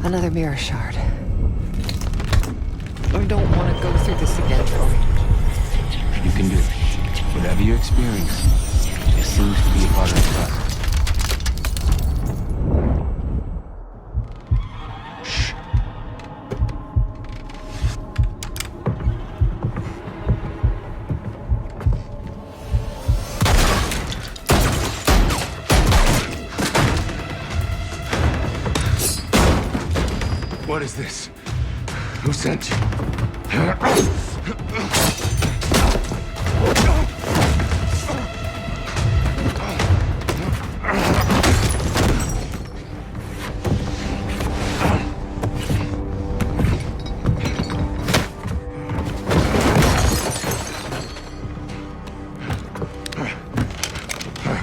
Another mirror shard. I don't want to go through this again, Troy. You can do it. Whatever you experience, it seems to be a part of the process. What is this? Who sent you?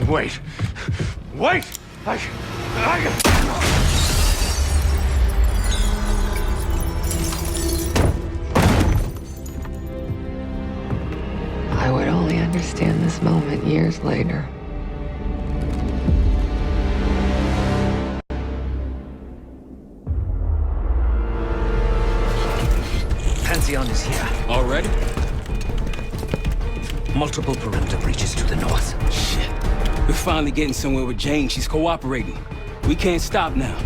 Wait! Wait! I would only understand this moment years later. Pantheon is here. Already? Multiple perimeter breaches to the north. Shit. We're finally getting somewhere with Jane. She's cooperating. We can't stop now.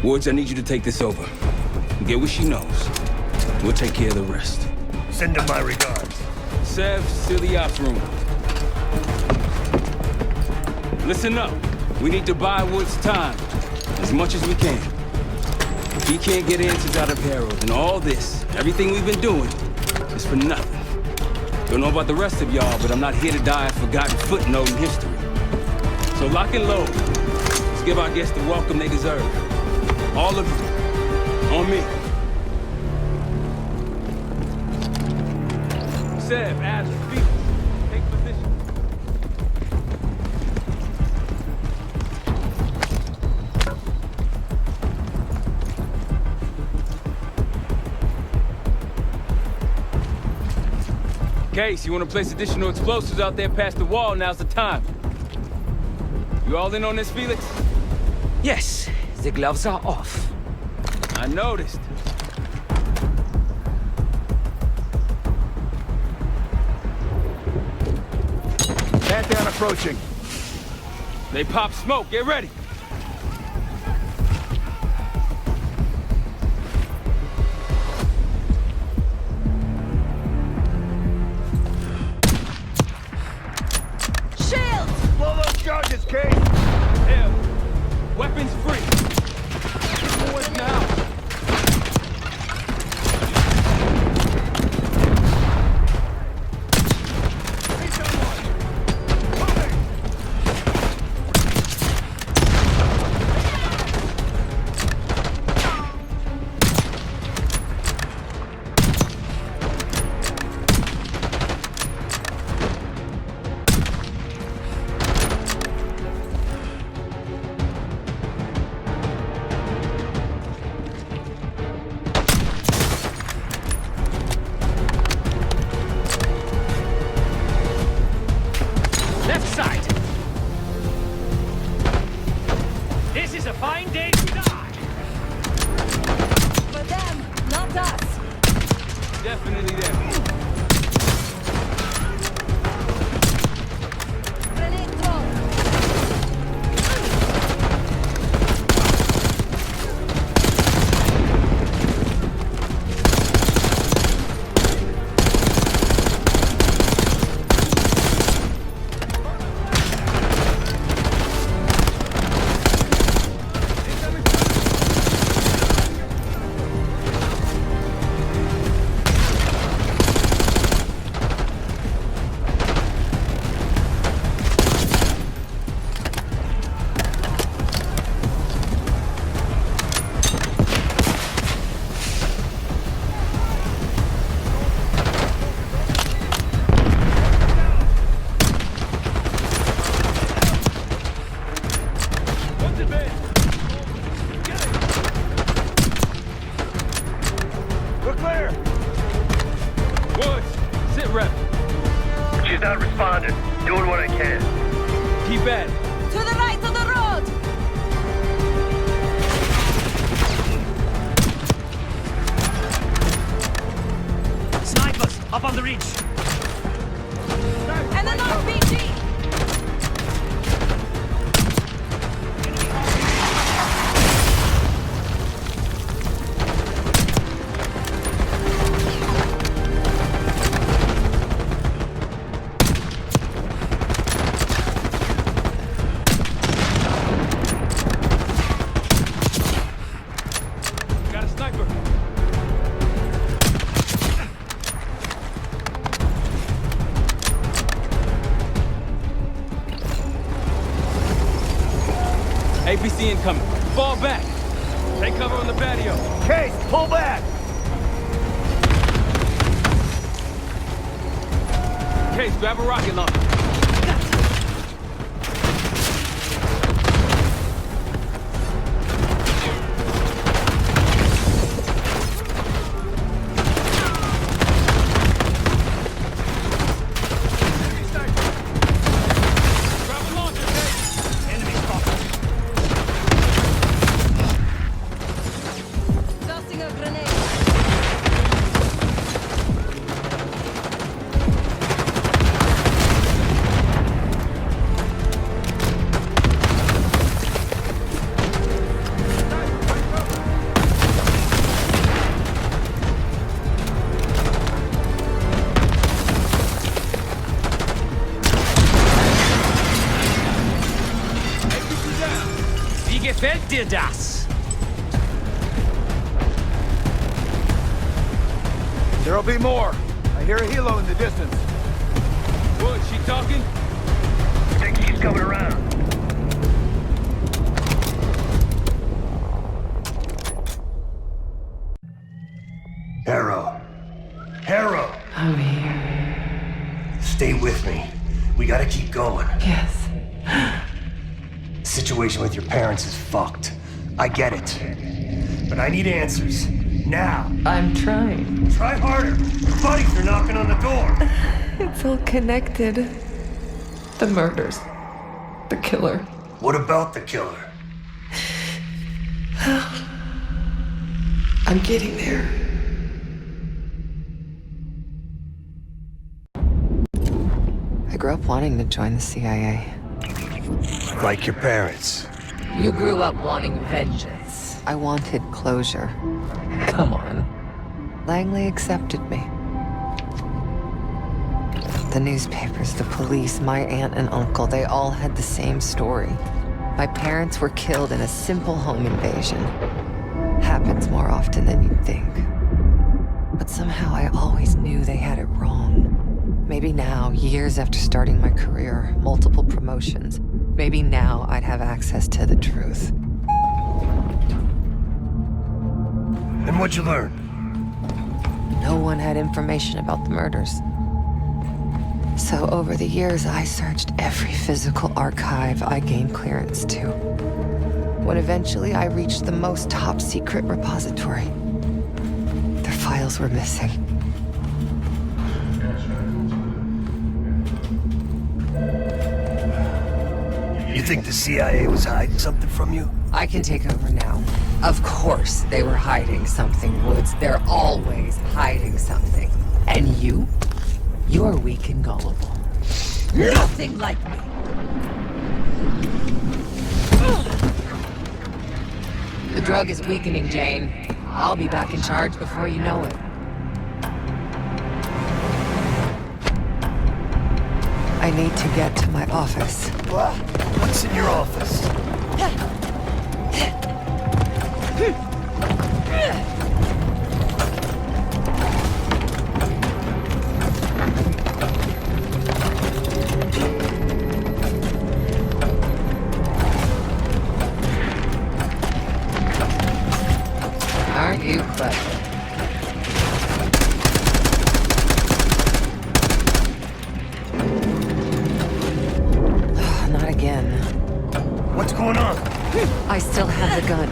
Woods, I need you to take this over. Get what she knows. We'll take care of the rest. Send her my regards. Sev, seal the ops room. Listen up. We need to buy Woods time. As much as we can. If he can't get answers out of Harold, then all this, everything we've been doing, is for nothing. Don't know about the rest of y'all, but I'm not here to die a forgotten footnote in history. So lock and load. Let's give our guests the welcome they deserve. All of you. On me. Sev, Ash, Felix, take position. Case, you want to place additional explosives out there past the wall, now's the time. You all in on this, Felix? Yes, the gloves are off. I noticed. Pantheon approaching. They pop smoke, get ready. Blow those charges, Case! Hell, weapons free. Forward now. Definitely there. clear! Woods, sit rep. She's not responding. Doing what I can. Keep at it. To the right of the road! Snipers, up on the reach. And an RPG! Got a sniper. APC incoming. Fall back. Take cover on the patio. Case, pull back! Case, grab a rocket launcher. Tossing a grenade. Wie gefällt dir das? There'll be more. I hear a helo in the distance. Wood, she talking? I think she's coming around. Harrow. Harrow! I'm here. Stay with me. We gotta keep going. Yes. The situation with your parents is fucked. I get it. But I need answers. Now. I'm trying. Try harder. Your buddies are knocking on the door. It's all connected. The murders. The killer. What about the killer? I'm getting there. I grew up wanting to join the CIA. Like your parents. You grew up wanting vengeance. I wanted closure. Come on. Langley accepted me. The newspapers, the police, my aunt and uncle, they all had the same story. My parents were killed in a simple home invasion. Happens more often than you'd think. But somehow I always knew they had it wrong. Maybe now, years after starting my career, multiple promotions, maybe now I'd have access to the truth. And what'd you learn? No one had information about the murders. So over the years, I searched every physical archive I gained clearance to. When eventually I reached the most top-secret repository, their files were missing. You think the CIA was hiding something from you? I can take over now. Of course they were hiding something, Woods. They're always hiding something. And you? You're weak and gullible. Nothing like me. The drug is weakening, Jane. I'll be back in charge before you know it. I need to get to my office. What? What's in your office? Aren't you clever? Not again. What's going on? I still have the gun.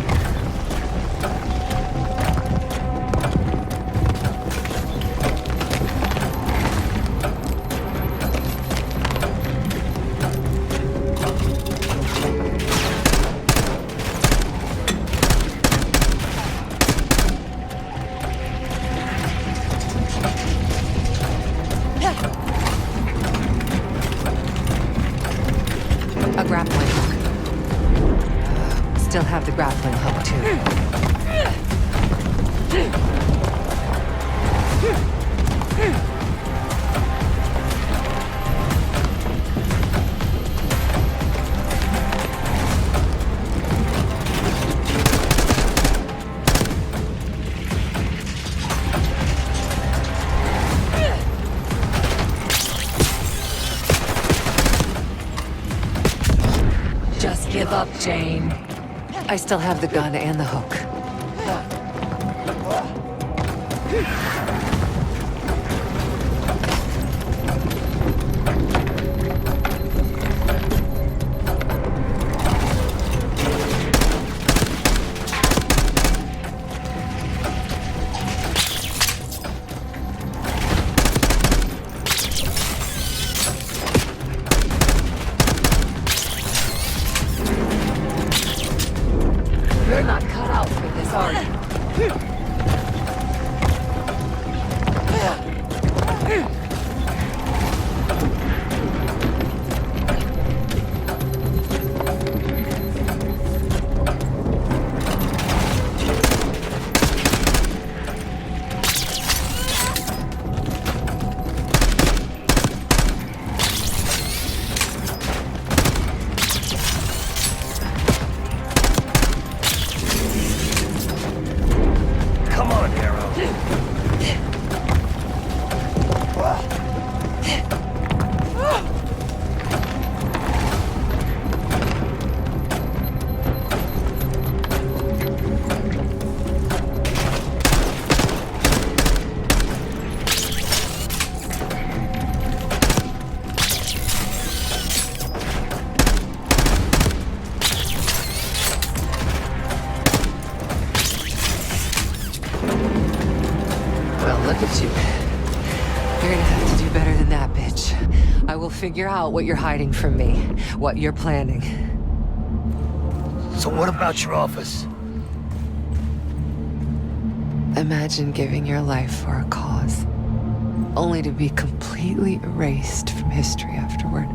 still have the grappling hook, too. Just give up, Jane. I still have the gun and the hook. You're not cut out for this, are you? Figure out what you're hiding from me, what you're planning. So what about your office? Imagine giving your life for a cause, only to be completely erased from history afterward.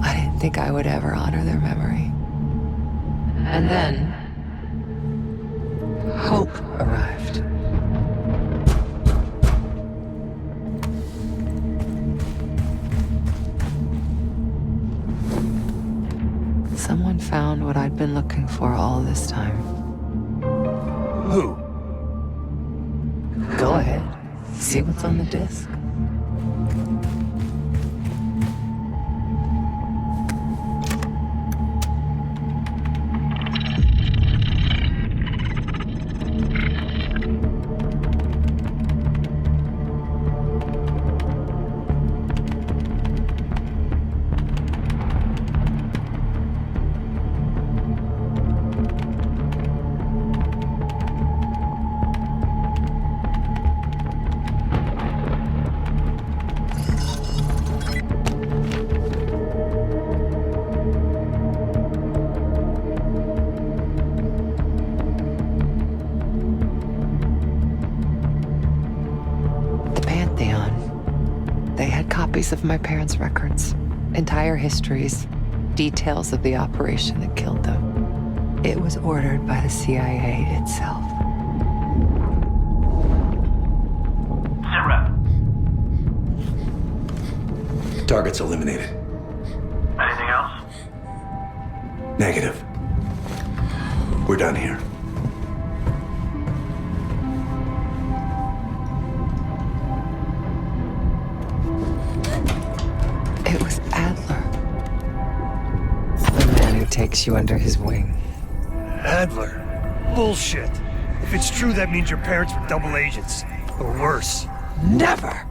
I didn't think I would ever honor their memory. And then, hope arrived. Someone found what I'd been looking for all this time. Who? Go ahead. See what's on the disc. Of my parents' records, entire histories, details of the operation that killed them. It was ordered by the CIA itself. Sit rep. Targets eliminated. Anything else? Negative. We're done here. Takes you under his wing. Adler? Bullshit. If it's true, that means your parents were double agents. Or worse. Never!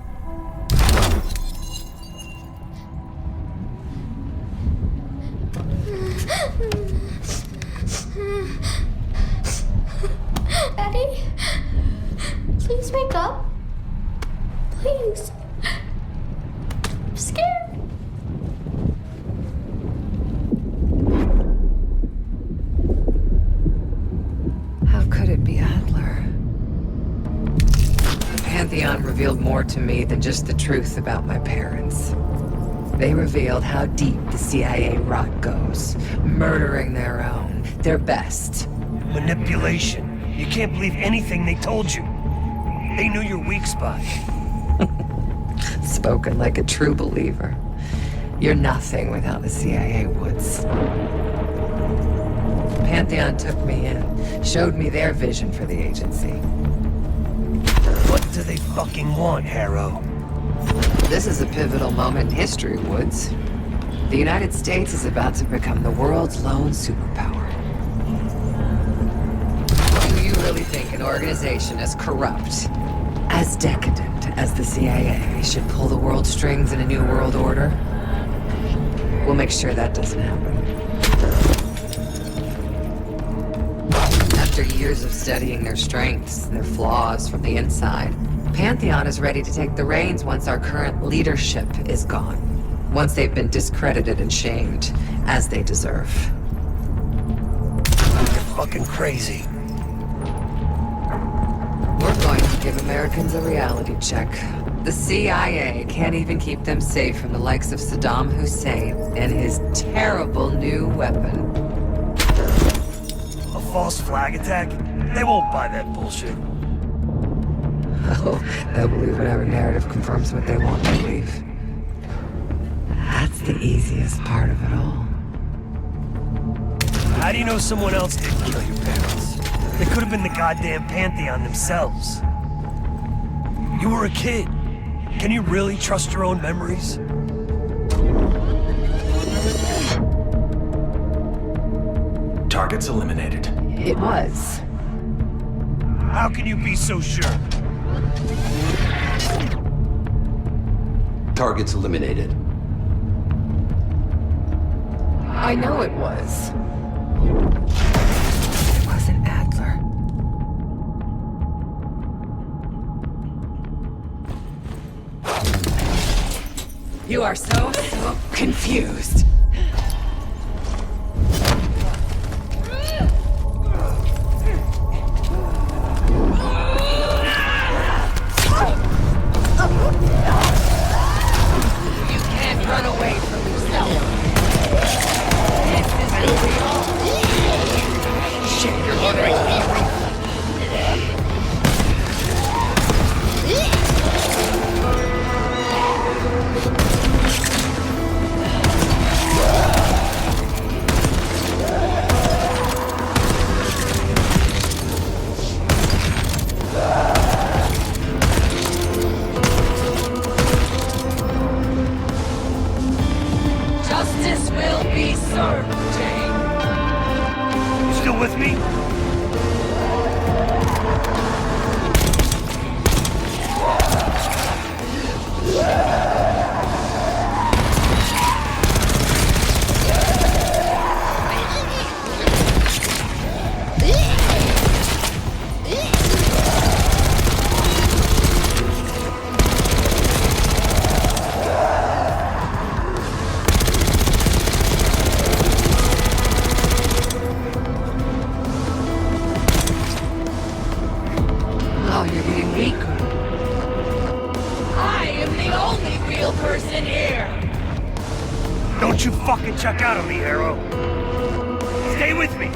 Daddy? Please wake up. Please. I'm scared. Pantheon revealed more to me than just the truth about my parents. They revealed how deep the CIA rot goes, murdering their own, their best. Manipulation. You can't believe anything they told you. They knew your weak spot. Spoken like a true believer. You're nothing without the CIA, Woods. Pantheon took me in, showed me their vision for the agency. What do they fucking want, Harrow? This is a pivotal moment in history, Woods. The United States is about to become the world's lone superpower. Do you really think an organization as corrupt, as decadent as the CIA should pull the world's strings in a new world order? We'll make sure that doesn't happen. After years of studying their strengths and their flaws from the inside, Pantheon is ready to take the reins once our current leadership is gone. Once they've been discredited and shamed, as they deserve. You're fucking crazy. We're going to give Americans a reality check. The CIA can't even keep them safe from the likes of Saddam Hussein and his terrible new weapon. A false flag attack? They won't buy that bullshit. Oh, they'll believe whatever narrative confirms what they want to believe. That's the easiest part of it all. How do you know someone else didn't kill your parents? They could have been the goddamn Pantheon themselves. You were a kid. Can you really trust your own memories? Targets eliminated. It was. How can you be so sure? Targets eliminated. I know it was. It wasn't Adler. You are so confused. You can't run away from yourself. This isn't real. Shit, you're ordering me. Justice will be served, Jane. You still with me? Oh, you're getting weaker. I am the only real person here. Don't you fucking check out on me, Harrow. Stay with me.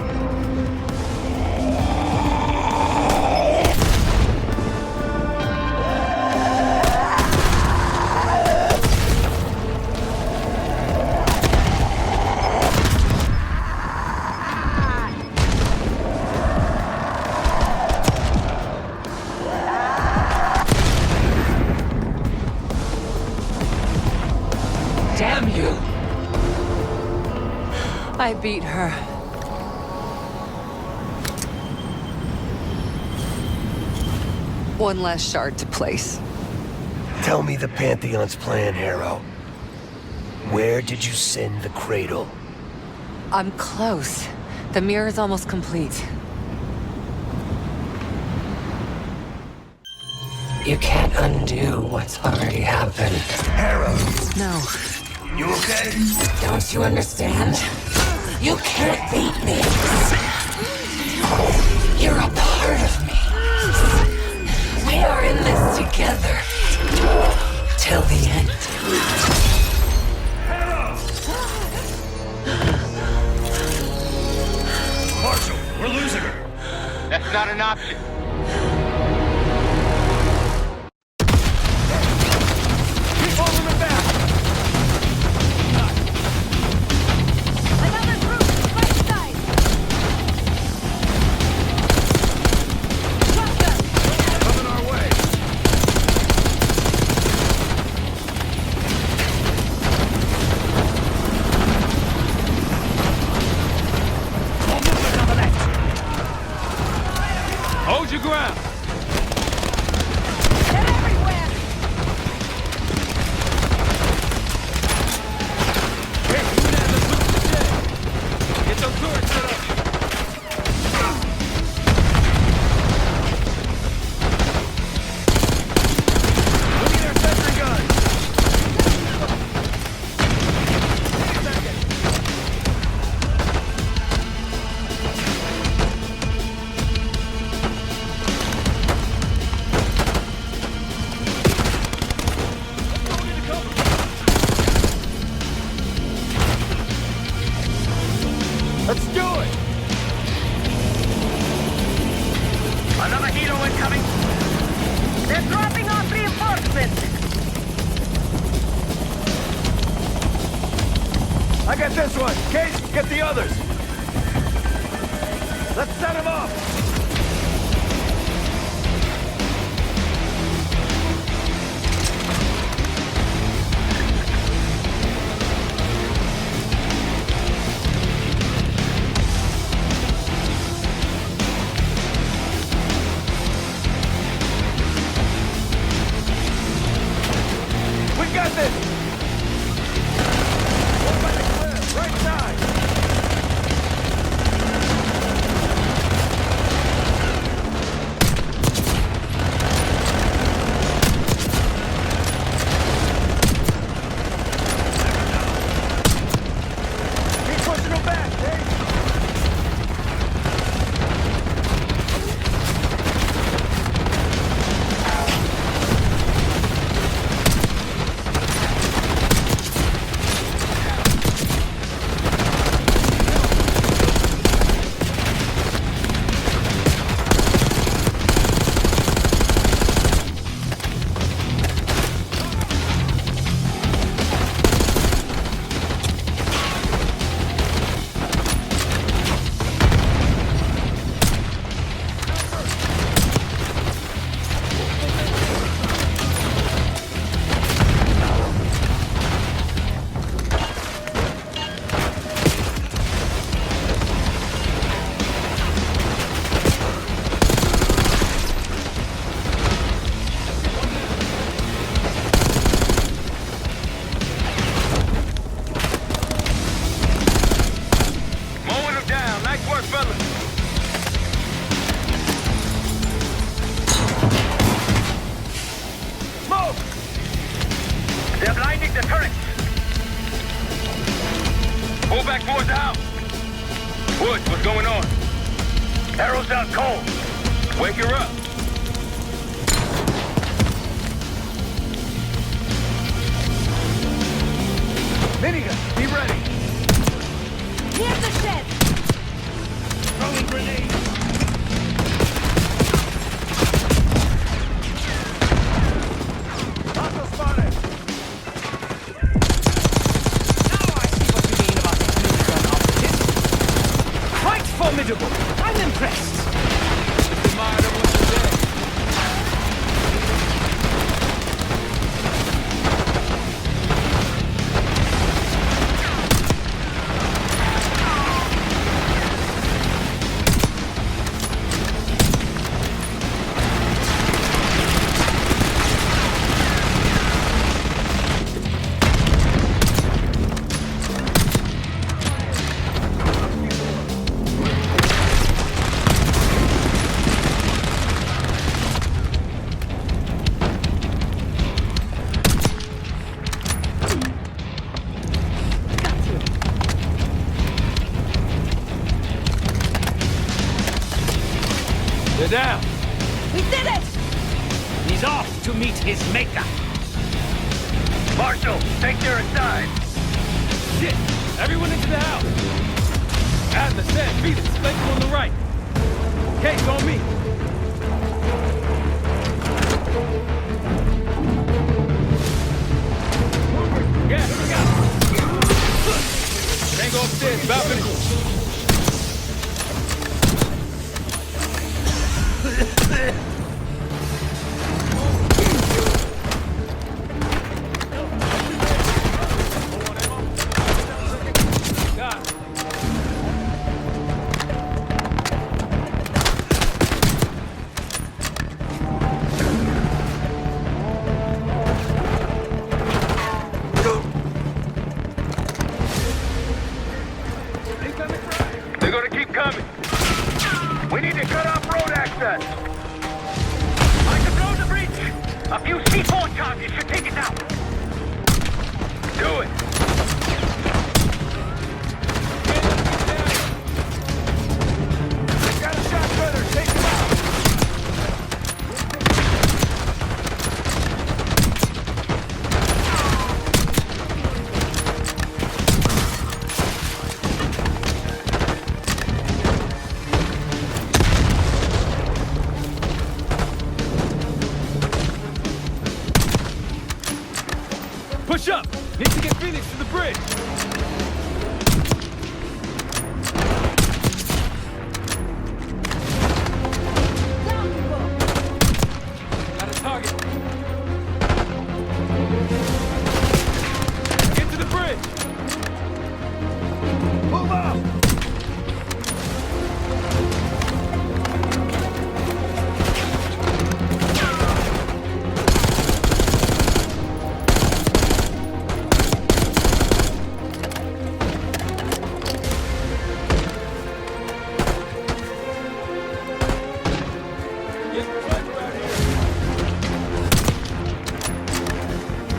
Damn you! I beat her. One last shard to place. Tell me the Pantheon's plan, Harrow. Where did you send the Cradle? I'm close. The mirror is almost complete. You can't undo what's already happened. Harrow! No. You okay? Don't you understand? You can't beat me. You're a part of me. We are in this together. Till the end. We're losing her. That's not an option. Keep holding them back. Another group, right side. Shotgun. Coming our way. More movement on the left. Hold your ground. They're everywhere. Hey, you and that, let's push the jet. Get your turret set up. Look at their sentry guns. Let's do it! Another helo incoming! They're dropping off reinforcements. I got this one. Case, get the others. Let's set them up. We got this. One by the cliff, right side. Keep pushing them back, Dave. Mowing them down. Nice work, fellas. Smoke! They're blinding the turrets. Pull back towards the house. Woods, what's going on? Arrow's out cold. Wake her up. Minigun, be ready. Near the shed. Throwing grenade. Hostile spotted. Now I see what you mean about these minigun operatives. Quite formidable. I'm impressed. They're down. We did it! He's off to meet his maker. Marshal, take care inside. Shit! Everyone into the house! Adler said, Felix, flank on the right. We need to cut off road access. I can blow the bridge. A few C4 charges should take it down. Do it. Got a shot gunner. Take him out. Push up! Need to get Phoenix to the bridge! Got a target. Get to the bridge! Move out!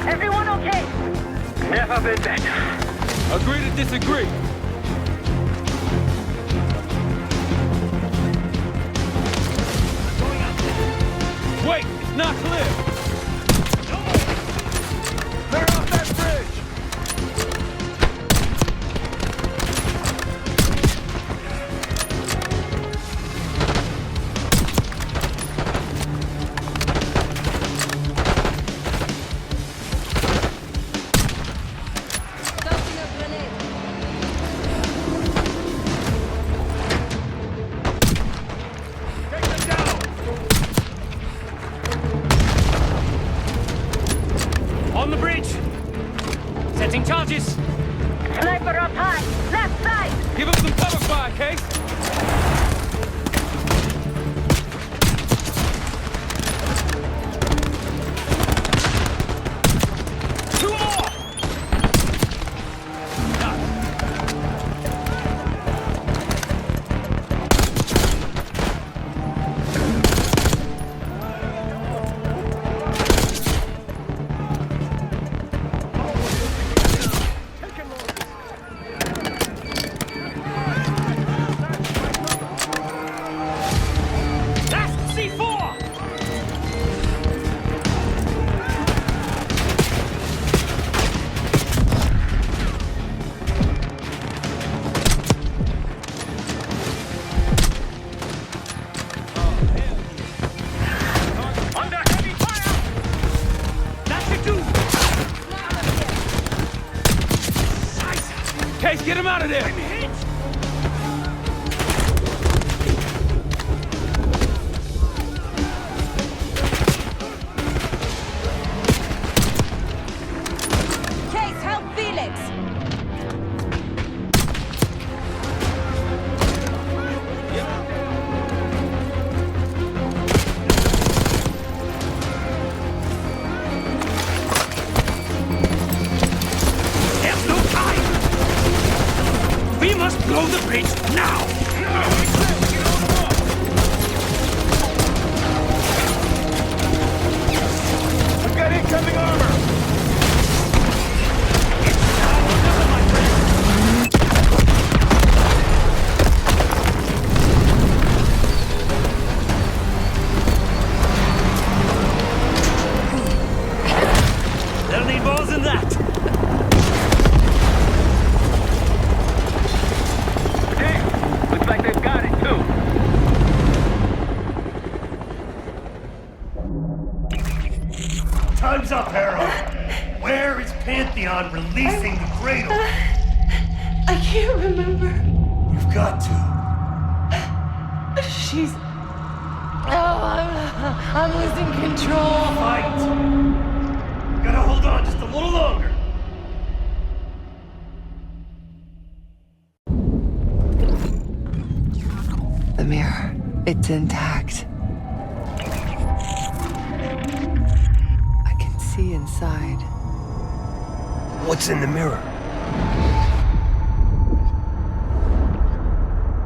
Everyone okay? Never been better. Agree to disagree. Wait, it's not clear. Clear off that bridge. Tossing a grenade. Take them down. On the bridge! Setting charges! Sniper up high. Left side. Give us some cover fire, Case. Two more! That's C4! Under heavy fire. That should do! Case, get him out of there! Case, help Felix. There's no time! We must blow the bridge now! We've got incoming armor. They'll need more than that! Damn. Looks like they've got it too. Time's up, Harrow. Where is Pantheon releasing the Cradle? I can't remember. You've got to. She's... Oh, I'm losing control. Fight! Gotta hold on just a little longer. The mirror. It's intact. I can see inside. What's in the mirror?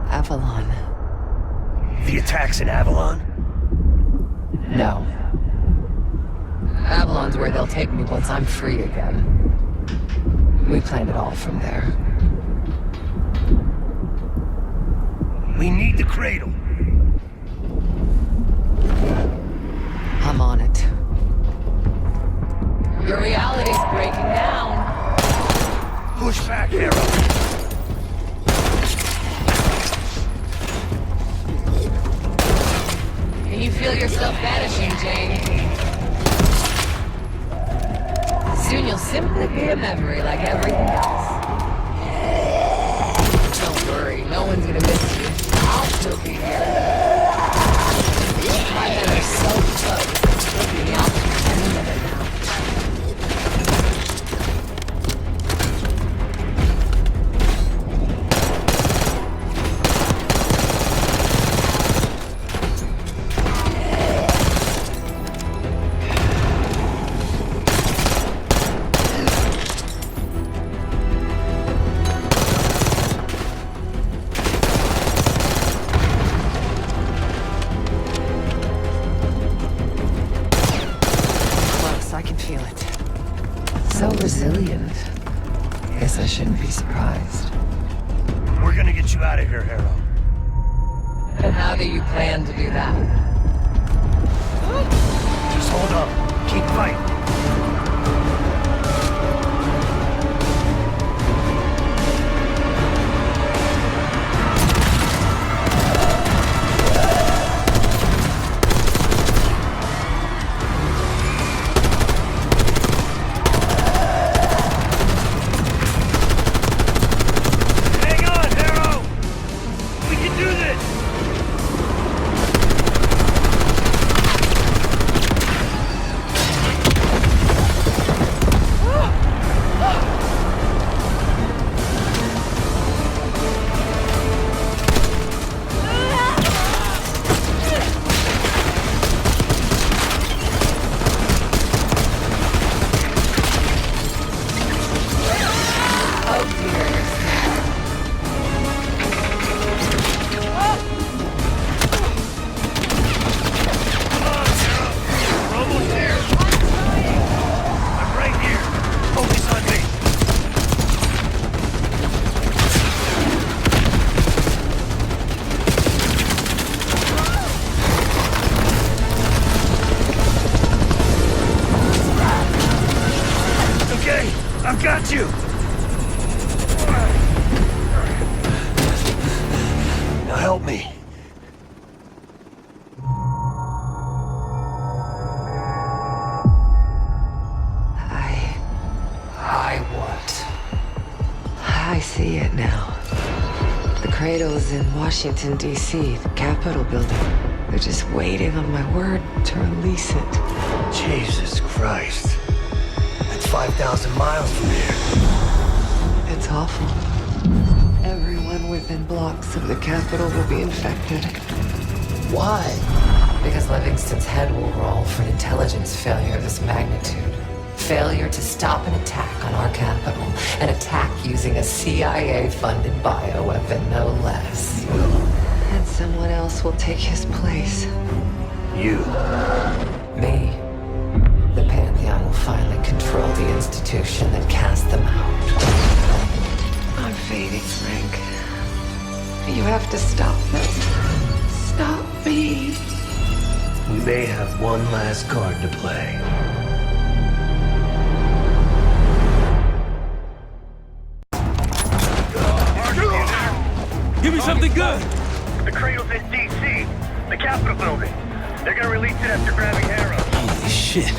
Avalon. the attacks in Avalon? No. Avalon's where they'll take me once I'm free again. We planned it all from there. We need the Cradle. I'm on it. Your reality's breaking down. Push back, Hero. Can you feel yourself vanishing, Jane? Soon you'll simply be a memory like everything else. Don't worry, no one's gonna miss you. I'll still be here. My men are so close. They'll be out any minute now. Resilient. Guess I shouldn't be surprised. We're gonna get you out of here, Hero. And how do you plan to do that? Just hold on. Keep fighting. Got you! Now help me. I see it now. The Cradle's in Washington, D.C., the Capitol building. They're just waiting on my word to release it. Jesus Christ. That's 5,000 miles from here. It's awful. Everyone within blocks of the Capitol will be infected. Why? Because Livingston's head will roll for an intelligence failure of this magnitude. Failure to stop an attack on our capital. An attack using a CIA-funded bioweapon, no less. And someone else will take his place. You. Me. The Pantheon will finally control the institution that cast them out. I'm fading, Frank. You have to stop this. Stop me. We may have one last card to play. Give me something good! The Cradle's in D.C., the Capitol building. They're gonna release it after grabbing Harrow. Holy shit.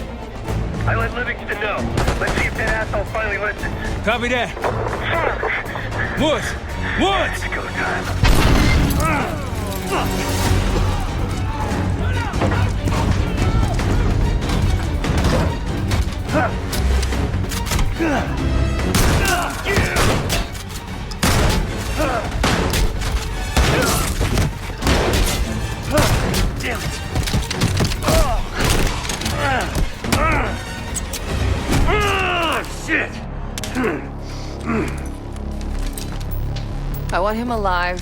I let Livingston know. Let's see if that asshole finally listens. Copy that. Fuck! Woods! Woods! It's go time. Damn it! Shit! I want him alive.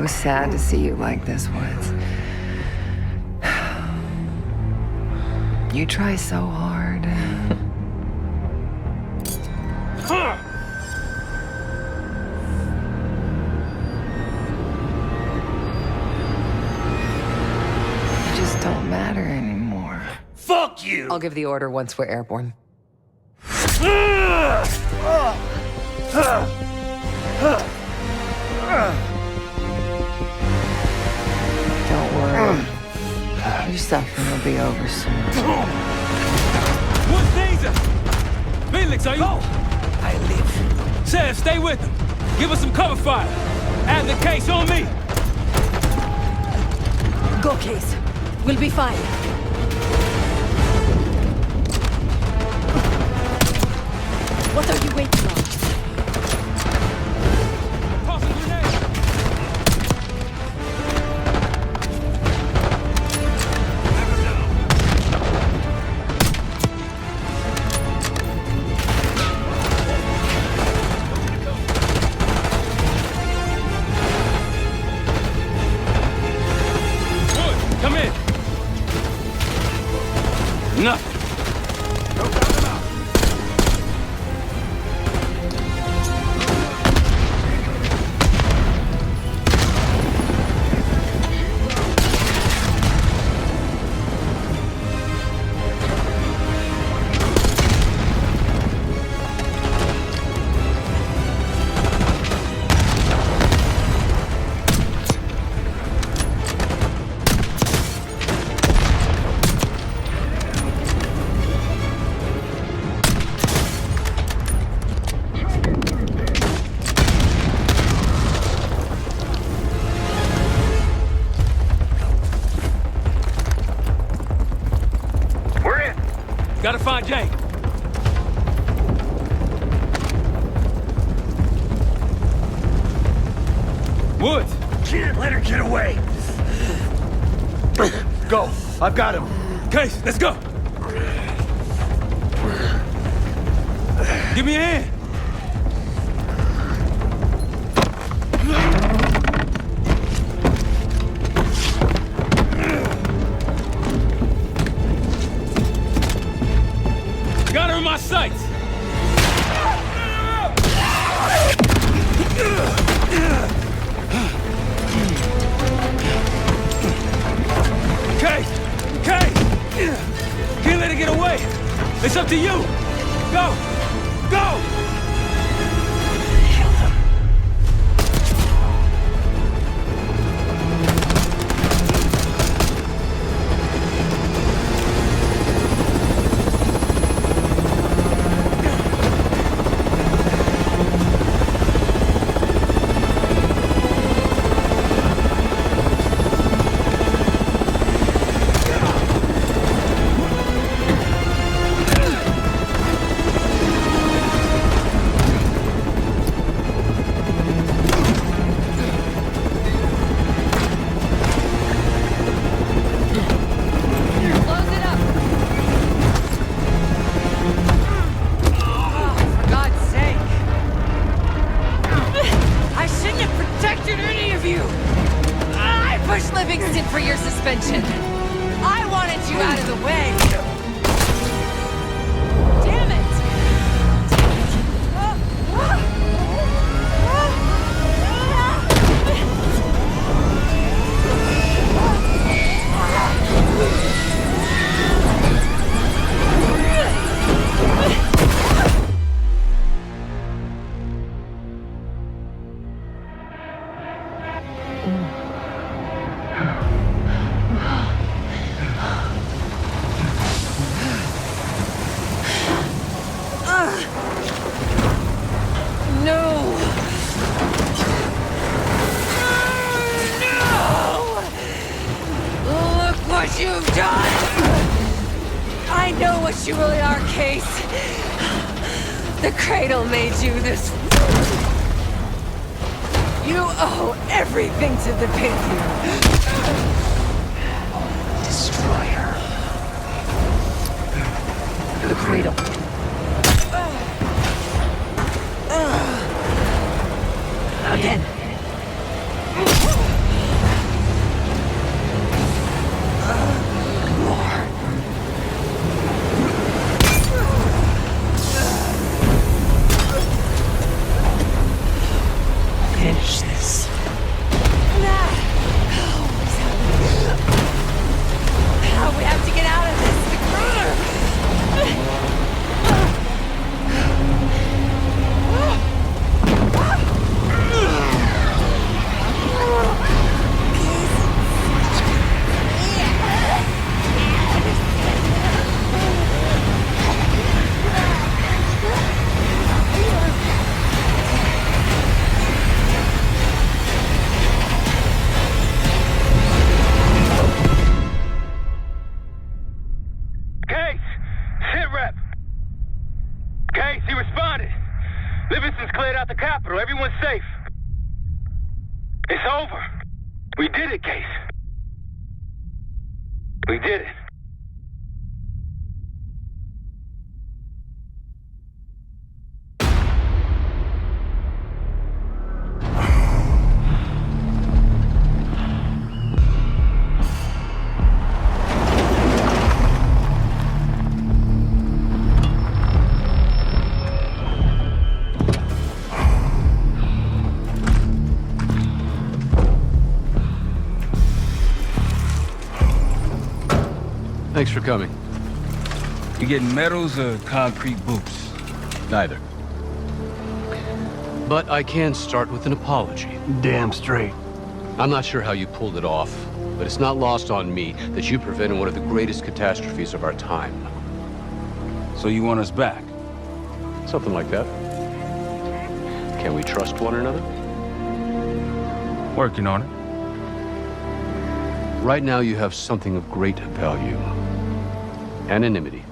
So sad to see you like this, Woods. You try so hard. You just don't matter anymore. Fuck you! I'll give the order once we're airborne. Don't worry. Your suffering will be over soon. What's danger? Felix, are you? Go! I live. Sheriff, stay with him. Give us some cover fire. Add the case on me. Go, Case. We'll be fine. What are you waiting on? Tossing grenade. Wood, come in. Nothing. Gotta find Jane. Woods! Can't let her get away! Go! I've got him! Case, let's go! Give me a hand! Got her in my sights! Case! Case! Can't let her get away! It's up to you! Go! Go! For your suspension. I wanted you out of the way. Damn it! You've done! I know what you really are, Case. The Cradle made you this. You owe everything to the Pantheon. Destroy her. The Cradle. Again. Case! Sit rep! Case, he responded. Livingston's cleared out the capital. Everyone's safe. It's over. We did it, Case. We did it. Thanks for coming. You getting medals or concrete boots? Neither. But I can start with an apology. Damn straight. I'm not sure how you pulled it off, but it's not lost on me that you prevented one of the greatest catastrophes of our time. So you want us back? Something like that. Can we trust one another? Working on it. Right now you have something of great value. Anonymity.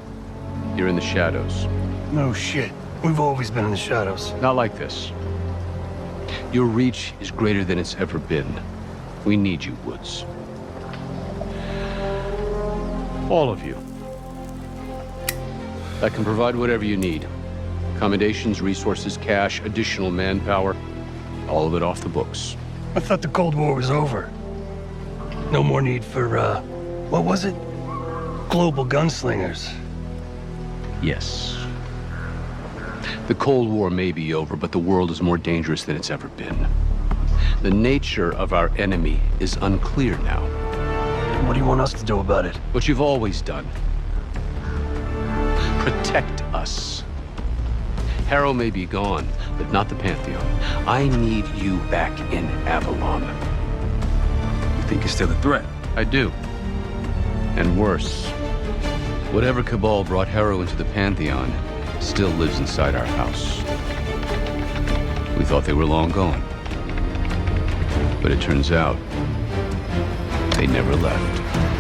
You're in the shadows. No shit. We've always been in the shadows. Not like this. Your reach is greater than it's ever been. We need you, Woods. All of you. I can provide whatever you need. Accommodations, resources, cash, additional manpower. All of it off the books. I thought the Cold War was over. No more need for, what was it? Global gunslingers. Yes. The Cold War may be over, but the world is more dangerous than it's ever been. The nature of our enemy is unclear now. What do you want us to do about it? What you've always done. Protect us. Harrow may be gone, but not the Pantheon. I need you back in Avalon. You think it's still a threat? I do. And worse. Whatever cabal brought Harrow into the Pantheon still lives inside our house. We thought they were long gone. But it turns out, they never left.